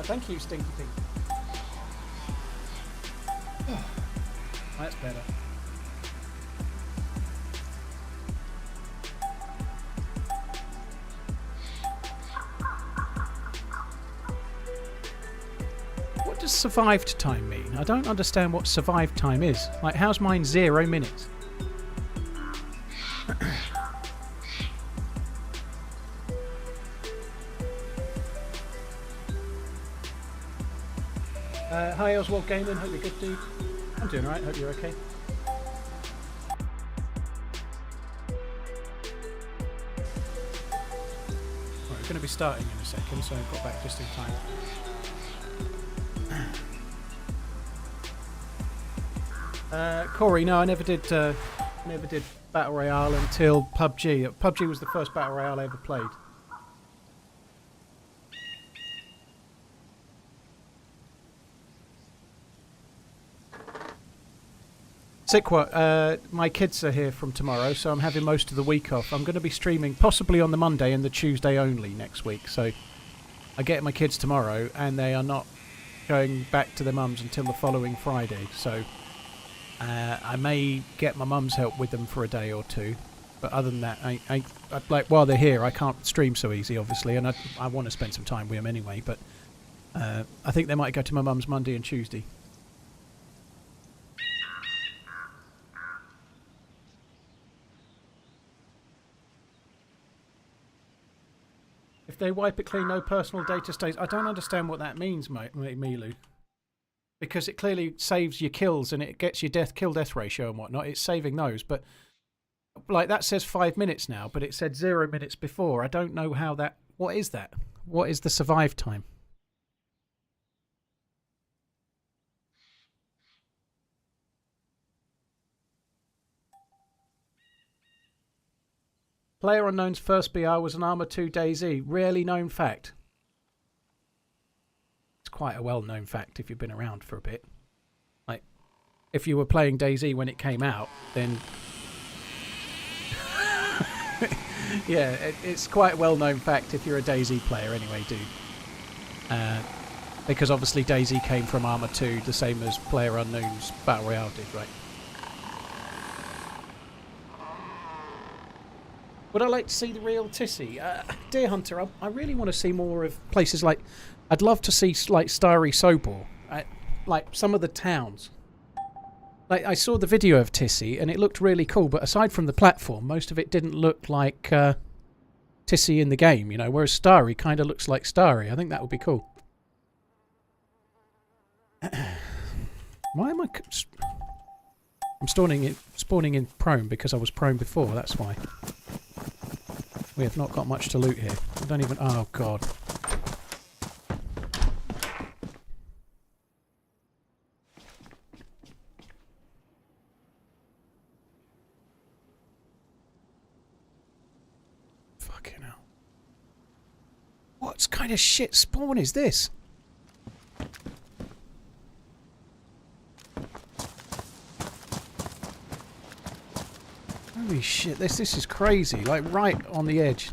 Thank you, Stinky Pink. That's better. What does survived time mean? I don't understand what survived time is. Like, how's mine 0 minutes? Hi Oswald Gaming, hope you're good, dude. I'm doing alright, hope you're okay. Right, we're going to be starting in a second, so I've got back just in time. Corey, no, I never did Battle Royale until PUBG. PUBG was the first Battle Royale I ever played. Sikwa, my kids are here from tomorrow, so I'm having most of the week off. I'm going to be streaming possibly on the Monday and the Tuesday only next week. So I get my kids tomorrow, and they are not going back to their mums until the following Friday. So I may get my mum's help with them for a day or two. But other than that, I like while they're here, I can't stream so easy, obviously, and I want to spend some time with them anyway. But I think they might go to my mum's Monday and Tuesday. If they wipe it clean, no personal data stays. I don't understand what that means, Milu. Because it clearly saves your kills and it gets your kill death ratio and whatnot. It's saving those, but like that says 5 minutes now, but it said 0 minutes before. I don't know how that. What is that? What is the survive time? Player Unknown's first BR was an Arma 2 DayZ. Rarely known fact. It's quite a well-known fact if you've been around for a bit. Like, if you were playing DayZ when it came out, then... yeah, it's quite a well-known fact if you're a DayZ player anyway, dude. Because obviously DayZ came from Arma 2, the same as Player Unknown's Battle Royale did, right? Would I like to see the real Tissy? Deer Hunter, I really want to see more of places like... I'd love to see like Starry Sobor. Like some of the towns. Like I saw the video of Tissy and it looked really cool, but aside from the platform, most of it didn't look like Tissy in the game, you know, whereas Starry kind of looks like Starry. I think that would be cool. Why am I... I'm spawning in prone because I was prone before, that's why. We have not got much to loot here. I don't even... Oh, God. Fucking hell. What kind of shit spawn is this? Holy shit, this is crazy, like right on the edge.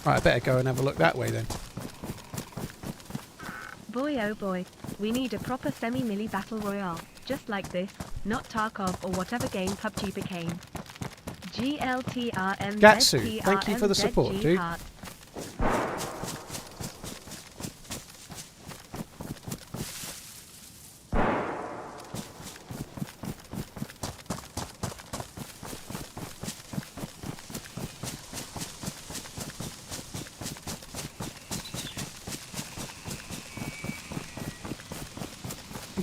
Right, I better go and have a look that way then. Boy oh boy, we need a proper semi-milli battle royale, just like this, not Tarkov or whatever game PUBG became. GLTRMZ. Gatsu, thank you for the support, dude.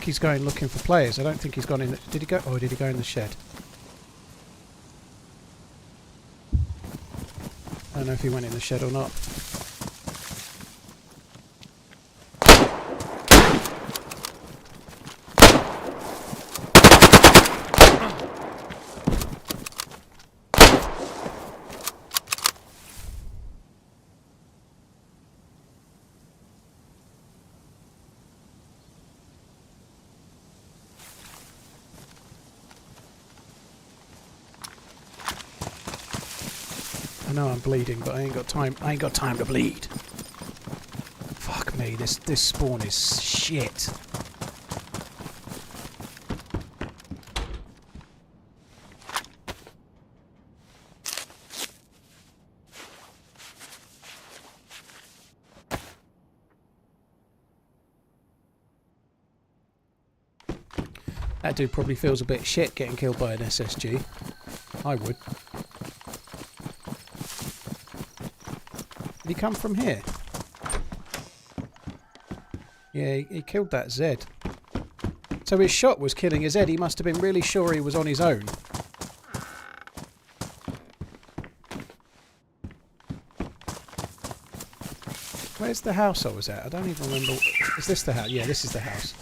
He's going looking for players. I don't think he's gone in. Did he go? Oh, did he go in the shed? I don't know if he went in the shed or not. know I'm bleeding, but I ain't got time. I ain't got time to bleed. Fuck me, this spawn is shit. That dude probably feels a bit shit getting killed by an SSG. I would. Did he come from here? Yeah, he killed that Z. So his shot was killing his Z. He must have been really sure he was on his own. Where's the house I was at? I don't even remember. Is this the house? Yeah, this is the house.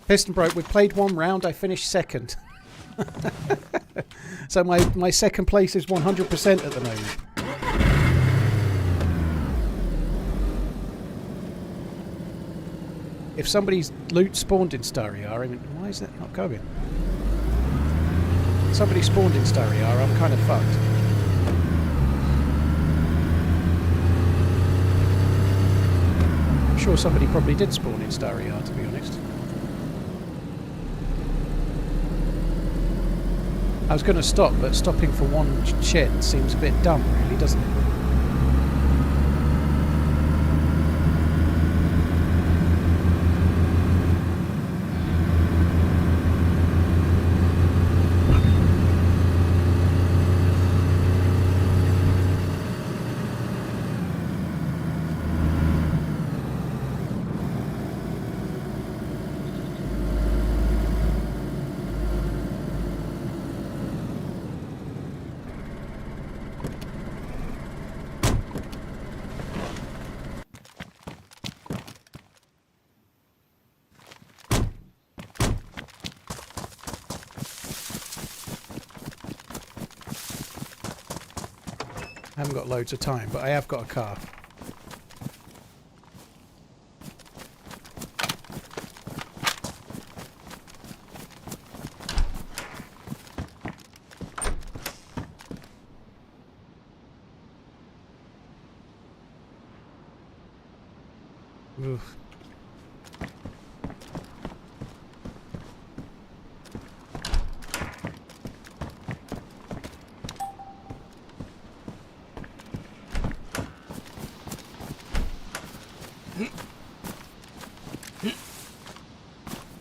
Piston broke. We played one round. I finished second. So my second place is 100% at the moment. If somebody's loot spawned in Stariar, I mean, why is that not going? Somebody spawned in Stariar, I'm kind of fucked. I'm sure somebody probably did spawn in Stariar, to be honest. I was going to stop, but stopping for one shed seems a bit dumb, really, doesn't it? I haven't got loads of time, but I have got a car. Oof.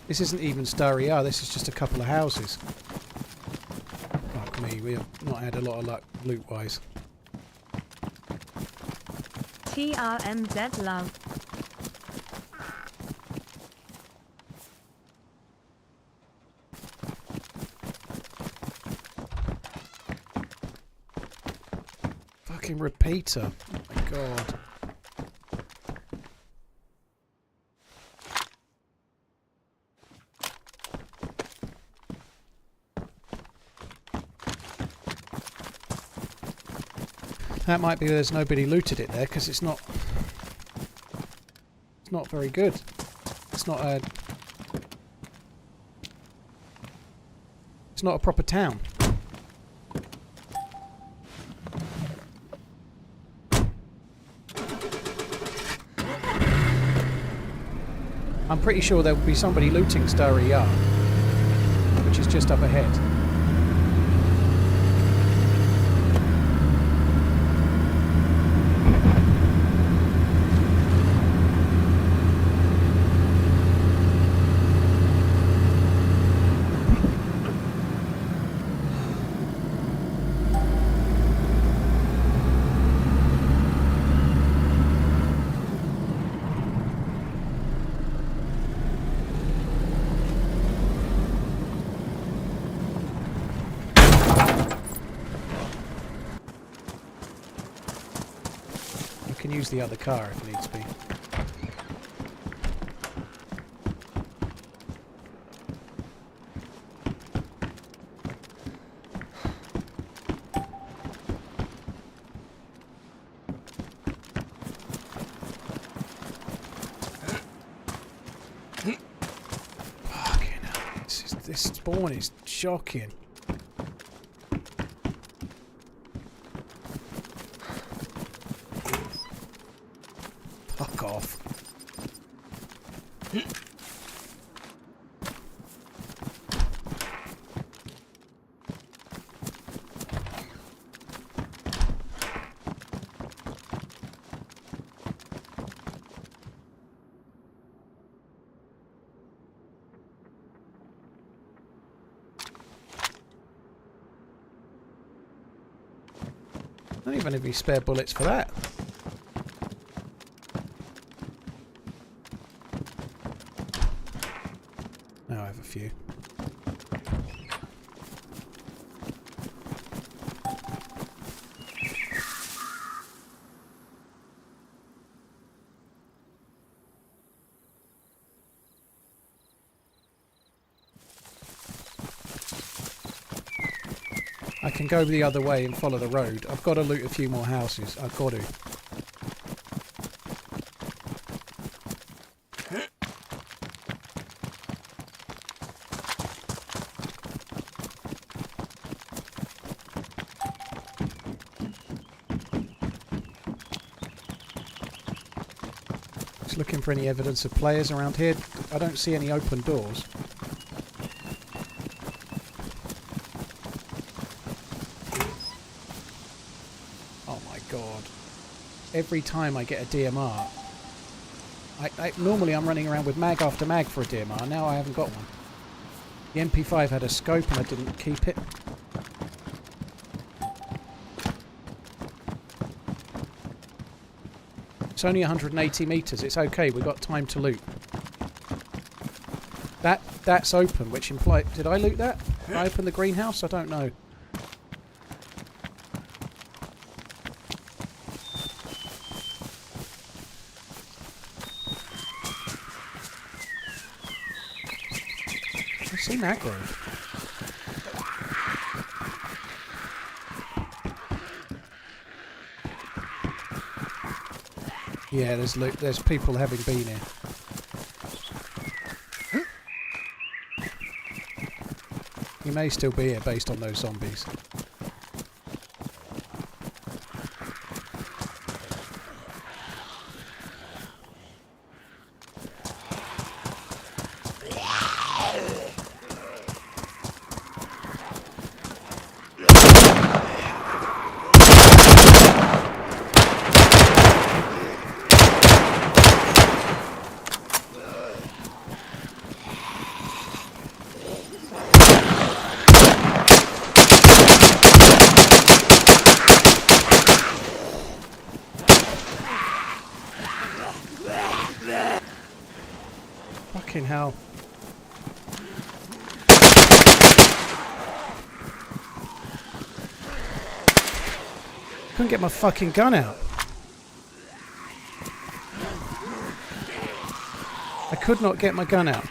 This isn't even Stariar, this is just a couple of houses. Fuck me, we have not had a lot of luck loot-wise. TRMZ love. Fucking repeater. Oh my god. That might be there's nobody looted it there because it's not very good. It's not a proper town. I'm pretty sure there will be somebody looting Starry Yard, which is just up ahead. can use the other car if needs be. Fucking hell. This spawn is shocking. Fuck off. I don't even have any spare bullets for that. Now I have a few. I can go the other way and follow the road. I've got to loot a few more houses. I've got to. Just looking for any evidence of players around here. I don't see any open doors. Every time I get a DMR, normally I'm running around with mag after mag for a DMR, now I haven't got one. The MP5 had a scope and I didn't keep it. It's only 180 metres, it's okay, we've got time to loot. That's open, which implies... Did I loot that? Did I open the greenhouse? I don't know. I've seen aggro. Yeah, there's people having been here. You may still be here based on those zombies. Fucking hell. Couldn't get my fucking gun out. I could not get my gun out.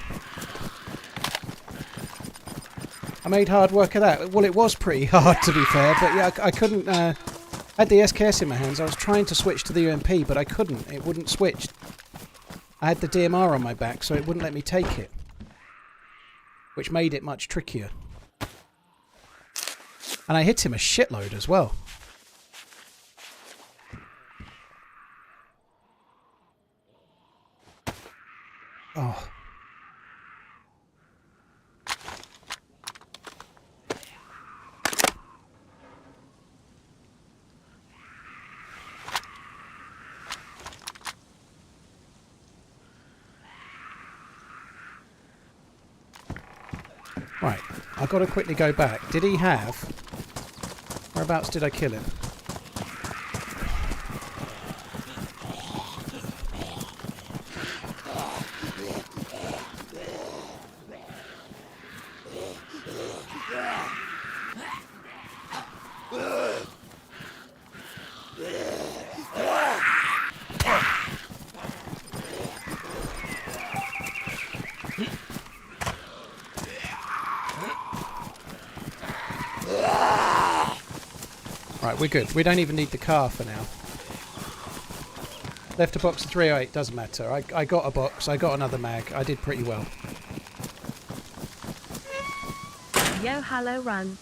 I made hard work of that. Well, it was pretty hard to be fair, but yeah, I couldn't... I had the SKS in my hands. I was trying to switch to the UMP, but I couldn't. It wouldn't switch. I had the DMR on my back, so it wouldn't let me take it. Which made it much trickier. And I hit him a shitload as well. Oh. Right, I've got to quickly go back. Did he have... Whereabouts did I kill him? Right, we're good. We don't even need the car for now. Left a box of 308, doesn't matter. I got a box, I got another mag. I did pretty well. Yo, hello, run.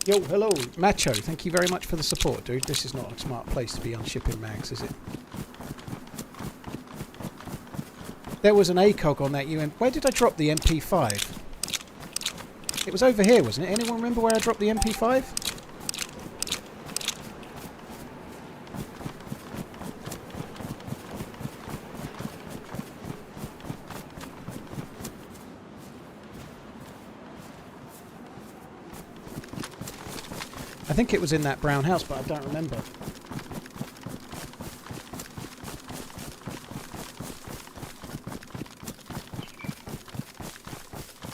Yo, hello, Macho. Thank you very much for the support, dude. This is not a smart place to be unshipping mags, is it? There was an ACOG on that UN. Where did I drop the MP5? It was over here, wasn't it? Anyone remember where I dropped the MP5? I think it was in that brown house, but I don't remember.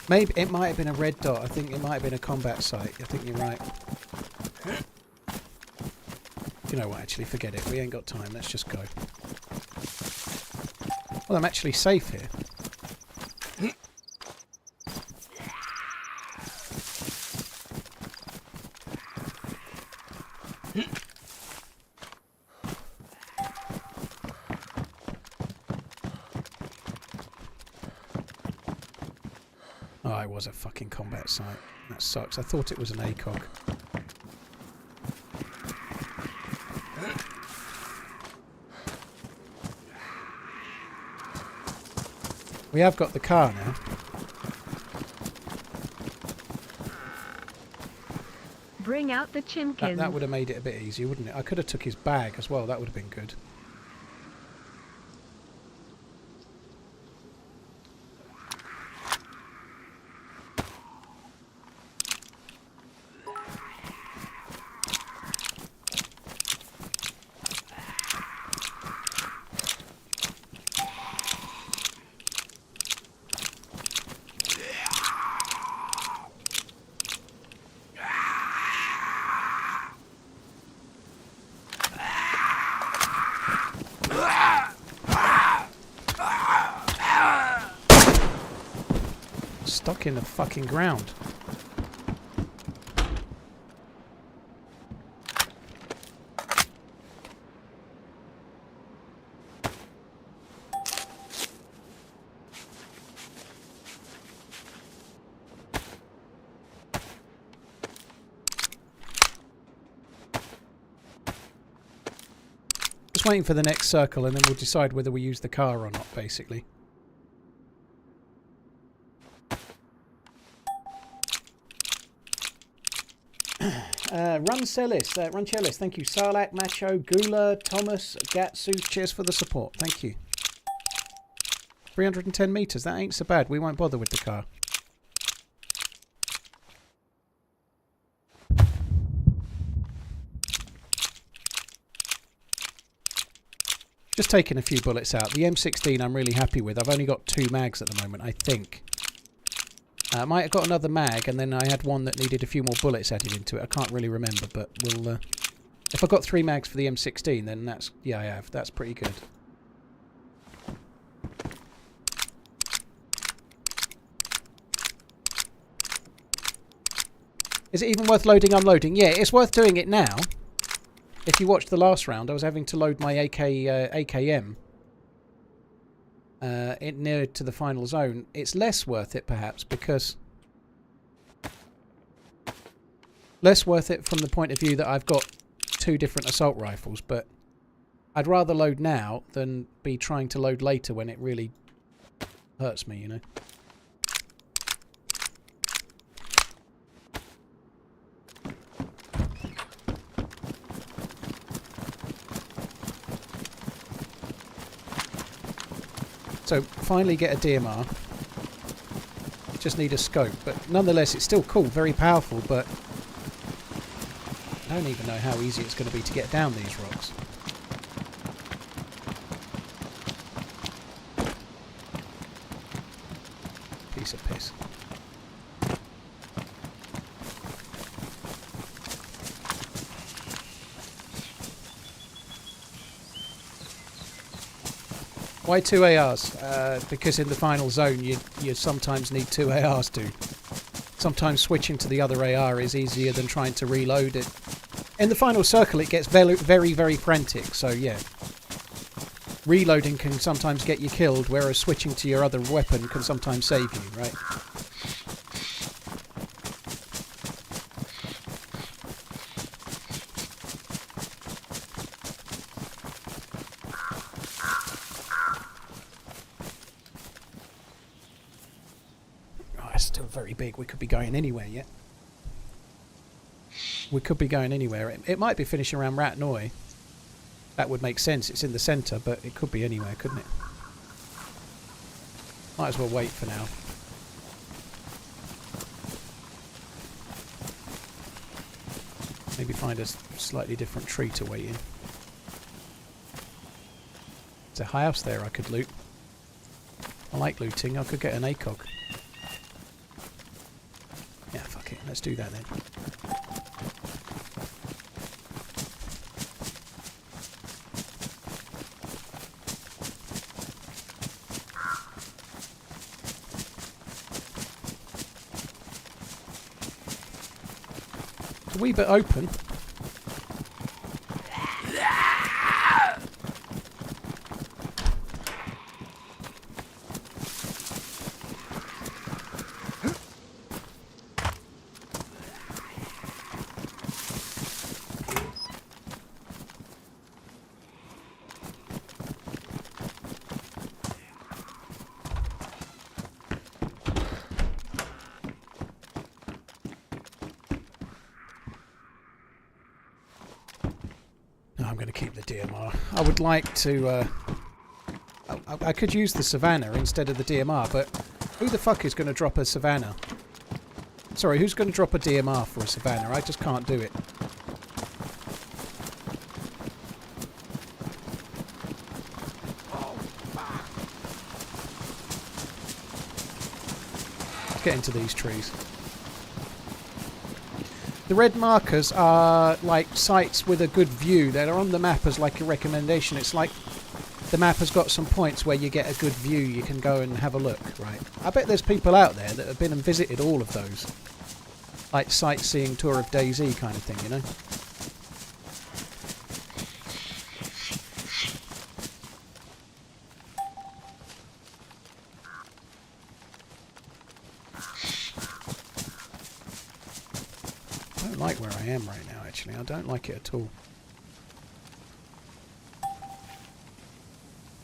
Maybe it might have been a red dot. I think it might have been a combat site. I think you're right. You know what, actually, forget it. We ain't got time. Let's just go. Well, I'm actually safe here. Oh, it was a fucking combat site. That sucks. I thought it was an ACOG. We have got the car now. Bring out the chimkins. That would have made it a bit easier, wouldn't it? I could have took his bag as well. That would have been good. Stuck in the fucking ground. Just waiting for the next circle and then we'll decide whether we use the car or not, basically. Runcellis, thank you. Sarlacc, Macho, Gula, Thomas, Gatsu, cheers for the support. Thank you. 310 metres, that ain't so bad. We won't bother with the car. Just taking a few bullets out. The M16 I'm really happy with. I've only got 2 mags at the moment, I think. I might have got another mag, and then I had one that needed a few more bullets added into it. I can't really remember, but we'll... if I got 3 mags for the M16, then that's... yeah, I have. That's pretty good. Is it even worth loading, unloading? Yeah, it's worth doing it now. If you watched the last round, I was having to load my AKM near to the final zone. It's less worth it, perhaps, because... less worth it from the point of view that I've got 2 different assault rifles, but I'd rather load now than be trying to load later when it really hurts me, you know? So, finally get a DMR. Just need a scope, but nonetheless it's still cool, very powerful, but I don't even know how easy it's going to be to get down these rocks. Piece of piss. Why 2 ARs? Because in the final zone you sometimes need 2 ARs to. Sometimes switching to the other AR is easier than trying to reload it. In the final circle it gets very, very, very frantic, so yeah. Reloading can sometimes get you killed, whereas switching to your other weapon can sometimes save you, right? Oh, it's still very big. We could be going anywhere yet. We could be going anywhere. It might be finishing around Ratnoy. That would make sense. It's in the centre, but it could be anywhere, couldn't it? Might as well wait for now. Maybe find a slightly different tree to wait in. There's a house there I could loot. I like looting. I could get an ACOG. Yeah, fuck it. Let's do that then. A wee bit open. I'm going to keep the DMR. I would like to... I could use the Savannah instead of the DMR, but who the fuck is going to drop a Savannah? Sorry, who's going to drop a DMR for a Savannah? I just can't do it. Let's get into these trees. The red markers are like sites with a good view. They're on the map as like a recommendation. It's like the map has got some points where you get a good view. You can go and have a look, right? I bet there's people out there that have been and visited all of those. Like sightseeing tour of DayZ kind of thing, you know? I don't like where I am right now, actually. I don't like it at all.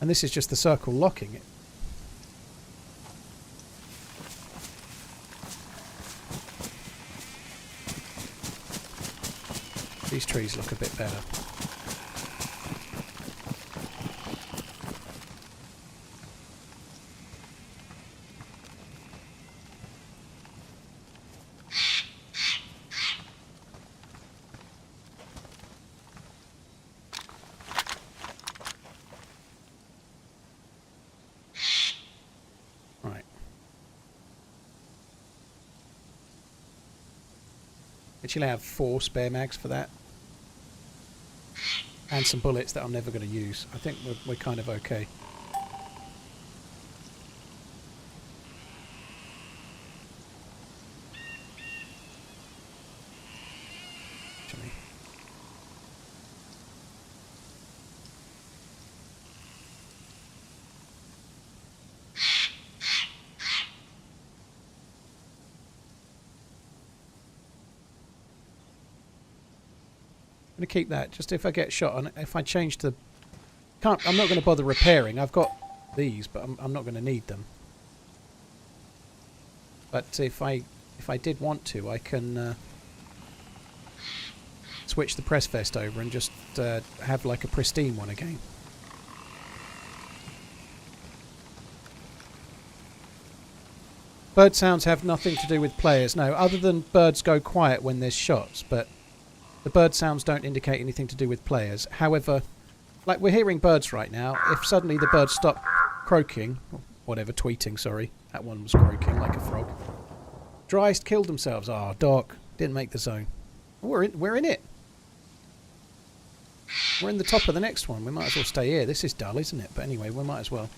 And this is just the circle locking it. These trees look a bit better. Actually, I have 4 spare mags for that. And some bullets that I'm never going to use. I think we're kind of okay. Actually. I'm going to keep that, just if I get shot, and if I change to... I'm not going to bother repairing. I've got these, but I'm not going to need them. But if I did want to, I can switch the press vest over and just have like a pristine one again. Bird sounds have nothing to do with players, no, other than birds go quiet when there's shots, but the bird sounds don't indicate anything to do with players. However, like we're hearing birds right now, if suddenly the birds stop croaking, whatever, tweeting, sorry. That one was croaking like a frog. Dryest killed themselves. Ah, Doc. Didn't make the zone. We're in it. We're in the top of the next one. We might as well stay here. This is dull, isn't it? But anyway, we might as well.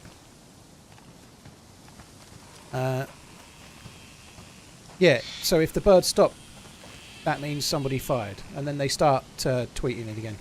Yeah, so if the birds stop, that means somebody fired. And then they start tweeting it again.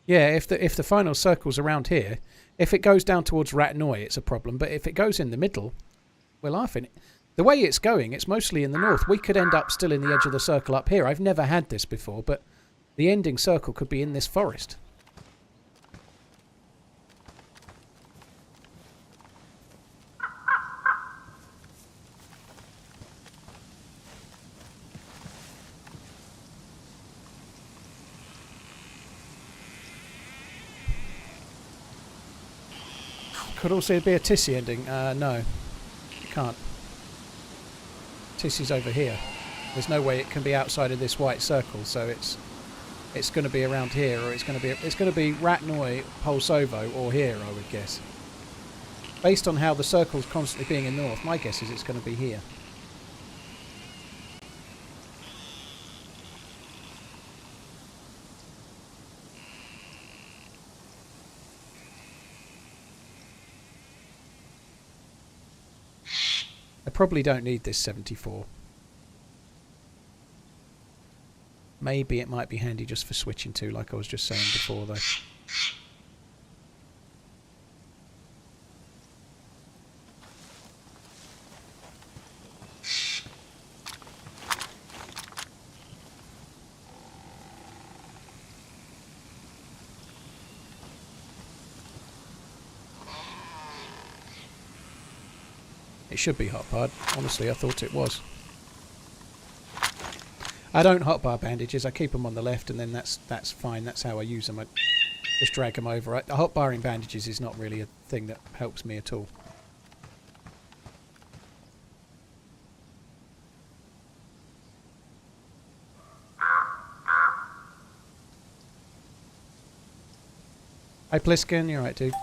Yeah, if the final circle's around here, if it goes down towards Ratnoy, it's a problem. But if it goes in the middle, we're laughing. The way it's going, it's mostly in the north. We could end up still in the edge of the circle up here. I've never had this before, but the ending circle could be in this forest. Could also be a Tissy ending. No, it can't. Tissy's over here. There's no way it can be outside of this white circle, so it's going to be around here, or it's going to be Ratnoy, Polsovo, or here, I would guess. Based on how the circle's constantly being in north, my guess is it's going to be here. I probably don't need this 74. Maybe it might be handy just for switching to, like I was just saying before, though. It should be hotbar. Honestly, I thought it was. I don't hotbar bandages. I keep them on the left, and then that's fine. That's how I use them. I just drag them over. Hotbarring bandages is not really a thing that helps me at all. Hi, Pliskin. You alright, dude?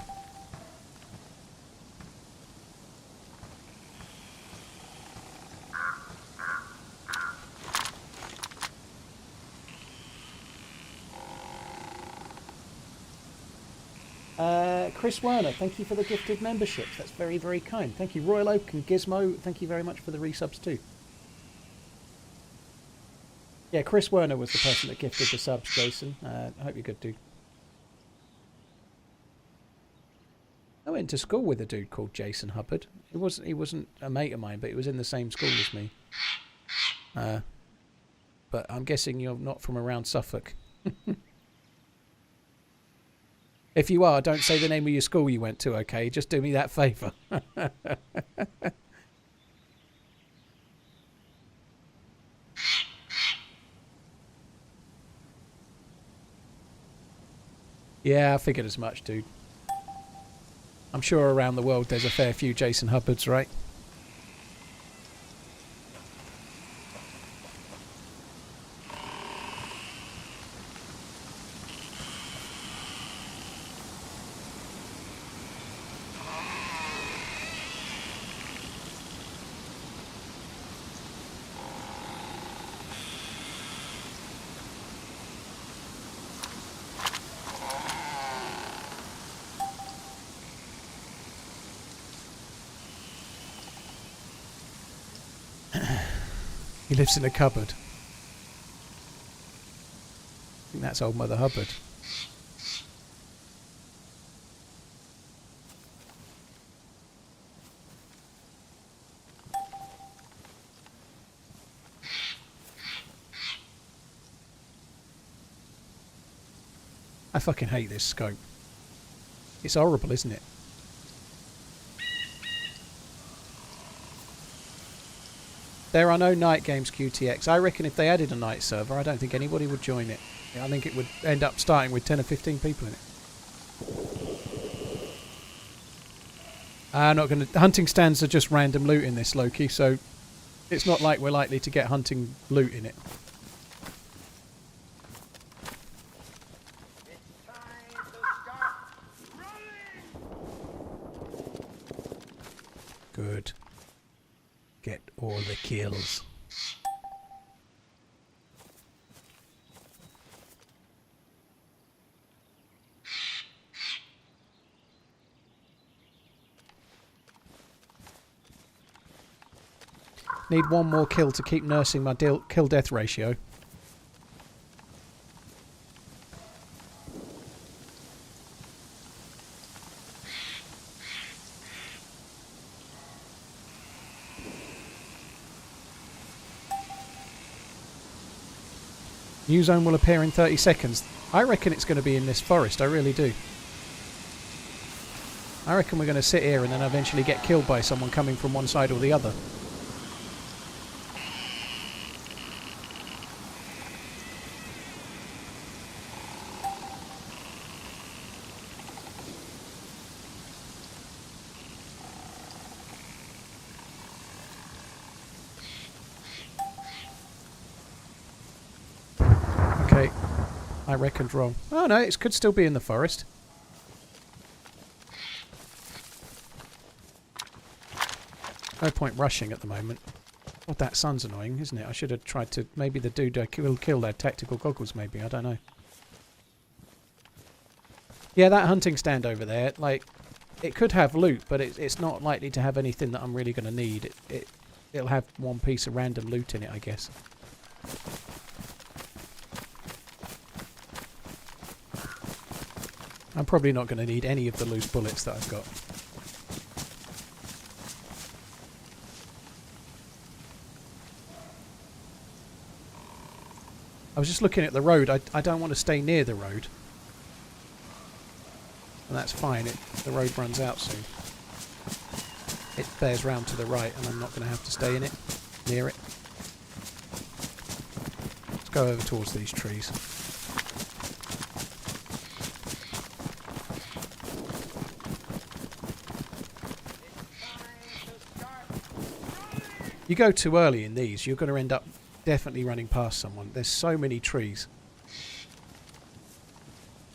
Chris Werner, thank you for the gifted memberships. That's very, very kind. Thank you. Royal Oak and Gizmo, thank you very much for the resubs too. Yeah, Chris Werner was the person that gifted the subs, Jason. I hope you're good, dude. I went to school with a dude called Jason Hubbard. He wasn't a mate of mine, but he was in the same school as me. But I'm guessing you're not from around Suffolk. If you are, don't say the name of your school you went to, okay? Just do me that favour. Yeah, I figured as much, dude. I'm sure around the world there's a fair few Jason Hubbards, right? He lives in a cupboard. I think that's old Mother Hubbard. I fucking hate this scope. It's horrible, isn't it? There are no night games, QTX. I reckon if they added a night server, I don't think anybody would join it. I think it would end up starting with 10 or 15 people in it. I'm not going to... Hunting stands are just random loot in this, Loki, so it's not like we're likely to get hunting loot in it. Good. Get all the kills. Need one more kill to keep nursing my kill-death ratio. New zone will appear in 30 seconds. I reckon it's going to be in this forest, I really do. I reckon we're going to sit here and then eventually get killed by someone coming from one side or the other. I reckoned wrong. Oh no, it could still be in the forest. No point rushing at the moment. God, that sun's annoying, isn't it? I should have tried to... Maybe the dude killed their tactical goggles, maybe. I don't know. Yeah, that hunting stand over there, like, it could have loot, but it's not likely to have anything that I'm really going to need. It'll have one piece of random loot in it, I guess. I'm probably not going to need any of the loose bullets that I've got. I was just looking at the road. I don't want to stay near the road. And that's fine. The road runs out soon. It bears round to the right and I'm not going to have to stay in it, near it. Let's go over towards these trees. You go too early in these, you're going to end up definitely running past someone. There's so many trees.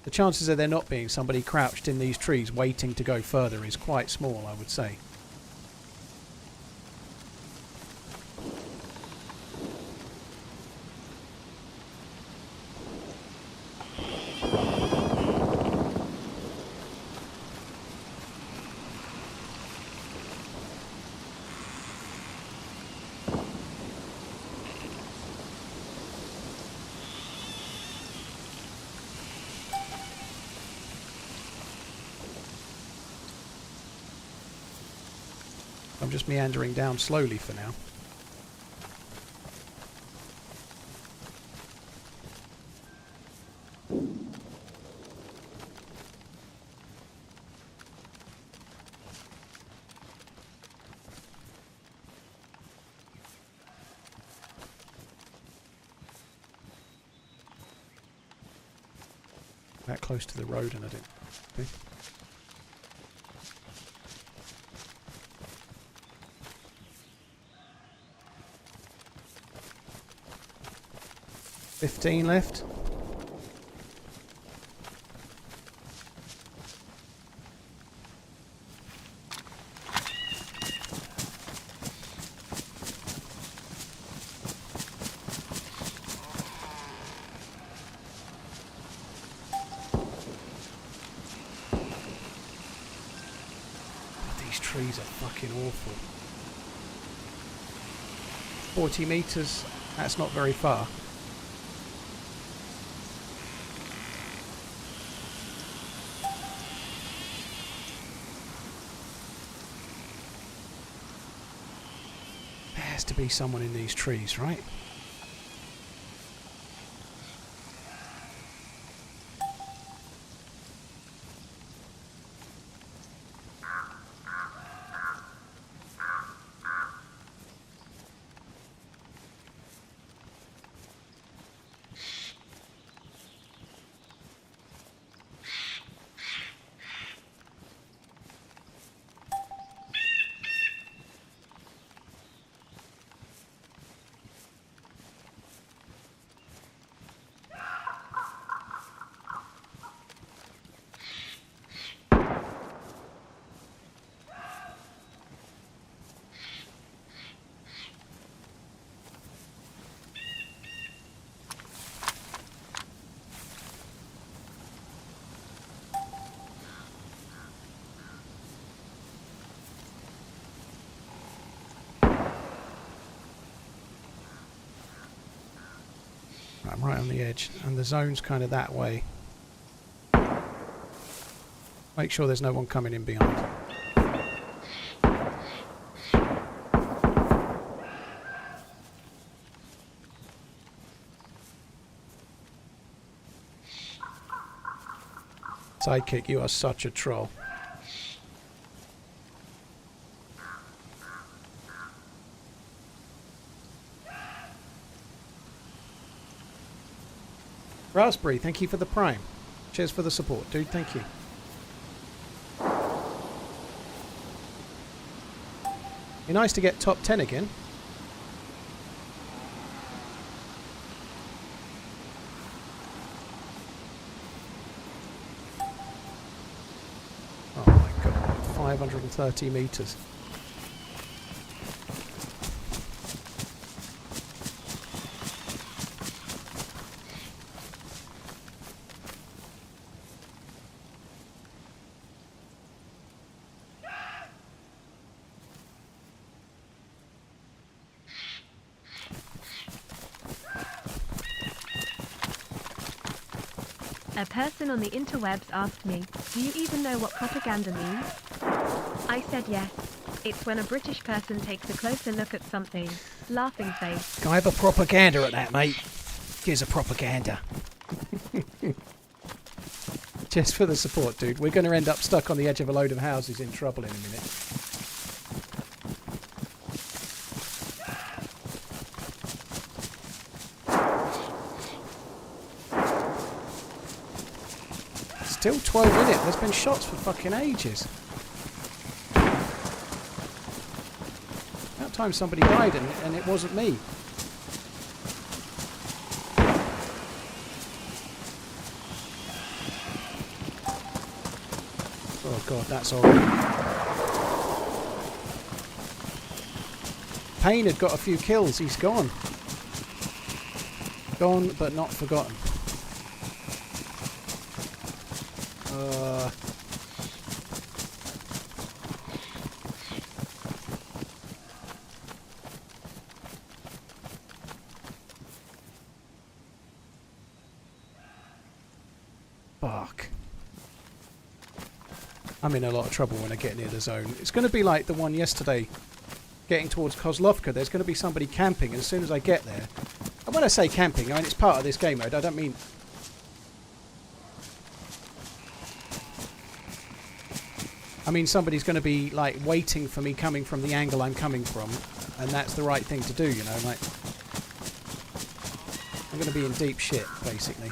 The chances of there not being somebody crouched in these trees waiting to go further is quite small, I would say. I'm just meandering down slowly for now. That close to the road and I didn't... Okay. $15 left. These trees are fucking awful. 40 meters, that's not very far. To be someone in these trees, right? right on the edge, and the zone's kind of that way. Make sure there's no one coming in behind. Sidekick, you are such a troll. Raspberry, thank you for the prime. Cheers for the support, dude. Thank you. Be nice to get top 10 again. Oh my god, 530 meters. A person on the interwebs asked me, do you even know what propaganda means? I said yes. It's when a British person takes a closer look at something. Laughing face. Can I have a propaganda at that, mate? Here's a propaganda. Just for the support, dude. We're going to end up stuck on the edge of a load of houses in trouble in a minute. Still 12 in it. There's been shots for fucking ages. That time somebody died and it wasn't me. Oh god, that's horrible. Payne had got a few kills. He's gone. Gone but not forgotten. Fuck. I'm in a lot of trouble when I get near the zone. It's going to be like the one yesterday, getting towards Kozlovka. There's going to be somebody camping, and as soon as I get there... And when I say camping, I mean it's part of this game mode. I don't mean... I mean somebody's going to be like waiting for me coming from the angle I'm coming from, and that's the right thing to do, you know, like... I'm going to be in deep shit, basically.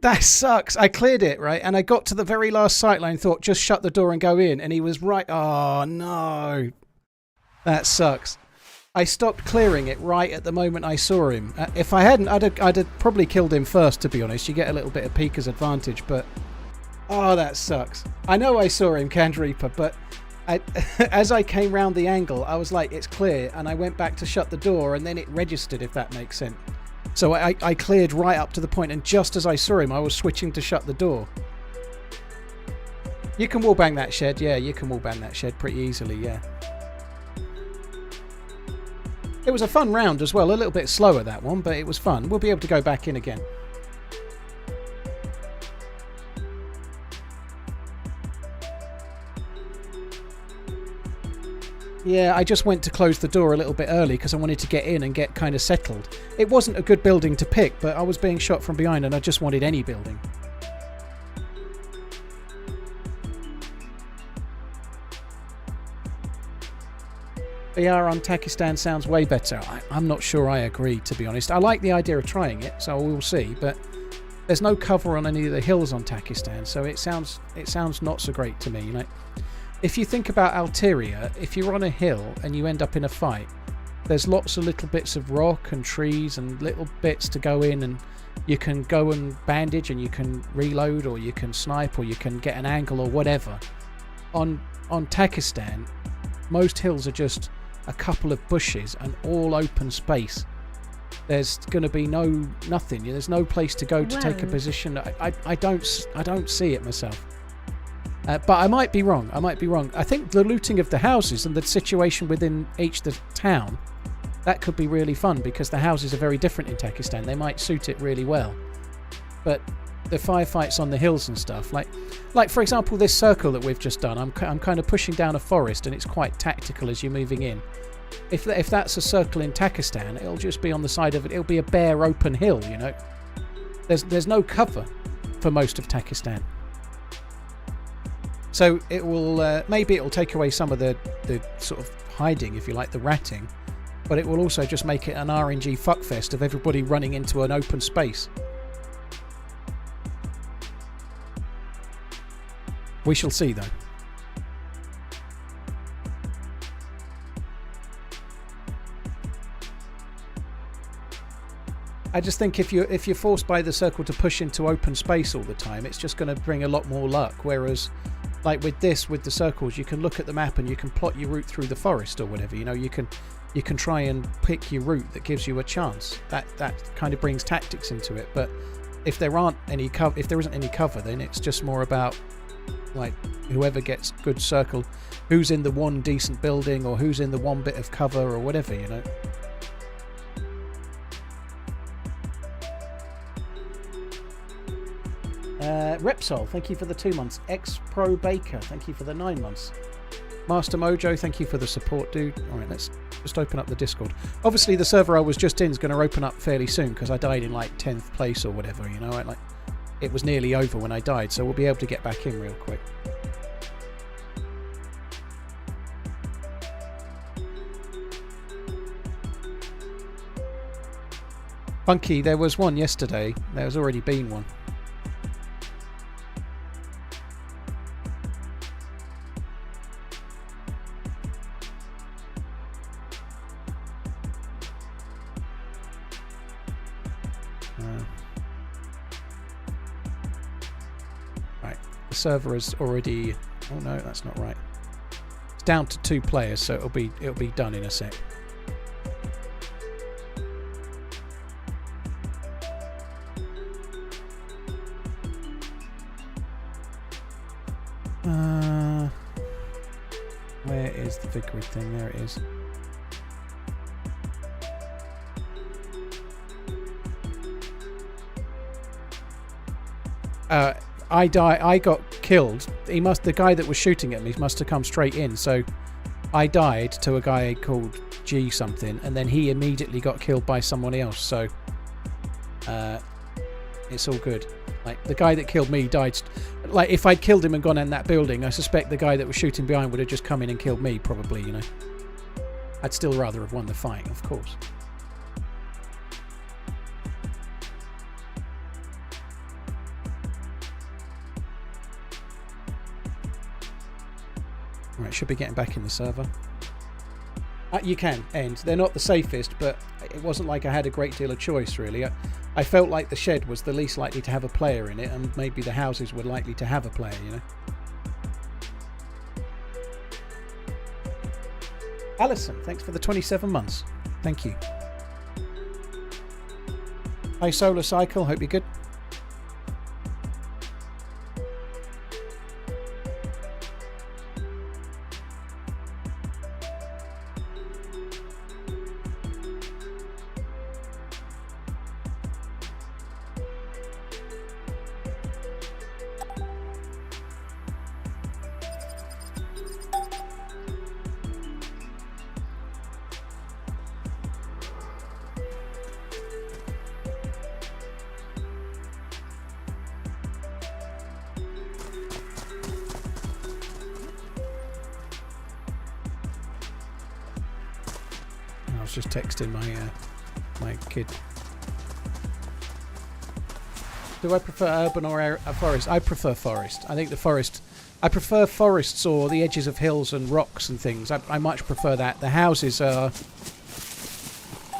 That sucks. I cleared it, right? And I got to the very last sightline, thought, just shut the door and go in. And he was right. Oh, no. That sucks. I stopped clearing it right at the moment I saw him. If I hadn't, I'd have probably killed him first, to be honest. You get a little bit of Pika's advantage, but... Oh, that sucks. I know I saw him, Candreeper, but... as I came round the angle, I was like, it's clear. And I went back to shut the door, and then it registered, if that makes sense. So I cleared right up to the point, and just as I saw him, I was switching to shut the door. You can wallbang that shed, yeah, you can wallbang that shed pretty easily, yeah. It was a fun round as well, a little bit slower that one, but it was fun. We'll be able to go back in again. Yeah, I just went to close the door a little bit early because I wanted to get in and get kind of settled. It wasn't a good building to pick, but I was being shot from behind and I just wanted any building. VR on Takistan sounds way better. I'm not sure I agree, to be honest. I like the idea of trying it, so we'll see, but there's no cover on any of the hills on Takistan, so it sounds not so great to me. Like, if you think about Altaria, if you're on a hill and you end up in a fight, there's lots of little bits of rock and trees and little bits to go in, and you can go and bandage and you can reload, or you can snipe, or you can get an angle or whatever. On Takistan, most hills are just a couple of bushes and all open space. There's going to be nothing. There's no place to go to take a position. I don't see it myself. But I might be wrong. I think the looting of the houses and the situation within each the town, that could be really fun, because the houses are very different in Takistan. They might suit it really well. But the firefights on the hills and stuff, like for example this circle that we've just done, I'm kind of pushing down a forest, and it's quite tactical as you're moving in. If that's a circle in Takistan, it'll just be on the side of it. It'll be a bare open hill, you know. There's no cover for most of Takistan. So it will maybe it'll take away some of the sort of hiding, if you like, the ratting, but it will also just make it an RNG fuckfest of everybody running into an open space. We shall see, though. I just think if you're forced by the circle to push into open space all the time, it's just going to bring a lot more luck. Whereas, like with the circles, you can look at the map and you can plot your route through the forest or whatever. You know, you can try and pick your route that gives you a chance. That kind of brings tactics into it. But if there isn't any cover, then it's just more about like whoever gets good circle, who's in the one decent building, or who's in the one bit of cover or whatever, you know. Repsol, thank you for the 2 months. X-Pro Baker, thank you for the 9 months. Master Mojo, thank you for the support, dude. Alright, let's just open up the Discord. Obviously the server I was just in is going to open up fairly soon, because I died in like 10th place or whatever, you know. It was nearly over when I died, so we'll be able to get back in real quick. Funky, there was one yesterday. There's already been one. Server is already, oh no, that's not right. It's down to 2 players, so it'll be done in a sec. Where is the Vigrid thing? There it is. I got killed. The guy that was shooting at me must have come straight in. So I died to a guy called G something, and then he immediately got killed by someone else. So it's all good. Like the guy that killed me died. Like if I'd killed him and gone in that building, I suspect the guy that was shooting behind would have just come in and killed me, probably. You know, I'd still rather have won the fight, of course. Right, should be getting back in the server. You can end. They're not the safest, but it wasn't like I had a great deal of choice, really. I felt like the shed was the least likely to have a player in it, and maybe the houses were likely to have a player, you know. Alison, thanks for the 27 months. Thank you. Hi, Solar Cycle. Hope you're good. Just texting my kid. Do I prefer urban or a forest? I prefer forest. I think the forest... I prefer forests or the edges of hills and rocks and things. I much prefer that. The houses are...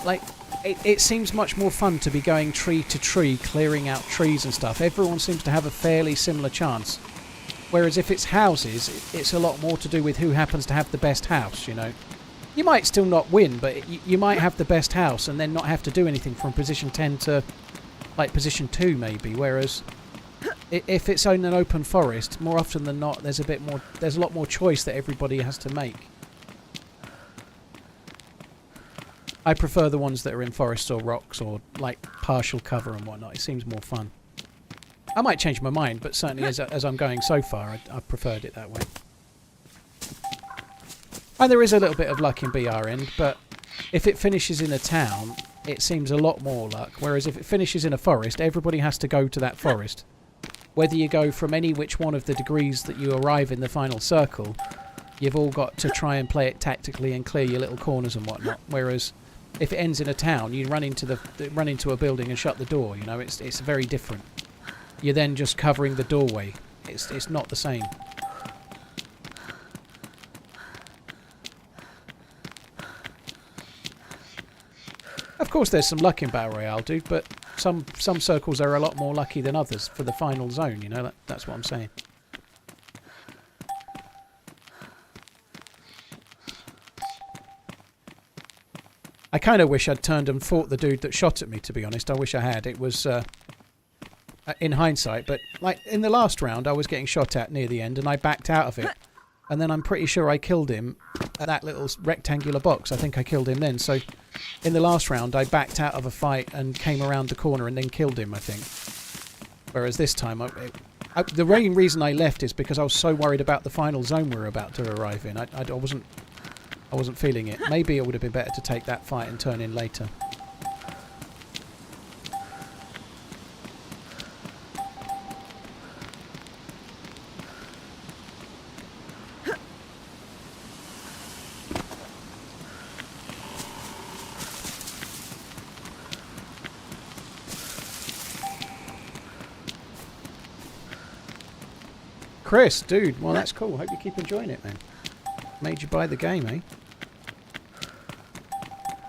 Like, it seems much more fun to be going tree to tree, clearing out trees and stuff. Everyone seems to have a fairly similar chance. Whereas if it's houses, it's a lot more to do with who happens to have the best house, you know. You might still not win, but you might have the best house and then not have to do anything from position 10 to... like position 2 maybe, whereas if it's in an open forest, more often than not there's a lot more choice that everybody has to make. I prefer the ones that are in forests or rocks or like partial cover and whatnot. It seems more fun. I might change my mind, but certainly as I'm going so far, I've preferred it that way. And there is a little bit of luck in BR end, but if it finishes in a town, it seems a lot more luck. Whereas if it finishes in a forest, everybody has to go to that forest. Whether you go from any which one of the degrees that you arrive in the final circle, you've all got to try and play it tactically and clear your little corners and whatnot. Whereas if it ends in a town, you run into a building and shut the door. You know, it's very different. You're then just covering the doorway. It's not the same. Of course, there's some luck in Battle Royale, dude, but some circles are a lot more lucky than others for the final zone, you know? That's what I'm saying. I kind of wish I'd turned and fought the dude that shot at me, to be honest. I wish I had. It was, in hindsight, but like in the last round, I was getting shot at near the end, and I backed out of it. And then I'm pretty sure I killed him at that little rectangular box. I think I killed him then. So in the last round, I backed out of a fight and came around the corner and then killed him, I think. Whereas this time, the main reason I left is because I was so worried about the final zone we were about to arrive in. I wasn't feeling it. Maybe it would have been better to take that fight and turn in later. Chris, dude, well that's cool. Hope you keep enjoying it, man. Made you buy the game, eh?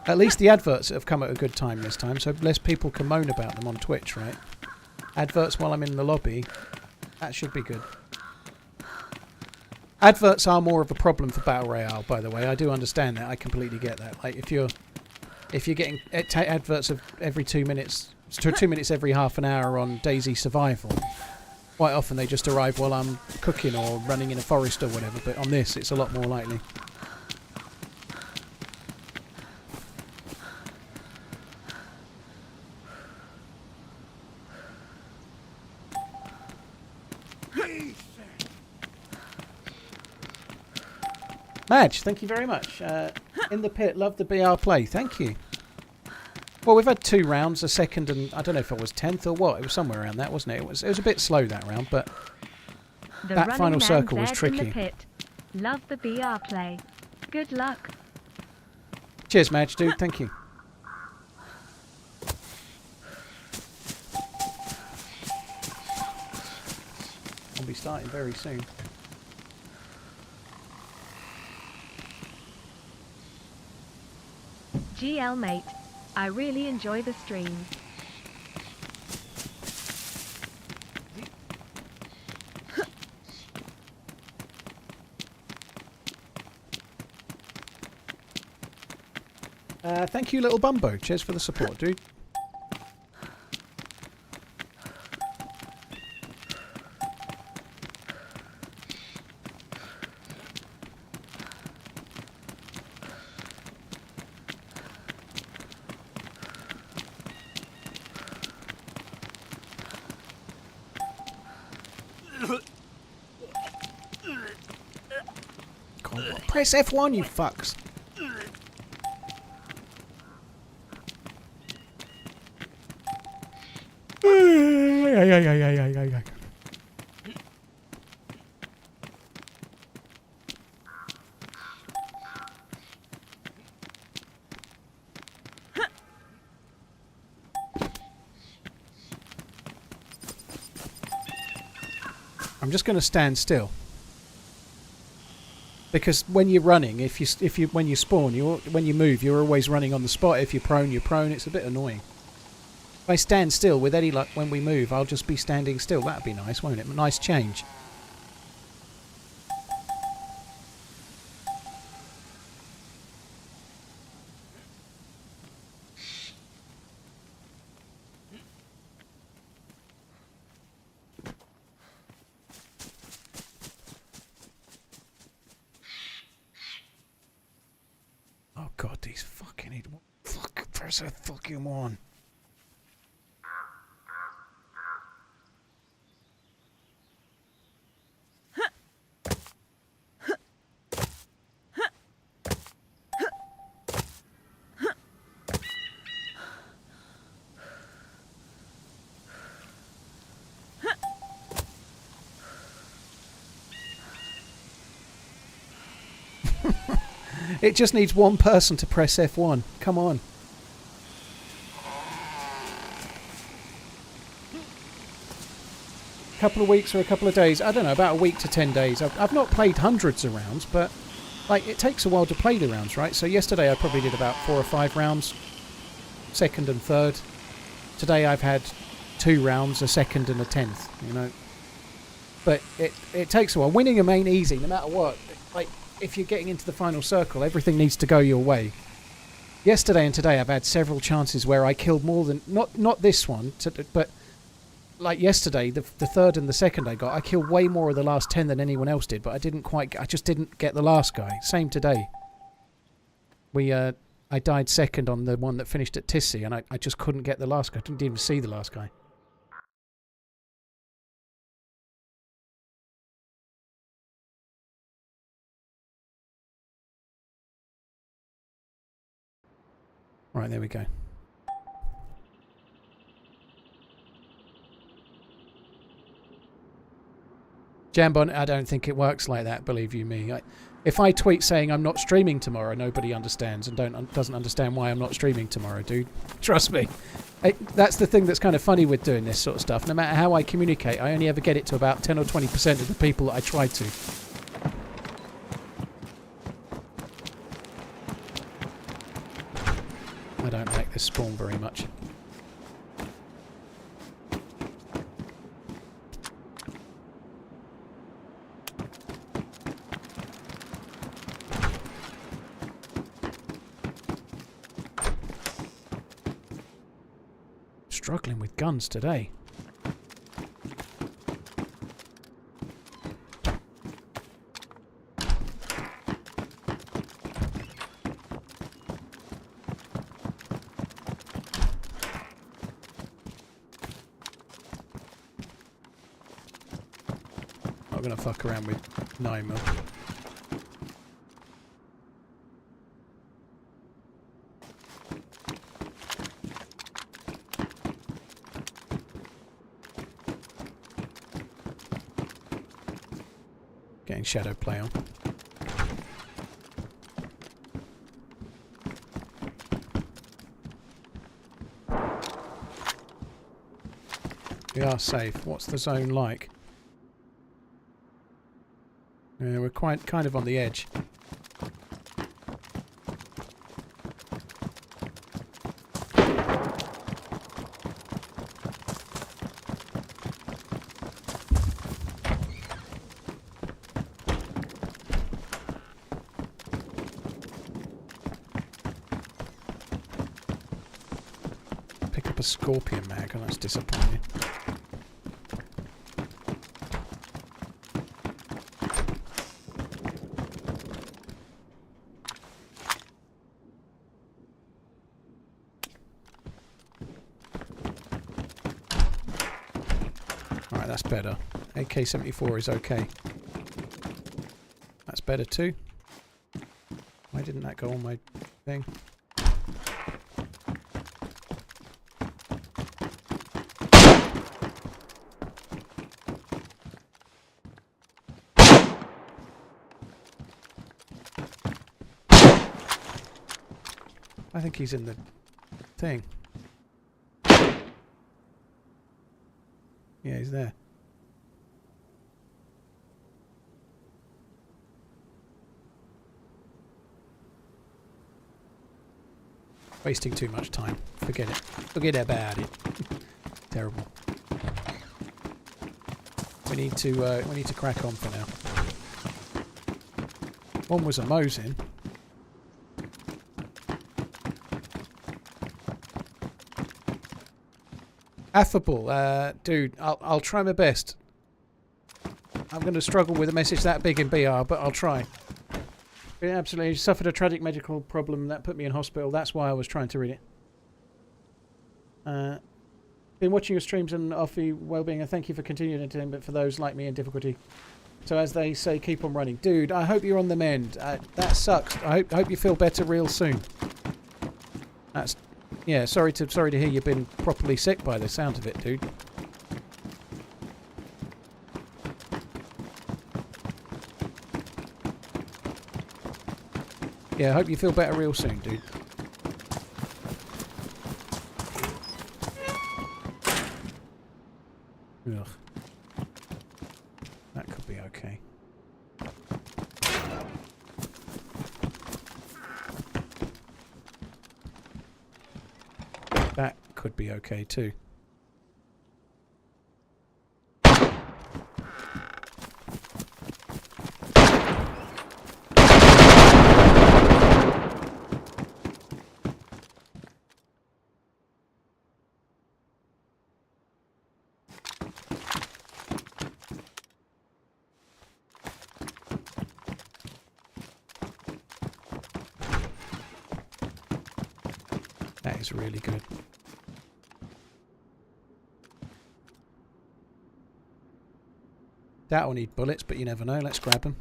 At least the adverts have come at a good time this time, so less people can moan about them on Twitch, right? Adverts while I'm in the lobby, that should be good. Adverts are more of a problem for Battle Royale, by the way. I do understand that. I completely get that. Like if you're getting adverts of every 2 minutes, 2 minutes every half an hour on DayZ Survival. Quite often they just arrive while I'm cooking or running in a forest or whatever, but on this it's a lot more likely. Madge, thank you very much. In the pit, love the BR play. Thank you. Well, we've had 2 rounds, a second and I don't know if it was 10th or what. It was somewhere around that, wasn't it? It was a bit slow that round, but that final circle was tricky. In the pit. Love the BR play. Good luck. Cheers, Madge, dude. Thank you. I'll be starting very soon. GL mate. I really enjoy the stream. Thank you, little Bumbo. Cheers for the support, dude. Press F1, you fucks. I'm just going to stand still. Because when you're running, when you spawn, when you move, you're always running on the spot. If you're prone, you're prone. It's a bit annoying. If I stand still, with any luck, when we move, I'll just be standing still. That'd be nice, won't it? Nice change. Oh god, these fucking idiot. Fuck, press a fucking one. It just needs one person to press F1. Come on. A couple of weeks or a couple of days. I don't know, about a week to 10 days. I've not played hundreds of rounds, but like it takes a while to play the rounds, right? So yesterday I probably did about 4 or 5 rounds, second and third. Today I've had 2 rounds, a second and a 10th, you know. But it takes a while. Winning them ain't easy, no matter what. Like, if you're getting into the final circle, everything needs to go your way. Yesterday and today I've had several chances where I killed more than... Not this one, but like yesterday, the third and the second I killed way more of the last 10 than anyone else did, but I just didn't get the last guy. Same today. I died second on the one that finished at Tissy, and I just couldn't get the last guy. I didn't even see the last guy. Right, there we go. Jambon, I don't think it works like that, believe you me. If I tweet saying I'm not streaming tomorrow, nobody understands and doesn't understand why I'm not streaming tomorrow, dude. Trust me. That's the thing that's kind of funny with doing this sort of stuff. No matter how I communicate, I only ever get it to about 10 or 20% of the people that I try to. I don't like this spawn very much. Struggling with guns today. Not gonna fuck around with 9mm. Getting shadow play on. We are safe. What's the zone like? Yeah, we're kind of on the edge. Pick up a scorpion mag, and that's disappointing. That's better. AK-74 is okay. That's better too. Why didn't that go on my thing? I think he's in the thing. Yeah, he's there. Wasting too much time. Forget it. Forget about it. Terrible. We need to crack on for now. One was a Mosin. Affable, dude. I'll try my best. I'm going to struggle with a message that big in BR, but I'll try. It absolutely suffered a tragic medical problem that put me in hospital. That's why I was trying to read it. Been watching your streams and offer you well-being, and thank you for continuing entertainment for those like me in difficulty. So as they say, keep on running. Dude, I hope you're on the mend. That sucks. I hope you feel better real soon. That's... Yeah, sorry to hear you've been properly sick by the sound of it, dude. Yeah, I hope you feel better real soon, dude. Ugh. That could be okay. That could be okay too. That is really good. That'll need bullets, but you never know. Let's grab them.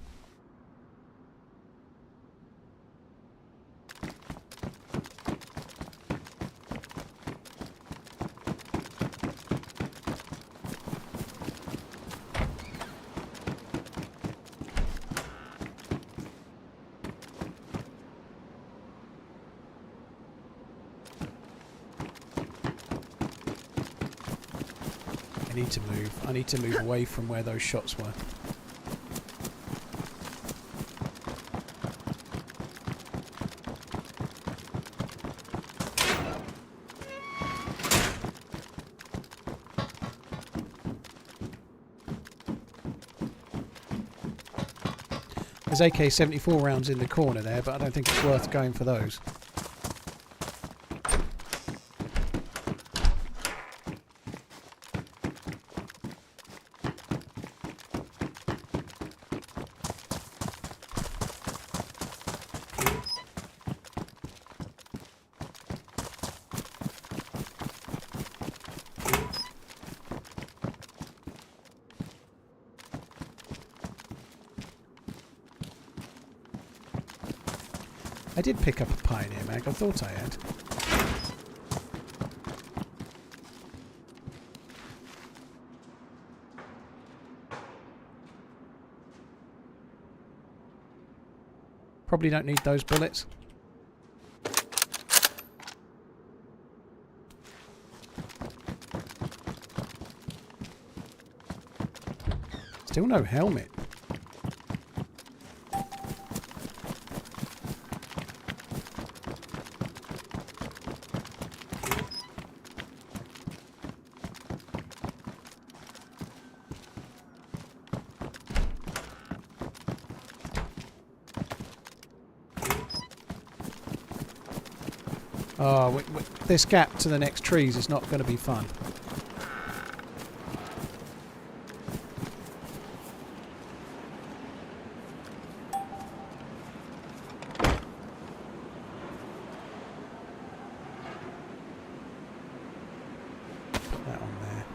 I need to move away from where those shots were. There's AK-74 rounds in the corner there, but I don't think it's worth going for those. I did pick up a Pioneer mag, I thought I had. Probably don't need those bullets. Still no helmet. Oh, this gap to the next trees is not going to be fun. Put that on there.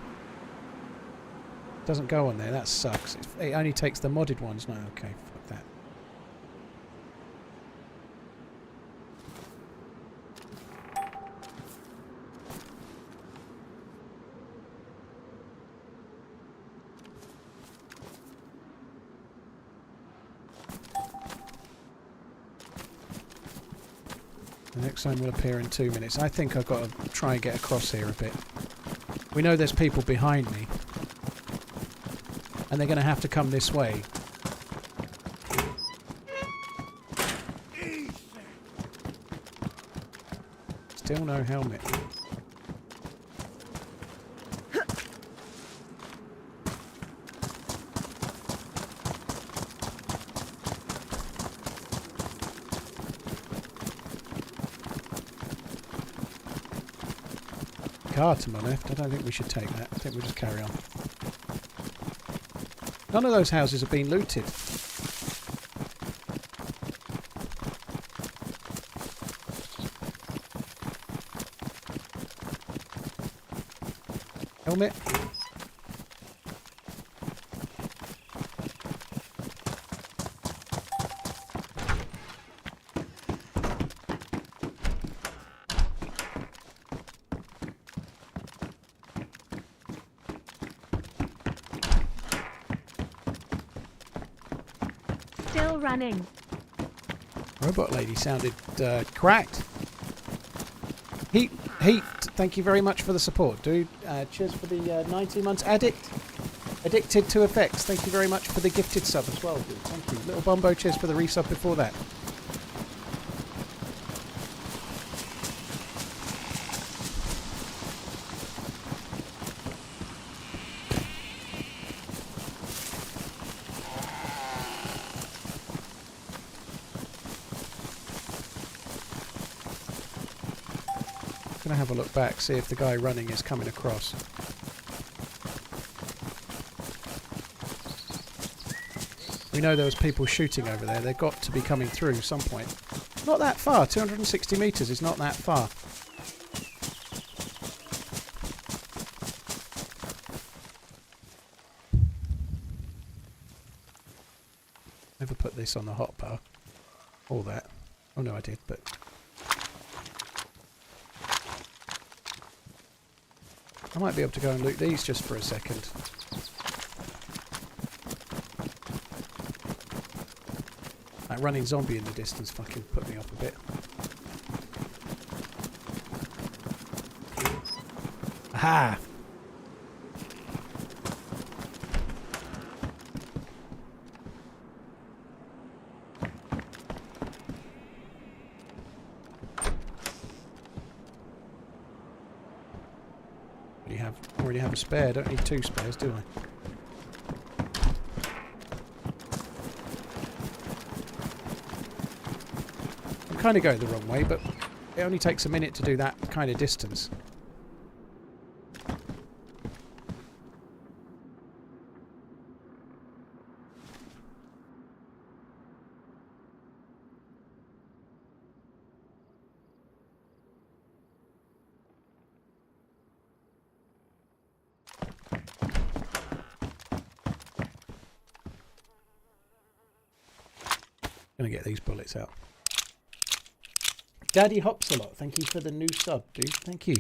Doesn't go on there, that sucks. It only takes the modded ones. No, okay, fuck that. The next zone will appear in 2 minutes. I think I've got to try and get across here a bit. We know there's people behind me. And they're going to have to come this way. Still no helmet. Car to my left. I don't think we should take that. I think we'll just carry on. None of those houses have been looted. Helmet. Still running. Robot lady sounded cracked. Heat, thank you very much for the support, dude. Cheers for the 19 months. Addicted to effects. Thank you very much for the gifted sub as well, dude. Thank you. Little Bumbo, cheers for the resub before that. Gonna have a look back, see if the guy running is coming across. We know there was people shooting over there. They've got to be coming through some point. Not that far. 260 metres is not that far. Never put this on the hotbar. All that. Oh no, I did, but... I might be able to go and loot these just for a second. That running zombie in the distance fucking put me off a bit. Aha! Already have a spare. Don't need 2 spares, do I? I'm kind of going the wrong way, but it only takes a minute to do that kind of distance. Gonna get these bullets out. Daddy Hops a lot. Thank you for the new sub, dude. Thank you.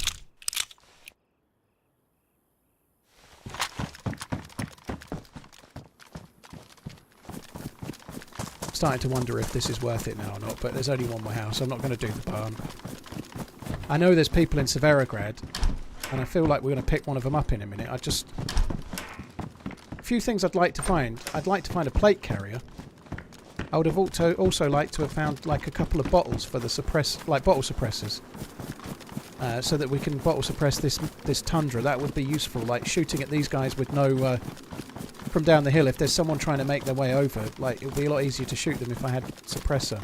I'm starting to wonder if this is worth it now or not, but there's only one more house. I'm not going to do the barn. I know there's people in Severograd, and I feel like we're going to pick one of them up in a minute. A few things I'd like to find. I'd like to find a plate carrier. I would have also liked to have found like a couple of bottles for the bottle suppressors, so that we can bottle suppress this tundra. That would be useful, like shooting at these guys with no from down the hill. If there's someone trying to make their way over, like it would be a lot easier to shoot them if I had suppressor.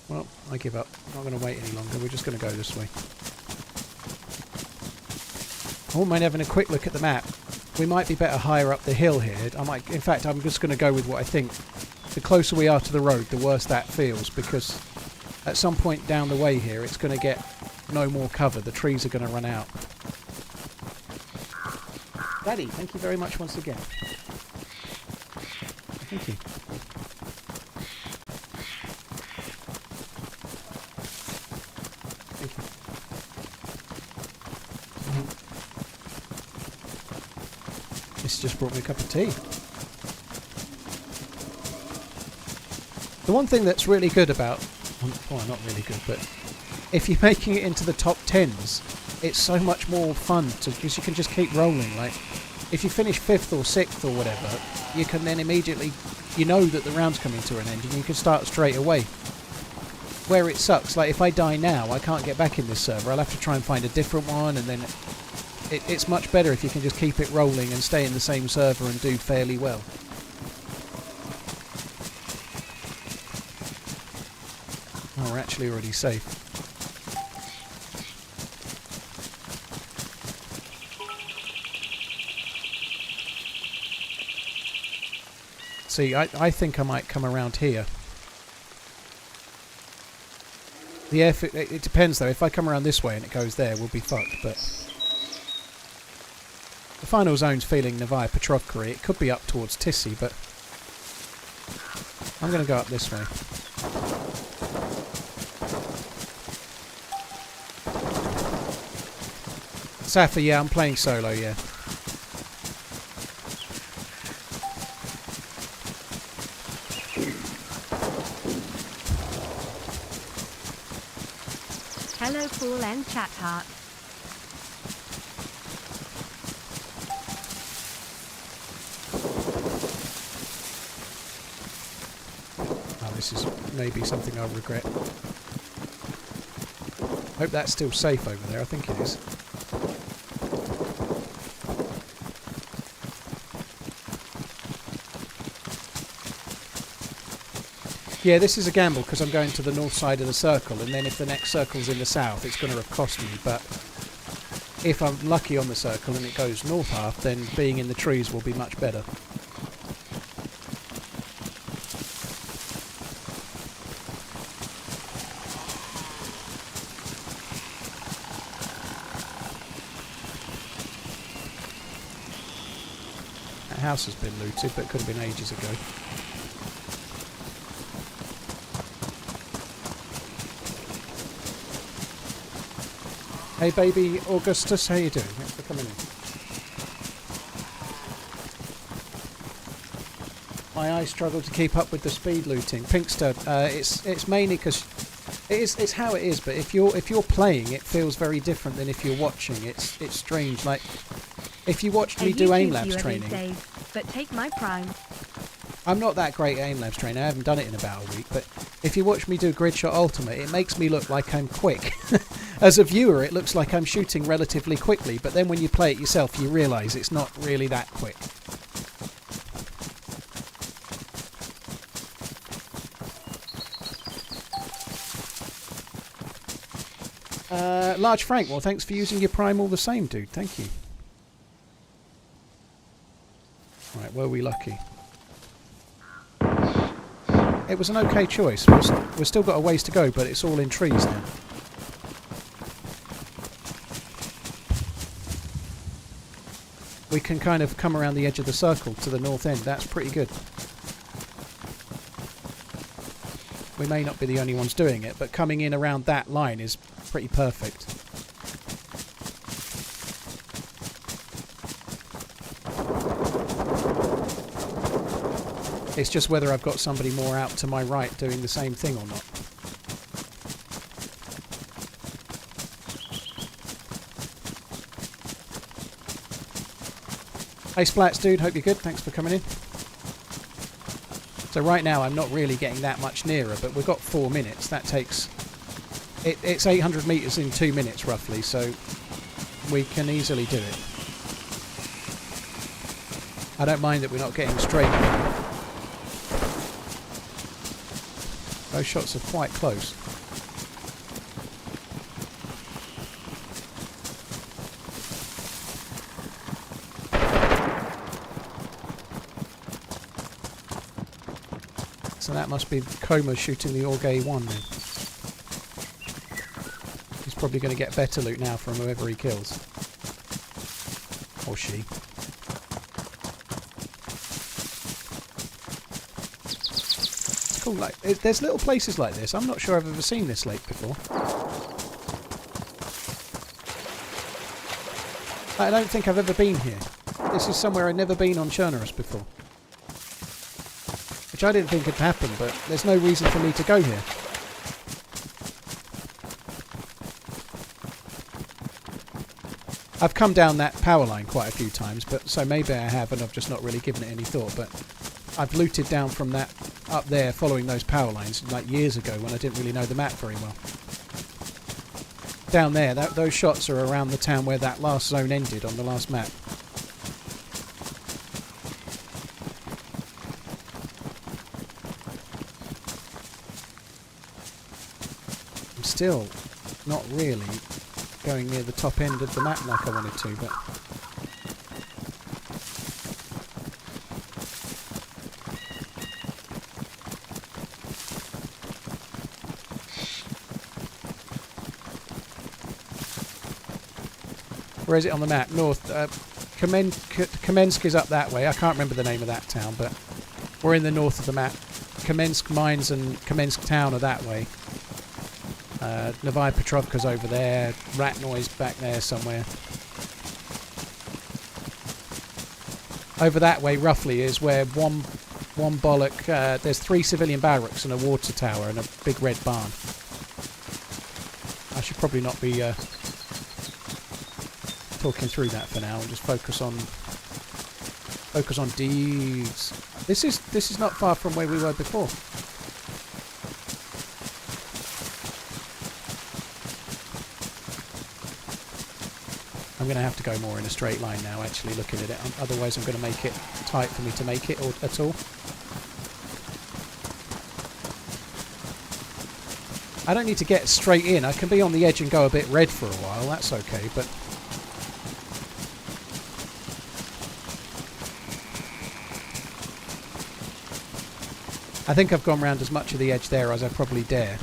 Well, I give up. I'm not going to wait any longer. We're just going to go this way. I wouldn't mind having a quick look at the map. We might be better higher up the hill here. In fact, I'm just going to go with what I think. The closer we are to the road, the worse that feels, because at some point down the way here, it's going to get no more cover. The trees are going to run out. Daddy, thank you very much once again. Thank you. This just brought me a cup of tea. The one thing that's really good about well, not really good, but if you're making it into the top 10s, it's so much more fun because you can just keep rolling. Like, if you finish 5th or 6th or whatever, you can then immediately, you know that the round's coming to an end and you can start straight away. Where it sucks, like if I die now, I can't get back in this server. I'll have to try and find a different one, and then it's much better if you can just keep it rolling and stay in the same server and do fairly well. Oh, we're actually already safe. See, I think I might come around here. The it depends though. If I come around this way and it goes there, we'll be fucked. But the final zone's feeling Novaya Petrovka. It could be up towards Tissy, but I'm going to go up this way. Safa, yeah, I'm playing solo, yeah. Hello, Paul and Chat Heart. Oh, this is maybe something I'll regret. Hope that's still safe over there. I think it is. Yeah, this is a gamble because I'm going to the north side of the circle, and then if the next circle's in the south, it's going to have cost me. But if I'm lucky on the circle and it goes north half, then being in the trees will be much better. That house has been looted, but it could have been ages ago. Hey baby Augustus, how you doing? Thanks for coming in. My eyes struggle to keep up with the speed looting. Pinkster, it's mainly because it's how it is. But if you're playing, it feels very different than if you're watching. It's strange. Like if you watched me do aim labs training. Days, but take my prime. I'm not that great at aim labs training. I haven't done it in about a week. But if you watch me do grid shot ultimate, it makes me look like I'm quick. As a viewer, it looks like I'm shooting relatively quickly, but then when you play it yourself, you realise it's not really that quick. Large Frank, well, thanks for using your Prime all the same, dude. Thank you. Right, were we lucky? It was an okay choice. We've still got a ways to go, but it's all in trees now. We can kind of come around the edge of the circle to the north end. That's pretty good. We may not be the only ones doing it, but coming in around that line is pretty perfect. It's just whether I've got somebody more out to my right doing the same thing or not. Hey Splats dude, hope you're good, thanks for coming in. So right now I'm not really getting that much nearer, but we've got 4 minutes. That takes... It's 800 metres in 2 minutes roughly, so we can easily do it. I don't mind that we're not getting straight. Those shots are quite close. So that must be Coma shooting the Orgay 1 then. He's probably going to get better loot now from whoever he kills. Or she. It's cool, like, there's little places like this. I'm not sure I've ever seen this lake before. I don't think I've ever been here. This is somewhere I've never been on Chernarus before. Which I didn't think had happened, but there's no reason for me to go here. I've come down that power line quite a few times, but so maybe I have and I've just not really given it any thought, but I've looted down from that up there following those power lines like years ago when I didn't really know the map very well. Down there, those shots are around the town where that last zone ended on the last map. I'm still not really going near the top end of the map like I wanted to, but where is it on the map? North. Kamensk is up that way. I can't remember the name of that town, but we're in the north of the map. Kamensk mines and Kamensk town are that way. Novaya Petrovka's over there. Ratnoy's back there somewhere. Over that way, roughly, is where one bollock. There's 3 civilian barracks and a water tower and a big red barn. I should probably not be talking through that for now and just focus on deeds. This is not far from where we were before. I'm going to have to go more in a straight line now, actually, looking at it. Otherwise I'm going to make it tight for me to make it at all. I don't need to get straight in. I can be on the edge and go a bit red for a while. That's okay, but I think I've gone round as much of the edge there as I probably dare.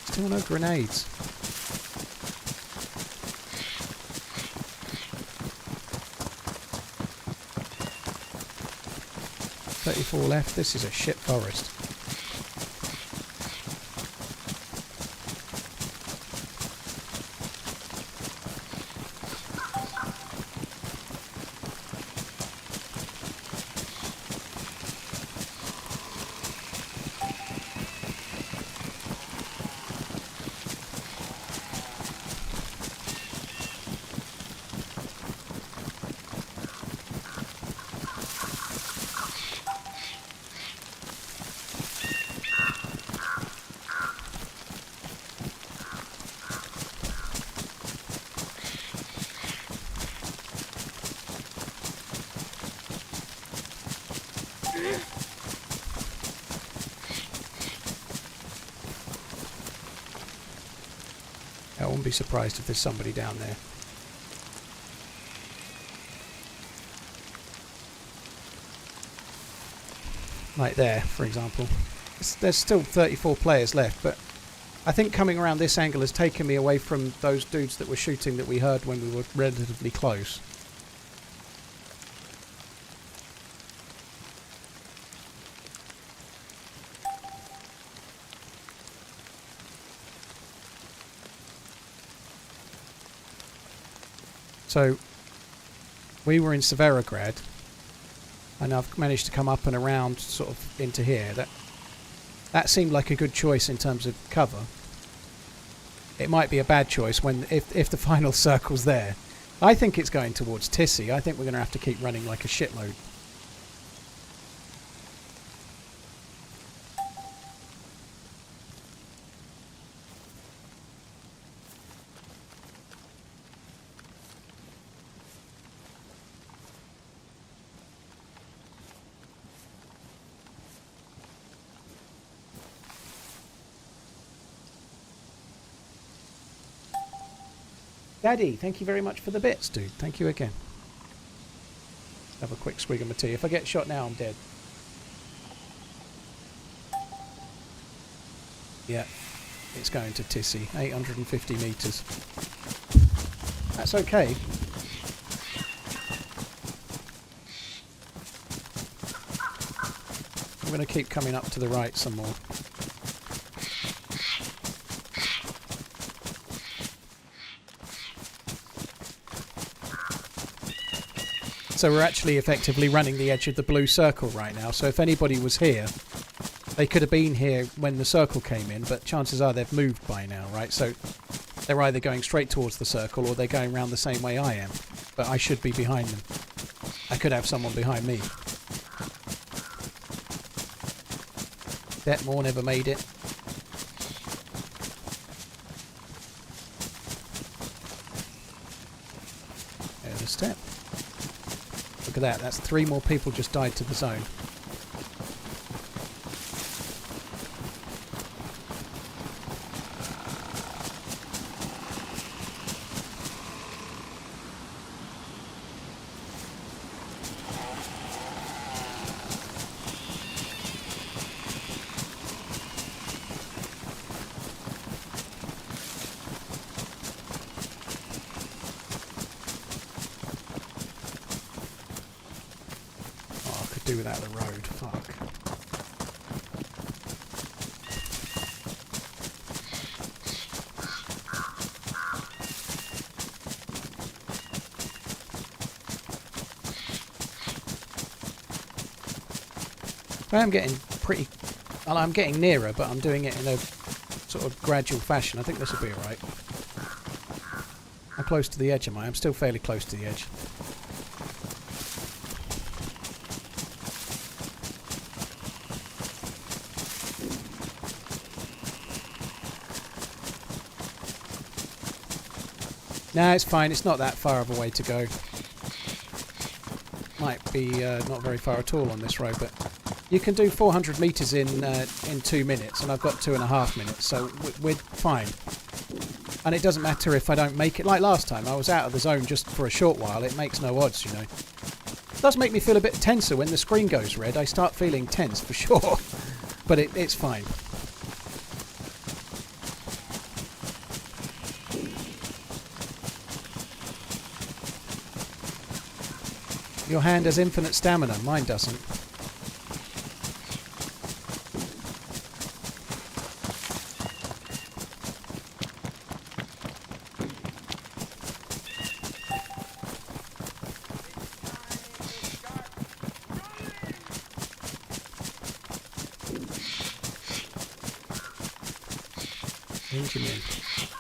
Still no grenades. .34 left. This is a shit forest. I wouldn't be surprised if there's somebody down there. Like there, for example. There's still 34 players left, but I think coming around this angle has taken me away from those dudes that were shooting that we heard when we were relatively close. So, we were in Severograd, and I've managed to come up and around sort of into here. That seemed like a good choice in terms of cover. It might be a bad choice when if the final circle's there. I think it's going towards Tissy. I think we're going to have to keep running like a shitload. Daddy, thank you very much for the bits, dude. Thank you again. Have a quick swig of my tea. If I get shot now, I'm dead. Yeah, it's going to Tissy. 850 metres. That's okay. I'm going to keep coming up to the right some more. So we're actually effectively running the edge of the blue circle right now. So if anybody was here, they could have been here when the circle came in, but chances are they've moved by now, right? So they're either going straight towards the circle or they're going around the same way I am. But I should be behind them. I could have someone behind me. Detmore never made it. There's a step. Look at that, that's 3 more people just died to the zone. Do without the road, fuck. I am getting pretty... Well, I'm getting nearer, but I'm doing it in a sort of gradual fashion. I think this will be alright. How close to the edge am I? I'm still fairly close to the edge. No, it's fine. It's not that far of a way to go. Might be not very far at all on this road, but you can do 400 metres in 2 minutes, and I've got 2.5 minutes, so we're fine. And it doesn't matter if I don't make it. Like last time, I was out of the zone just for a short while. It makes no odds, you know. It does make me feel a bit tenser when the screen goes red. I start feeling tense for sure, but it's fine. Your hand has infinite stamina, mine doesn't.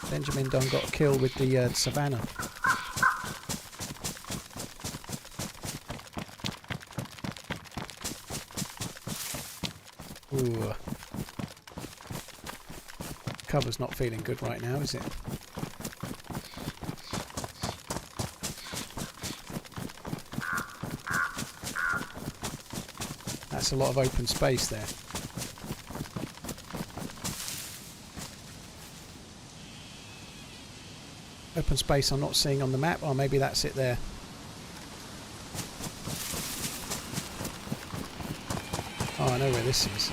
Benjamin done got a kill with the Savannah. Ooh. Cover's not feeling good right now, is it? That's a lot of open space there. Open space I'm not seeing on the map. Oh, maybe that's it there. Oh, I know where this is.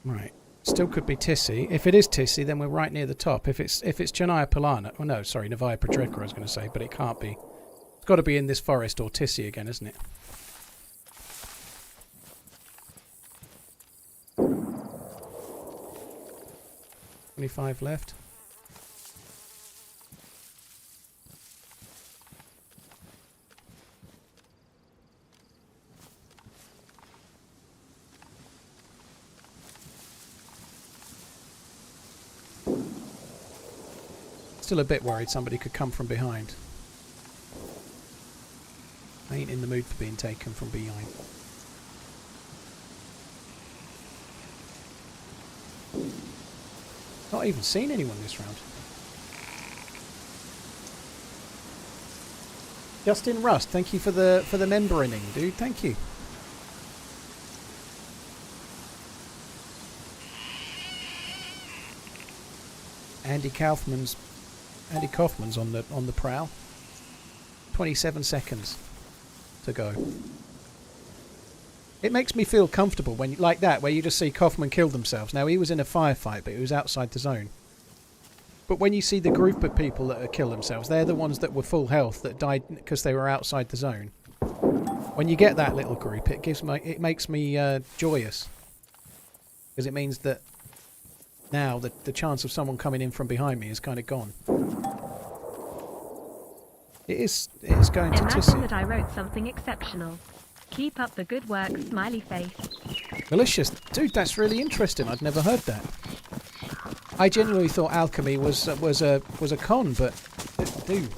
Right. Still could be Tissy. If it is Tissy, then we're right near the top. If it's Chennai Polana... Oh, no, sorry, Novaya Petreka I was going to say, but it can't be. It's got to be in this forest or Tissy again, isn't it? $25 left. Still a bit worried somebody could come from behind. I ain't in the mood for being taken from behind. Not even seen anyone this round. Justin Rust, thank you for the membering, dude. Thank you. Andy Kaufman's on the prowl. 27 seconds to go. It makes me feel comfortable when like that, where you just see Kaufman kill themselves. Now he was in a firefight, but he was outside the zone. But when you see the group of people that kill themselves, they're the ones that were full health that died because they were outside the zone. When you get that little group, it makes me joyous, because it means that now the chance of someone coming in from behind me is kind of gone. It is going to Tissy. Imagine that I wrote something exceptional. Keep up the good work, smiley face. Malicious. Dude, that's really interesting. I'd never heard that. I genuinely thought alchemy was a con, but dude,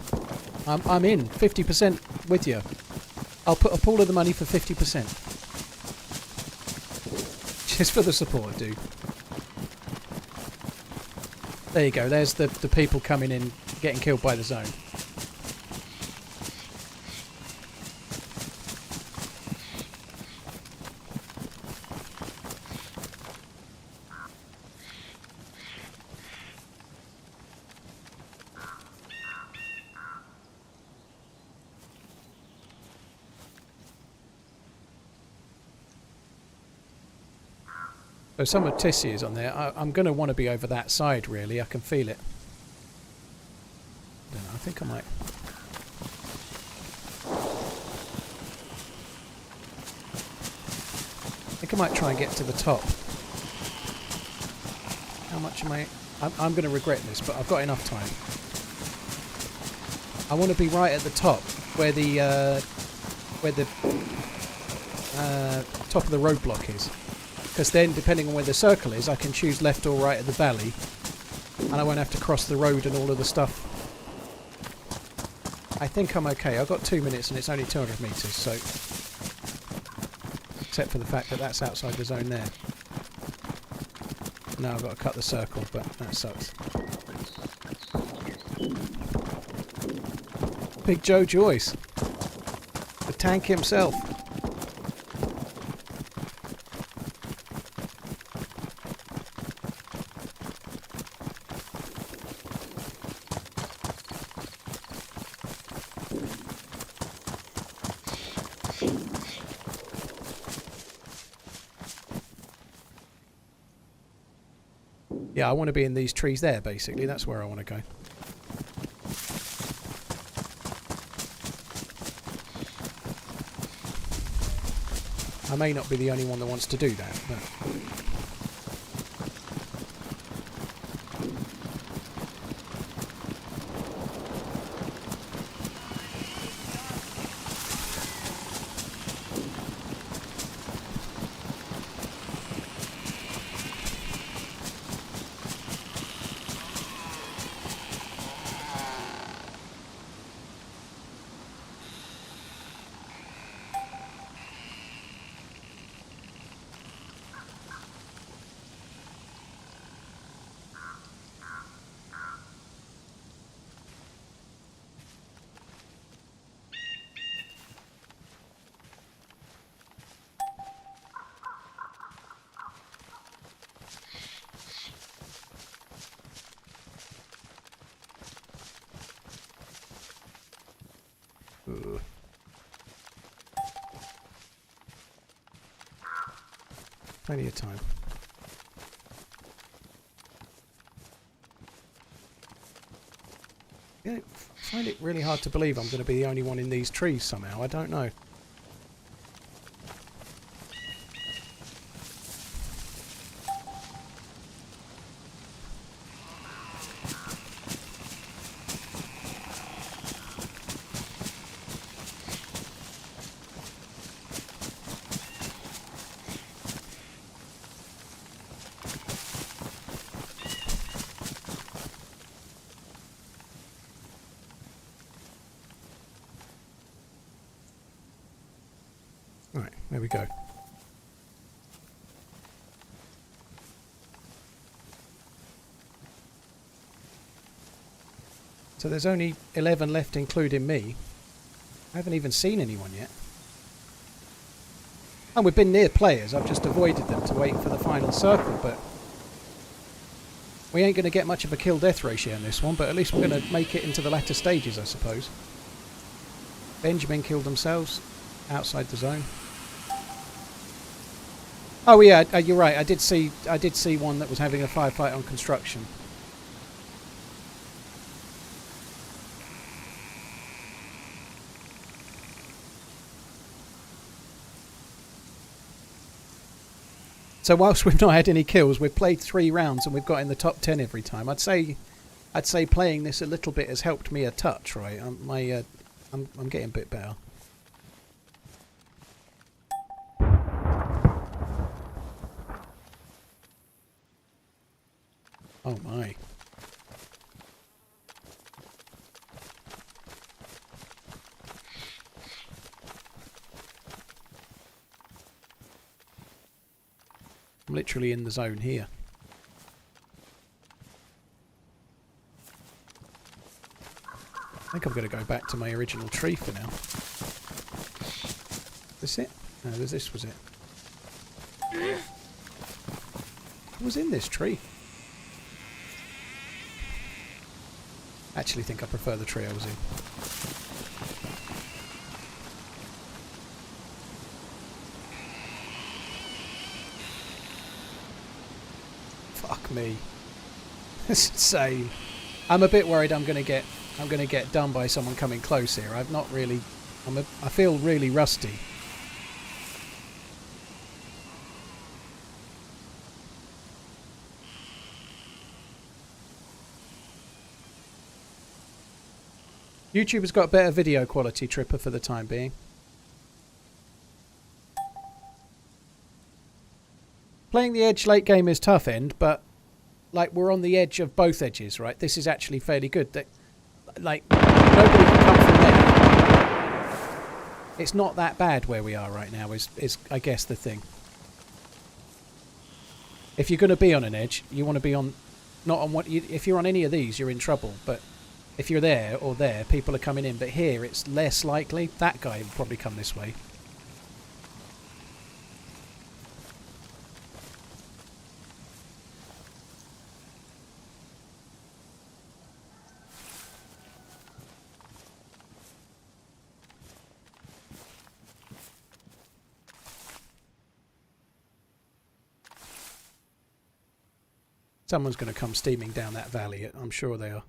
I'm in 50% with you. I'll put up all of the money for 50%. Just for the support, dude. There you go. There's the people coming in, getting killed by the zone. So some of Tissy is on there. I'm going to want to be over that side, really. I can feel it. I don't know, I think I might. I think I might try and get to the top. How much am I... I'm going to regret this, but I've got enough time. I want to be right at the top, where the top of the roadblock is. Because then, depending on where the circle is, I can choose left or right at the valley. And I won't have to cross the road and all of the stuff. I think I'm okay. I've got 2 minutes and it's only 200 metres, so... Except for the fact that that's outside the zone there. Now I've got to cut the circle, but that sucks. Big Joe Joyce. The tank himself. Yeah, I want to be in these trees there, basically. That's where I want to go. I may not be the only one that wants to do that, but... Plenty of time. Yeah, I find it really hard to believe I'm going to be the only one in these trees somehow. I don't know. There we go. So there's only 11 left, including me. I haven't even seen anyone yet. And we've been near players. I've just avoided them to wait for the final circle, but we ain't going to get much of a kill-death ratio in this one, but at least we're going to make it into the latter stages, I suppose. Benjamin killed themselves outside the zone. Oh yeah, you're right. I did see one that was having a firefight on construction. So whilst we've not had any kills, we've played 3 rounds and we've got in the top 10 every time. I'd say playing this a little bit has helped me a touch, right? I'm getting a bit better. Oh my. I'm literally in the zone here. I think I'm going to go back to my original tree for now. This it? No, this was it. I was in this tree. Actually think I prefer the tree I was in. Fuck me. It's insane. I'm a bit worried I'm gonna get done by someone coming close here. I've not really I feel really rusty. YouTube has got better video quality, Tripper, for the time being. Playing the edge late game is tough end, but like we're on the edge of both edges, right? This is actually fairly good. That like nobody can come from there. It's not that bad where we are right now. Is I guess the thing. If you're going to be on an edge, you want to be on not on what. If you're on any of these, you're in trouble. But if you're there or there, people are coming in. But here, it's less likely. That guy will probably come this way. Someone's going to come steaming down that valley. I'm sure they are.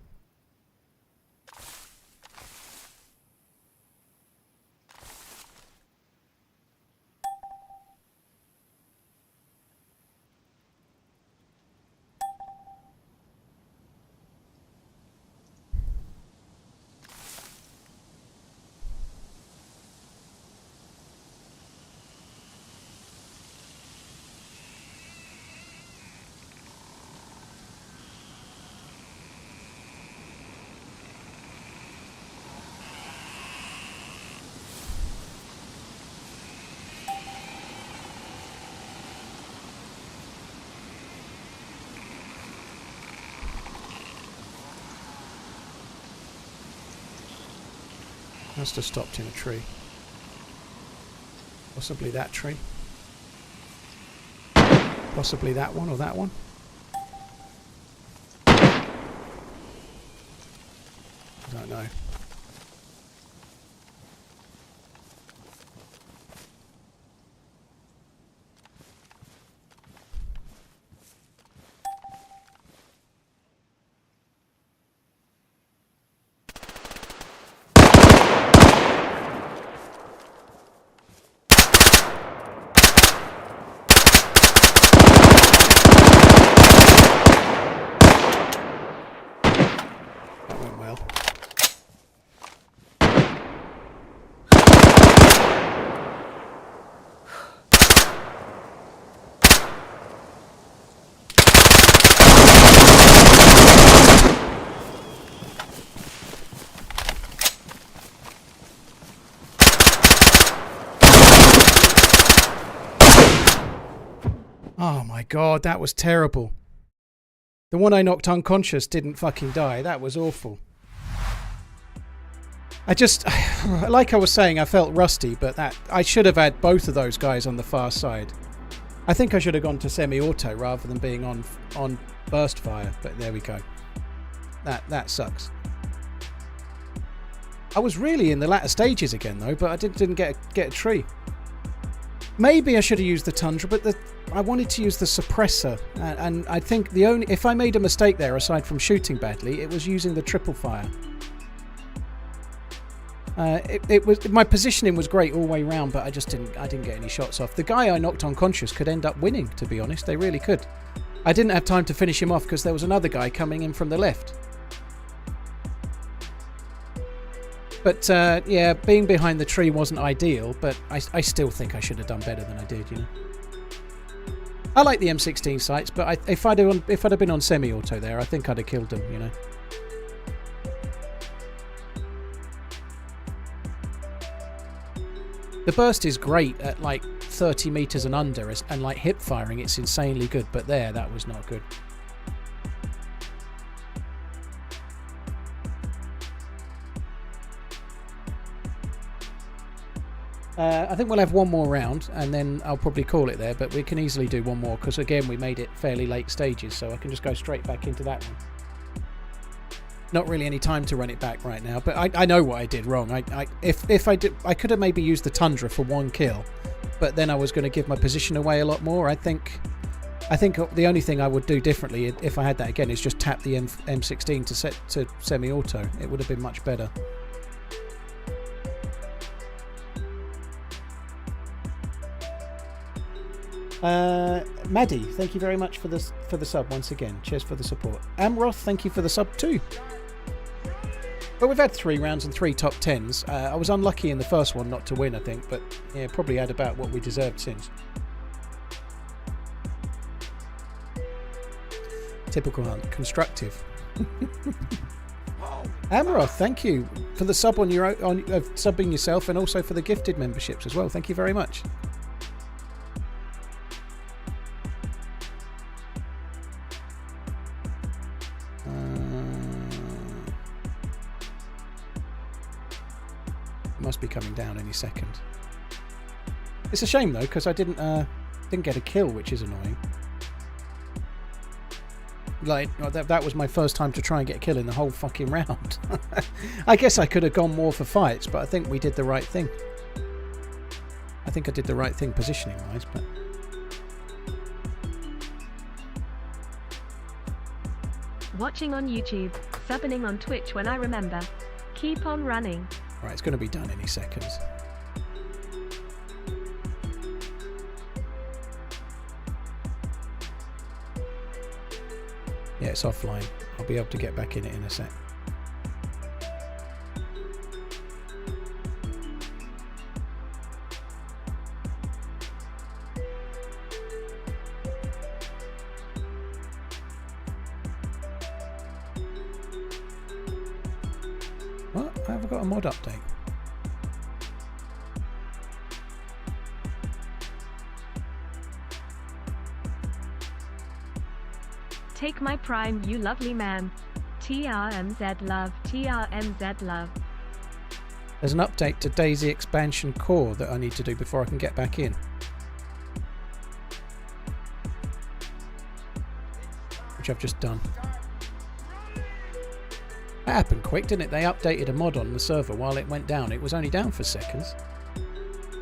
Must have stopped in a tree. Possibly that tree. Possibly that one or that one. I don't know. Oh my god, that was terrible. The one I knocked unconscious didn't fucking die. That was awful. I just, like I was saying, I felt rusty, but that I should have had both of those guys on the far side. I think I should have gone to semi-auto rather than being on burst fire, but there we go. That sucks. I was really in the latter stages again though, but I didn't get a tree. Maybe I should have used the Tundra, but I wanted to use the suppressor, and I think if I made a mistake there aside from shooting badly, it was using the triple fire. My positioning was great all the way round, but I didn't get any shots off. The guy I knocked unconscious could end up winning, to be honest. They really could. I didn't have time to finish him off because there was another guy coming in from the left. But yeah, being behind the tree wasn't ideal, but I still think I should have done better than I did, you know. I like the M16 sights, but if I'd have been on semi-auto there, I think I'd have killed them, you know. The burst is great at like 30 meters and under, and like hip firing, it's insanely good, but that was not good. I think we'll have one more round and then I'll probably call it there, but we can easily do one more because again we made it fairly late stages, so I can just go straight back into that one. Not really any time to run it back right now, but I know what I did wrong. If I did, I could have maybe used the Tundra for one kill, but then I was going to give my position away a lot more. I think the only thing I would do differently if I had that again is just tap the M16 to set to semi-auto. It would have been much better. Maddie, thank you very much for the sub once again. Cheers for the support. Amroth, thank you for the sub too. But we've had 3 rounds and 3 top 10s. I was unlucky in the first one not to win, I think, but yeah, probably had about what we deserved since. Typical hunt. Constructive. Amroth, thank you for the sub on your own, subbing yourself, and also for the gifted memberships as well. Thank you very much. Must be coming down any second. It's a shame though, because I didn't get a kill, which is annoying. Like that was my first time to try and get a kill in the whole fucking round. I guess I could have gone more for fights, but I think we did the right thing. I think I did the right thing positioning wise, but Watching on YouTube, subbing on Twitch when I remember. Keep on running. right, it's going to be done any seconds. Yeah, it's offline. I'll be able to get back in it in a sec. What? I haven't got a mod update. Take my prime, you lovely man. TRMZ love, TRMZ love. There's an update to DayZ expansion core that I need to do before I can get back in. Which I've just done. That happened quick, didn't it? They updated a mod on the server while it went down. It was only down for seconds.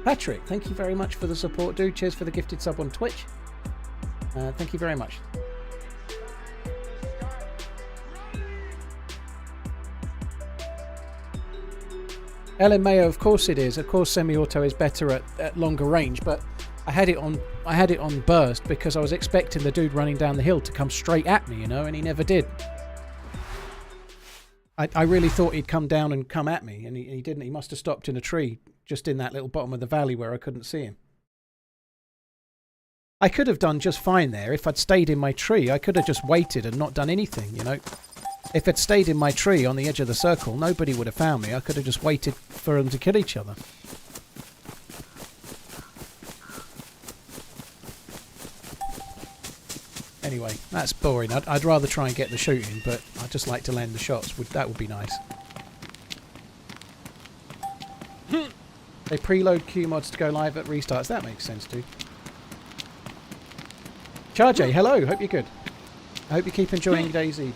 Patrick, thank you very much for the support, dude. Cheers for the gifted sub on Twitch. Thank you very much. Ellen Mayo, of course it is. Of course semi-auto is better at longer range, but I had it on burst because I was expecting the dude running down the hill to come straight at me, you know, and he never did. I really thought he'd come down and come at me, and he didn't. He must have stopped in a tree just in that little bottom of the valley where I couldn't see him. I could have done just fine there if I'd stayed in my tree. I could have just waited and not done anything, you know. If I'd stayed in my tree on the edge of the circle, nobody would have found me. I could have just waited for them to kill each other. Anyway, that's boring. I'd rather try and get the shooting, but I'd just like to land the shots. That would be nice. They preload Q mods to go live at restarts. That makes sense, dude. Charjay, hello. Hope you're good. I hope you keep enjoying DayZ, dude.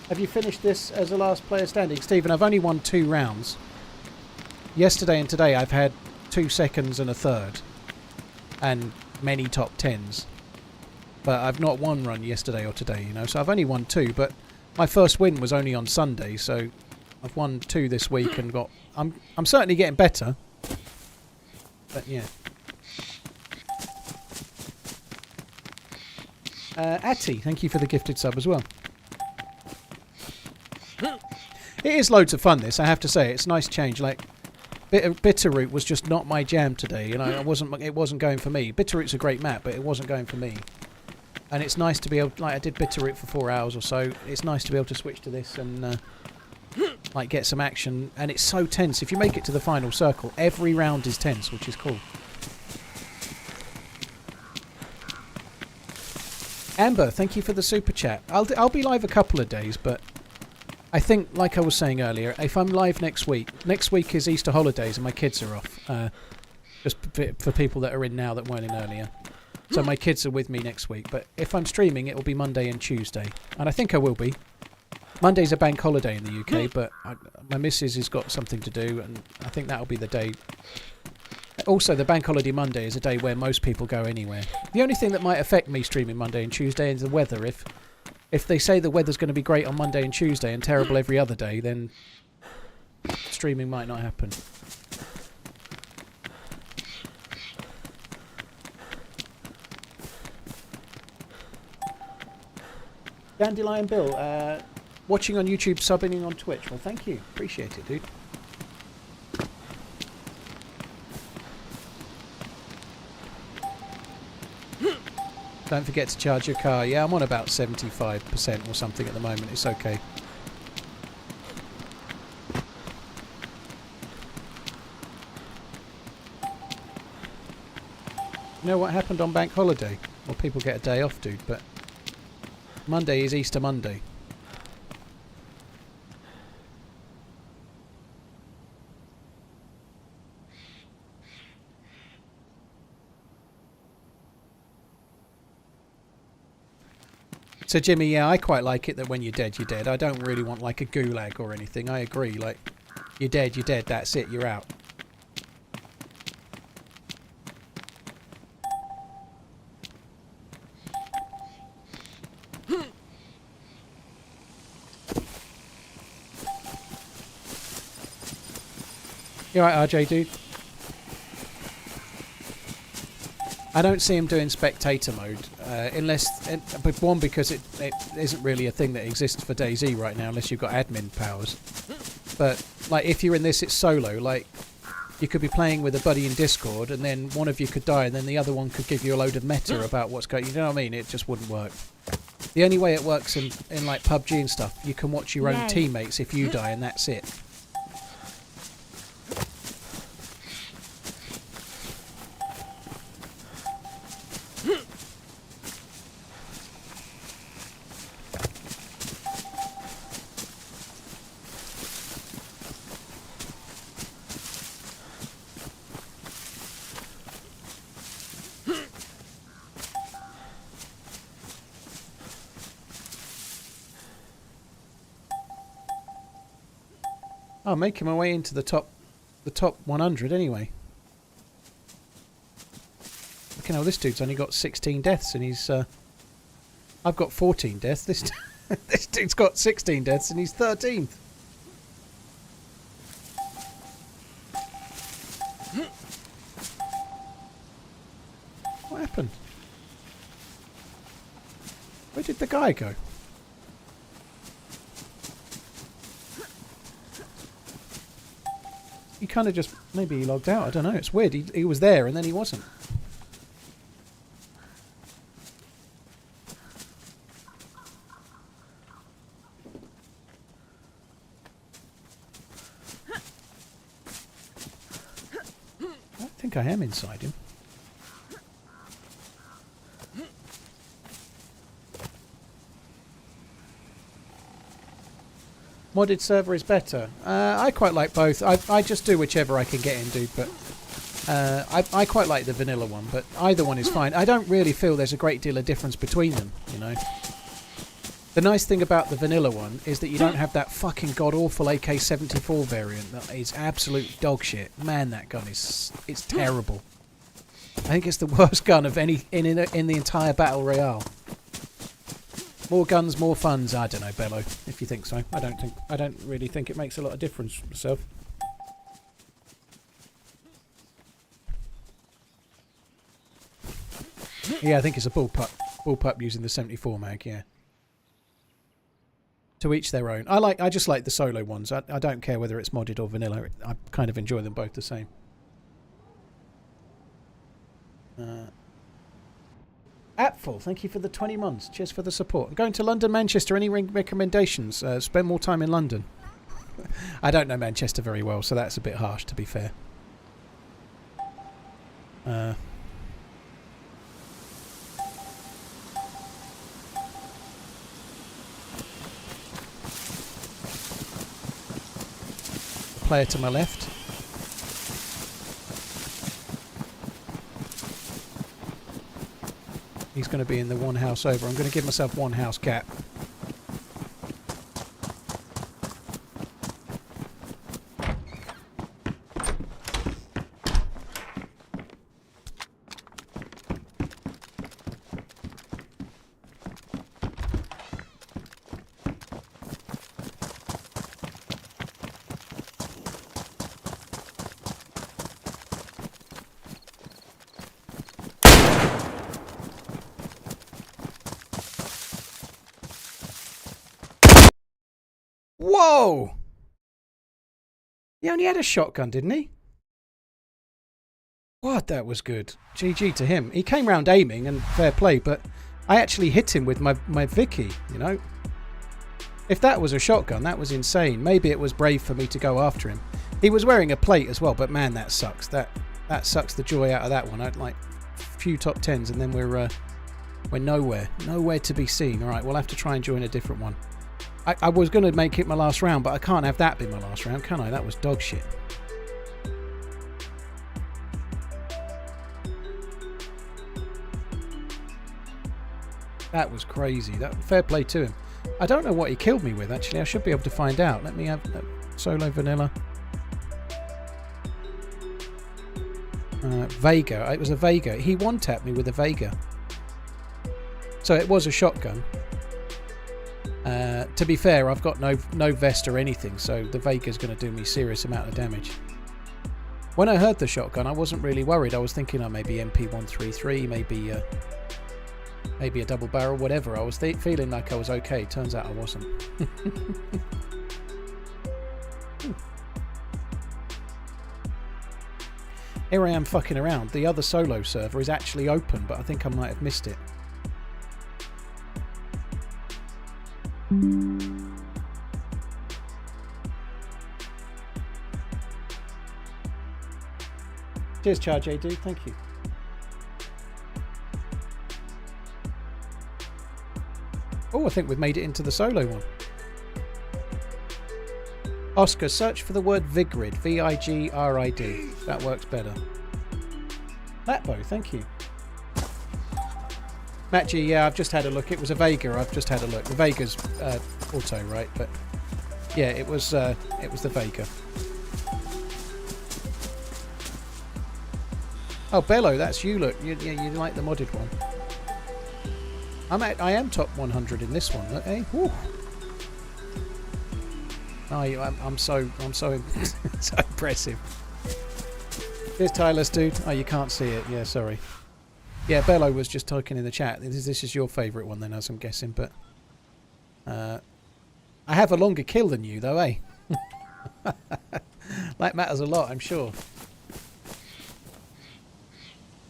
Have you finished this as a last player standing? Stephen, I've only won 2 rounds. Yesterday and today I've had 2 seconds and a third. And many top 10s. But I've not won run yesterday or today, you know. So I've only won 2, but my first win was only on Sunday, so I've won 2 this week and got... I'm certainly getting better. But yeah. Atty, thank you for the gifted sub as well. It is loads of fun, this, I have to say. It's a nice change. Like, Bitterroot was just not my jam today. You know, it wasn't going for me. Bitterroot's a great map, but it wasn't going for me. And it's nice to be able... Like, I did Bitterroot for 4 hours or so. It's nice to be able to switch to this and... like get some action, and it's so tense. If you make it to the final circle, every round is tense, which is cool. Amber, thank you for the super chat. I'll be live a couple of days, but I think, like I was saying earlier, if I'm live next week is Easter holidays and my kids are off. Just for people that are in now that weren't in earlier. So my kids are with me next week, but if I'm streaming, it will be Monday and Tuesday, and I think I will be. Monday's a bank holiday in the UK, but my missus has got something to do, and I think that'll be the day. Also, the bank holiday Monday is a day where most people go anywhere. The only thing that might affect me streaming Monday and Tuesday is the weather. If they say the weather's going to be great on Monday and Tuesday and terrible every other day, then streaming might not happen. Dandelion Bill, watching on YouTube, subbing on Twitch. Well, thank you. Appreciate it, dude. Don't forget to charge your car. Yeah, I'm on about 75% or something at the moment. It's okay. You know what happened on bank holiday? Well, people get a day off, dude, but Monday is Easter Monday. So Jimmy, yeah, I quite like it that when you're dead, you're dead. I don't really want like a gulag or anything. I agree. Like, you're dead, that's it, you're out. You alright, RJ, dude? I don't see him doing spectator mode, but one, because it isn't really a thing that exists for DayZ right now unless you've got admin powers. But like, if you're in this, it's solo. Like, you could be playing with a buddy in Discord, and then one of you could die, and then the other one could give you a load of meta about what's going. You know what I mean? It just wouldn't work. The only way it works in like PUBG and stuff, you can watch your own teammates if you die, and that's it. I'm making my way into the top 100 anyway. Look, this dude's only got 16 deaths, and he's I've got 14 deaths. This dude's got 16 deaths, and he's 13th. What happened? Where did the guy go? He kind of just... Maybe he logged out. I don't know. It's weird. He was there and then he wasn't. I think I am inside him. Modded server is better. I quite like both. I just do whichever I can get into, but I quite like the vanilla one, but either one is fine. I don't really feel there's a great deal of difference between them, you know. The nice thing about the vanilla one is that you don't have that fucking god-awful AK-74 variant that is absolute dog shit. Man, that gun is... it's terrible. I think it's the worst gun of any in the entire Battle Royale. More guns, more funds. I don't know, Bello, if you think so. I don't really think it makes a lot of difference myself. Yeah, I think it's a bullpup using the 74 mag, yeah. To each their own. I just like the solo ones. I don't care whether it's modded or vanilla. I kind of enjoy them both the same. Apfel, thank you for the 20 months. Cheers for the support. I'm going to London, Manchester. Any recommendations? Spend more time in London. I don't know Manchester very well, so that's a bit harsh, to be fair. Player to my left. He's going to be in the one house over. I'm going to give myself one house gap. Whoa! He only had a shotgun, didn't he? What? That was good. GG to him. He came round aiming and fair play, but I actually hit him with my Vicky, you know? If that was a shotgun, that was insane. Maybe it was brave for me to go after him. He was wearing a plate as well, but man, that sucks. That sucks the joy out of that one. I'd like a few top 10s and then we're nowhere. Nowhere to be seen. Alright, we'll have to try and join a different one. I was going to make it my last round, but I can't have that be my last round, can I? That was dog shit. That was crazy. Fair play to him. I don't know what he killed me with, actually. I should be able to find out. Let me have solo vanilla. Vega. It was a Vega. He one-tapped me with a Vega. So it was a shotgun. To be fair, I've got no vest or anything, so the Vega's going to do me a serious amount of damage. When I heard the shotgun, I wasn't really worried. I was thinking, oh, maybe MP133, maybe a double barrel, whatever. I was feeling like I was okay. Turns out I wasn't. Here I am fucking around. The other solo server is actually open, but I think I might have missed it. Cheers, Charge AD. Thank you. Oh, I think we've made it into the solo one. Oscar, search for the word Vigrid. V-I-G-R-I-D. That works better. Latbo, thank you. Matt G, yeah, I've just had a look. It was a Vega. I've just had a look. The Vega's auto, right? But yeah, it was the Vega. Oh, Bello, that's you. Look, you like the modded one. I am top 100 in this one. Eh? Woo. Oh, I'm so so impressive. Here's Tyler's dude. Oh, you can't see it. Yeah, sorry. Yeah, Bello was just talking in the chat. This is your favourite one then, as I'm guessing. But I have a longer kill than you, though, eh? That matters a lot, I'm sure.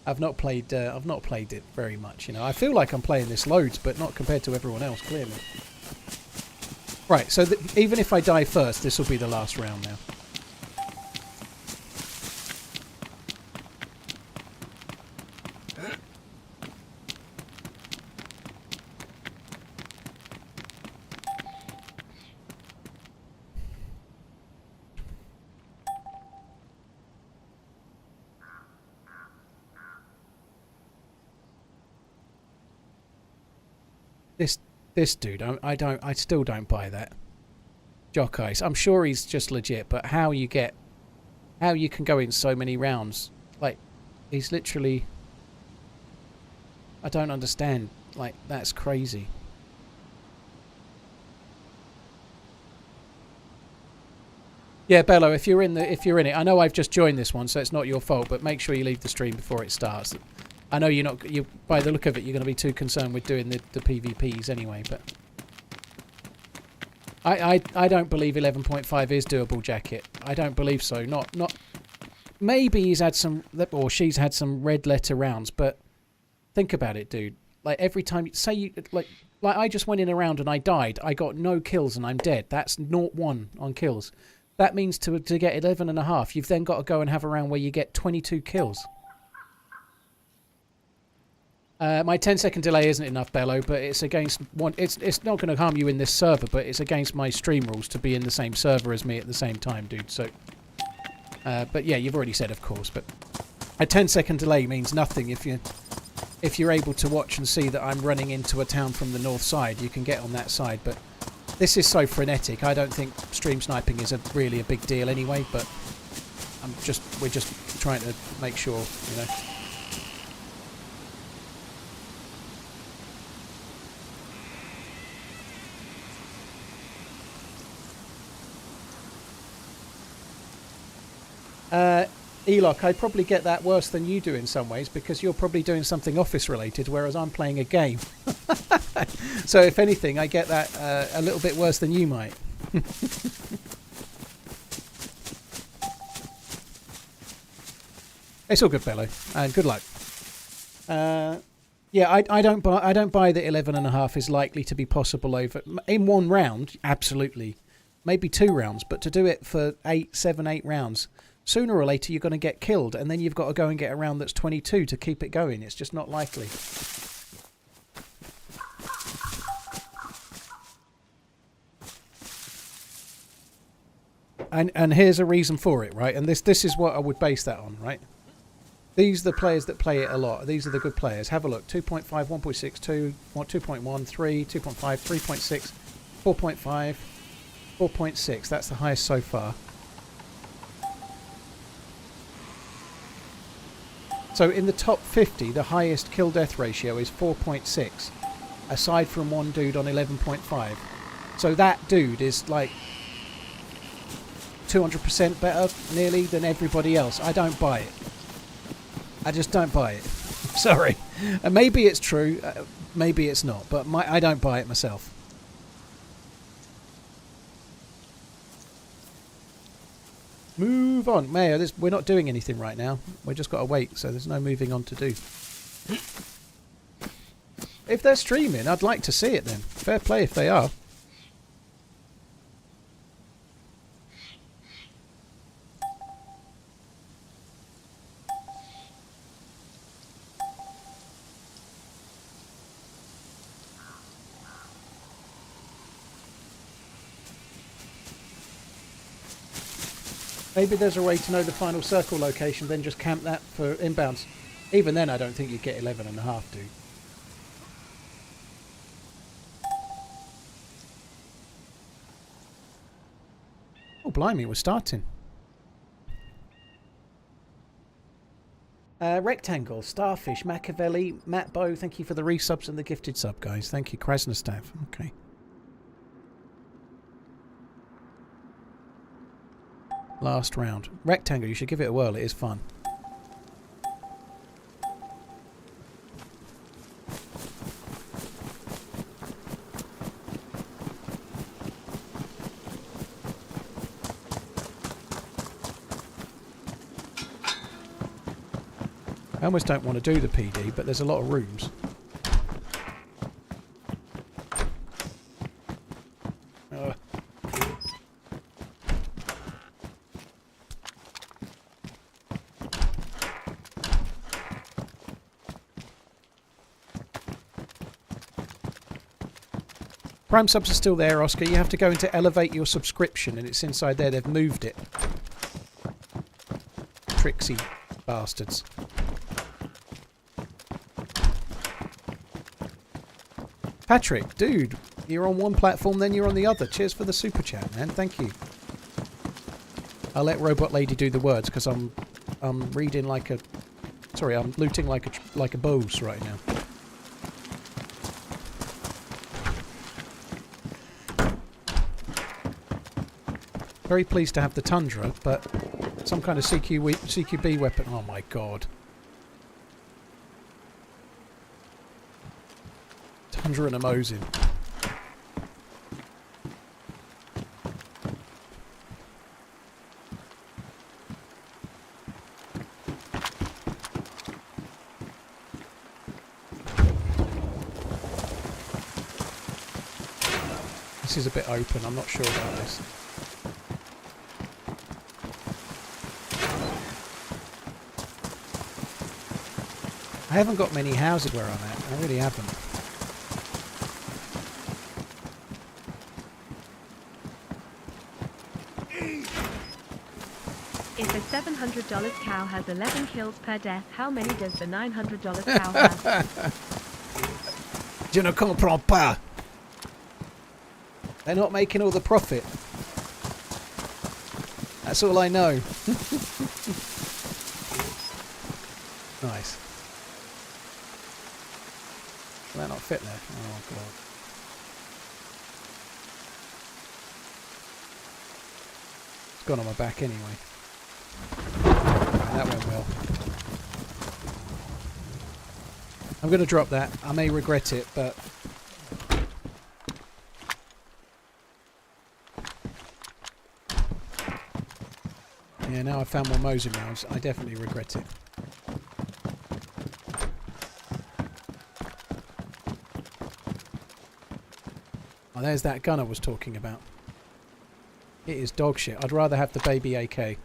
I've not played it very much, you know. I feel like I'm playing this loads, but not compared to everyone else, clearly. Right, so even if I die first, this will be the last round now. This dude, I still don't buy that. Jock Ice. I'm sure he's just legit, but how you can go in so many rounds? Like, he's literally. I don't understand. Like, that's crazy. Yeah, Bello, if you're in it, I know I've just joined this one, so it's not your fault, but make sure you leave the stream before it starts. I know you by the look of it, you're going to be too concerned with doing the PvPs anyway, but I don't believe 11.5 is doable, Jacket. I don't believe so. Not maybe he's had some, or she's had some red letter rounds, but think about it, dude. Like, every time say you like I just went in a round and I died, I got no kills and I'm dead. That's 0-1 on kills. That means to get 11.5, you've then got to go and have a round where you get 22 kills. My 10-second delay isn't enough, Bello, but it's against one. It's not going to harm you in this server, but it's against my stream rules to be in the same server as me at the same time, dude. So, but yeah, you've already said, of course. But a 10-second delay means nothing if you're able to watch and see that I'm running into a town from the north side. You can get on that side, but this is so frenetic. I don't think stream sniping is really a big deal anyway. But we're just trying to make sure, you know. Eloc, I'd probably get that worse than you do in some ways because you're probably doing something office related, whereas I'm playing a game. So if anything, I get that a little bit worse than you might. It's all good, Bello, and good luck. Yeah, I don't buy that 11.5 is likely to be possible over in one round. Absolutely, maybe 2 rounds, but to do it for 7, 8 rounds. Sooner or later, you're going to get killed, and then you've got to go and get a round that's 22 to keep it going. It's just not likely. And here's a reason for it, right? And this is what I would base that on, right? These are the players that play it a lot. These are the good players. Have a look. 2.5, 1.6, 2, 2.1, 3, 2.5, 3.6, 4.5, 4.6. That's the highest so far. So in the top 50, the highest kill-death ratio is 4.6, aside from one dude on 11.5. So that dude is like 200% better, nearly, than everybody else. I don't buy it. I just don't buy it. Sorry. And maybe it's true, maybe it's not, but I don't buy it myself. Move on. Mayor, we're not doing anything right now. We've just got to wait, so there's no moving on to do. If they're streaming, I'd like to see it then. Fair play if they are. Maybe there's a way to know the final circle location, then just camp that for inbounds. Even then, I don't think you'd get 11.5, dude. Oh, blimey, we're starting. Rectangle, Starfish, Machiavelli, Matt Bow, thank you for the resubs and the gifted sub, guys. Thank you, Krasnostav. Okay. Last round. Rectangle, you should give it a whirl. It is fun. I almost don't want to do the PD, but there's a lot of rooms. Prime subs are still there, Oscar. You have to go into elevate your subscription, and it's inside there. They've moved it. Tricksy bastards. Patrick, dude, you're on one platform, then you're on the other. Cheers for the super chat, man. Thank you. I'll let Robot Lady do the words because I'm reading like a. Sorry, I'm looting like a boss right now. Very pleased to have the Tundra, but some kind of CQB weapon. Oh my god. Tundra and a Mosin. This is a bit open, I'm not sure about this. I haven't got many houses where I'm at, I really haven't. If a $700 cow has 11 kills per death, how many does the $900 cow have? Je ne comprends pas. They're not making all the profit. That's all I know. Nice. Will that not fit there? Oh god. It's gone on my back anyway. That went well. I'm going to drop that. I may regret it, but... yeah, now I've found more Mosin rounds. I definitely regret it. Oh, there's that gun I was talking about. It is dog shit. I'd rather have the baby AK.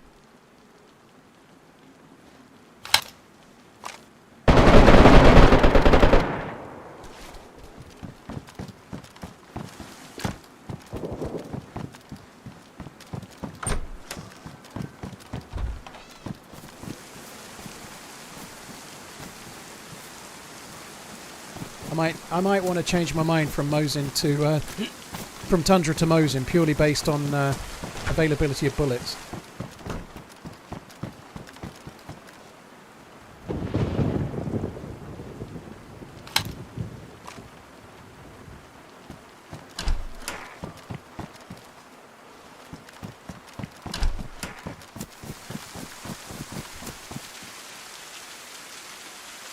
I might want to change my mind from Mosin to from Tundra to Mosin purely based on availability of bullets.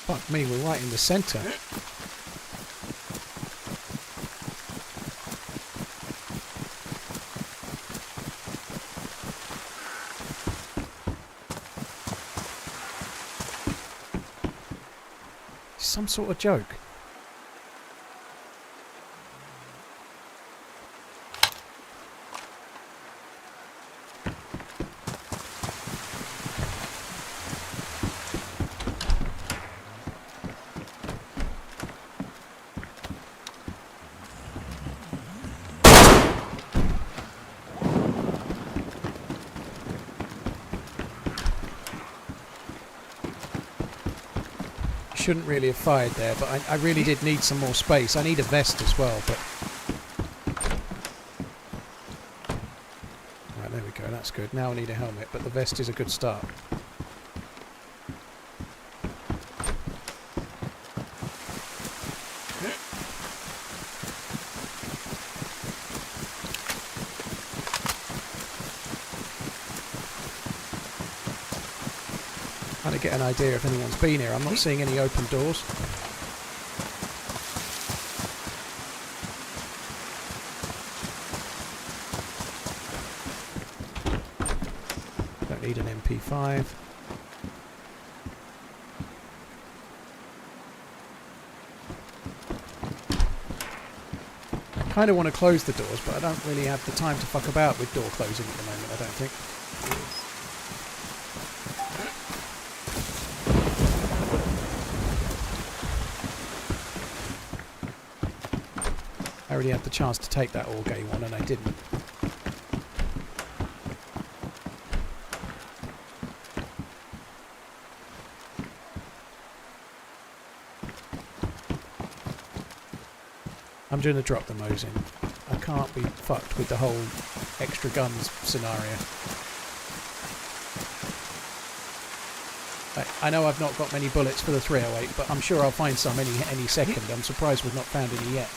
Fuck me, we're right in the centre. Some sort of joke. Shouldn't really have fired there, but I really did need some more space. I need a vest as well, but... right, there we go, that's good. Now I need a helmet, but the vest is a good start. Trying to get an idea if anyone's been here. I'm not seeing any open doors. Don't need an MP5. I kind of want to close the doors, but I don't really have the time to fuck about with door closing at the moment, I don't think. I already had the chance to take that all gay one and I didn't. I'm going to drop the Mosin. I can't be fucked with the whole extra guns scenario. I know I've not got many bullets for the 308, but I'm sure I'll find some any second. I'm surprised we've not found any yet.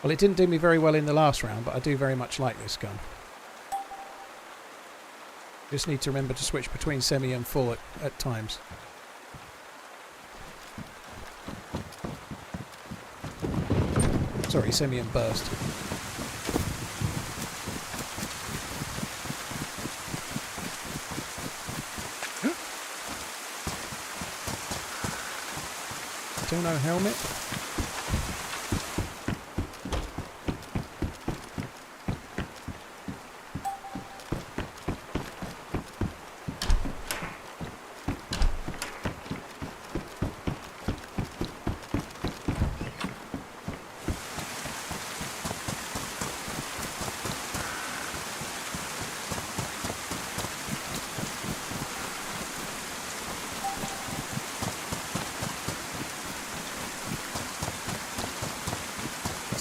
Well, it didn't do me very well in the last round, but I do very much like this gun. Just need to remember to switch between semi and full at times. Sorry, semi and burst. Still no helmet?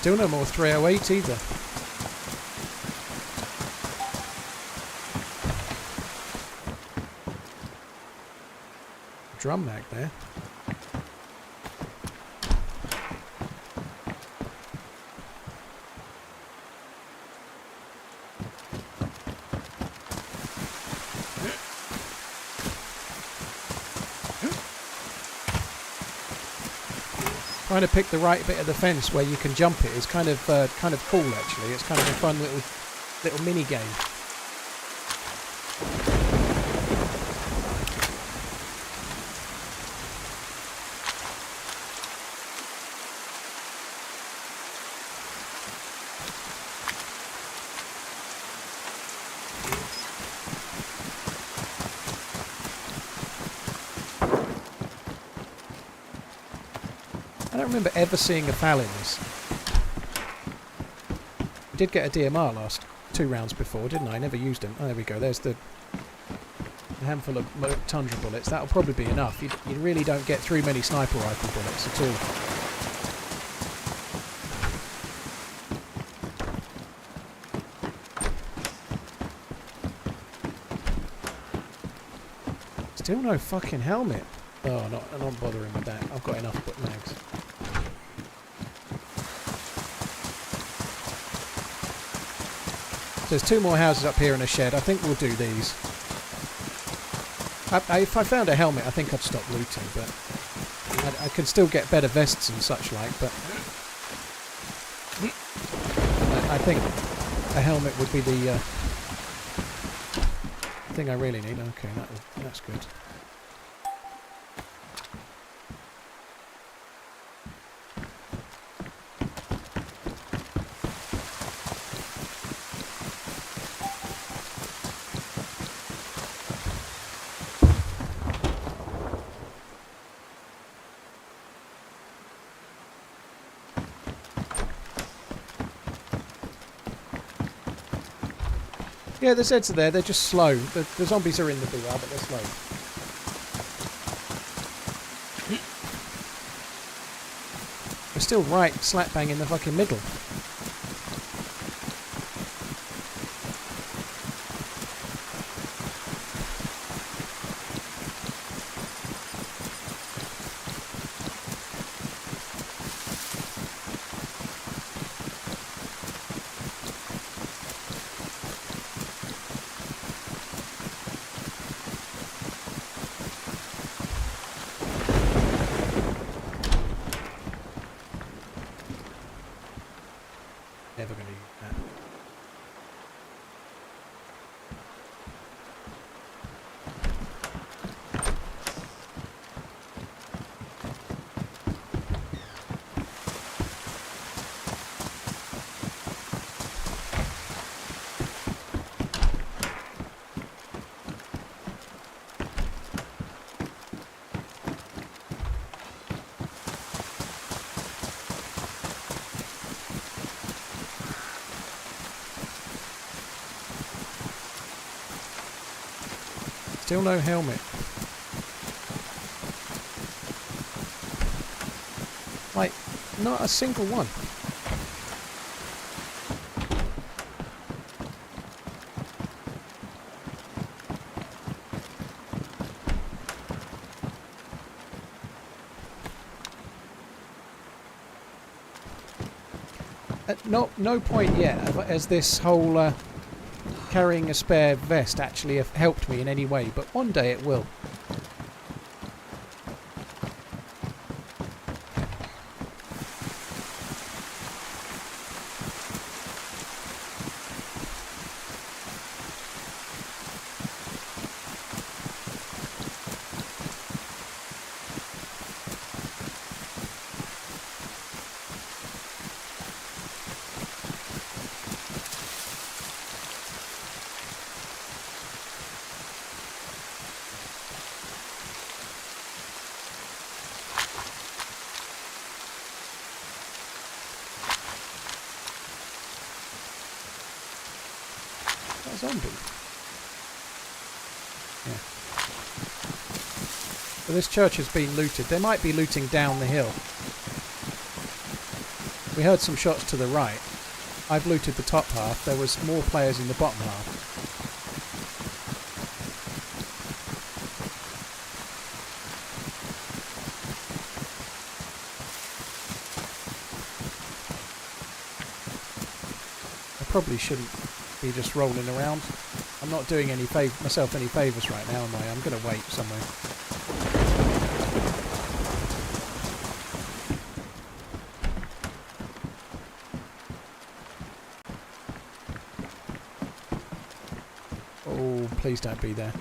Still no more 308 either. Drum mag there. Trying to pick the right bit of the fence where you can jump it is kind of cool actually. It's kind of a fun little mini game. I don't remember ever seeing a FAL in this. I did get a DMR last 2 rounds before, didn't I? I never used them. Oh, there we go. There's the handful of Tundra bullets. That'll probably be enough. You really don't get through many sniper rifle bullets at all. Still no fucking helmet. Oh, I'm not bothering with that. I've got enough mags. There's 2 more houses up here and a shed. I think we'll do these. If I found a helmet, I think I'd stop looting, but I can still get better vests and such like, but I think a helmet would be the thing I really need. Okay, that's good. Yeah, the Zeds are there. They're just slow. The zombies are in the BR, but they're slow. They're still right slap bang in the fucking middle. Never going to use that. Still no helmet. Like, not a single one. No point yet as this whole carrying a spare vest actually have helped me in any way, but one day it will. Zombie. Yeah. So this church has been looted. They might be looting down the hill. We heard some shots to the right. I've looted the top half. There was more players in the bottom half. I probably shouldn't be just rolling around. I'm not doing myself any favours right now, am I? I'm going to wait somewhere. Oh, please don't be there.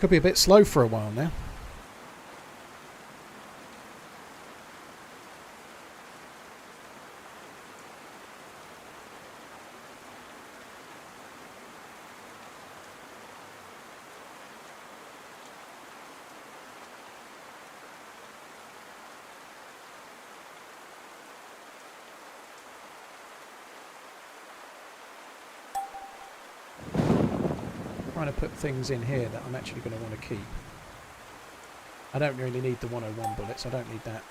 Could be a bit slow for a while now. Trying to put things in here that I'm actually going to want to keep. I don't really need the 101 bullets. I don't need that.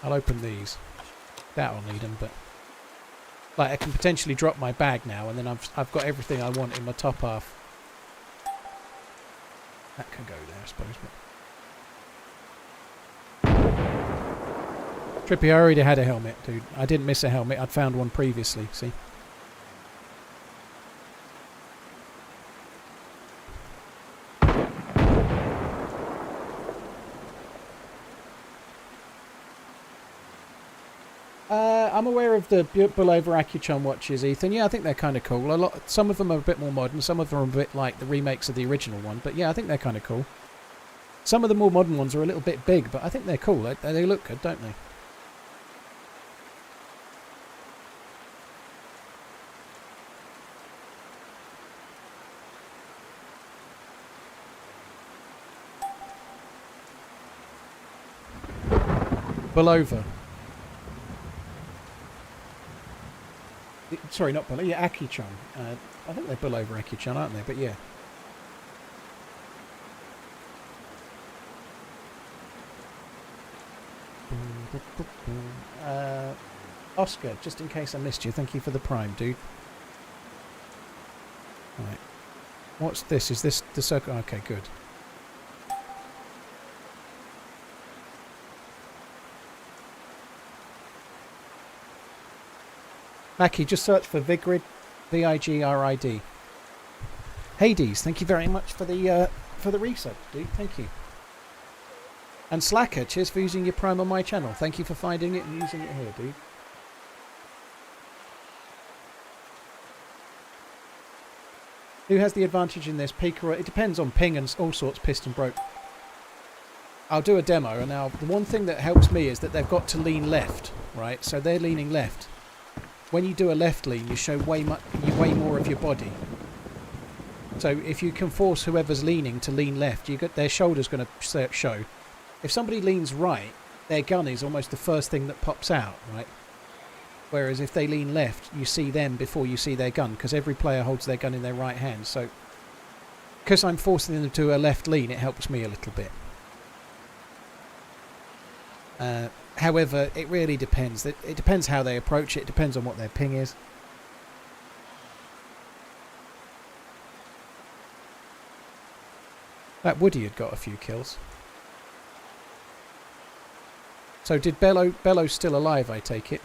I'll open these. That'll need them, but like I can potentially drop my bag now, and then I've got everything I want in my top half. That can go there, I suppose. But Trippy, I already had a helmet, dude. I didn't miss a helmet. I'd found one previously. See. I'm aware of the Bulova Accuchon watches, Ethan. Yeah, I think they're kind of cool. Some of them are a bit more modern, some of them are a bit like the remakes of the original one. But yeah, I think they're kind of cool. Some of the more modern ones are a little bit big, but I think they're cool. They look good, don't they? Bulova. Sorry, not Bulova. Yeah, Accuchon. I think they're Bulova Accuchon, aren't they? But yeah. Oscar, just in case I missed you, thank you for the prime, dude. Right. What's this? Is this the circle? Okay, good. Mackie, just search for Vigrid, Vigrid. Hades, thank you very much for the resub, dude. Thank you. And Slacker, cheers for using your Prime on my channel. Thank you for finding it and using it here, dude. Who has the advantage in this? Peak or... It depends on ping and all sorts, pissed and broke. I'll do a demo. And now the one thing that helps me is that they've got to lean left, right? So they're leaning left. When you do a left lean, you show way more of your body. So if you can force whoever's leaning to lean left, you get their shoulder's going to show. If somebody leans right, their gun is almost the first thing that pops out, right? Whereas if they lean left, you see them before you see their gun, because every player holds their gun in their right hand. So because I'm forcing them to a left lean, it helps me a little bit. However, it really depends. It depends how they approach it. It depends on what their ping is. That Woody had got a few kills. So did Bello's still alive, I take it?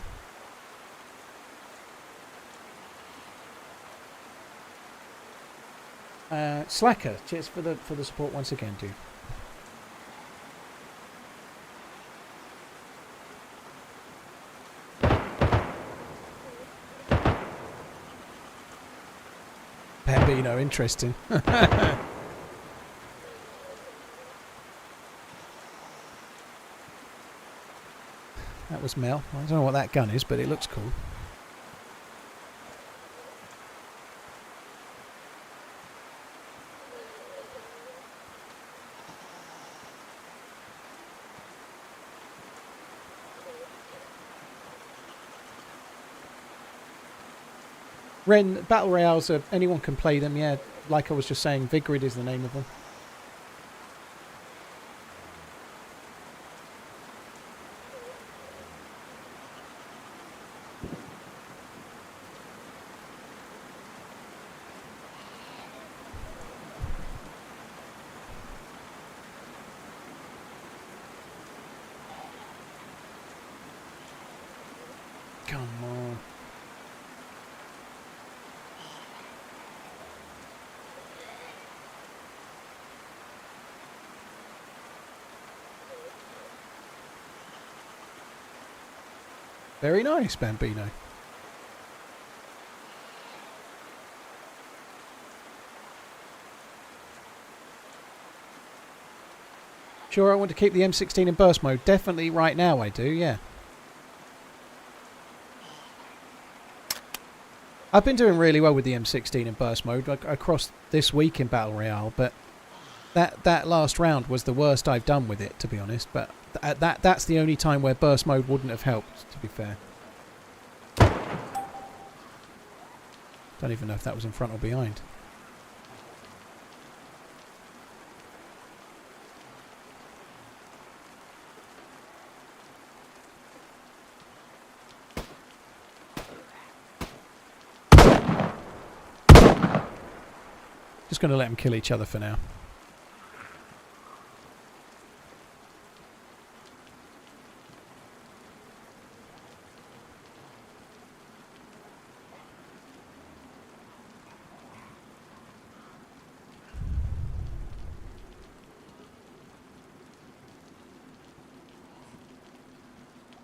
Slacker, cheers for the support once again, dude. Bambino, interesting. That was Mel. I don't know what that gun is, but it looks cool. Ren, Battle Royales, anyone can play them, yeah. Like I was just saying, Vigrid is the name of them. Come on. Very nice, Bambino. Sure, I want to keep the M16 in burst mode. Definitely right now I do, yeah. I've been doing really well with the M16 in burst mode across this week in Battle Royale, but that last round was the worst I've done with it, to be honest. But that's the only time where burst mode wouldn't have helped, to be fair. Don't even know if that was in front or behind. Just going to let them kill each other for now.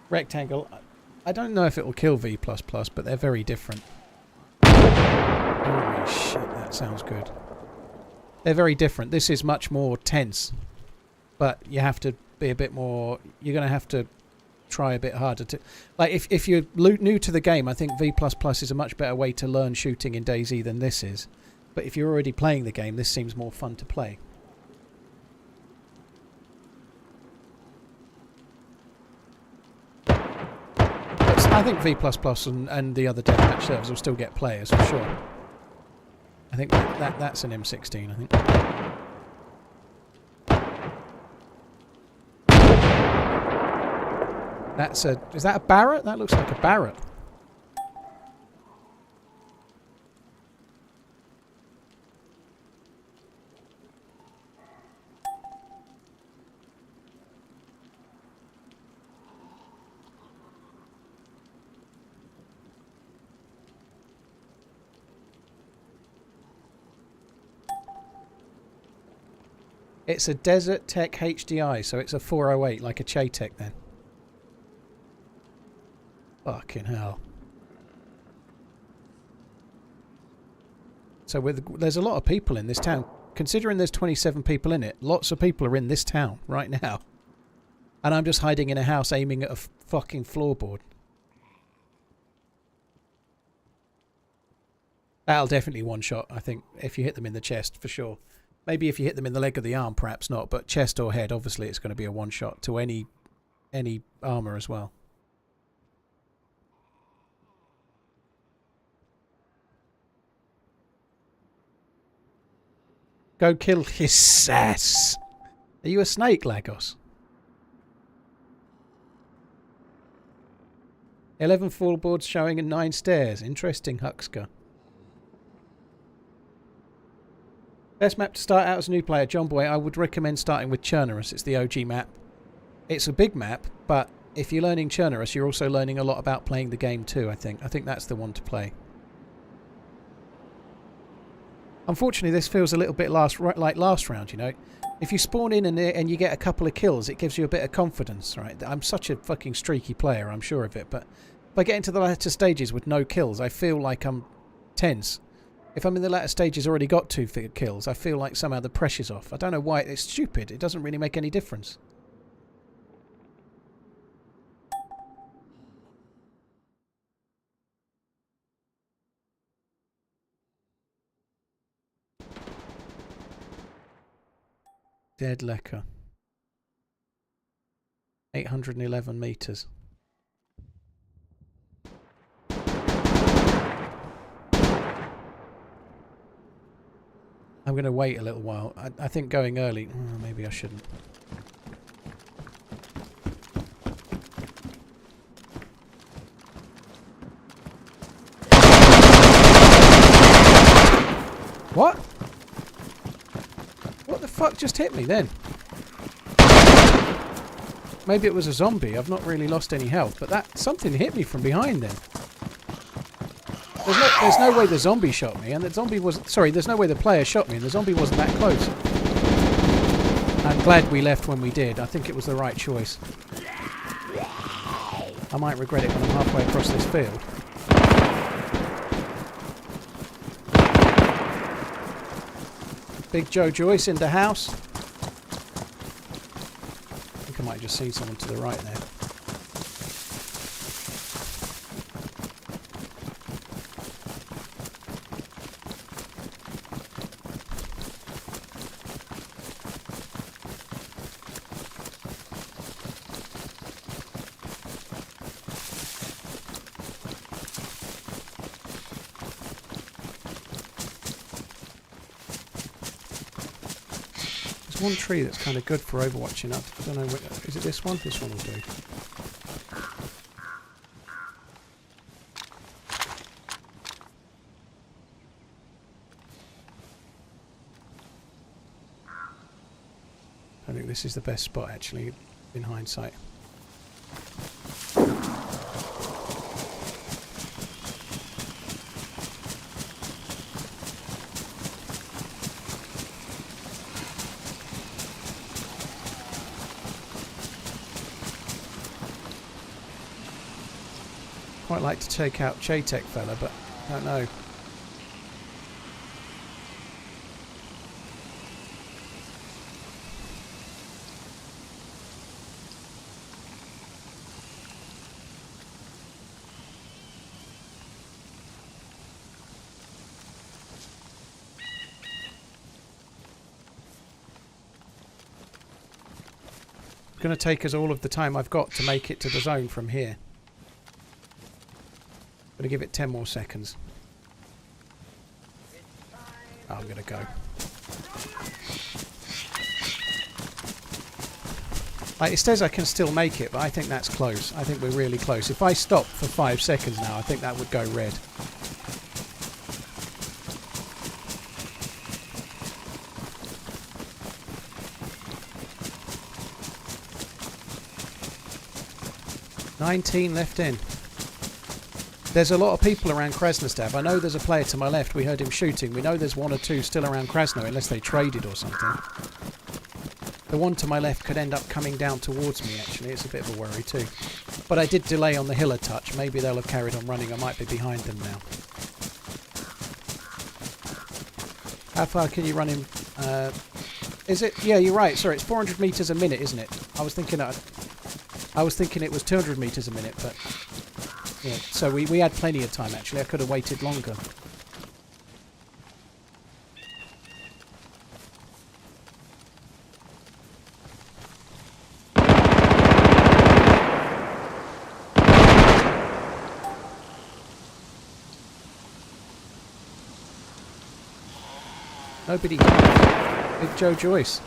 Rectangle. I don't know if it will kill V++, but they're very different. Holy shit, that sounds good. They're very different. This is much more tense, but you have to be a bit more... You're going to have to try a bit harder to... Like, if you're new to the game, I think V++ is a much better way to learn shooting in DayZ than this is. But if you're already playing the game, this seems more fun to play. I think V++ and the other deathmatch servers will still get players for sure. I think that's an M16, I think. That's a... Is that a Barrett? That looks like a Barrett. It's a Desert Tech HDI, so it's a 408, like a Chaytek then. Fucking hell. So there's a lot of people in this town. Considering there's 27 people in it, lots of people are in this town right now. And I'm just hiding in a house aiming at a fucking floorboard. That'll definitely one-shot, I think, if you hit them in the chest, for sure. Maybe if you hit them in the leg or the arm, perhaps not. But chest or head, obviously it's going to be a one-shot to any armour as well. Go kill his ass. Are you a snake, Lagos? 11 floorboards showing and 9 stairs. Interesting, Huxka. Best map to start out as a new player, John Boy. I would recommend starting with Chernarus. It's the OG map. It's a big map, but if you're learning Chernarus, you're also learning a lot about playing the game too, I think. I think that's the one to play. Unfortunately, this feels a little bit like last round, you know. If you spawn in and you get a couple of kills, it gives you a bit of confidence, right? I'm such a fucking streaky player, I'm sure of it, but if I get into the latter stages with no kills, I feel like I'm tense. If I'm in the latter stages already got 2 kills, I feel like somehow the pressure's off. I don't know why. It's stupid. It doesn't really make any difference. Dead Lecker. 811 metres. I'm going to wait a little while. I think going early... maybe I shouldn't. What? What the fuck just hit me then? Maybe it was a zombie. I've not really lost any health, but something hit me from behind then. There's no way the zombie shot me, and the zombie wasn't... Sorry, there's no way the player shot me, and the zombie wasn't that close. I'm glad we left when we did. I think it was the right choice. I might regret it when I'm halfway across this field. Big Joe Joyce in the house. I think I might have just seen someone to the right there. One tree that's kind of good for overwatching up. I don't know, is it this one? This one will do. I think this is the best spot actually, in hindsight. Quite like to take out Chaytek fella, but I don't know. It's going to take us all of the time I've got to make it to the zone from here. I'm going to give it 10 more seconds. Oh, I'm going to go. Like, it says I can still make it, but I think that's close. I think we're really close. If I stop for 5 seconds now, I think that would go red. $19 left in. There's a lot of people around Krasnostav. I know there's a player to my left. We heard him shooting. We know there's 1 or 2 still around Krasno, unless they traded or something. The one to my left could end up coming down towards me, actually. It's a bit of a worry, too. But I did delay on the hill a touch. Maybe they'll have carried on running. I might be behind them now. How far can you run him? Is it? Yeah, you're right. Sorry, it's 400 metres a minute, isn't it? I was thinking... I was thinking it was 200 meters a minute, but yeah. So we had plenty of time actually. I could have waited longer. Nobody died. Big Joe Joyce.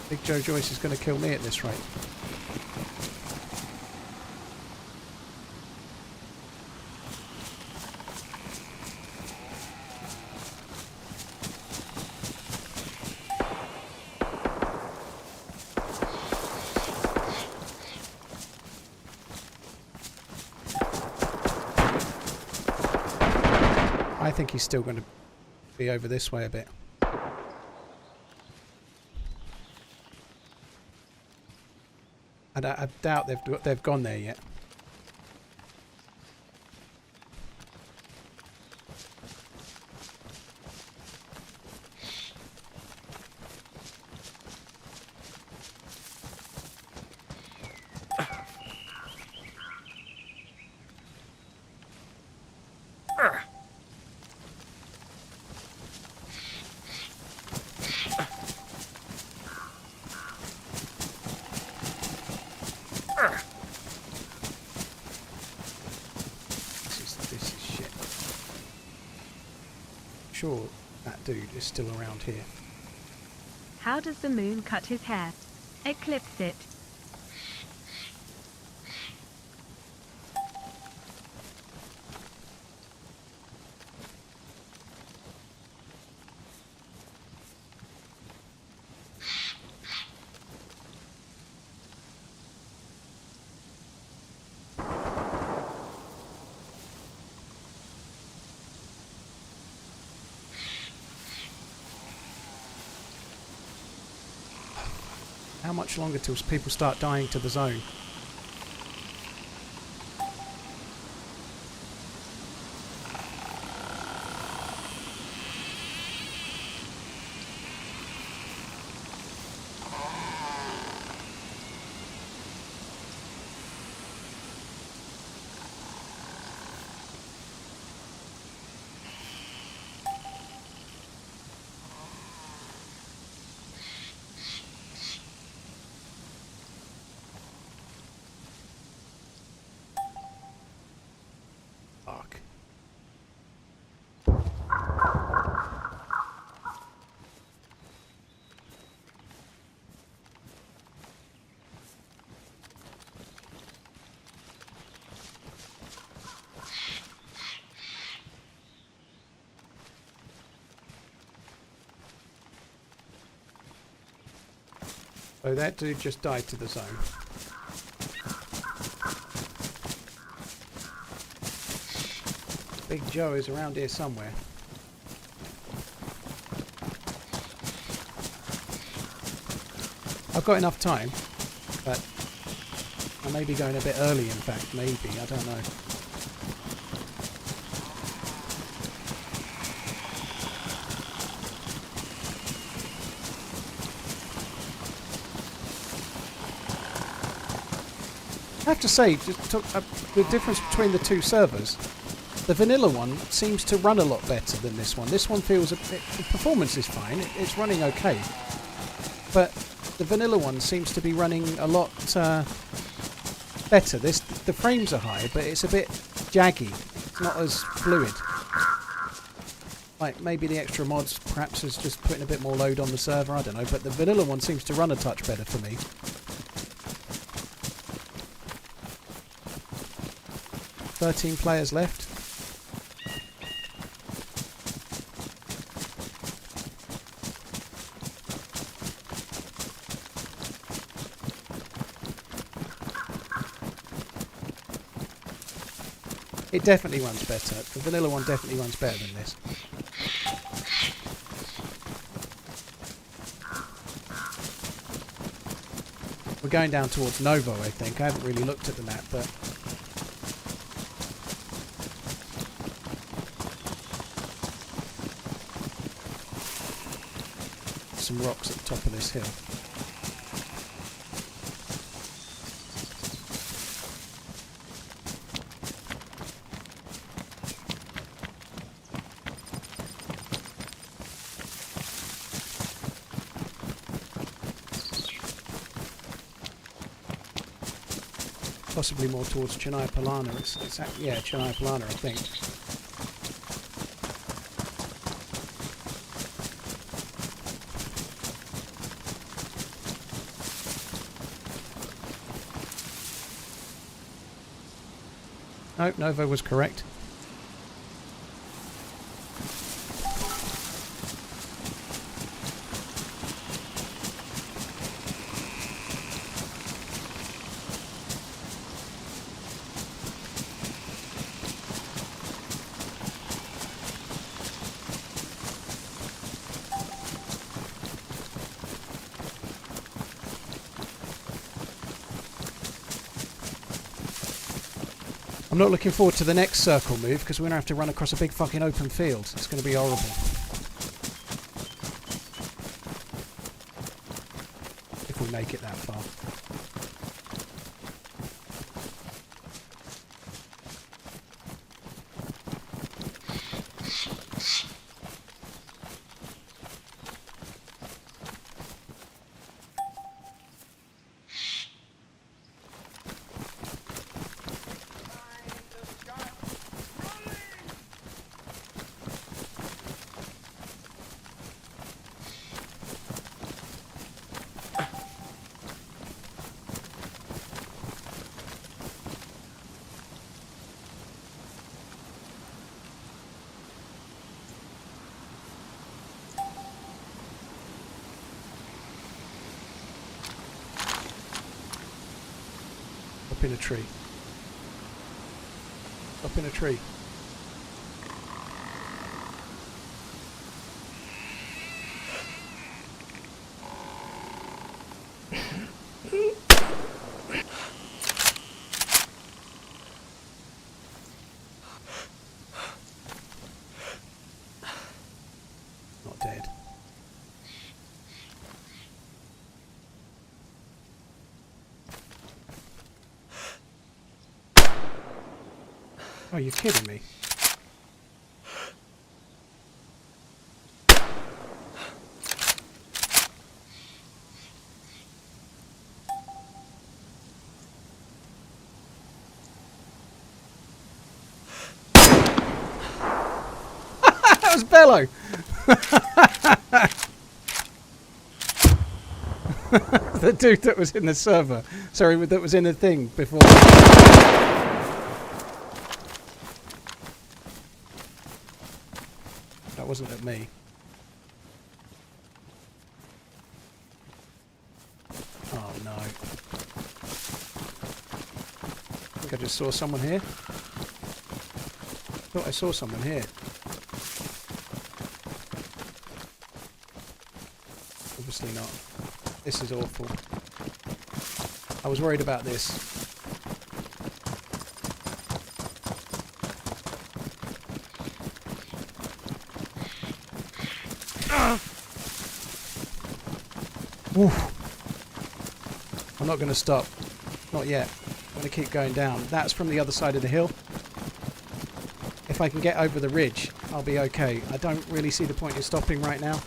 Big Joe Joyce is going to kill me at this rate. I think he's still going to be over this way a bit. I doubt they've gone there yet. This is shit. Sure, that dude is still around here. How does the moon cut his hair? Eclipse it. How much longer till people start dying to the zone? Fuck. So that dude just died to the zone. Big Joe is around here somewhere. I've got enough time, but I may be going a bit early, in fact, maybe, I don't know. I have to say, the difference between the two servers, the vanilla one seems to run a lot better than this one. This one feels the performance is fine, it's running okay, but the vanilla one seems to be running a lot better. The frames are high, but it's a bit jaggy. It's not as fluid. Like maybe the extra mods perhaps is just putting a bit more load on the server. I don't know, but the vanilla one seems to run a touch better for me. 13 players left. It definitely runs better. The vanilla one definitely runs better than this. We're going down towards Novo, I think. I haven't really looked at the map, but... some rocks at the top of this hill. Possibly more towards Chennai Polana. Yeah, Chennai Polana, I think. Nope, Nova was correct. I'm not looking forward to the next circle move because we're going to have to run across a big fucking open field. It's going to be horrible. If we make it that far. Up in a tree. Up in a tree. Not dead. Oh, you're kidding me. That was Bello. The dude that was in the server. Sorry, that was in the thing before. That wasn't at me. Oh no. I think I just saw someone here. Thought I saw someone here. Obviously not. This is awful. I was worried about this. Oof. I'm not going to stop. Not yet. I'm going to keep going down. That's from the other side of the hill. If I can get over the ridge, I'll be okay. I don't really see the point in stopping right now.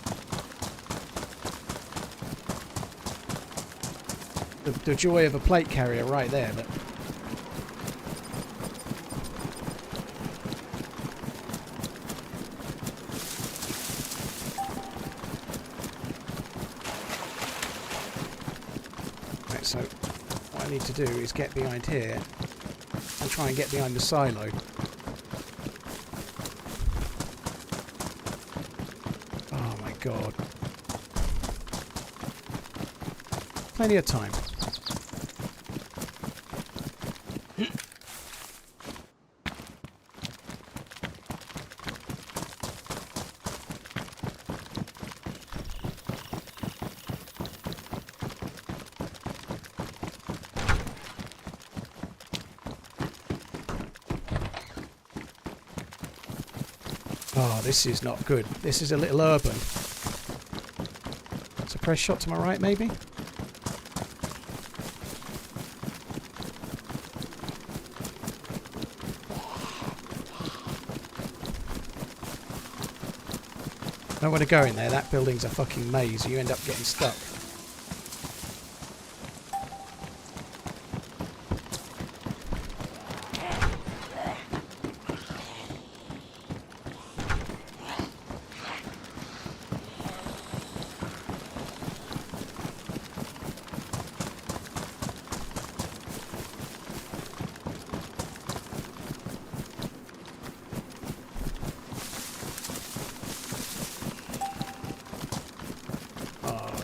The joy of a plate carrier right there. But right, so what I need to do is get behind here and try and get behind the silo. Oh my god. Plenty of time. Oh, this is not good. This is a little urban. Suppressed shot to my right, maybe? Don't want to go in there. That building's a fucking maze. You end up getting stuck.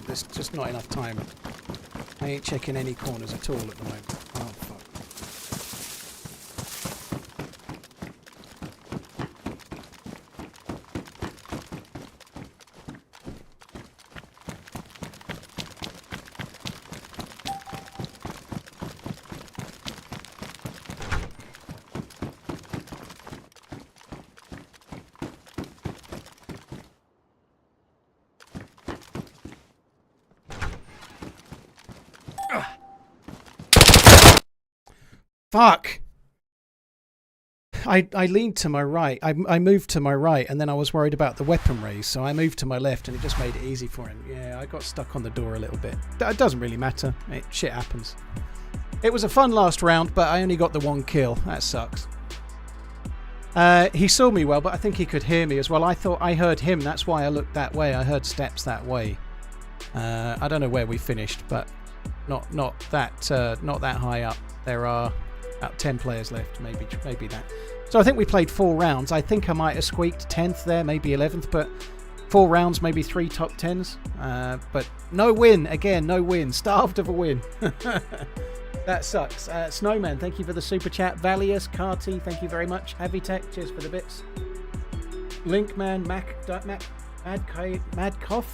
There's just not enough time. I ain't checking any corners at all at the moment. Oh, fuck. Fuck! I leaned to my right. I moved to my right, and then I was worried about the weapon raise, so I moved to my left, and it just made it easy for him. Yeah, I got stuck on the door a little bit. It doesn't really matter. Shit happens. It was a fun last round, but I only got the one kill. That sucks. He saw me well, but I think he could hear me as well. I thought I heard him. That's why I looked that way. I heard steps that way. I don't know where we finished, but not that high up. There are about 10 players left, maybe that. So I think we played 4 rounds. I think I might have squeaked 10th there, maybe 11th, but 4 rounds, maybe 3 top 10s. But no win, again, no win. Starved of a win. That sucks. Snowman, thank you for the super chat. Valius, Carty, thank you very much. Avitech, cheers for the bits. Linkman, Madcoff,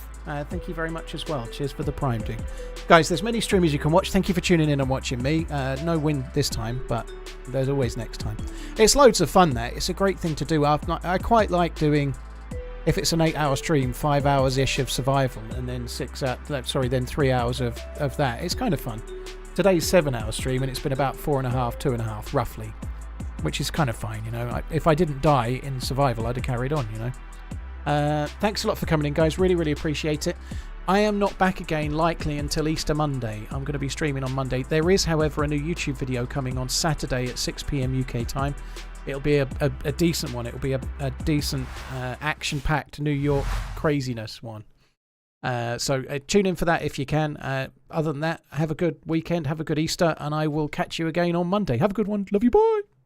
thank you very much as well. Cheers for the prime ding. Guys, there's many streamers you can watch. Thank you for tuning in and watching me. No win this time, but there's always next time. It's loads of fun there. It's a great thing to do. I quite like doing, if it's an 8-hour stream, 5 hours-ish of survival, and then 3 hours of that. It's kind of fun. Today's 7-hour stream, and it's been about 4.5, 2.5, roughly, which is kind of fine, you know. If I didn't die in survival, I'd have carried on, you know. Thanks a lot for coming in, guys. Really, really appreciate it. I am not back again likely until Easter Monday. I'm going to be streaming on Monday. There is, however, a new YouTube video coming on Saturday at 6 PM UK time. It'll be a decent one. It'll be a decent action-packed New York craziness one. So tune in for that if you can. Other than that, have a good weekend, have a good Easter, and I will catch you again on Monday. Have a good one. Love you, bye.